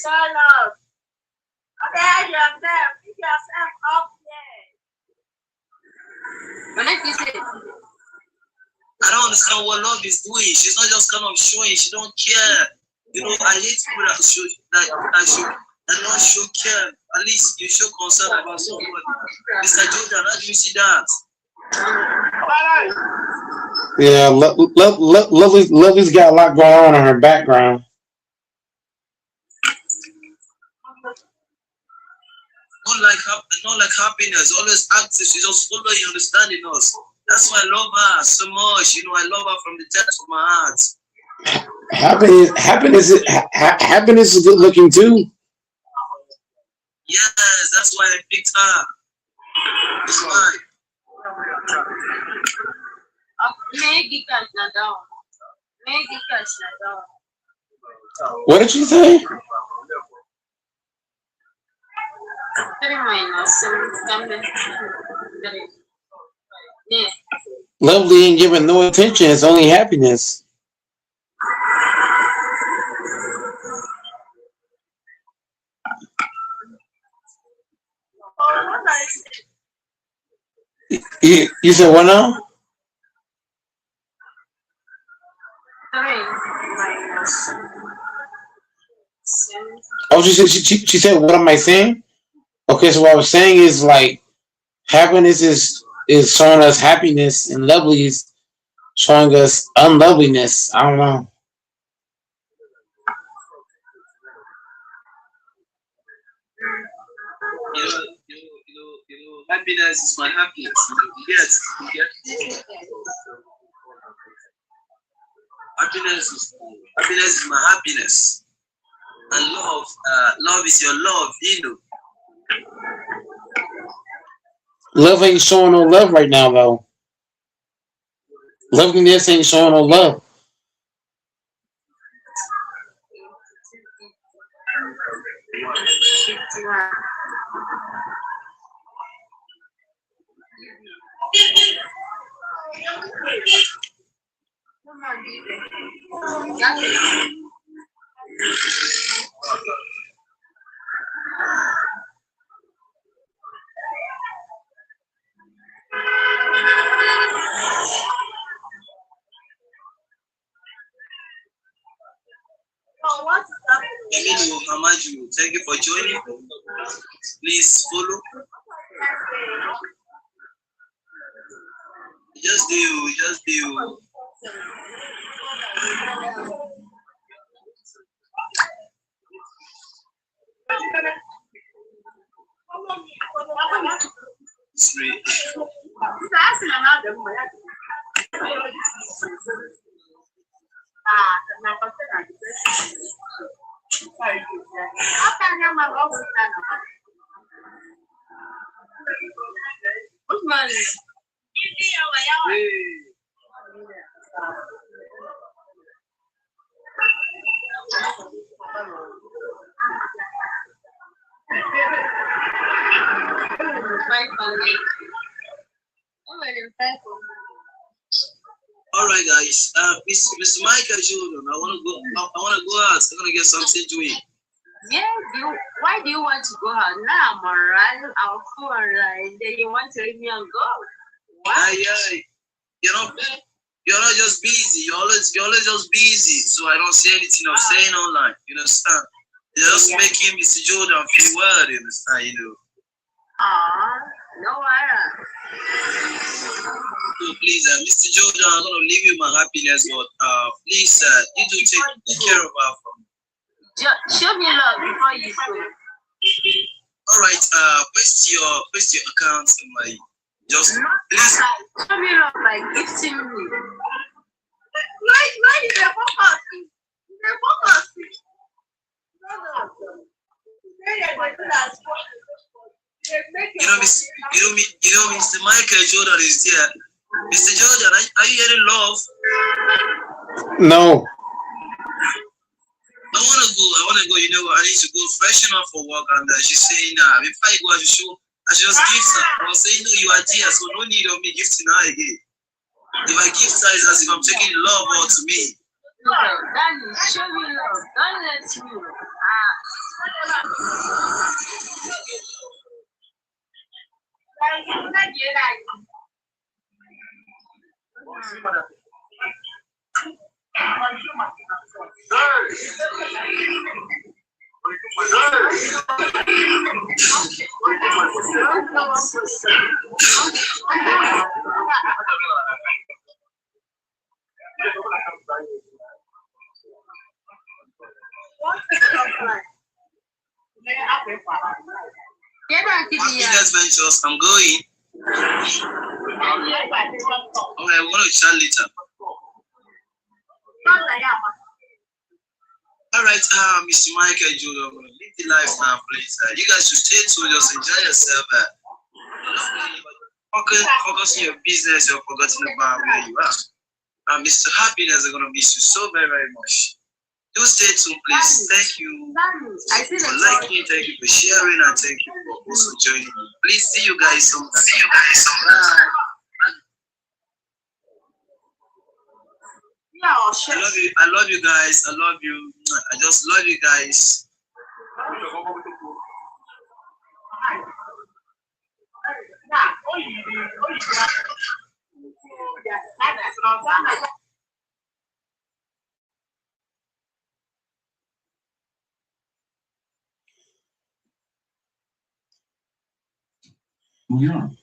turn up. Okay, yourself. Pick yourself up there. I don't understand what love is doing. She's not just kind of showing. She don't care. You know, I hate people that don't show care. At least you show concern about somebody. Mr. Jordan, how do you see that? Yeah, Lovely's got a lot going on in her background. Not like happiness. Always active. She's just following, understanding us. That's why I love her so much. You know, I love her from the depths of my heart. Happiness is good looking too. Yes, that's why I picked her. That's why. What did you say? Lovely ain't giving no attention. It's only happiness. You said what now? Oh, she said, what am I saying? Okay, so what I was saying is like happiness is showing us happiness and Lovely is showing us unloveliness. I don't know. Happiness is my happiness. Yes. Happiness is my happiness. And love is your love, you know. Love ain't showing no love right now, though. Loveliness ain't showing no love. Thank you for joining. Please follow. Just do. All right, guys. Mr. Michael Jordan, I want to go. I want to go out. I'm gonna get something to eat. Yeah, why do you want to go out now? I'm alright. I'll go alright. Then you want to leave me and go? Why? You're not just busy. You're always just busy. So I don't see anything I'm saying online. You understand? You're just making Mr. Jordan feel well. You understand? You know. No worries. So please, Mr. Jordan, I'm gonna leave you my happiness, but please, you do take care of her for me. Show me love before you go. All right. Paste your account in my just please. Show me love like gifting me. Why is the focus? The focus. You know, Mr. Michael Jordan is here. Mr. Jordan, are you hearing love? No. I wanna go. You know, I need to go freshen up for work, and she's saying, before I go, I should just gift her. I was saying, no, you are dear, so no need of me gifting her again. If I gift her, it's as if I'm taking love out to me. No, Danny, show me love. Don't let me. Happiness Ventures, I'm going. Okay, I'm going to chat later. All right, Mr. Michael Jordan, I'm going to live the life now, please. You guys should stay tuned, just enjoy yourself. Focus on your business, you're forgetting about where you are. Mr. Happiness, I'm going to miss you so very, very much. Do stay tuned, please. Thank you for liking, thank you for sharing, and thank you for also joining me. Please see you guys sometime. Bye. I love you guys. I love you. I just love you guys. Move your arm.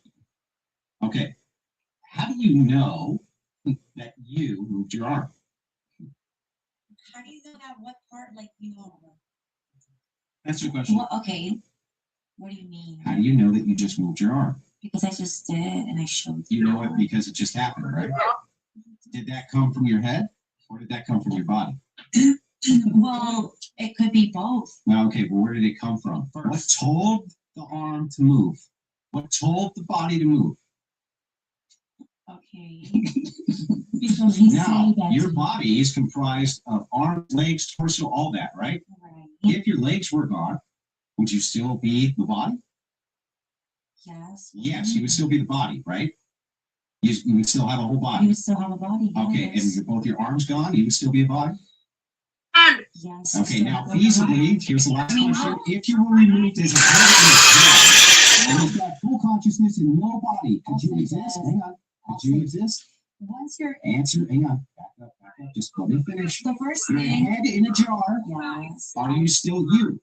Okay. How do you know that you moved your arm? How do you know that? What part, like, you know? That's your question. Well, okay. What do you mean? How do you know that you just moved your arm? Because I just did, and I showed You know it because it just happened, right? Did that come from your head, or did that come from your body? Well, it could be both. Well, okay, but where did it come from? What told the arm to move? What told the body to move? Okay. Because he Now, said that your body is comprised of arms, legs, torso, all that, right? Right. If your legs were gone, would you still be the body? Yes. Yes, you would still be the body, right? You would still have a whole You body. would still have a body. Okay, yes. and both your arms gone, you would still be a body? Yes. Okay, now so- feasibly, here's the last question. If you were removed as a part and you've got full consciousness and no body, could you exist? Hang on. Could you exist? Once you're Answer, hang on. Back up. Just let me finish. the first Your thing. head in a jar. Yes. Are you still you?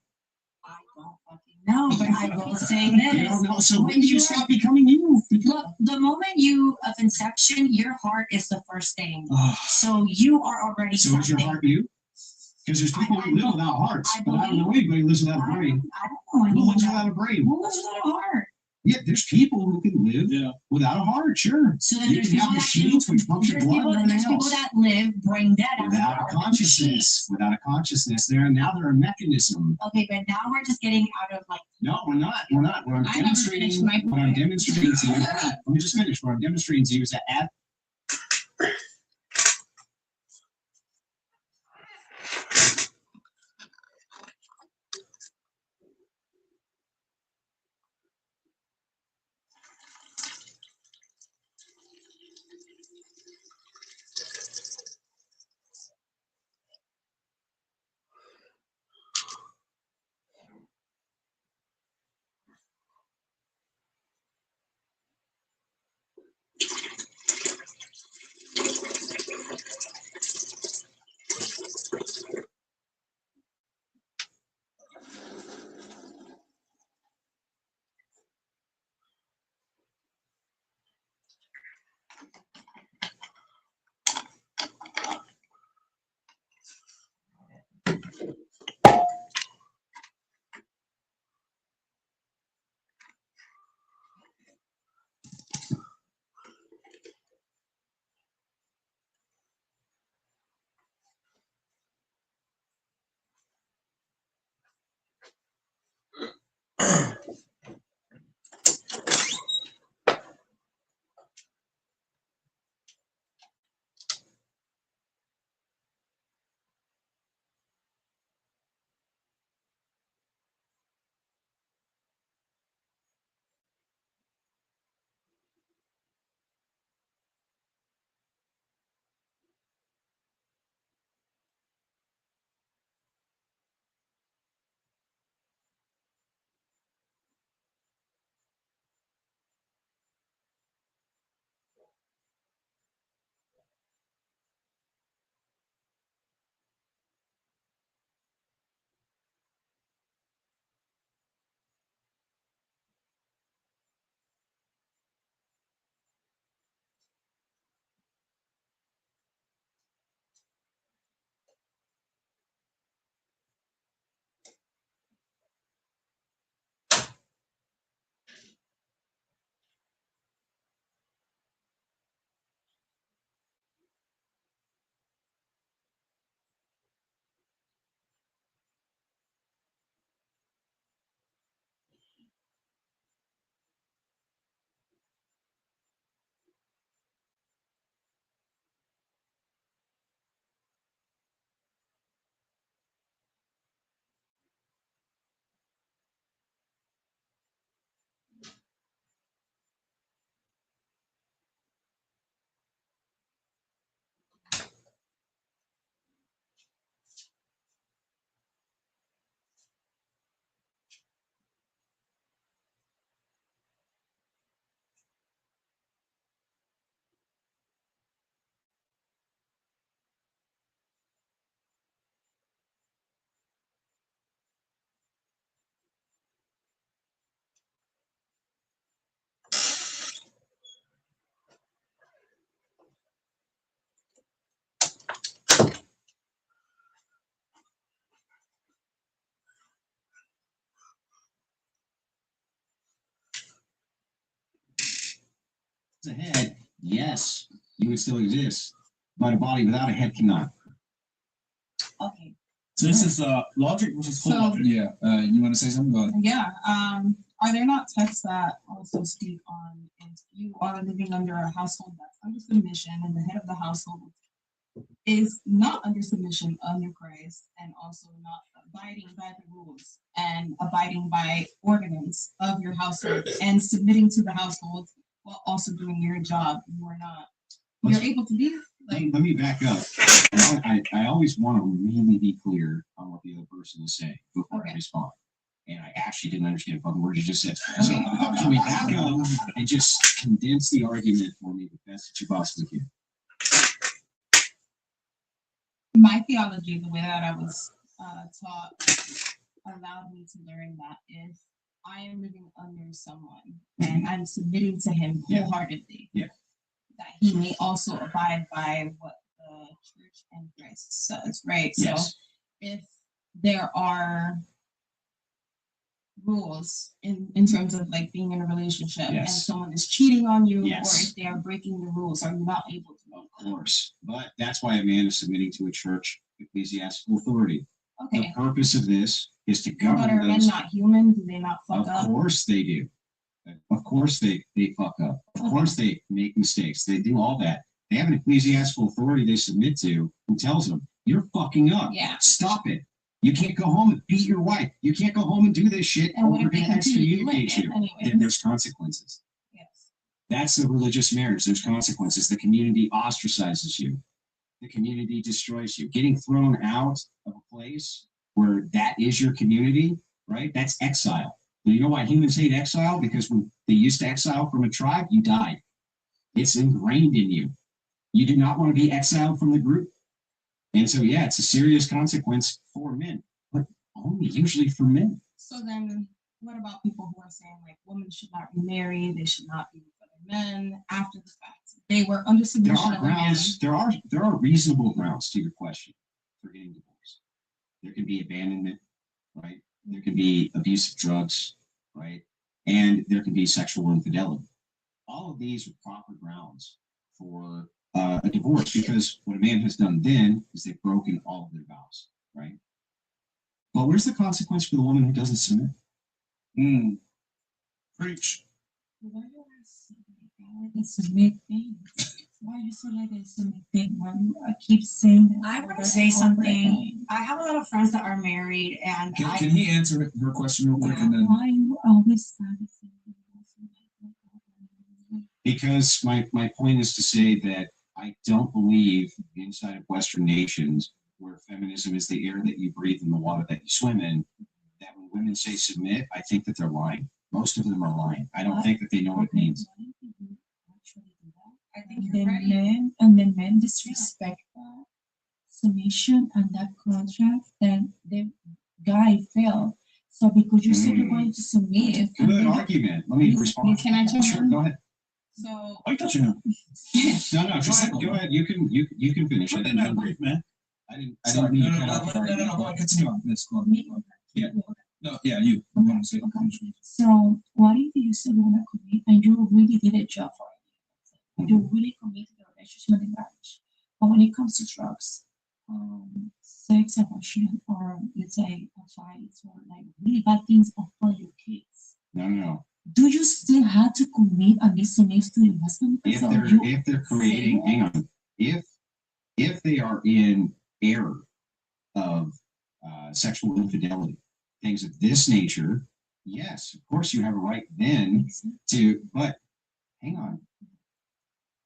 I don't fucking No, but I will say this. No, so when When do you you're- stop becoming you? Look, the moment you of inception, your heart is the first thing. Ah. So you are already So is your something. heart you? Because there's people who live without hearts, but I don't know anybody who lives without a brain. I don't know Who lives anyone. without a brain? Who lives without a heart? Yeah, there's people who can live without a heart, sure. So then You there's can have people that machines which pump your there's blood people, and there's everything people else. that live brain dead. out of Without a heart. consciousness, there now they're a mechanism. Okay, but now we're just getting out of like. No, we're not. We're not. What I'm I never demonstrating, finished my what I'm point. demonstrating to you, let me just finish. What I'm demonstrating to you is that at a head, yes, you would still exist, but a body without a head cannot. Okay. So this is logic versus cold So- logic. Yeah, you want to say something about it? Yeah, are there not texts that also speak on if you are living under a household that's under submission and the head of the household is not under submission under Christ and also not abiding by the rules and abiding by ordinance of your household and submitting to the household while also doing your job, you are not, you're able to be like. Let me back up. I always want to really be clear on what the other person is saying before I respond. And I actually didn't understand the word you just said. So can we back up and just condense the argument for me the best that you possibly can? My theology, the way that I was taught, allowed me to learn that if I am living under someone and I'm submitting to him wholeheartedly. Yeah. That he may also abide by what the church and Christ says, right? Yes. So if there are rules in terms of like being in a relationship and Yes. someone is cheating on you, Yes. or if they are breaking the rules, are you not able to? Of course, but that's why a man is submitting to a church ecclesiastical authority. Okay. The purpose of this is to But govern are men those. not human? Do they not fuck Of up? course they do. Of course they fuck up. Of course they make mistakes. They do all that. They have an ecclesiastical authority they submit to who tells them, you're fucking up. Yeah. Stop it. You can't go home and beat your wife. You can't go home and do this shit. And Or what we're if they going to continue excommunicate doing you. it anyway? Then there's consequences. Yes. That's a religious marriage. There's consequences. The community ostracizes you. The community destroys you. Getting thrown out of a place where that is your community, right? That's exile. You know why humans hate exile? Because when they used to exile from a tribe, you died. It's ingrained in you. You do not want to be exiled from the group. And so, yeah, it's a serious consequence for men, but only usually for men. So then, what about people who are saying like women should not remarry, they should not be with other men after the fact? They were under There submission are of a man. grounds. There are reasonable grounds to your question for getting divorced. There can be abandonment, right? There can be abuse of drugs, right? And there can be sexual infidelity. All of these are proper grounds for a divorce, because what a man has done then is they've broken all of their vows, right? But where's the consequence for the woman who doesn't submit? Preach. Why do I say that it's a big thing? Why you say like it's a big thing? Why do I keep saying that? I'm over gonna and say over something. again? I have a lot of friends that are married, and Can he answer her question real quick and then? Why you always say the same thing? Because my point is to say that I don't believe inside of Western nations, where feminism is the air that you breathe and the water that you swim in, that when women say submit, I think that they're lying. Most of them are lying. I don't think that they know what it means. I think The you're right. men and the men disrespect that submission and that contract, then the guy fell. So because you said you're going to submit, and Good then argument. Let me respond. Can I touch Sure, on? go ahead. So I touch him. No, just go ahead. You can finish. I didn't know. brief, man. I didn't Sorry. mean No, to no, cut no, off no, your no, no, argument. go ahead, continue on. Yes, go on. me. Yeah. No, yeah, you. I'm gonna say. So what if you said you want to commit and you really did a job for it? You really commit to the relationship and the marriage. But when it comes to drugs, sex, abortion, or let's say fights or like really bad things for your kids, No. do you still have to commit and be submissive to your husband? If So they're you- if they're creating, hang on. If they are in error of sexual infidelity, things of this nature, yes, of course you have a right then to. But hang on.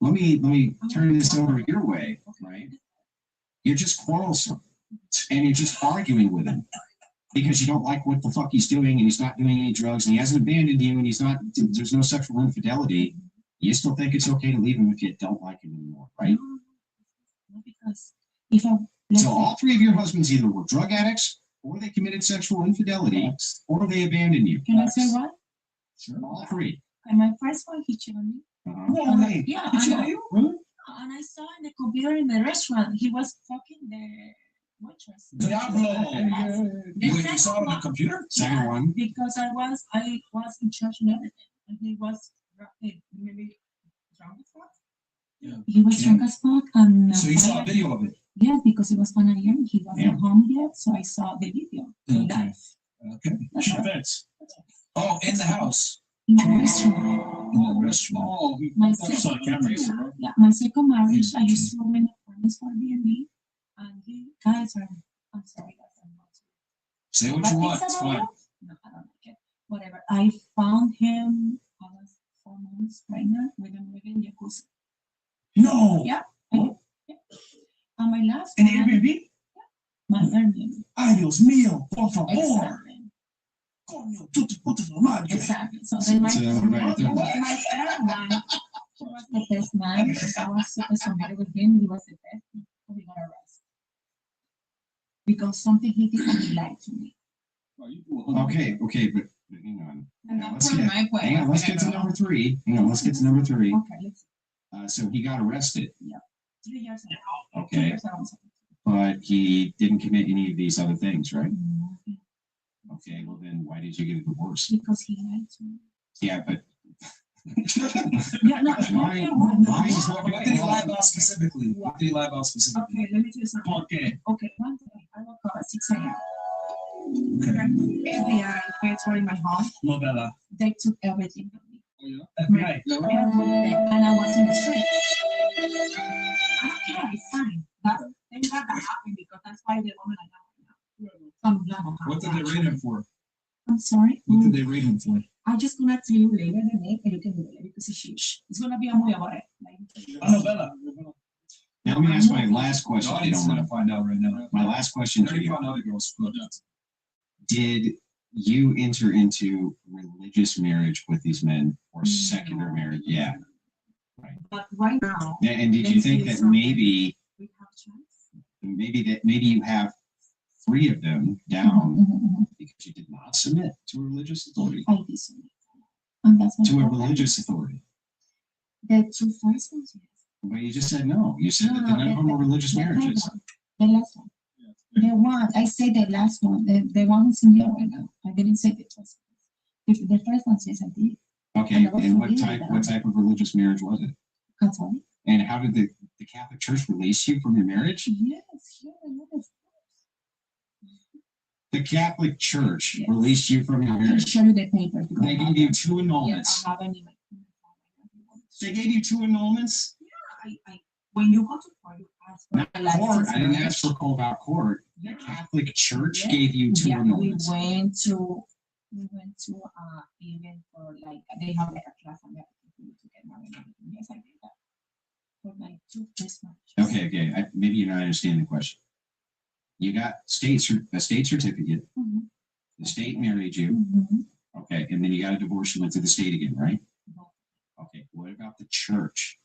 Let me turn this over your way, right? You're just quarrelsome, and you're just arguing with him because you don't like what the fuck he's doing, and he's not doing any drugs, and he hasn't abandoned you, and he's not. There's no sexual infidelity. You still think it's okay to leave him if you don't like him anymore, right? No, because if I let's So say- all three of your husbands either were drug addicts, or they committed sexual infidelity, or they abandoned you. can I say what? Sure. All three. And my first one, he cheated on me. Uh-huh. And I- yeah, He cheated and on you? and I saw in the computer in the restaurant, he was fucking the waitress. Diablo. Yes. You The saw it on the second computer? Second one. because I was in charge and everything, and he was maybe drunk as fuck. Yeah. He was drunk as fuck, and So you saw a video of it? Yes, because it was Panayern. He wasn't Yeah. home yet, so I saw the video. Okay. Okay. That's all. Defense. Oh, in the house. In the restaurant. In the restaurant. Oh, My that's on cameras. Yeah, my second marriage, I used to rent apartments for Airbnb, and guys are, I'm sorry, guys, I'm not. Say what But you want. it's It's fine. about- No, I don't like it. Whatever. I found him. I was 4 months pregnant with him living in jacuzzi. No. Yeah. Yeah. And my last In one, Airbnb? my Airbnb. Ay, Dios mío, por favor. Exactly. Coño, tú te putas la madre. Exactly. So then my So, right there. my third man, he was the best man. I was super submitted with him. He was the best. We got arrested because something he did and he lied to me. Okay, but hang on. let's get, hang on, let's get to number three. Hang on, let's get to number three. Okay, let's, So he got arrested. yeah, 3 years ago. Okay. 2 years ago. But he didn't commit any of these other things, right? Mhm. Okay, well then why did you get a divorce? Because he lied to me. Yeah, but Yeah, no, What did he lie about specifically? What did he lie about specifically? Okay, let me tell you something. Okay. Okay, one day I woke up at 6 a.m. FBI patrolling my home. Novella. They took everything from me. FBI. Everything. And I was in the street. I don't care, it's fine. Thank God that happened because that's why the woman I know right now. From Blanco. What did they raid him for? I'm sorry. What did they raid him for? I'm just gonna tell you later the name and you can do it because it's huge. It's gonna be a movie about it. Novella. now let me ask my last The question. If you audience don't is gonna mind. find out right now. My last question to Already you. found out the girl's foot. Did you enter into religious marriage with these men or secular marriage? Yeah. But right now, And did let you me think tell that something. maybe We have chance. maybe you have 3 of them down because you did not submit to a religious authority? I disagree. And that's To a what religious authority. the 2 first ones, yes. But you just said no. You said that No, none of them were religious the third marriages. one, the last one. The one, I say the last one, the one who's in there right now. I didn't say the first one. If the first one says I did. Okay, I was and what really type of religious marriage was it? Catholic. And how did the Catholic Church release you from your marriage? Yes, yeah, yes. The Catholic Church released you from your I can marriage. show you the papers. They gave you 2 Yes, annulments. I have any. They gave you 2 annulments? When you go to court, you ask for Not a license. court. I didn't ask for call about court. The Catholic Church gave you 2 Yeah, annulments. we went to even for like they have like a class and everything to get married and everything. Yes, I did that for like 2 Christmas. Okay. Maybe you're not understanding the question. You got a state certificate. Mhm. The state married you. Mhm. Okay, and then you got a divorce. You went to the state again, right? Okay. What about the church?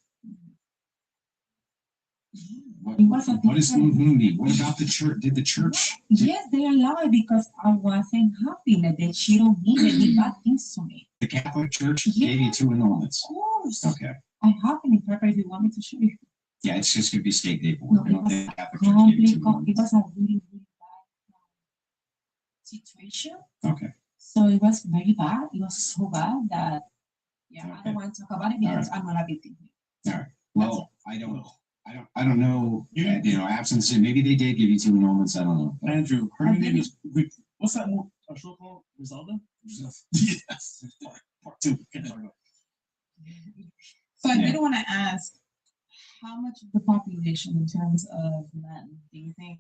What does mean? What about the church? Did the church? Yes, they allow it because I wasn't happy that she don't need it. Did bad things to me. The Catholic Church gave you 2 annulments. Of course. Okay. I have any paper if you want me to show you. Yeah, it's just gonna be state No, paperwork. I it don't was think the Catholic Church gave you 2 annulments. it was a really, really bad situation. Okay. So it was very bad. It was so bad that I Okay. don't want to talk about it because I'm not a victim. All right. Well, I don't know. Absence. Maybe they did give you 2 annulments. I don't know. Andrew, her name is what's that show called? Griselda? Yes. Part 2. So I did want to ask, how much of the population in terms of men do you think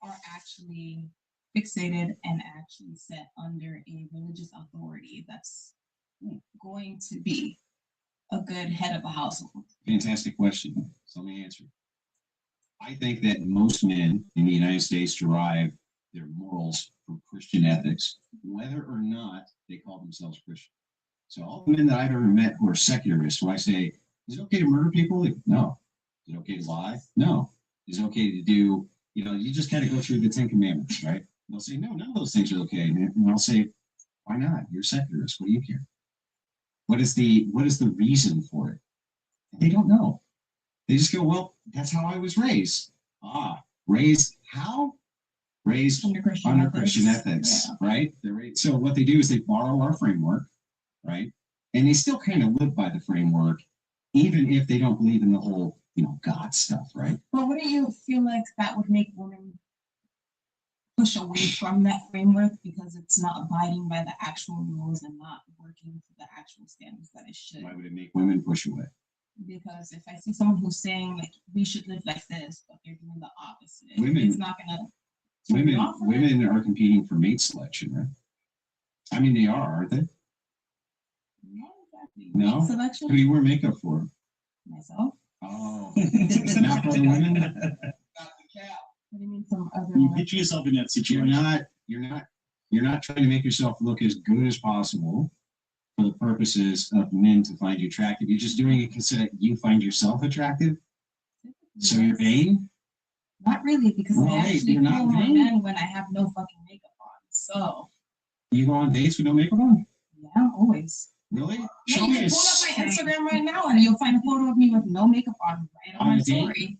are actually fixated and actually set under a religious authority that's going to be a good head of a household? Fantastic question. So let me answer. I think that most men in the United States derive their morals from Christian ethics, whether or not they call themselves Christian. So all the men that I've ever met who are secularists, when I say, is it okay to murder people? Like, no. Is it okay to lie? No. Is it okay to do, you just kind of go through the 10 commandments, right? They'll say, no, none of those things are okay. And I'll say, why not? You're secularist. What do you care? What is the reason for it? They don't know. They just go, well, that's how I was raised. Raised how? Raised under Christian ethics, right? So what they do is they borrow our framework, right? And they still kind of live by the framework, even if they don't believe in the whole, God stuff, right? Well, wouldn't you feel like that would make women push away from that framework because it's not abiding by the actual rules and not working to the actual standards that it should? Why would it make women push away? Because if I see someone who's saying like we should live like this, but they're doing the opposite, Women- it's not gonna turn you off from it. Women are competing for mate selection, right? I mean, they are, aren't they? No? Mate selection? Who do you wear makeup for? Myself. Oh, not for the women? What do you mean some other? You picture yourself in that situation. You're not trying to make yourself look as good as possible for the purposes of men to find you attractive. You're just doing it because you find yourself attractive. So you're vain? Not really, because Well, I hey, actually you're not feel my vain. men when I have no fucking makeup on. So You go on dates with no makeup on? yeah. Yeah, always. Really? Yeah, Show you me can a pull up my s- Instagram right now and you'll find a photo of me with no makeup on right on On my a date? story.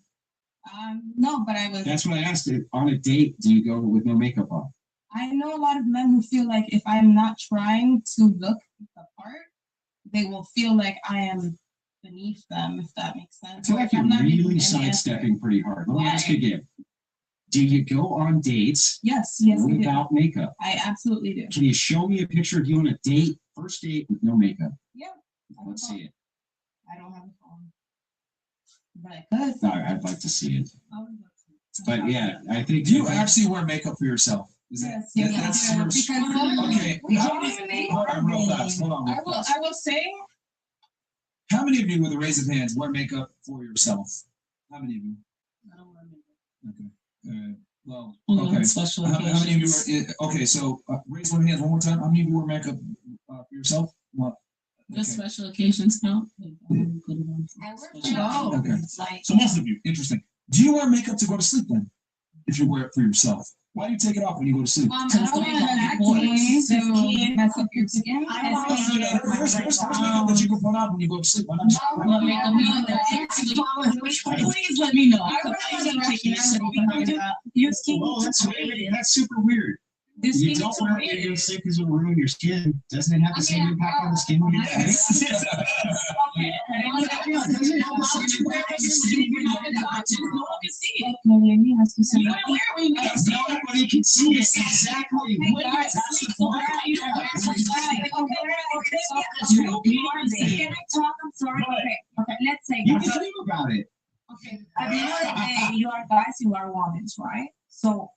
No, but I was. That's what I asked. On a date, do you go with no makeup on? I know a lot of men who feel like if I'm not trying to look the part, they will feel like I am beneath them, if that makes I sense. feel Or like if you're I'm not making really any sidestepping pretty hard. Let me ask you Why? again. Do you go on dates Yes, I do. without makeup? I absolutely do. Can you show me a picture of you on a date, first date with no makeup? Yeah. Let's see it. I don't have a phone. But I could. I'd like to see it. I would love to. But yeah, I think. Do you actually wear makeup for yourself? Is that, Yes, that- yes, that's I your, do, because okay. we How don't many, even make hold on real our fast. Hold on real fast. I will say, How many of you, with a raise of hands, wear makeup for yourself? How many of you? I don't wear makeup. Okay. Well, Only on okay. special How many of you occasions. are, okay, so raise one hand one more time. How many of you wear makeup for yourself? What? Just special occasions count. Like, I wouldn't put it on for I wear special Okay. occasions. like So most of you, interesting. Do you wear makeup to go to sleep then? If you wear it for yourself, why do you take it off when you go to sleep? I don't want to mess up your skin. There's makeup that you can put on when you go to sleep. Why not just- Please let me know. Your skin. Well, that's super weird. This You skin don't is wear it when you're sick because it'll ruin your skin. Doesn't it have the same impact on the skin when you're sick? Nobody can see it exactly. That's the point. Can I talk? I'm sorry. Okay, let's say. You can dream about it. Okay, at the end of the day, you are guys, you are women, right? So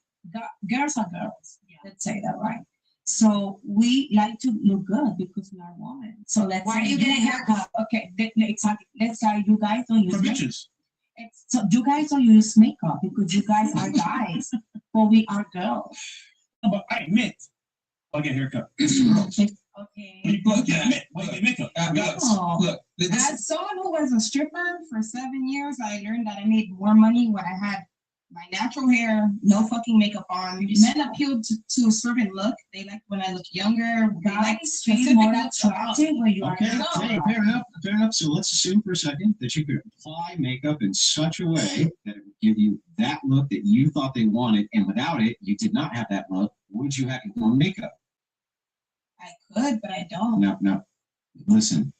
girls are girls. Let's say that, right? So we like to look good because we are women. So let's Why say do you get a haircut? Okay, exactly. Let's say you guys don't use For makeup. bitches. So you guys don't use makeup because you guys are guys, but we are girls. But I admit, I get a haircut. It's the girls. Okay. You look, yeah, admit. Why you get makeup? No. Look, As someone who was a stripper for 7 years, I learned that I made more money when I had my natural hair, no fucking makeup on. Men appeal to a certain look. They like when I look younger. They like specific more looks about me. Okay, fair enough. Fair enough. So let's assume for a second that you could apply makeup in such a way that it would give you that look that you thought they wanted, and without it, you did not have that look. Would you have more makeup? I could, but I don't. No. Listen,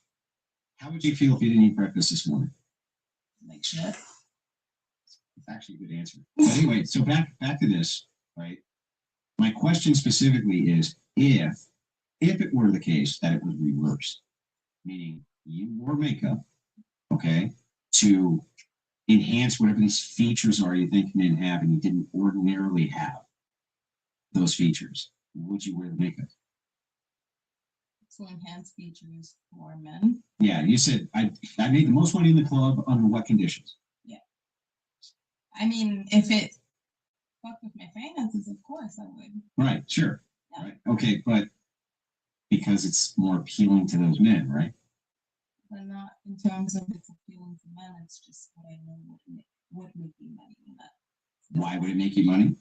how would you feel if you didn't eat breakfast this morning? Like shit. It's actually a good answer. But anyway, so back to this, right? My question specifically is if it were the case that it was reversed, meaning you wore makeup, okay, to enhance whatever these features are you think men have and you didn't ordinarily have those features, would you wear the makeup? To enhance features for men. Yeah, you said I made the most money in the club under what conditions? Yeah. I mean, if it fucked with my finances, of course I would. Right, sure. Right. Okay, but because it's more appealing to those men, right? But not in terms of it's appealing to men. It's just what I know would make me money in that. Why would it make you money?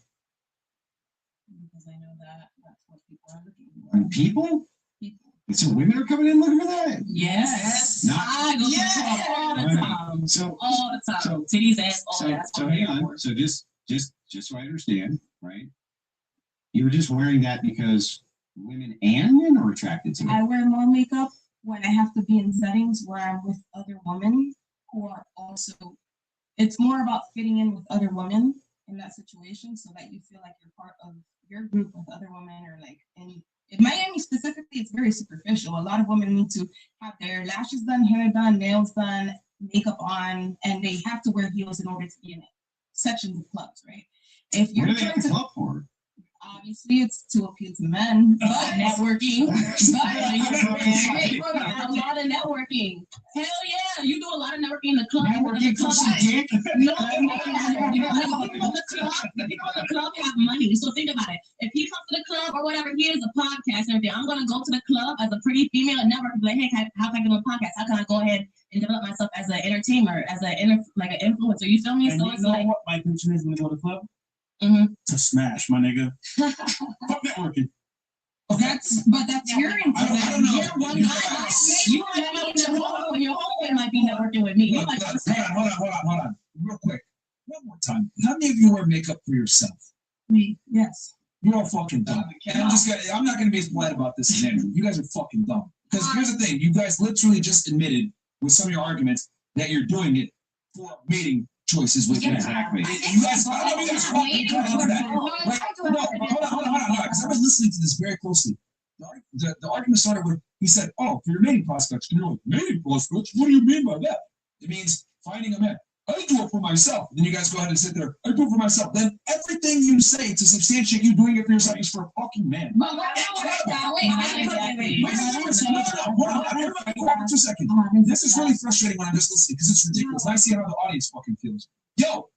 Because I know that that's what people are looking for. And people? And so women are coming in looking for that? Yes. Not- I go to the club all the time. So All the time. Titties, ass, all that. So hang on. So just so I understand, right? You were just wearing that because women and men are attracted to it. I wear more makeup when I have to be in settings where I'm with other women who are also. It's more about fitting in with other women in that situation, so that you feel like you're part of your group with other women, or like any. In Miami specifically, it's very superficial. A lot of women need to have their lashes done, hair done, nails done, makeup on, and they have to wear heels in order to be in it. Sections of clubs, right? If What you're do they have trying to to, club for? obviously it's to appeal to men, but networking. A lot of networking. Hell yeah, you do a lot of networking in the club. Networking for some dick? No, the people in the club have money. So think about it. If he comes to the club or whatever, he is a podcast and everything. I'm gonna go to the club as a pretty female and network and be like, hey, how can I do a podcast? How can I go ahead and develop myself as an entertainer, as an influencer? You feel me? And So you it's know like what my intention is when I go to the club? Mhm. To smash, my nigga. Fuck networking. That's your intent. I don't know. You're one guy. You your whole might be networking with me. You might Hold on. Real quick. One more time. How many of you wear makeup for yourself? Me, yes. You're all fucking dumb. And I'm not gonna be as polite about this as Andrew. You guys are fucking dumb. Because here's the thing, you guys literally just admitted with some of your arguments that you're doing it for mating choices with men. Exactly. You guys, I know you guys are fucking caught into that. Like, no, hold on, because I was listening to this very closely. The argument started with, he said, oh, for your mating prospects, you're like, mating prospects? What do you mean by that? It means finding a man. I do it for myself. Then you guys go ahead and sit there. I do it for myself. Then everything you say to substantiate you doing it for yourself is for a fucking man. Hold on, 2 seconds. This is really frustrating when I'm just listening because it's ridiculous. I see how the audience fucking feels. Yo,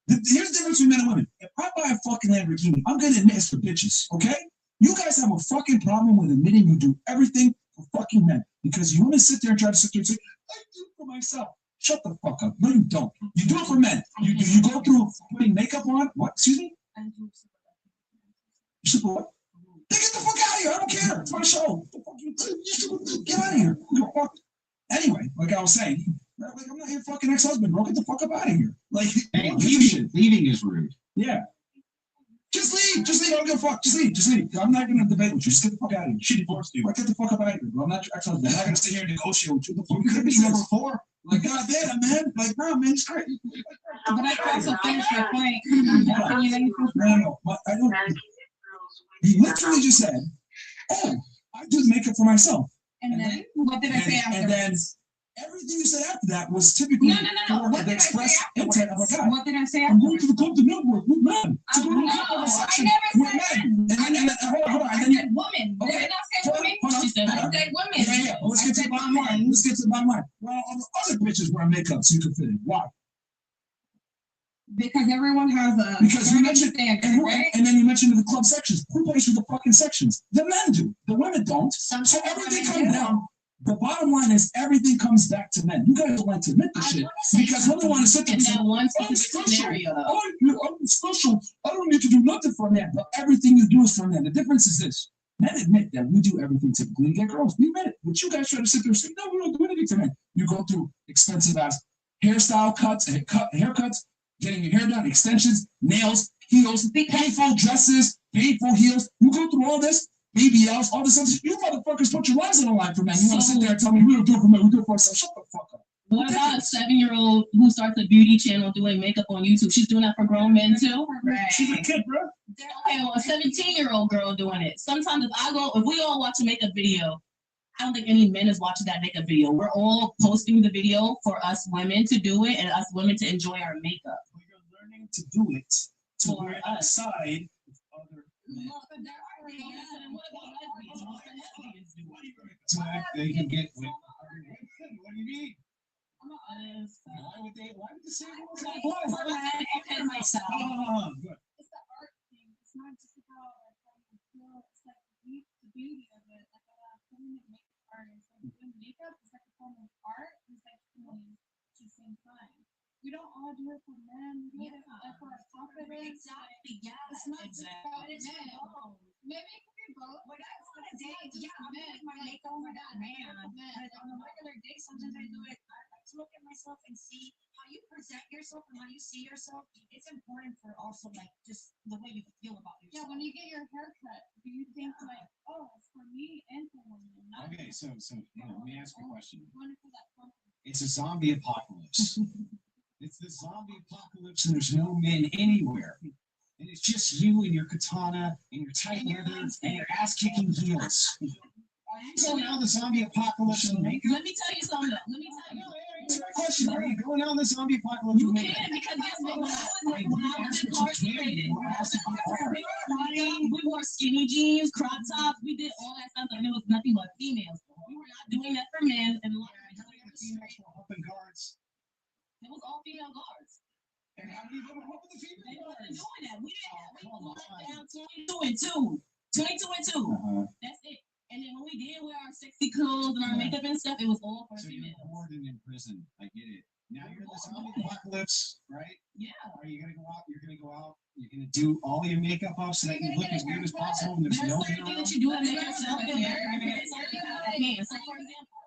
here's the difference between men and women. If I buy a fucking Lamborghini, I'm gonna admit it's for bitches, okay? You guys have a fucking problem with admitting you do everything for fucking men because you want to sit there and try to sit there and say, I do it for myself. Shut the fuck up. No, you don't. You do it for men. You go through putting makeup on. What? Excuse me? You super what? Get the fuck out of here. I don't care. It's my show. Get out of here. Anyway, like I was saying, like, I'm not your fucking ex-husband, bro. Get the fuck up out of here. Like, hey, leaving is rude. Yeah. Just leave. I don't give a fuck. Just leave. I'm not gonna debate with you. Just get the fuck out of here. She divorced you. Like, get the fuck up out of here, bro. I'm not your ex-husband. I'm not gonna sit here and negotiate with you. The fuck you could be number 4. Like, God damn, man. Like, no, man, it's great. But I also finish your point. No. I don't. He literally just said, oh, I do the makeup for myself. And then, what did I say after? And then, everything you said after that was typically for the express intent of a guy. What did I say after? I'm going to the club to network with men. To go to the club section with men. Hold on. I said woman. Did I not say women? I said women. Yeah. Let's get to the bottom line. Well, all the other bitches wear makeup so you can fit in. Why? Because everyone has a because you mentioned standard, right? And then you mentioned the club sections. Who pays for the fucking sections? The men do. The women don't. So everything comes down. The bottom line is everything comes back to men. You guys don't like to admit this shit because women want to sit there and say, I'm special. I don't need to do nothing for a man, but everything you do is for a man. The difference is this. Men admit that we do everything typically to get girls. We admit it. But you guys try to sit there and say, no, we don't do anything to men. You go through expensive ass hairstyle cuts, haircuts, getting your hair done, extensions, nails, heels, painful dresses, painful heels. You go through all this. BBLs, all this other shit. You motherfuckers put your lives on the line for men. You want to sit there and tell me we don't do it for men, we do it for ourselves. Shut the fuck up. What about a 7-year-old who starts a beauty channel doing makeup on YouTube? She's doing that for grown men too? Right. She's a kid, bro. Okay, well, a 17-year-old girl doing it. Sometimes if we all watch a makeup video, I don't think any men is watching that makeup video. We're all posting the video for us women to do it and us women to enjoy our makeup. You're learning to do it for outside other men. So they can get with. What do you mean? Why would they say I myself. Good. It's the art thing. It's not just about how you feel. It's like the beauty of it. Like a feminine makeup artist. Like doing makeup is like a form of art. It's like feeling at the same time. We don't all do it for men. We do it for our confidence. Exactly. Yeah. It's not just about men. Maybe it could be both. But that's on a day. Yeah, I'm doing my makeup for that man. But on a regular day, sometimes I do it. I like to look at myself and see how you present yourself and how you see yourself. It's important for also like just the way you feel about yourself. Yeah, when you get your hair cut, do you think like, oh, it's for me and for women? Okay, so let me ask you a question. It's a zombie apocalypse. It's the zombie apocalypse, and there's no men anywhere. And it's just you and your katana and your tight leather and your ass-kicking heels. So now the zombie apocalypse and makeup. Let me tell you something. Answer my question. Are you going on the zombie apocalypse? You can because that's what when I was incarcerated. We wore skinny jeans, crop tops. We did all that stuff, and it was nothing but females. We were not doing that for men. And Open guards. It was all female guards. And how do you go up with the female They guards? weren't doing that. We locked down 22 and 2. That's it. And then when we did wear our sexy clothes and our makeup and stuff, it was all for So females. you're bored and in prison. I get it. Now you're in the zombie apocalypse, right? Yeah. Are you gonna go out? You're gonna go out. You're gonna do all your makeup up so that you look as good as possible. And there's no certain things that you do to make yourself feel better. So for example,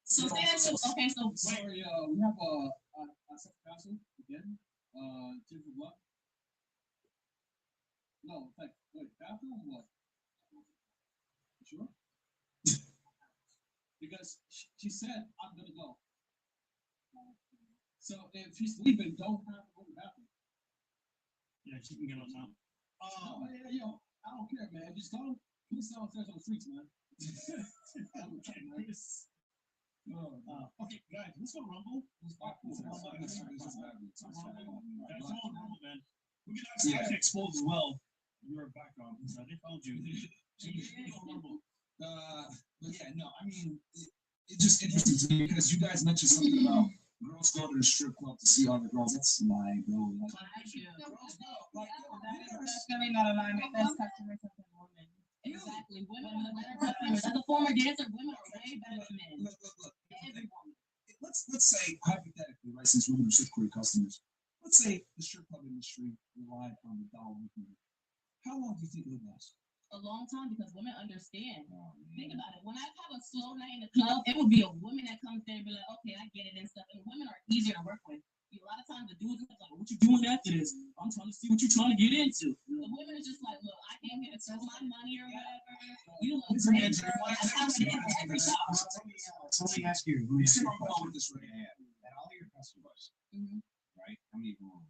so say that you, okay, so Sorry, we have a second council again. Jennifer Blunt. No, in fact, wait, bathroom or what? You sure? Because she said, I'm gonna go. So if she's leaving, don't have to go to the bathroom. Yeah, she can get on now. Oh, yeah, yo, I don't care, man. Just don't piss downstairs on the streets, man. Okay, nice. Okay, guys, let's go Rumble. Let's go Rumble. Guys, go on Rumble, man. We can actually expose as well. You're back on. They found you. Rumble. But yeah, no, I mean, it's just interesting to me because you guys mentioned something about girls go to the strip club to see other girls. That's my bro. Like, that's definitely not alignment. That's customers of women. Exactly. Women are better customers. As a former dancer, women are way better than men. Look. Let's say hypothetically, right? Since women are such great customers, let's say the strip club industry relied on the dollar. How long do you think it would last? A long time because women understand. Think about it. When I have a slow night in the club, it would be a woman that comes there and be like, okay, I get it and stuff. And women are easier to work with. A lot of times the dudes are like, what you doing after this? I'm trying to see what you're trying to get into. The women are just like, look, I came here to throw my money or whatever. You look great, girl. That's how it is every shop. Let me ask you. Let me see what I'm with this right now. At all your customers, right? How many go on?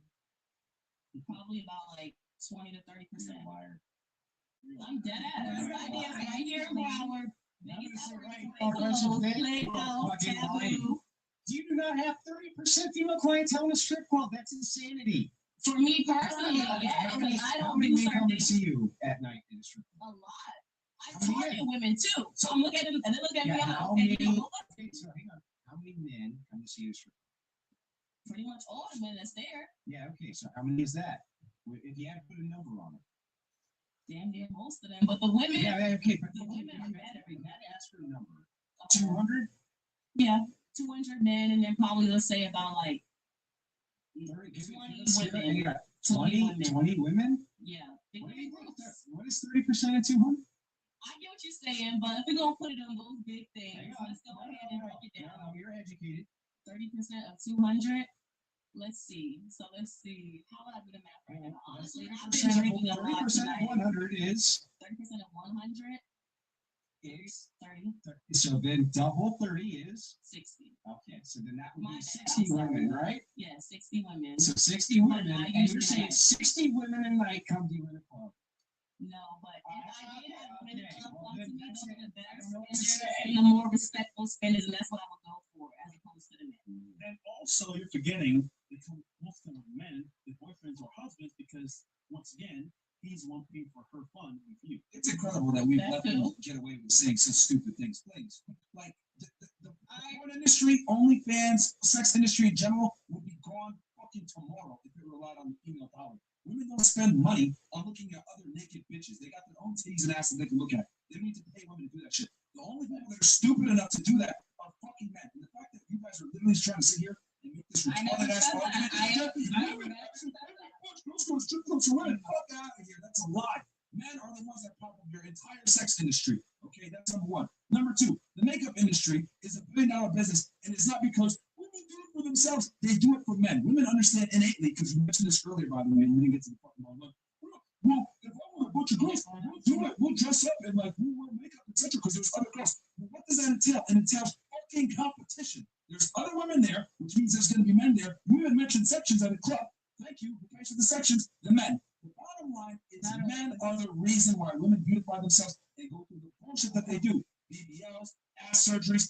Probably about like 20 to 30%. I'm dead ass. Right here, Howard. You do not have 30% female clientele in a strip club. That's insanity. For me personally, yeah, because I don't really do come to see you at night in a strip club. a lot. I target women too. So I'm looking at them and they look at me and I'm How okay, many? you know, Okay, so hang on. How many men come to see you at a strip club? pretty much all the men that's there. Yeah. Okay. So how many is that? If you had to put a number on it. Damn near most of them. But the women, Yeah. Okay. But the women are better. you had to ask for a number. 200. Yeah, 200 men, and then probably let's say about like 20 women. 20 women? Yeah. What is 30% of 200? I get what you're saying, but if we're gonna put it on those big things, let's go ahead and break it down. No, you're educated. 30% of 200. Let's see. So let's see. How would I do the math right now? Honestly, I've been drinking a lot 30% tonight. of 100 is 30% of 100 is 30. So then double 30 is 60. Okay, so then that would be 60 women, right? Yeah, 60 women. So 60 women, I and you're usually saying have- 60 women a night come to you in a club. No, but if I did have women that come well, to then me, that's those it. are the better I don't know what to spenders say. and the more respectful spenders, and that's what I would go for as opposed to the men. And also, you're forgetting that most of the men, the boyfriends or husbands, because once again, he's one paying for her fun with you. It's incredible that we've let them get away with saying such stupid things. Please, like the porn industry, OnlyFans, sex industry in general would be gone fucking tomorrow if it relied on the female dollar. Women don't spend money on looking at other naked bitches. They got their own titties and ass that they can look at. They don't need to pay women to do that shit. The only people that are stupid enough to do that are fucking men. And the fact that you guys are literally trying to sit here and make this retarded ass argument. Girls go to strip clubs for women. Fuck out of here. That's a lie. Men are the ones that prop up your entire sex industry. Okay, that's number one. Number two, the makeup industry is $1 billion business, and it's not because women do it for themselves. They do it for men. Women understand innately, because you mentioned this earlier, by the way, and we didn't get to the fucking one. Look, well, if I want a bunch of girls, we'll do it. We'll dress up and like we'll wear makeup, etc. Because there's other girls. But what does that entail? It entails fucking competition. There's other women there, which means there's going to be men there. You even mentioned sections at a club. Thank you. Who pays for the sections? The men. The bottom line is men are the reason why women beautify themselves. They go through the bullshit that they do. BBLs, ass surgeries,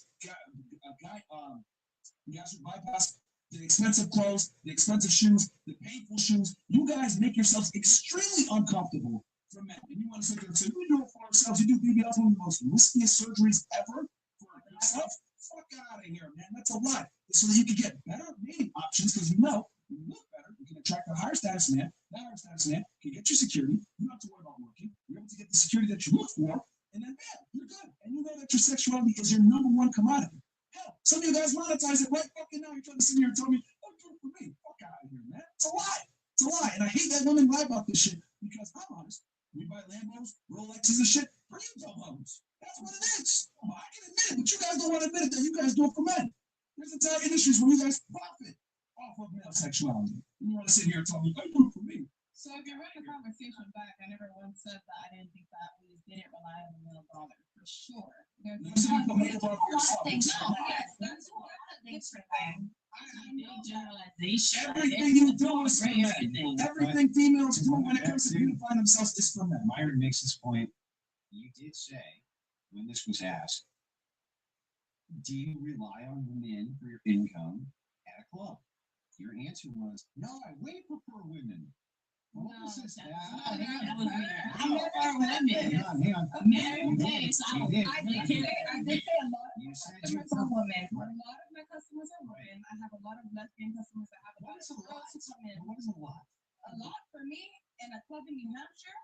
gastric bypass, the expensive clothes, the expensive shoes, the painful shoes. You guys make yourselves extremely uncomfortable for men. And you want to sit there and say, we do it for ourselves. You do BBLs, one of the most riskiest surgeries ever for yourself. Fuck out of here, man. That's a lie. So that you can get better mating options, because you know you look better. You can attract a higher status man. That higher status man can get you security. You don't have to worry about working. You're able to get the security that you look for, and then, man, you're good. And you know that your sexuality is your number one commodity. Hell, Some of you guys monetize it right fucking now. You're trying to sit here and tell me, oh, do it for me. Fuck out of here, man. It's a lie. It's a lie. And I hate that women lie about this shit because I'm honest. We buy Lambos, Rolexes, and shit for you loans. That's what it is. Oh, I can admit it, but you guys don't want to admit it that you guys do it for men. There's entire industries where you guys profit off of male sexuality. You want to sit here and tell me, I do it for me. So if you run the conversation back, I never once said that I didn't think that we didn't rely on the middle dollar for sure. There's You said you put middle dollar for yourself. yes, there's a lot of things for that. I know generalization. Everything you do is for men. Everything females do when it comes to beautifying themselves is for men. Myron makes this point. You did say, when this was asked, do you rely on men for your income at a club? Your answer was, no, I way prefer women. No, What was this? I'm never women. Hang on. Okay, so I did say a lot. You said Customers are women. A lot of my customers are women. I have a lot of lesbian customers that have a lot of girls who come in. What is a lot? A lot for me in a club in New Hampshire.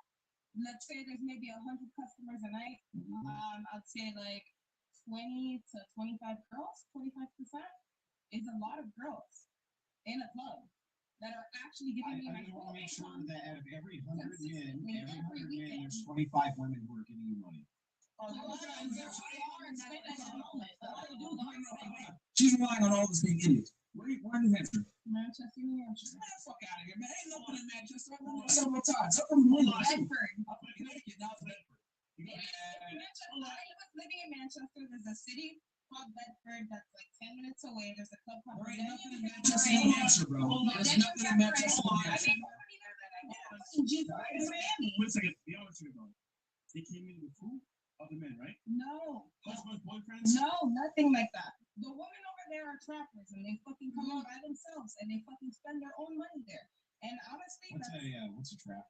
Let's say there's maybe 100 customers a night. I'd say like 20 to 25 girls, 25% is a lot of girls in a club that are actually giving me I my just want to make sure income. that out of every 100 men, Every weekend. there's 25 women who are giving you money. She's relying on all of us being idiots. Where in New Hampshire? Manchester, New Hampshire. Get the fuck out of here, man. Ain't no one in Manchester. I've been there several times. I'm from Bedford. I'm from Connecticut, now it's Bedford. I was living in Manchester. There's a city called Bedford that's like 10 minutes away. There's a club called There ain't nothing in Manchester, New Hampshire, bro. There's nothing in Manchester, New Hampshire. Miami. Wait a second. Be honest with me, bro. They came in with who? Other men, right? No. Husbands, boyfriends? No, nothing like that. The women over there are trappers and they fucking come in by themselves and they fucking spend their own money there. And honestly, What's a trap?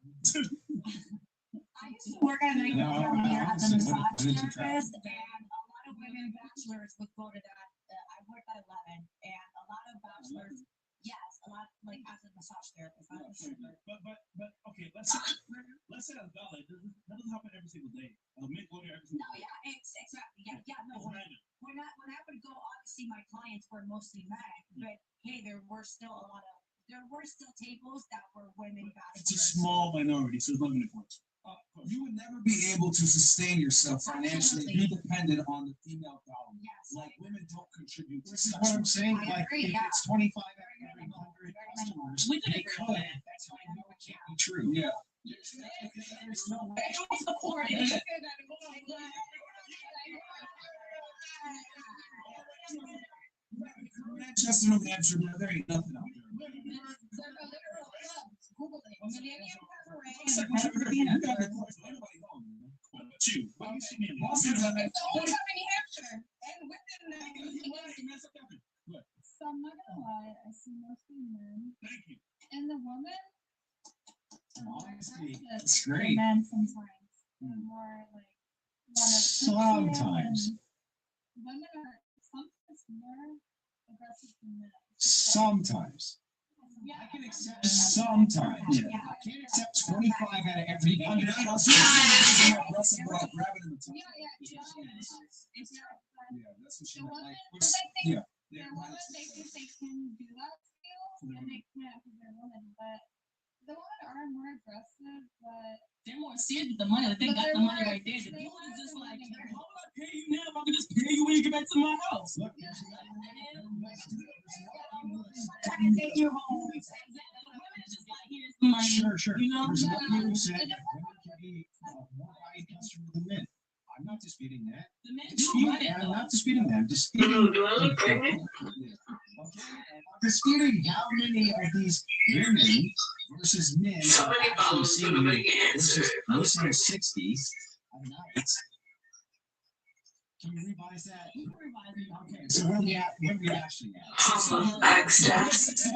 I used to work at a nightclub down here at the massage therapist, and a lot of women bachelors would go to that. I worked at 11, and a lot of bachelors, yes, a lot like as a massage therapist. I don't know. But okay, let's say I'm valid. That doesn't happen every single day. Men go there every single No, day. yeah, exactly. Yeah, no. It's random. When I would go, obviously my clients were mostly men, but hey, there were still tables that were women It's a bachelors. small minority, so it's not going to work. You would never be able to sustain yourself financially, be dependent on the female dollar. Yes. Like women don't contribute to This is what I'm saying. I Like, agree, if yeah. it's 25 out of every 100 customers, We could they agree could. on that. That's how I know it can't be true. Yeah. There's no way. Manchester, New Hampshire, man, there ain't nothing out there. Google it. Millennium Cabaret. You got the question. Anybody home, man? But you, what do you see me in? Boston's got that. It's the only time in New Hampshire. And within that, So I'm not gonna lie, I see mostly men. Thank you. And the women are more Honestly, aggressive it's than great. men sometimes. They're more like Sometimes. women are sometimes more aggressive than men. Sometimes. Yeah, I can accept sometimes. I can't accept 25 out of every 100 customers. Yeah, aggressive about grabbing him and touching him. Yeah, Yeah, that's what she the meant. women, Like, because I think yeah. they're women, they think they can do that skill, and they can't because they're women, but the women are more aggressive, but they're more serious with the money. Like, they got the money right there. The dude is just like, how would I pay you now if I can just pay you when you get back to my house? Look, I can take you home. Sure. You know, There's enough people who said that women can be more valued customer than men. I'm not disputing that. The men do run it, I'm though. not disputing that. I'm disputing. Do I look pregnant? I'm disputing how many of these women versus men So are many actually problems seeing with you the versus answer. most of the 60s a night. Can you revise that? You can revise it. Okay, so where we actually at? Access.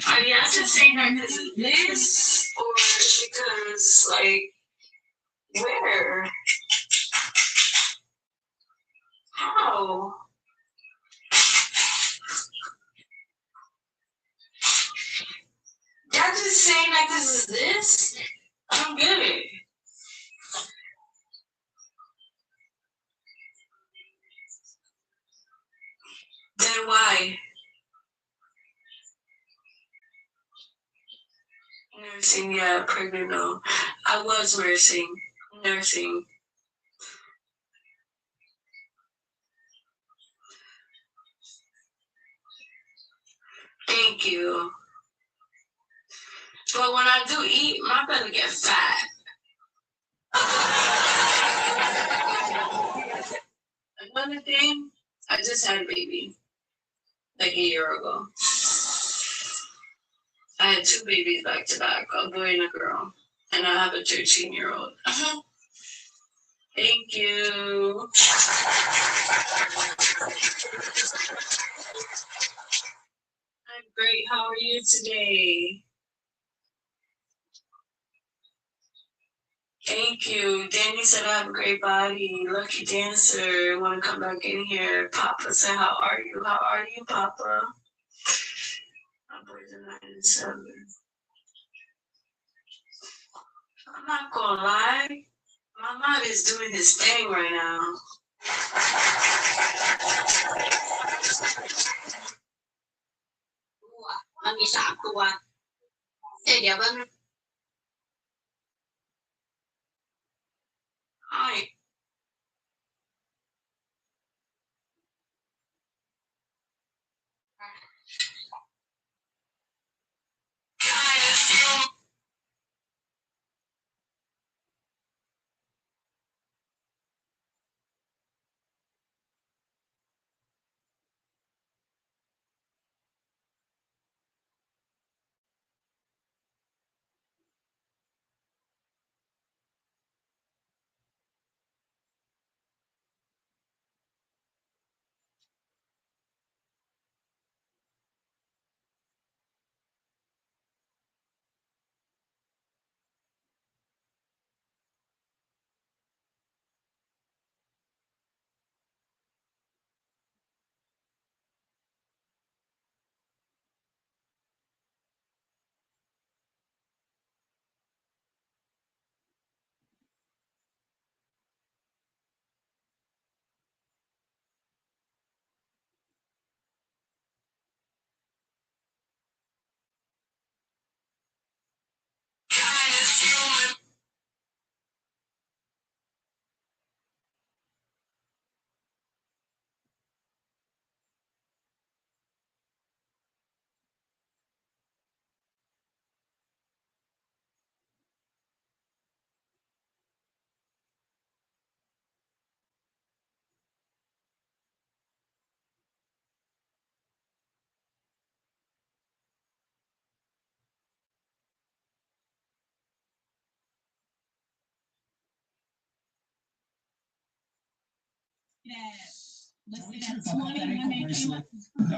Are the answers saying that this is this, or because like where? How? Y'all just saying like this is this? I don't get it. why? Nursing, yeah, pregnant, no. I was nursing. Thank you. But when I do eat, my belly get fat. Another thing, I just had a baby like a year ago. I had 2 babies back to back, a boy and a girl, and I have a 13-year-old. Thank you. I'm great. How are you today? Thank you. Danny said I have a great body. Lucky dancer. Want to come back in here. Papa said, how are you? How are you, Papa? My boys are 9 and 7. I'm not gonna lie. My mind is doing his thing right now. Nóมี3 ตัวเดี๋ยวมันHi. Let's say that 20 women came up. The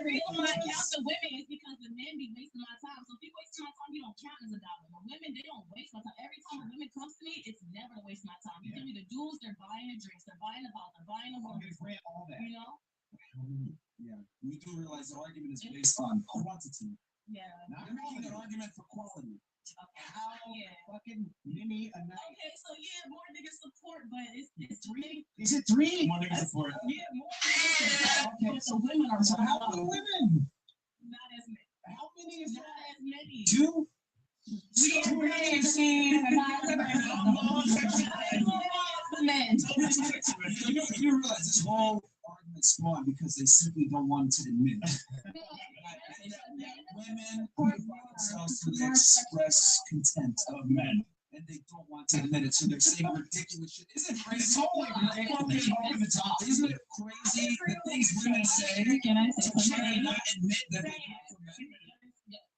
reason why I count the women is because the men be wasting my time. So if you waste my time, you don't count as a dollar. But women, they don't waste my time. Every time a woman comes to me, it's never to waste my time. You give me the dudes, they're buying the drinks, they're buying the bottles, they're buying the hormones. All that. You know? Yeah, we do realize the argument is based on quantity. Yeah. Not making an argument for quality. Okay. How fucking many a night? Okay, so yeah, more niggas support, but it's 3. Is it 3? More niggas support. Yeah, more niggas support. Okay, so women are so how many women? Not as many. How many is not that? as many. 2? We don't really see the men. You realize this whole argument spawned because they simply don't want to admit that women provide themselves for the express content of men. And they don't want to admit it, so they're saying ridiculous shit. Isn't it crazy? It's totally ridiculous. Over the top. Isn't it crazy the things women say? Can I say to try something? to not admit that they do it for men?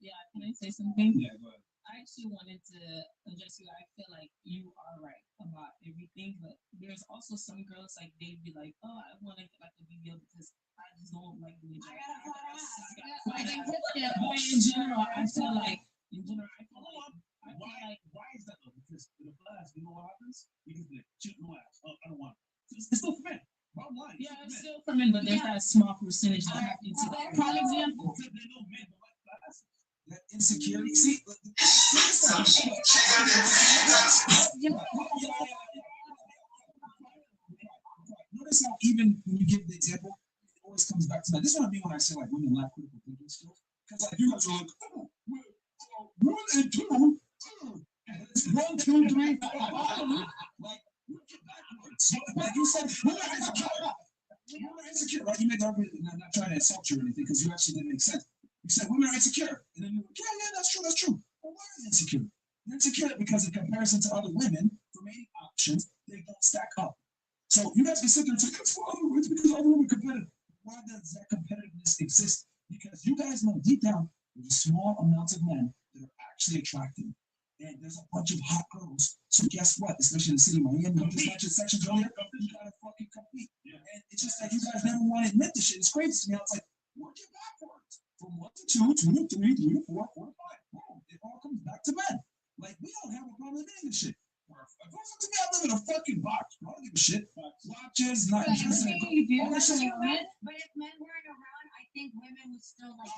Yeah, can I say something? Yeah, go ahead. I actually wanted to address you. I feel like you are right about everything, but there's also some girls like they'd be like, "Oh, I want to get like a BBL because I just don't like the job." But in general, I feel like why is that though? Because in the past, you know what happens? You can be like, "Shoot, no ass. Oh, I don't want it." It's still for men. Bottom line. Yeah, it's still for men, but there's that small percentage that happens. Prime example. They know men don't like classes. That insecurity. See, notice how even when you give the example, it always comes back to that. This is what I mean when I say like women lack critical thinking skills. Because like you guys are like, oh, one and two, it's 1, 2, 3, 4, 5. Like, look at backwards. Like you said, women are insecure. Women are insecure. Like you made the argument, not trying to insult you or anything, because you actually didn't make sense. You said women are insecure, and then you're like, yeah, that's true, that's true. Well, why are they insecure? They're insecure because in comparison to other women, for many options, they don't stack up. So you guys can sit there and say, it's for other women because other women are competitive. Why does that competitiveness exist? Because you guys know deep down, there's a small amount of men that are actually attractive. And there's a bunch of hot girls. So guess what? Especially in the city of Miami, you just mentioned sections earlier, you gotta fucking compete. Yeah. And it's just like you guys never want to admit this shit. It's crazy to me. It's like, work it backwards. From 1 to 2, 2 to 3, 3 to 4, 4 to 5. Boom. It all comes back to men. Like, we don't have a problem admitting this shit. If it wasn't to me, I live in a fucking box. I don't give a shit. Watches, not But just you do, but if men weren't around, I think women would still like.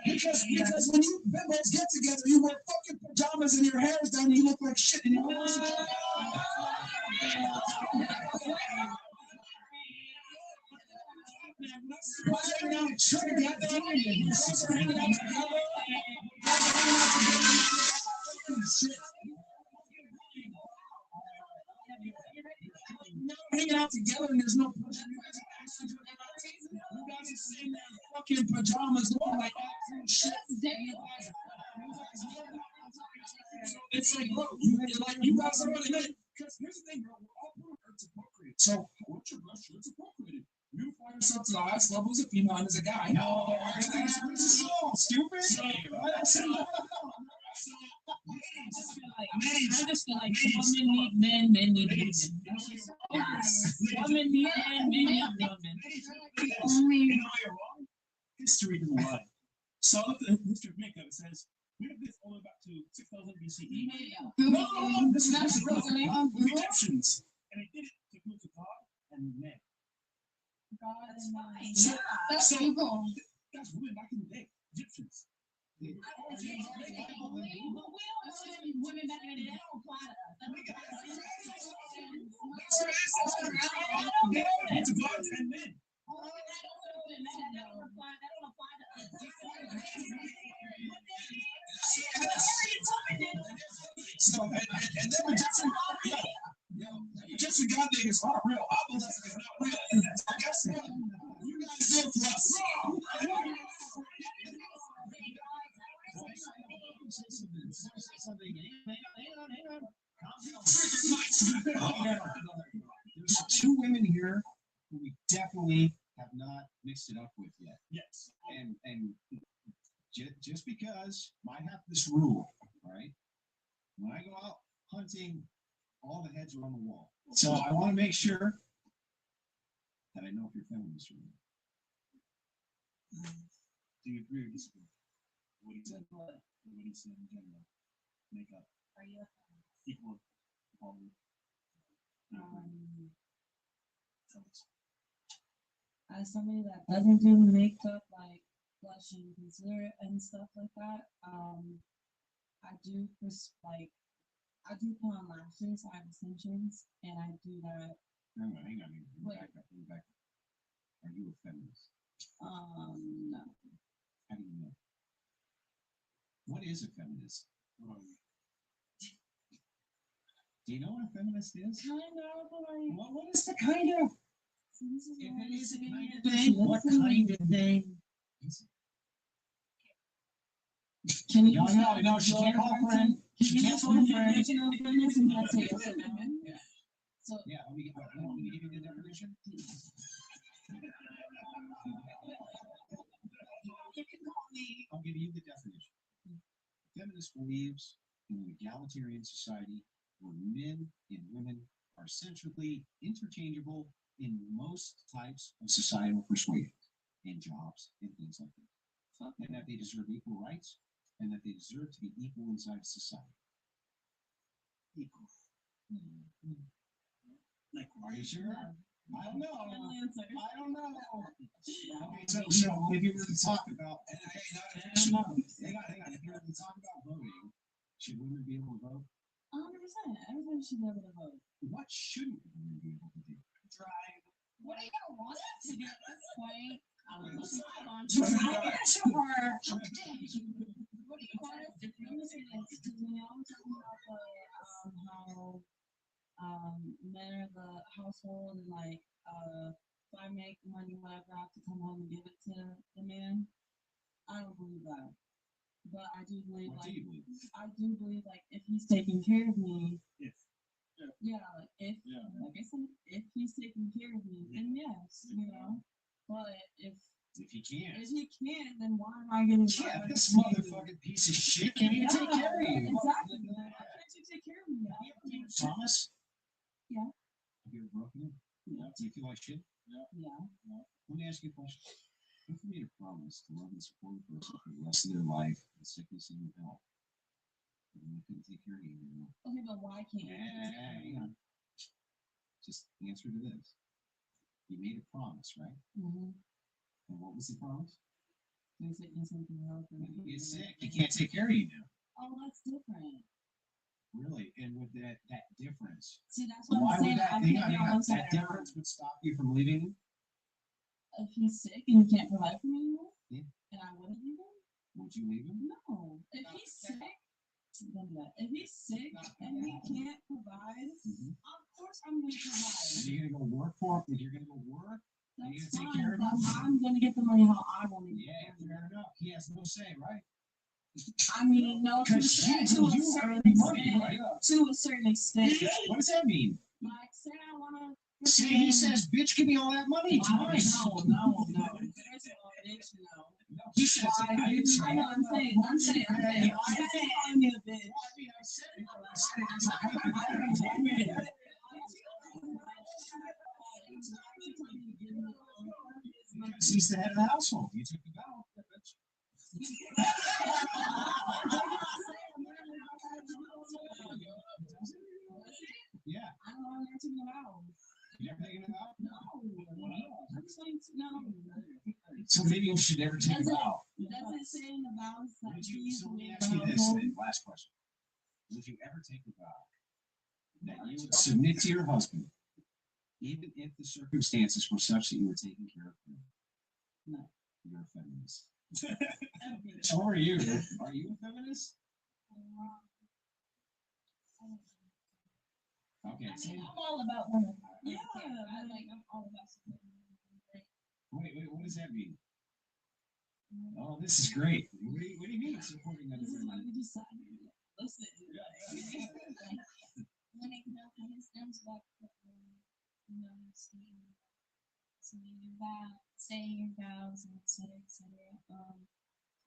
Because when you bimbos get together, you wear fucking pajamas and your hair's done, and you look like shit. And you hanging out together and there's no pushing. You guys are sitting there in fucking pajamas looking like absolute shit. It's like, bro, you guys are really good. Because here's the thing, bro, we're all born to procreate. So what's your best chance of procreating? You find yourself to the highest level as a female and as a guy. No, it's so stupid. I just feel like women need men, men need women. Women need men, men need women. Only history doesn't lie. So look at the history of makeup. It says we have this all the way back to 6000 BCE. No, this is the Egyptians, and they did it to prove to God and men. God and mine. So, That's legal. That's women back in the day, Egyptians. But we don't know women back in the day. They don't apply to us. I don't get it. It's God and men. That don't apply to us. So, and then we're just God niggas are real. Obelisks is not real. I guess you guys live for us. There's 2 women here who we definitely have not mixed it up with yet. Yes. And just because I have this rule, right? When I go out hunting, all the heads are on the wall. So I want to make sure that I know if you're feminist or not. Do you agree or disagree? What he said? What he said in general? Makeup. Are you Equal. Equality. As somebody that doesn't do makeup, like blush and concealer and stuff like that, I do I do put on lashes, I have extensions, and I do that. Hang on. Back up. Are you a feminist? No. How do you know? What is a feminist? Do you know what a feminist is? Kind of, like, what is the kind of? If it is a kind of thing, what kind of thing? Can you? No, she can't call a friend. She can't call a friend. So yeah, let me give you the definition. You can call me. I'll give you the definition. Feminist believes in an egalitarian society where men and women are essentially interchangeable in most types of societal persuasions, in jobs and things like that. And that they deserve equal rights and that they deserve to be equal inside society. Equal. Like, are you sure? I don't know. Final answer. I don't know. Okay, so if you were to talk about, hang on. If you were to talk about voting, should women be able to vote? 100%. Everybody should be able to vote. What shouldn't women be able to do? Drive. What do you want to get this point? I was Sure. What do you want us to do? Let me say this, because when y'all were talking about how men are the household and like if I make money, whatever, I have to come home and give it to the man. I don't believe that. But I do believe What do like you believe? I do believe like if he's taking care of me, If. yeah, like if like I said, if he's taking care of me, then yes, you know. But if he can't, then why am I gonna? Yeah, this motherfucking piece of shit can't even take care of you. Exactly. Why can't you take care of me? Thomas? Yeah. Have you ever broken it? Yeah. Do you feel like shit? Yeah. Let me ask you a question. If you made a promise to love and support a person for the rest of their life, in sickness and in health, and they couldn't take care of you anymore. Okay, but why can't you? Hang on. Just answer to this. You made a promise, right? Mm-hmm. And what was the promise? You're sickness and health. You get sick, you can't take care of you now. Oh, that's different. Really? And with that difference, See, that's what why I'm saying. would that, I hang can't on, be hang on, on one that side. difference would stop you from leaving him? If he's sick and he can't provide for me anymore, Yeah. and I wouldn't leave him? Would you leave him? No. If he's sick, if he's sick and he can't provide, of course I'm gonna provide. You're gonna go work for him? You're gonna go work? You're That's gonna take fine, care of but him? I'm gonna get the money how I want to. Yeah, fair enough. He has no say, right? I mean, no, to a Because certain you earn the money, extent. right? To a certain extent. What does that mean? Like, say I wanna. See, he says, bitch, give me all that money. Twice. No. First of all, bitch, no. He says, I know, I'm saying. Why is he calling me a bitch? I said it. He's the head of the household. You took the vow. Yeah. I don't want to take it out. You never taken a vow? No. I'm saying no. So maybe you should never take a vow. Does it say in the vows that he's So let me ask you this then, last question. Would you ever take a vow that you would submit to your husband, even if the circumstances were such that you were taking care of him? No. You're a feminist. So are you? Are you a feminist? Okay. I mean, I'm all about women. Yeah, I'm all about supporting women. Wait, what does that mean? Oh, this is great. What do you mean supporting other women? We decided. Listen. When it comes back to saying your vows and et cetera.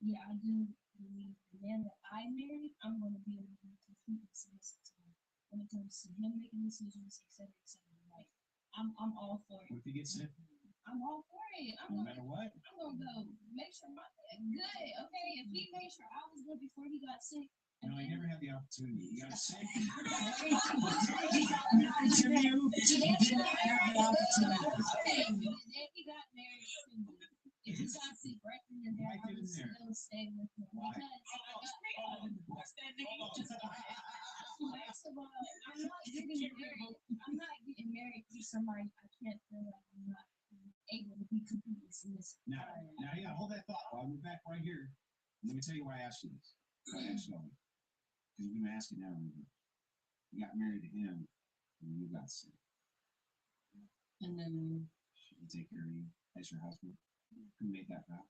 Yeah, I do believe the man that I married, I'm going to be able to be completely submissive to him when it comes to him making decisions, et cetera, et cetera. Like, I'm all for it. What if you get sick? I'm all for it. No matter what? I'm gonna go make sure my good. Okay, if he made sure I was good before he got sick. No, I never had the opportunity. You got sick. He got married to me. If you got sick right from your dad, I would still stay with him. First of all, I'm not getting married to somebody I can't feel like I'm not able to be completely submissive. Now, yeah, hold that thought. I'll be back right here. Let me tell you why I asked you this. Why I asked you all this. Because you're gonna ask it now. You got married to him, and you got sick. And then should he take care of you as your husband? Who made that vow?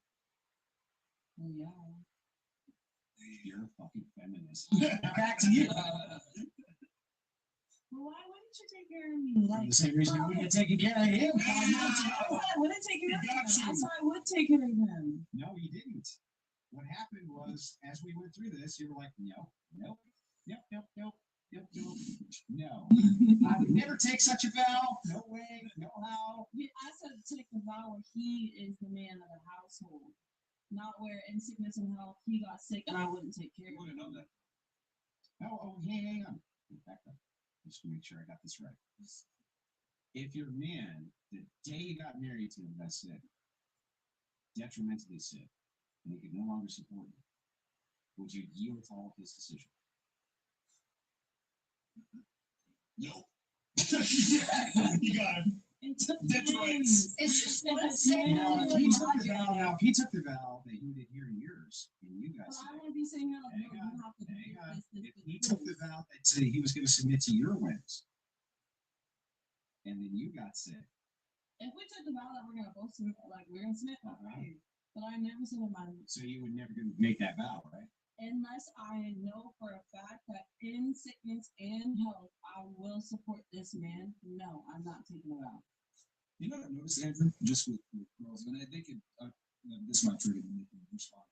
Well, yeah. You're a fucking feminist. Back to you. Well, why wouldn't you take care of me? For the same reason we wouldn't take care of him. I wouldn't take care of him. That's why I would take care of him. No, you didn't. What happened was, as we went through this, you were like, no. No. I would never take such a vow. No way, no how. I said take the vow where he is the man of the household, not where in sickness and health he got sick and I wouldn't take care of him. Know that. Oh, hang on. Back up. Just to make sure I got this right. If your man, the day you got married to him, got sick, detrimentally sick, and he could no longer support you, would you yield to all of his decision? No. You got him. It's just what I'm saying. If he took the vow, now if he took the vow that he would adhere to yours, and you guys But I said, want to be saying here like, no, you have to do this. if he took the vow that said he was going to submit to your whims, and then you got sick, If we took the vow that we're gonna both submit, like we're gonna submit, okay. But I never submit my so you would never gonna make that vow, right? unless I know for a fact that in sickness and health I will support this man. No, I'm not taking a vow. You know what I've noticed, Andrew, just with girls, and I think this might trigger me to respond.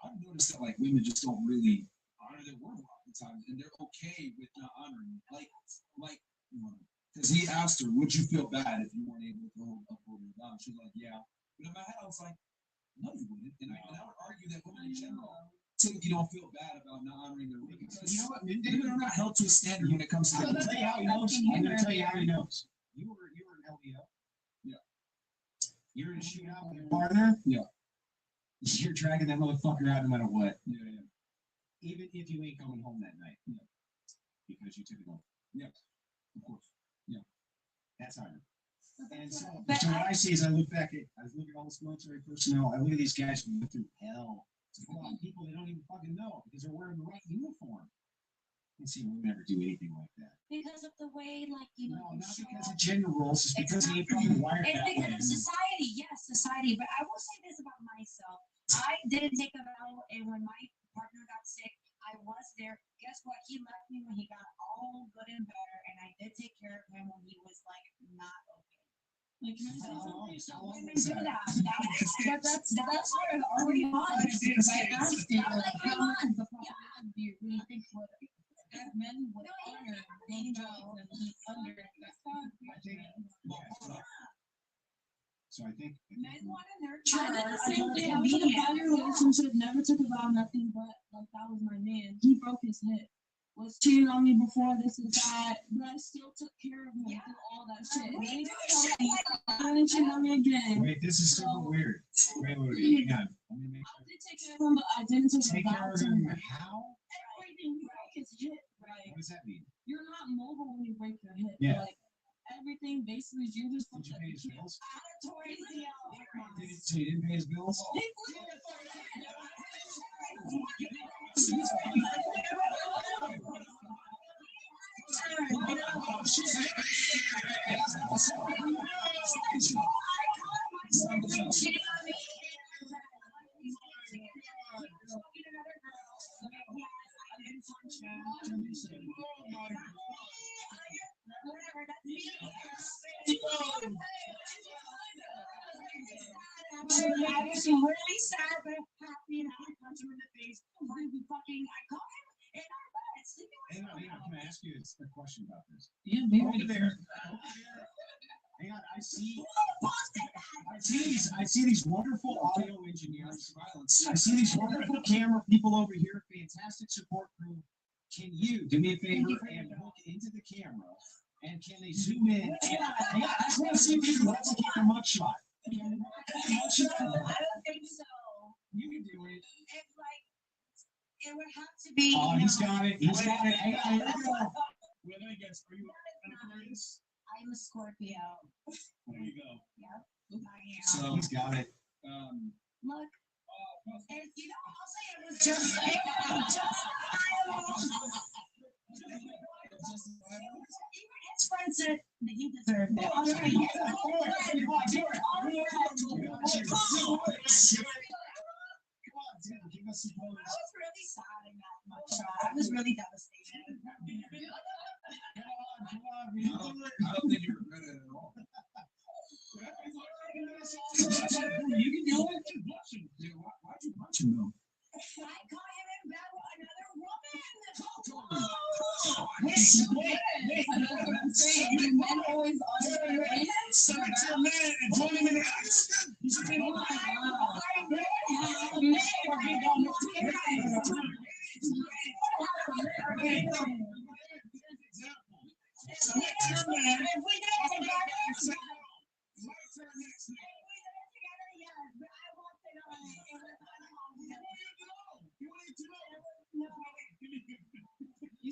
I've noticed that like women just don't really honor their word a lot of the time, and they're okay with not honoring. Like, because he asked her, "Would you feel bad if you weren't able to uphold your vow?" She's like, "Yeah." But in my head, I was like, "No, you wouldn't." And I would argue that women in general typically don't feel bad about not honoring their word because you know what, women are not held to a standard when it comes to. I'm gonna tell you how he knows. I'm gonna tell you how he knows. You were an LDO. Yeah. You're in a shootout with your partner. Yeah. You're dragging that motherfucker out no matter what. Yeah. Even if you ain't coming home that night. Yeah. Because you took it off. Yeah. Of course. Yeah. That's how I know. And so, But so what I see is I look at all this military personnel, I look at these guys who went through hell to go out people they don't even fucking know because they're wearing the right uniform. And see, we'll never do anything like that. Because of the way, like, you know. No, not because of gender roles, it's because he ain't fucking wired It's that because way. of society, yes, society. But I will say this about myself. I didn't take a vow, and when my partner got sick, I was there. Guess what? He left me when he got all good and better, and I did take care of him when he was like not okay. Like, can I say something? So women do that. But that's where it's already on. I asked you, like, how long the problem do you really think would men would honor one vow and live under it? So I think Men want to nurture. I did the same thing. I was in a bad relationship, never took a vow, nothing but like that was my man. He broke his hip. Was cheating on me before this and that, but I still took care of him through all that shit. And then he cheated on me again. Wait, this is super weird. Wait, hang on. Let me make I did take care of him, but I didn't take a care vow of to him. him. How? Everything broke his hip. Right. What does that mean? You're not mobile when you break your hip. Yeah. Like everything basically is you're just. Did you pay his bills? So So you didn't pay his bills? I was really sad but happy and I punched him in the face. I caught him in our bed sleeping with Hang on, can I ask you a question about this? Yeah, Over there. Hang on, I see these wonderful audio engineers. I see these wonderful camera people over here, fantastic support crew. Can you do me a favor and look into the camera? And can they zoom in? Hang on, I just want to see if you can replicate the mugshot. I don't think so. You can do it. It's like it would have to be. Oh, he's got it. He's got it. Hang on, here we go. Well, let me guess. Are you an Aquarius? I'm a Scorpio. There you go. Yep. I am. So he's got it. Look. And you know, I'll say it was just even his friend said that he deserved it. All right. Give us some I was really sad in that much. I was really devastated. I don't think you regret it at all. You can do it. Why'd you punch him though? I caught him in bed with another woman. I'm saying men always honor your man. Start your man and put him in the ice.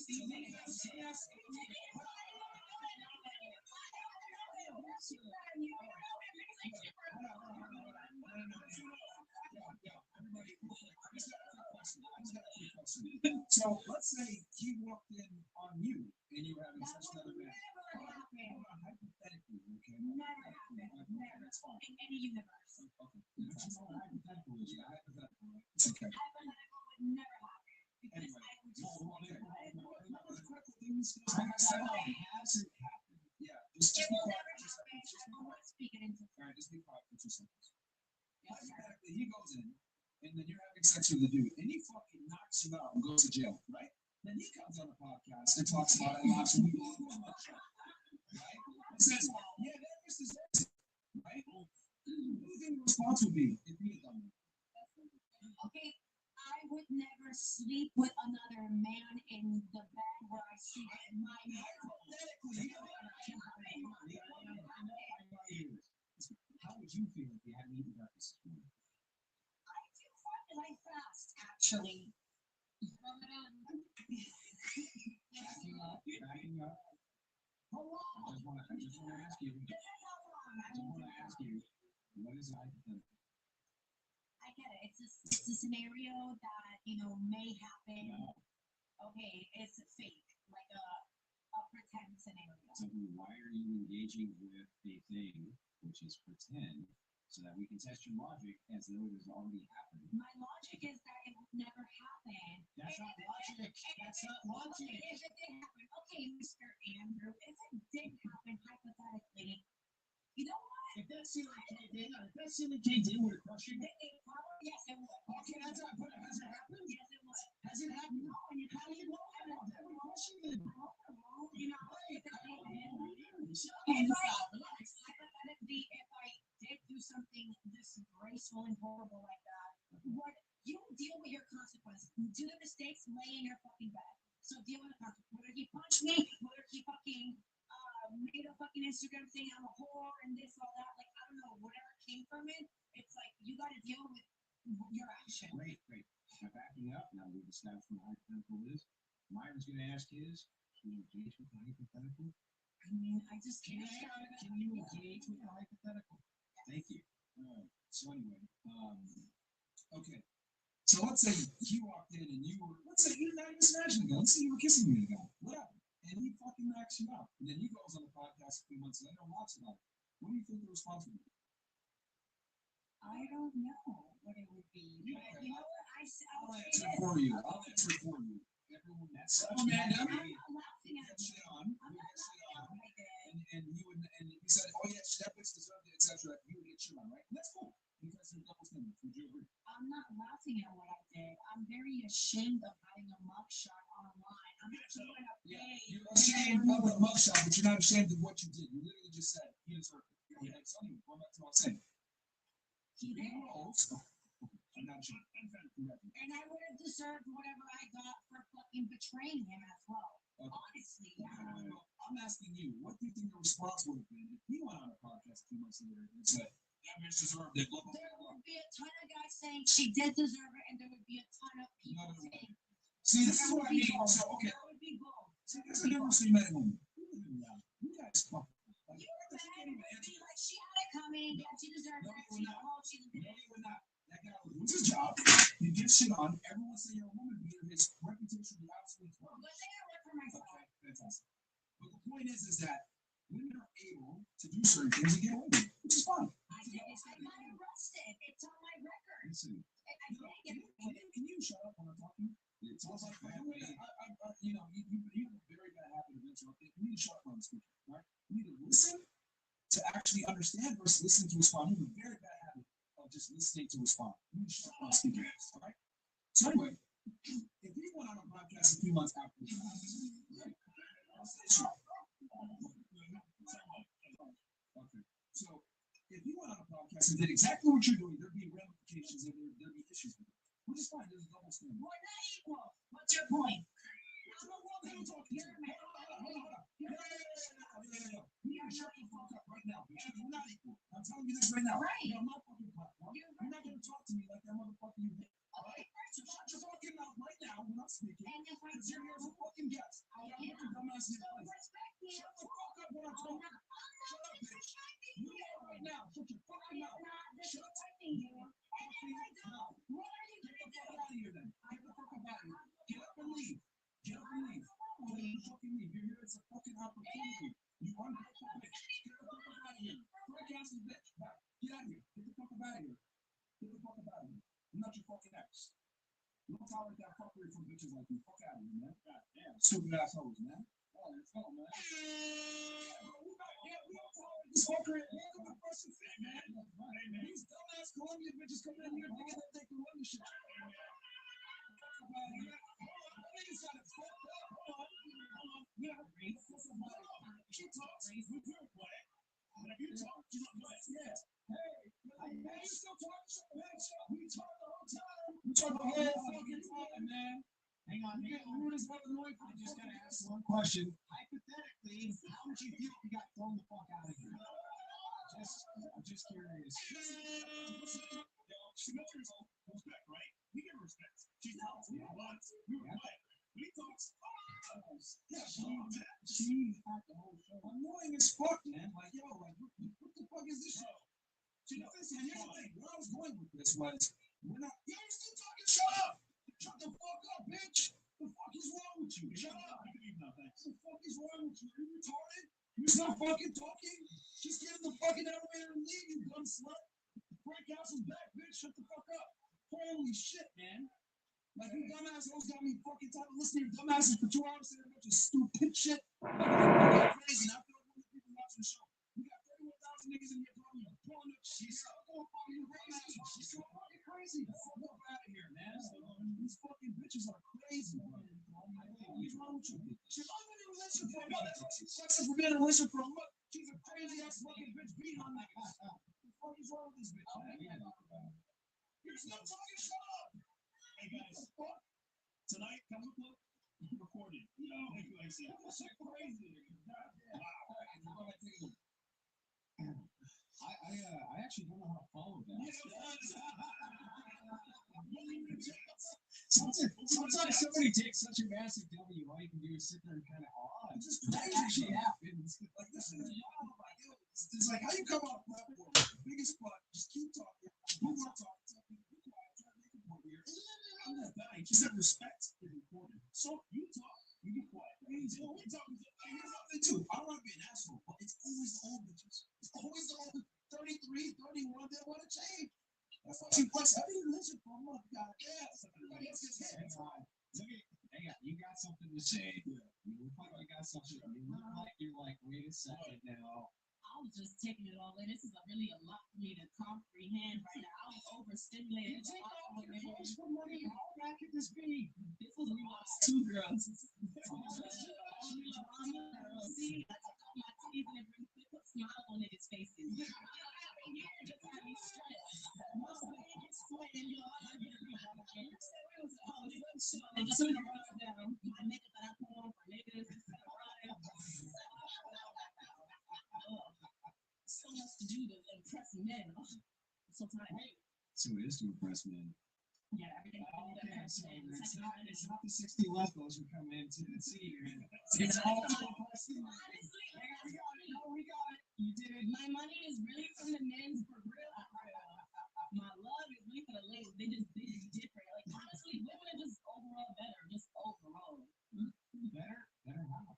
So let's say he walked in on you and you were having sex with another man. Hypothetically, okay? Never happened. Never. That's fine. In any universe. Okay. But you know what hypothetical is? Yeah, hypothetical. Right? It's okay. Hypothetical would never happen. Because Anyway. I would just. Hasn't happened. Yeah. Just It be will quiet never for 2 happen. seconds. Just be I will quiet. not speak it into. All right, just be quiet for 2 seconds. Hypothetically, he goes in, and then you're having sex with the dude, and he fucking knocks you out and goes to jail, right? Then he comes on a podcast and talks about it, knocks you out, right? And says, yeah, that just deserves it, right? What do you think the response would be if he had done that? Okay, I would never sleep with another man in the bed where I sleep with my man. How would you feel if you hadn't eaten breakfast? I do find life fast, actually. Backing up. I just want to ask you. What is hypothetical? I get it. It's a scenario that, may happen. Okay, it's fake, like a pretend scenario. So why are you engaging with a thing which is pretend so that we can test your logic as though it has already happened? My logic is that it would never happen. That's not logic. That's not logic. If it did happen, okay, Mr. Andrew, if it did happen hypothetically, you know what? If that ceiling caved in, would it crush you? Yes, it would. Okay, that's not, but has it happened? Yes, it would. Has it happened? No, and you How do you know that? That would crush you then. You know, hypothetically, if I did do something disgraceful and horrible like that, what you deal with your consequences. Do the mistakes, lay in your fucking bed. So deal with the consequences. Whether he punched me, whether he fucking made a fucking Instagram saying I'm a whore and this, all that, like I don't know, whatever came from it, it's like you gotta deal with your action. Great. Now backing up, now we've established what hypothetical is. Myron's gonna ask his, can you engage with the hypothetical? I mean, I just can't. Can you engage with the hypothetical? Thank you. So anyway, okay. So let's say he walked in and you were, let's say you're not even smashing a guy. Let's say you were kissing me a guy. What happened? And he fucking knocks you out. And then he goes on the podcast a few months later and talks about it. What do you think the response would be? I don't know what it would be. But you know what? I'll say answer this. for you. I'll answer for you. Everyone, that's such a man. I'm not laughing at Shit you. on. I'm not laughing at what I did. And you said, oh yeah, that bitch deserved it, etc. You would get shit on, right? And that's cool because they're double standards. Would you agree? I'm not laughing at what I did. I'm very ashamed of having a mugshot online. I'm actually going to pay. You're ashamed of the mugshot, but you're not ashamed of what you did. You literally just said he deserved it. Okay, so anyway, going back to what I was saying. He did. I'm not ashamed. And I would have deserved whatever I got for fucking betraying him as well. Okay. Honestly. I'm asking you, what do you think the response would have been if he went on a podcast 2 months later and said, that bitch deserved it? There would be a ton of guys saying she did deserve it, and there would be a ton of people saying. See, this is what I mean. So, okay. There would be both. See, there's a difference between men and women. You guys fuck. You were bad, and it'd be like, she had it coming, yeah, she deserved it, she did it. Would not. That guy lose his job. He gets shit on. Everyone say you're a woman beater. His reputation will be absolutely But they gotta work for myself. Okay, fantastic. But the point is that women are able to do certain things and get away with it, which is fine. I got arrested. It's on my record. Listen, I didn't get can you shut up when I'm talking? It's almost like you have a very bad habit of interrupting. You need to shut up when I'm speaking, right? You need to listen to actually understand versus listening to respond. You have a very bad habit of just listening to respond. You need to shut up when I'm speaking, all right? So anyway, if he went on a podcast a few months after the right? Okay. So if you went on a podcast and did exactly what you're doing, there'd be ramifications and there'd be issues with it. Which is fine. There's a double standard. We're not equal. What's your point? I'm not wrong. I'm talking to you. You gotta shut the fuck up right now. We're not equal. I'm telling you this right now. Right. You're on my fucking platform. You're not gonna talk to me like that motherfucker you did. All right? So shut your fucking mouth right now when I'm speaking. And if I Because you're here as a fucking guest. tolerate that fuckery from bitches like you. Fuck out of here, man. Goddamn, stupid assholes, man. Oh, let's go, man. Yeah, we don't tolerate this fuckery. Look at the person fit, man. Hey, man. These dumbass Colombian bitches coming in here thinking that they can run this shit. Niggas got it fucked up. Hold on. Yeah. She talks. We do it, play. And if you talk, you don't play. Yeah. Hey, you still talking shit? We talk the whole time. We talk the whole fucking time, man. Hang on, you getting rude as fucking noise. I just gotta ask one question. Hypothetically, how would you feel if you got thrown the fuck out of here? I'm just curious. She knows herself. Respect, right? We give her respect. She talks. We have lots. We were quiet. We talks. Yeah, she's at the whole show. Annoying as fuck, man. Like, yo, like, what the fuck is this show? She knows this. And here's the thing. Where I was going with this was, we're not. Yo, you're still talking. Shut up. Shut the fuck up, bitch. The fuck is wrong with you? Shut up. What the fuck is wrong with you? Are you retarded? You still fucking talking? Just get in the fucking elevator and leave, you dumb slut. Frank House is back, bitch. Shut the fuck up. Holy shit, man. Like, you dumbass hoes got me fucking tired of listening to dumbasses for 2 hours saying a bunch of stupid shit. Crazy. I feel like people watching the show. We got 31,000 niggas in here talking about pulling up. She's so fucking crazy. She's so fucking crazy. Fuck out of here, man. These fucking bitches are crazy. What's wrong with you? She's not in a relationship for a month. She's for being in a relationship for a month. She's a crazy ass fucking bitch beating on that guy. What the fuck is wrong with this bitch? You're still talking. Shut up. Hey guys, tonight, come look, recorded. You know, like I said, that's so crazy. Wow. I actually don't know how to follow that. Sometimes somebody takes such a massive W, all you can do is sit there and kind of, oh, that actually happens. Like, this is it's like, how you come on a platform, biggest spot, just keep talking, move on talking, I'm not dying, just have respect is important. So, you talk, you be quiet. We talk, here's something too, I don't want to be an asshole, but it's always the old bitches. It's always the old 33, 31, they want to change. That's why she flex every religion for a month, goddamn. Everybody else gets hit. Hey, you got something to say. You look like you got something. You look like you're like, wait a second now. I was just taking it all in. This is really a lot for me to comprehend right now. I was overstimulated. You take all your calls for money. How bad could this be? This was we lost 2 girls. See, I took off my teeth and it put smiles on niggas' faces. Just had me stressed. My face is sweating, y'all. And just to run down my makeup that I put on for niggas. So much to do to impress men. I'm so tired. So it is to impress men. Yeah, everything. It's not the 60 leftovers who come in to see you. It's all to impress them. We got it. You did it. My money is really from the men for real. My love is really for the ladies. They just different. Like, honestly, women are just overall better. Just overall. Better how?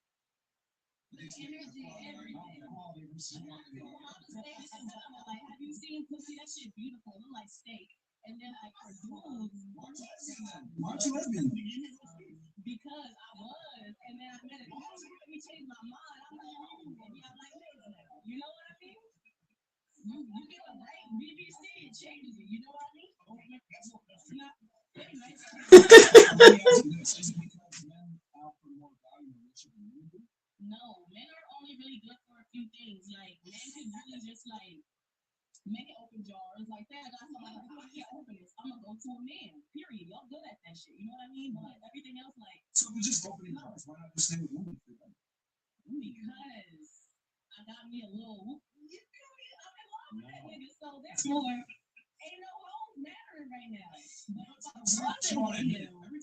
Energy, everything. Like, have you seen pussy? That shit beautiful. It look like steak. And then like for dudes, why you lesbian? Because I was, and then I met a girl who made me change my mind. I'm like, maybe I like ladies now. You know what I mean? You get the right BBC, it changes you. You know what I mean? No, men are only really good for a few things. Like men could really just like make it open jars like that. I got somebody like, I can't open this. I'm gonna go to a man. Period. Y'all good at that shit. You know what I mean? But everything else, like. So we just opening jars. Why not just stay with women? Because I got me a little. You feel me? I'm in love with that nigga. So therefore, ain't no hoes mattering right now. Every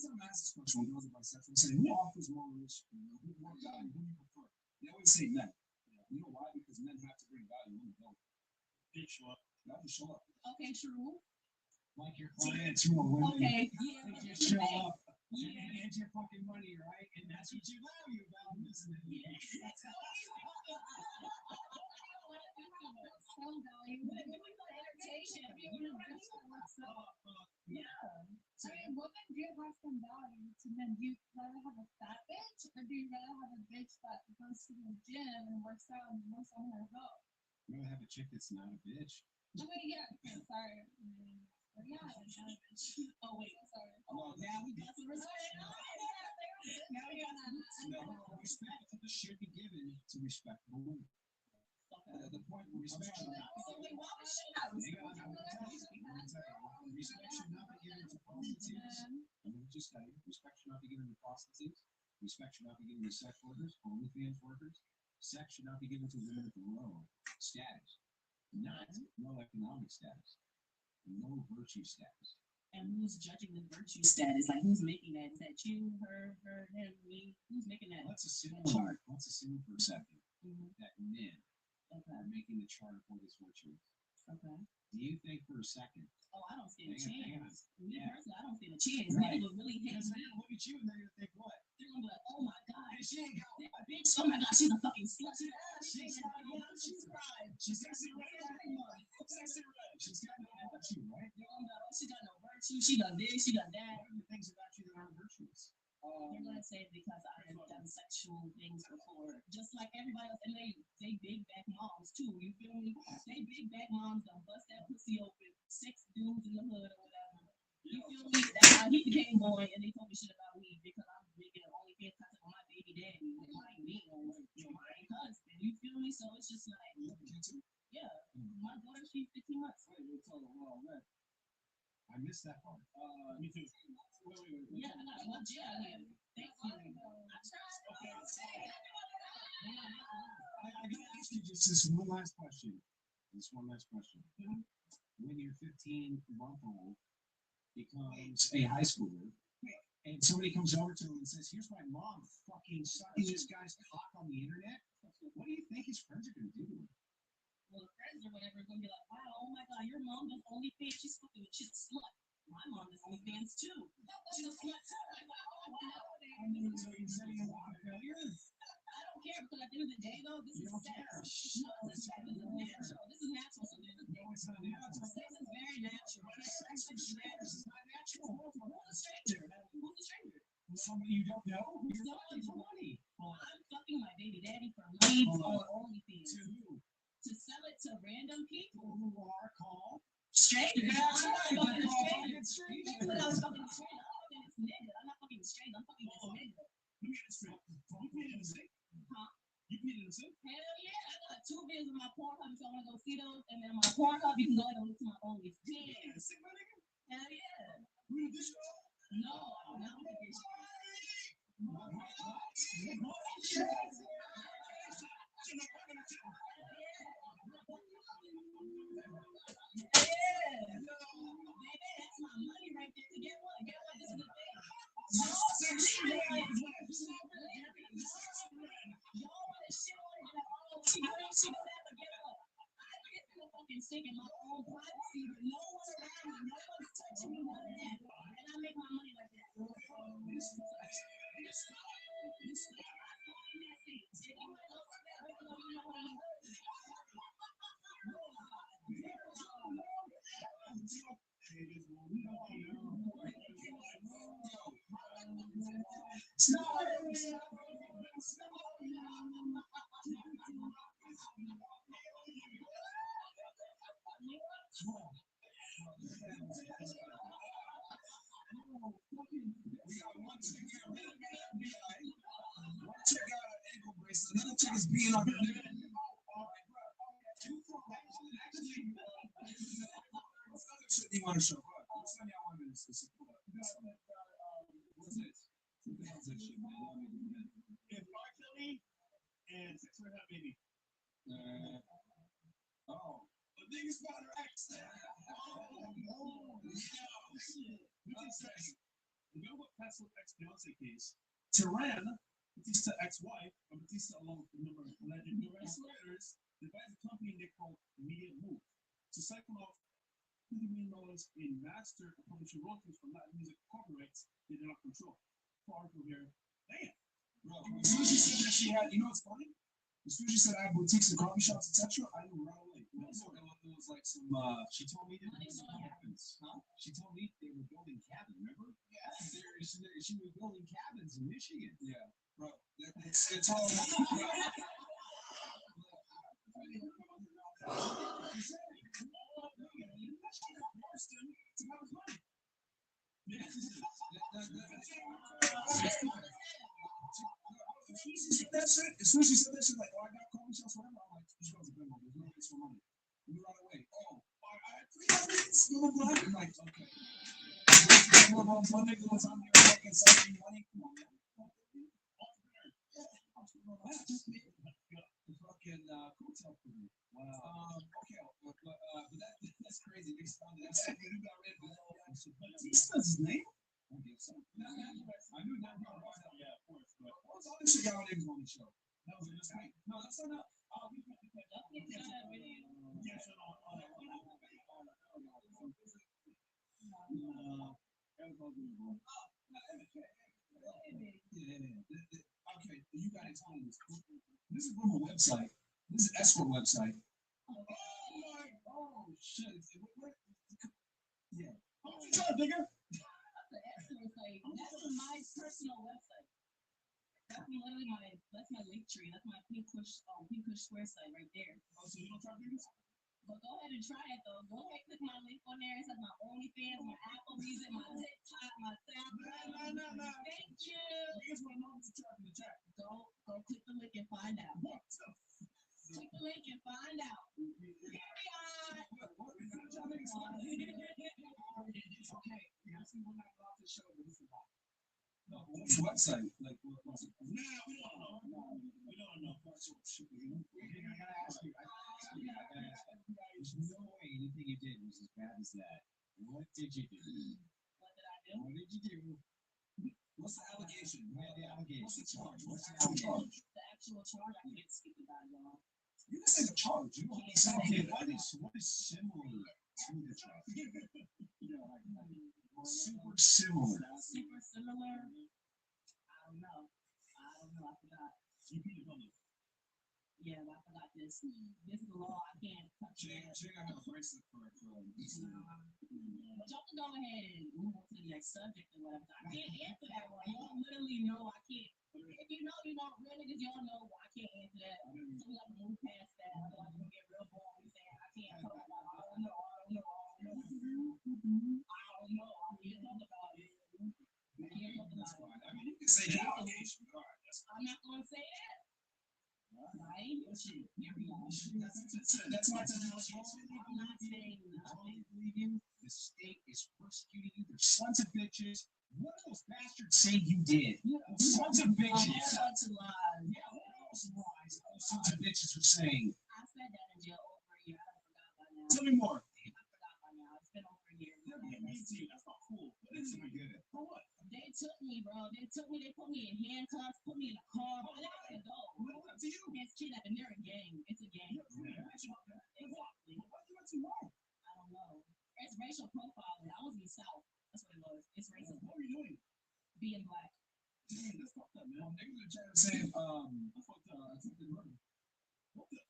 time I ask this question, when girls are bisexual, they say, who offers more relationship? Who more value? Who do you prefer? They always say men. You know why? Because men have to bring value. Women don't. They show up. You have to show up. Okay, true. Like your clients who are women. Okay, They just show up. And your fucking money, right? And that's what you value about them, isn't it? Yeah. Some value, but entertainment. Yeah. So women do have some value to men. Do you rather have a fat bitch or do you rather have a bitch that goes to the gym and works out and works on her hoe? You rather have a chick that's not a bitch? Oh wait, yeah, sorry. Yeah, not a bitch. Oh wait, sorry. Oh, now we got some respect. Now we got No, respect should be given to respectable women. The point where respect should not be given. Respect should not be given to prostitutes. I'm going to just tell you, respect should not be given to prostitutes. Respect should not be given to sex workers, OnlyFans workers. Sex should not be given to women with low status, not low economic status, low virtue status. And who's judging the virtue status? Like, who's making that? Is that you, her, him, me? Who's making that? Let's assume chart? for a second that men are making the chart for this virtue. Okay. Do you think for a second? Oh, I don't stand a Hang on. chance. Me personally, I don't stand a chance. Right. People really hate Because me. they're gonna look at you and they're gonna think what? They're gonna be like, oh my god, She ain't got that bitch. Oh my god, she's a fucking slut. She's got no virtue. She's sexy red. Sexy red. She's got no virtue, right? She got no virtue. She done this. She done that. What are the things about you that aren't virtuous? They're gonna say because I have done sexual things before, just like everybody else, and they big back moms too. You feel me? They big back moms done bust that pussy open, 6 dudes in the hood or whatever. You feel me? That's how he became boy, and they told me shit about me because I'm making only fans content on my baby daddy, my me, or my husband. You feel me? So it's just like, yeah, my daughter, she's 15 months. I missed that part. Me too. Yeah, I got one jail here. Thank you. I tried. I gotta ask you just this one last question. When your 15-month-old becomes a high schooler, and somebody comes over to him and says, "Here's my mom fucking sucking this guy's cock on the internet," what do you think his friends are gonna do to him? Well, the friends or whatever are gonna be like, "Wow, oh my god, your mom does OnlyFans. She's fucking, she's a slut. My mom does OnlyFans too. She's a slut too." I mean, so you're setting him up for failure? I don't care because at the end of the day, though, this is sex. No, this is natural. This is natural. So this is it's not natural. Sex is very natural. Sex is not natural. Who's a stranger? Who's a stranger? Somebody you don't know? You're Someone fucking for money. Well, I'm fucking my baby daddy for money on OnlyFans. To who? To sell it to random people who are called strangers. Yeah, I'm not right. fucking a Called stranger. fucking strangers. But I was fucking a stranger. I'm fucking this nigga. I'm not fucking a stranger. I'm fucking this nigga. Let me get this straight. You paid him sick? Huh? You paid him sick? Hell yeah. I got 2 videos of my Pornhub if you want to go see those. And then my Pornhub, you can go ahead and look to my OnlyFans. Yeah, sick my nigga? Hell yeah. You did this show? No, I'm not with this shit. That's my money right there. To get what? Get what? This is the thing. Y'all want to shit on it. She know that, but get what? I get to the fucking sick in my own privacy, but no one around me, no one's touching me, none of that. And I make my money like that. Another chick is being on the you want to show? What's on your one minute? What's this? If R. Kelly and Sex Red Hot Baby. The biggest part of X. You know what Pascal X Beyonce case? Tehran, Batista ex-wife, or Batista along with a number of alleged U.S. lawyers, devised a company they call Media Move to cycle off $50 million in master and publishing royalties from Latin music copyrights they do not control. Far from here, damn. Bro, as soon as she said that she had, you know what's funny? As soon as she said I have boutiques and coffee shops, etc., I knew right away. It was was like some. She told me that there was cabins. Huh? She told me they were building cabins. Remember? Yeah. She was building cabins in Michigan. Yeah, bro. It's all. That shit, as soon as she said that shit, like, oh, I got coffee shops, whatever, I'm like, this girl's a good one, there's no place for money. We right away. Oh, I had 3 minutes. Blah, blah, blah. I'm like, okay. One nigga was on there fucking saving money. Come on, man. The fucking hotel for me. Wow. Okay, but that's crazy. Niggas found that. You got rid of it. His name? I think so. I knew that. Yeah, of course. But what's all this shit y'all niggas on the show? No, that's right. No, that's not. Okay, you got to explain this. This is from a website. This is an escrow website. Oh shit! Yeah. How much you charge, nigga? That's my personal website. That's literally that's my link tree. That's my Pink Kush Square site right there. Oh, so you don't charge niggas? But go ahead and try it though. Go ahead, click my link on there. It says my OnlyFans, my Apple Music, my TikTok, my SoundCloud. No. Thank you. Niggas want to know what's charging the chat. Go click the link and find out. Click the link and find out. Carry on. Okay, you see when I got the show, this is about. No, what's the website? Like, what was it? Nah, we don't know. We don't know. That's what shit we do. I gotta ask you. There's no way anything you did was as bad as that. What did you do? What did I do? What did you do? What's the allegation? The allegation. What's the charge? What's the actual charge? The actual charge, I can't speak about, y'all. You can say the charge. You don't have to say Okay, what is similar to the charge? Super similar. Super similar. I don't know. I forgot. Yeah, I forgot this. This is the law. I can't touch it. She got a bracelet for But y'all can go ahead and move on to the next subject or whatever. I can't answer that one. Y'all literally know I can't. If you know, you know. Real niggas, y'all know I can't answer that. So we have to move past that. Otherwise, we're gonna get real boring. We saying I can't talk about. I don't know. I can't talk about it. I can't talk about it. I mean, you can say the allegation. I'm not gonna say that. Right? That's my technology. I'm not saying The nothing. state is persecuting you. They're sons of bitches. What do those bastards say you did? Sons of bitches. Such lies. Yeah, what else lies? Sons of bitches are saying. I said that in jail over a year. I forgot by now. Tell me more. I forgot by now. It's been over a year. That's not cool. What is it good? For what? They took me, bro. They put me in handcuffs, put me in a car. I gotta go. What up to you? It's kid and they're a gang. It's a gang. Exactly. What you went too long? I don't know. It's racial profiling. I was in the South. That's what it was. It's racism. What were you doing? Being black. Damn, that's fucked up, man. Niggas are trying to say, that's fucked up. I think they murdered. What the?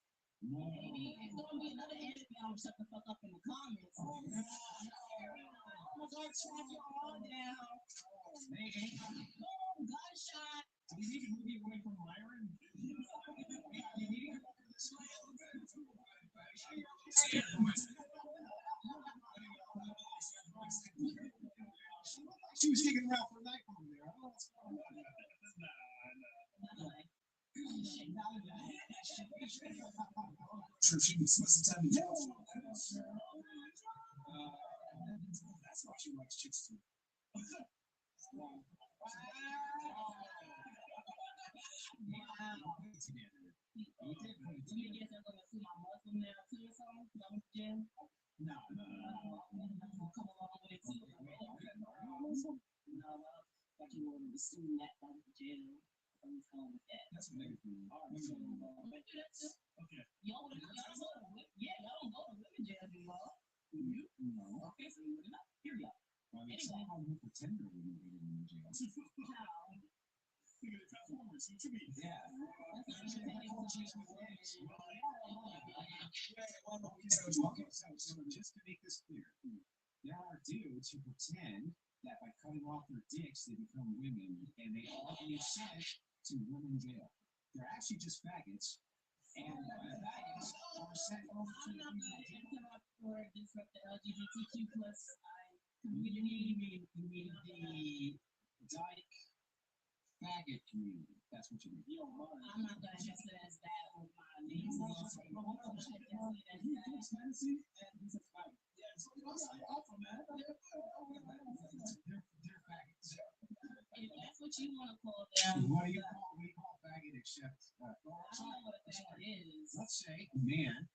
No. Maybe it's gonna be another interview. I'm shut the fuck up in the comments. Oh my God, track your arm down. Oh, gunshot. Do you need to move away from Myron? She was kicking around for a night over there. I don't know what's going on. Sure, she was supposed to tell me. That's why she likes chicks too. Wow. Do you guess I'm gonna see my muscle now too or something? Because I went to jail? No. Come along with it too. No, like you wanted to sue that out of jail. I'm just going with that. That's a nigga thing. I went through that too. Okay. Y'all don't go to women jail anymore. No. Okay, so you would not. Period. Anyway. Somehow you pretend to be in jail. How? Look at the Transformers. What you mean? Yeah. Okay, so just to make this clear, there are dudes who pretend that by cutting off their dicks they become women, and they all get sent to women jail. They're actually just faggots, and faggots are sent over to I'm not going to interrupt or disrupt the LGBTQ plus community. You mean the dyke faggot community? That's what you mean. I'm not going to address it as that with my name. I'm not going to address it as that. If that's what you want to call them. What do you call faggot except? I don't know what a faggot is. Let's say a man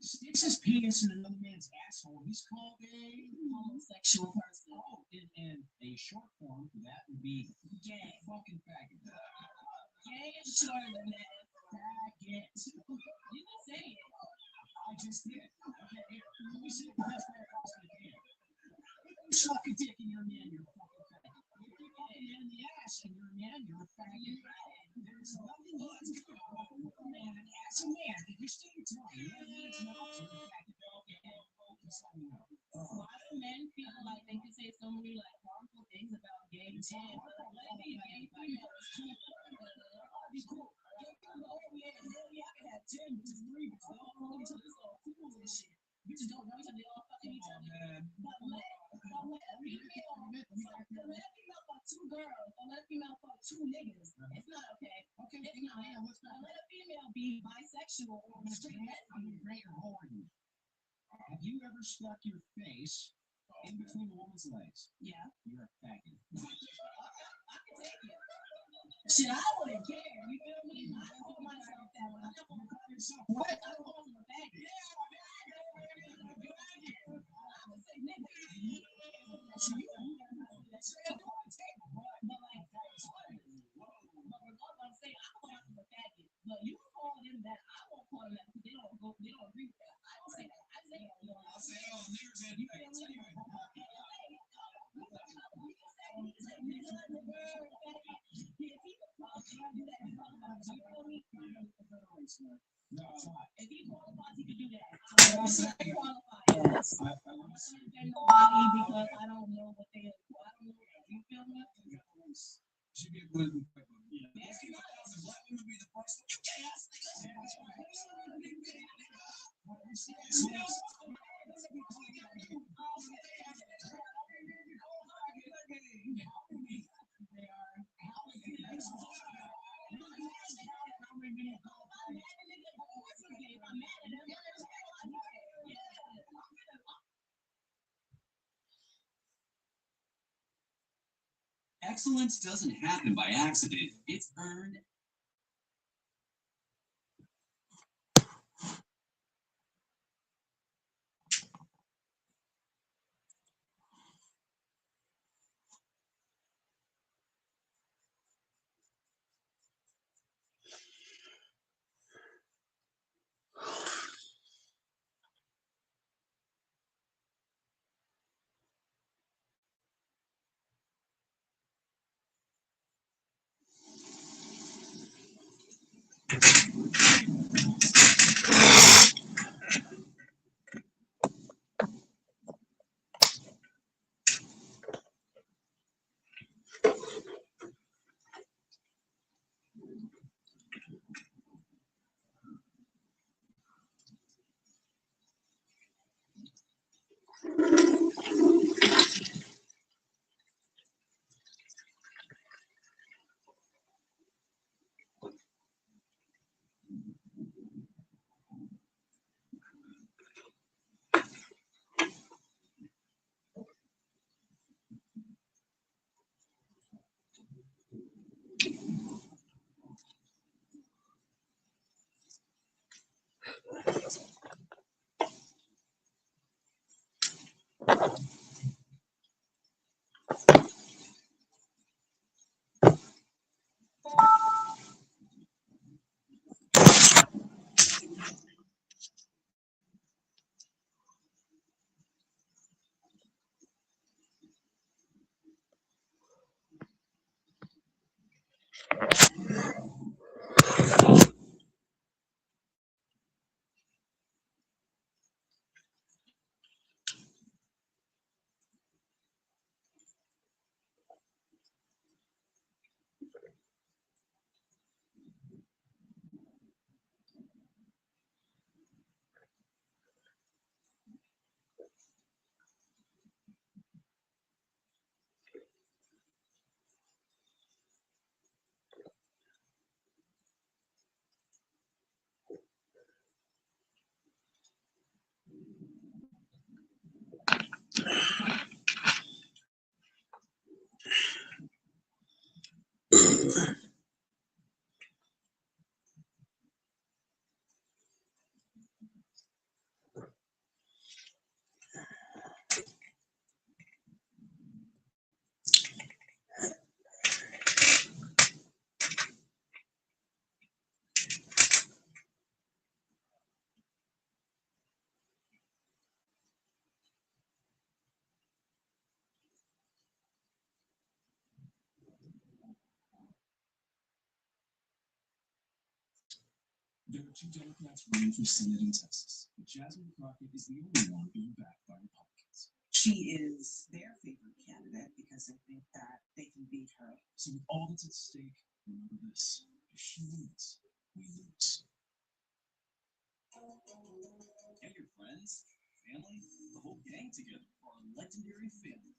sticks his penis in another man's asshole. He's called a homosexual person. Oh, and a short form for that would be Gay. Fucking faggot. Gay is shorter than that. Faggot. You can say it. I just did. Okay, here. Let me see the best way possible can. You suck a dick and you're a man, you're a fucking faggot. If you fuck a man in the ass and you're a man, you're a faggot. There's nothing less to go with a man as a man. If you stick your tongue in a man's mouth, you're a faggot. A lot of men feel like they can say so many like harmful things about gay men, but let me gay females be cool. I can have 10 bitches, 3 bitches, they all know each other, so cool and shit. Bitches don't know each other, they all fucking each other. But let a female fuck 2 girls, or let a female fuck 2 niggas. It's not okay. Okay, it's not. Let a female be bisexual or straight. I'm a great horn. Have you ever stuck your face in between a woman's legs? Yeah. You're a faggot. I can take it. Shit, I wouldn't care. You feel me? I don't call myself that one. I don't call myself what? I don't call myself a faggot. I would say nigga. But you can call them that. I won't call them that because they don't agree with that. I don't say that. I say I'll say niggers and you feel me? No, it's not. If he qualifies, he can do that. I'm not qualified. Yes. I don't say nobody because I don't know what they are. I don't know. You feel me? Should be able to Excellence doesn't happen by accident. It's earned. There are two Democrats running for Senate in Texas, but Jasmine Crockett is the only one being backed by Republicans. She is their favorite candidate because they think that they can beat her. So with all that's at stake, remember this: if she wins, we lose. Get your friends, family, the whole gang together for our legendary family.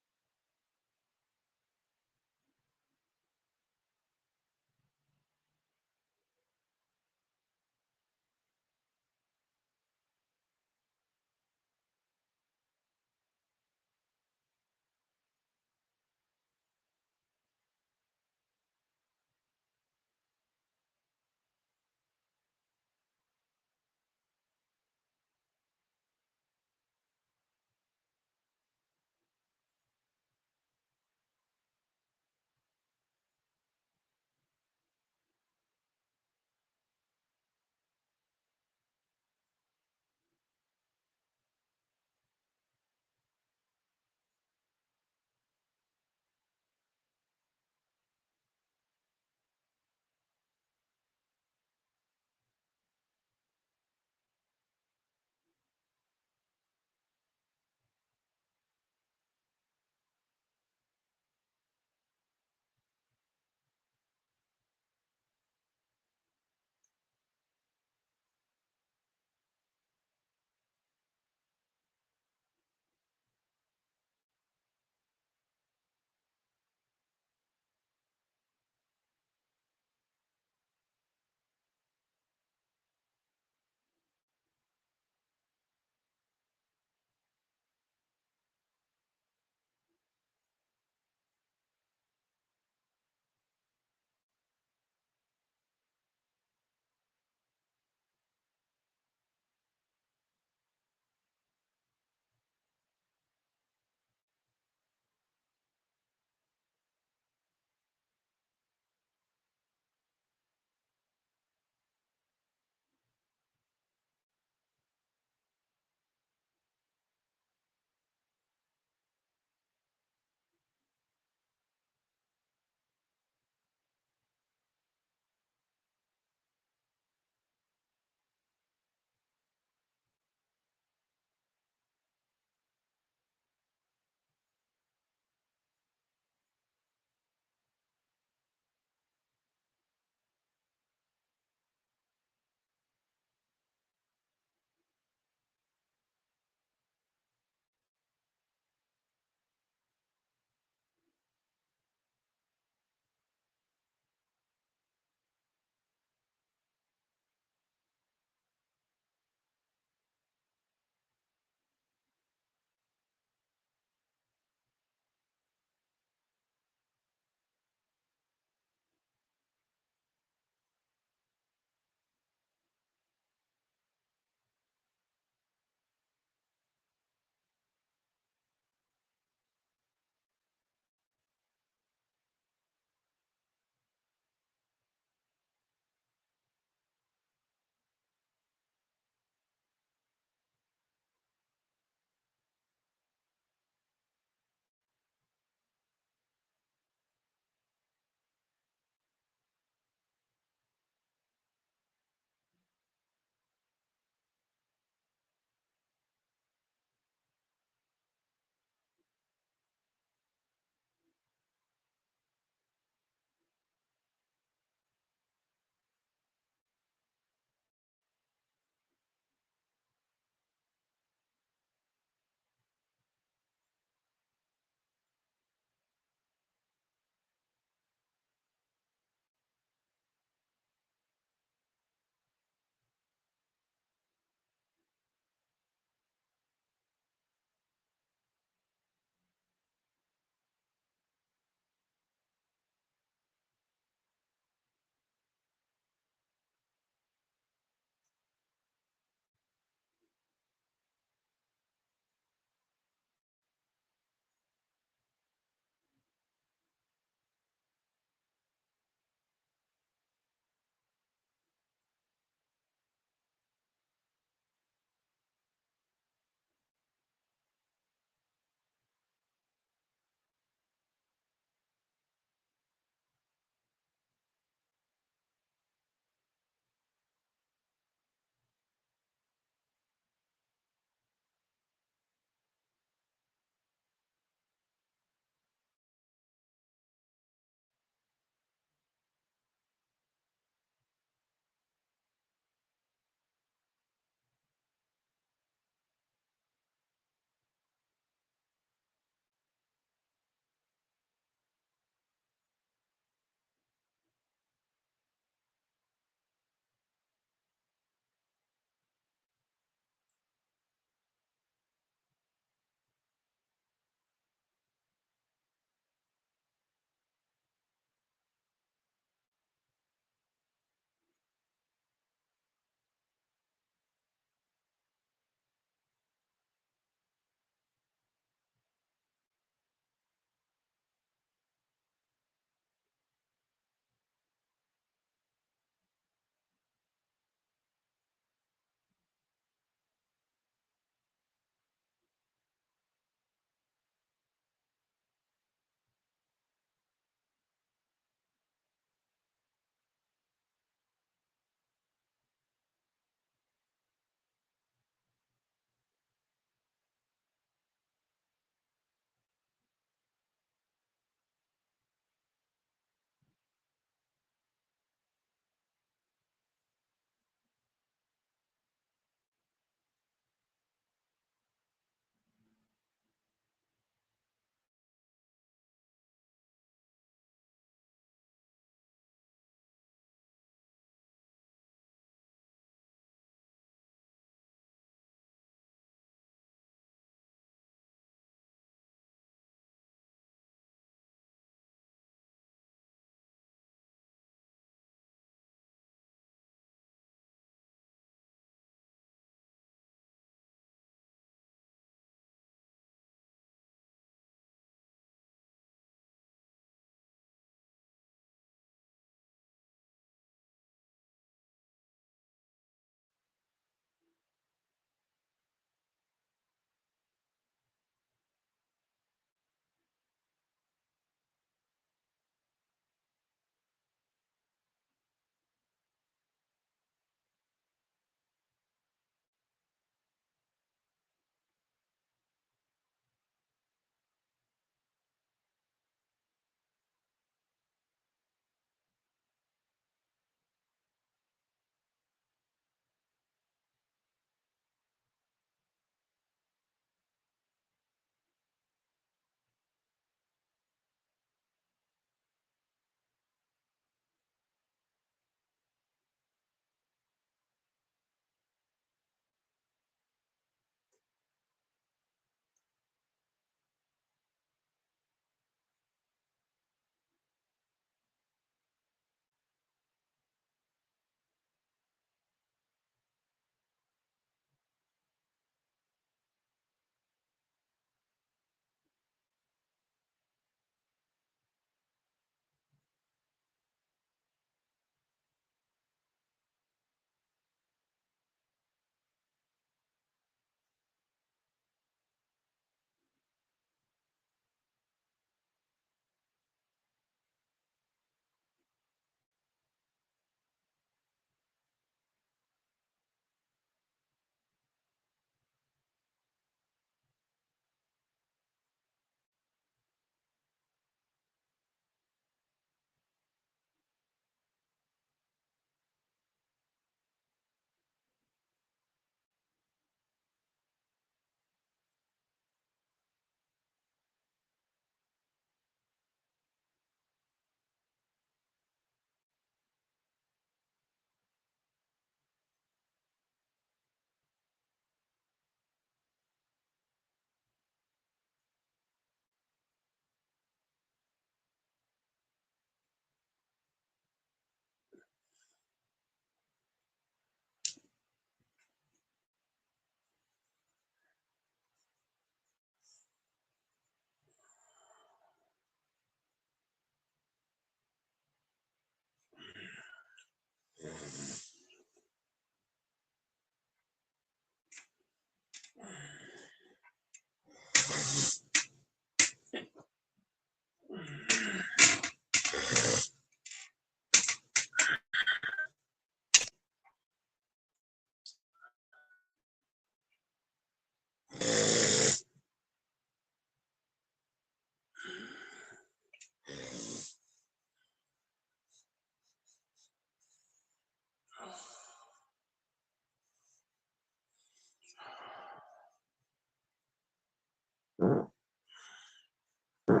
If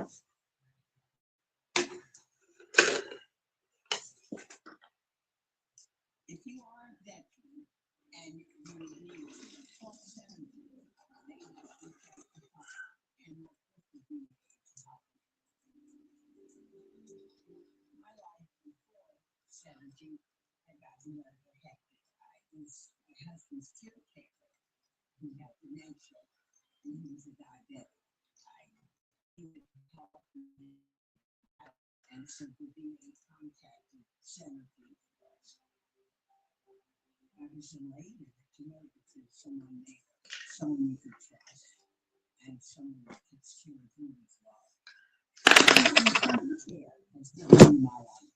you are a veteran and you need 1270, my life before 70 had gotten very hectic. I was my husband's caretaker. He had dementia and he was a diabetic. He would help me out, and so the VA contacted Centerview for us. I was elated to know that there's someone there, someone you could trust, and someone that takes care of you as well. Care has given me my life.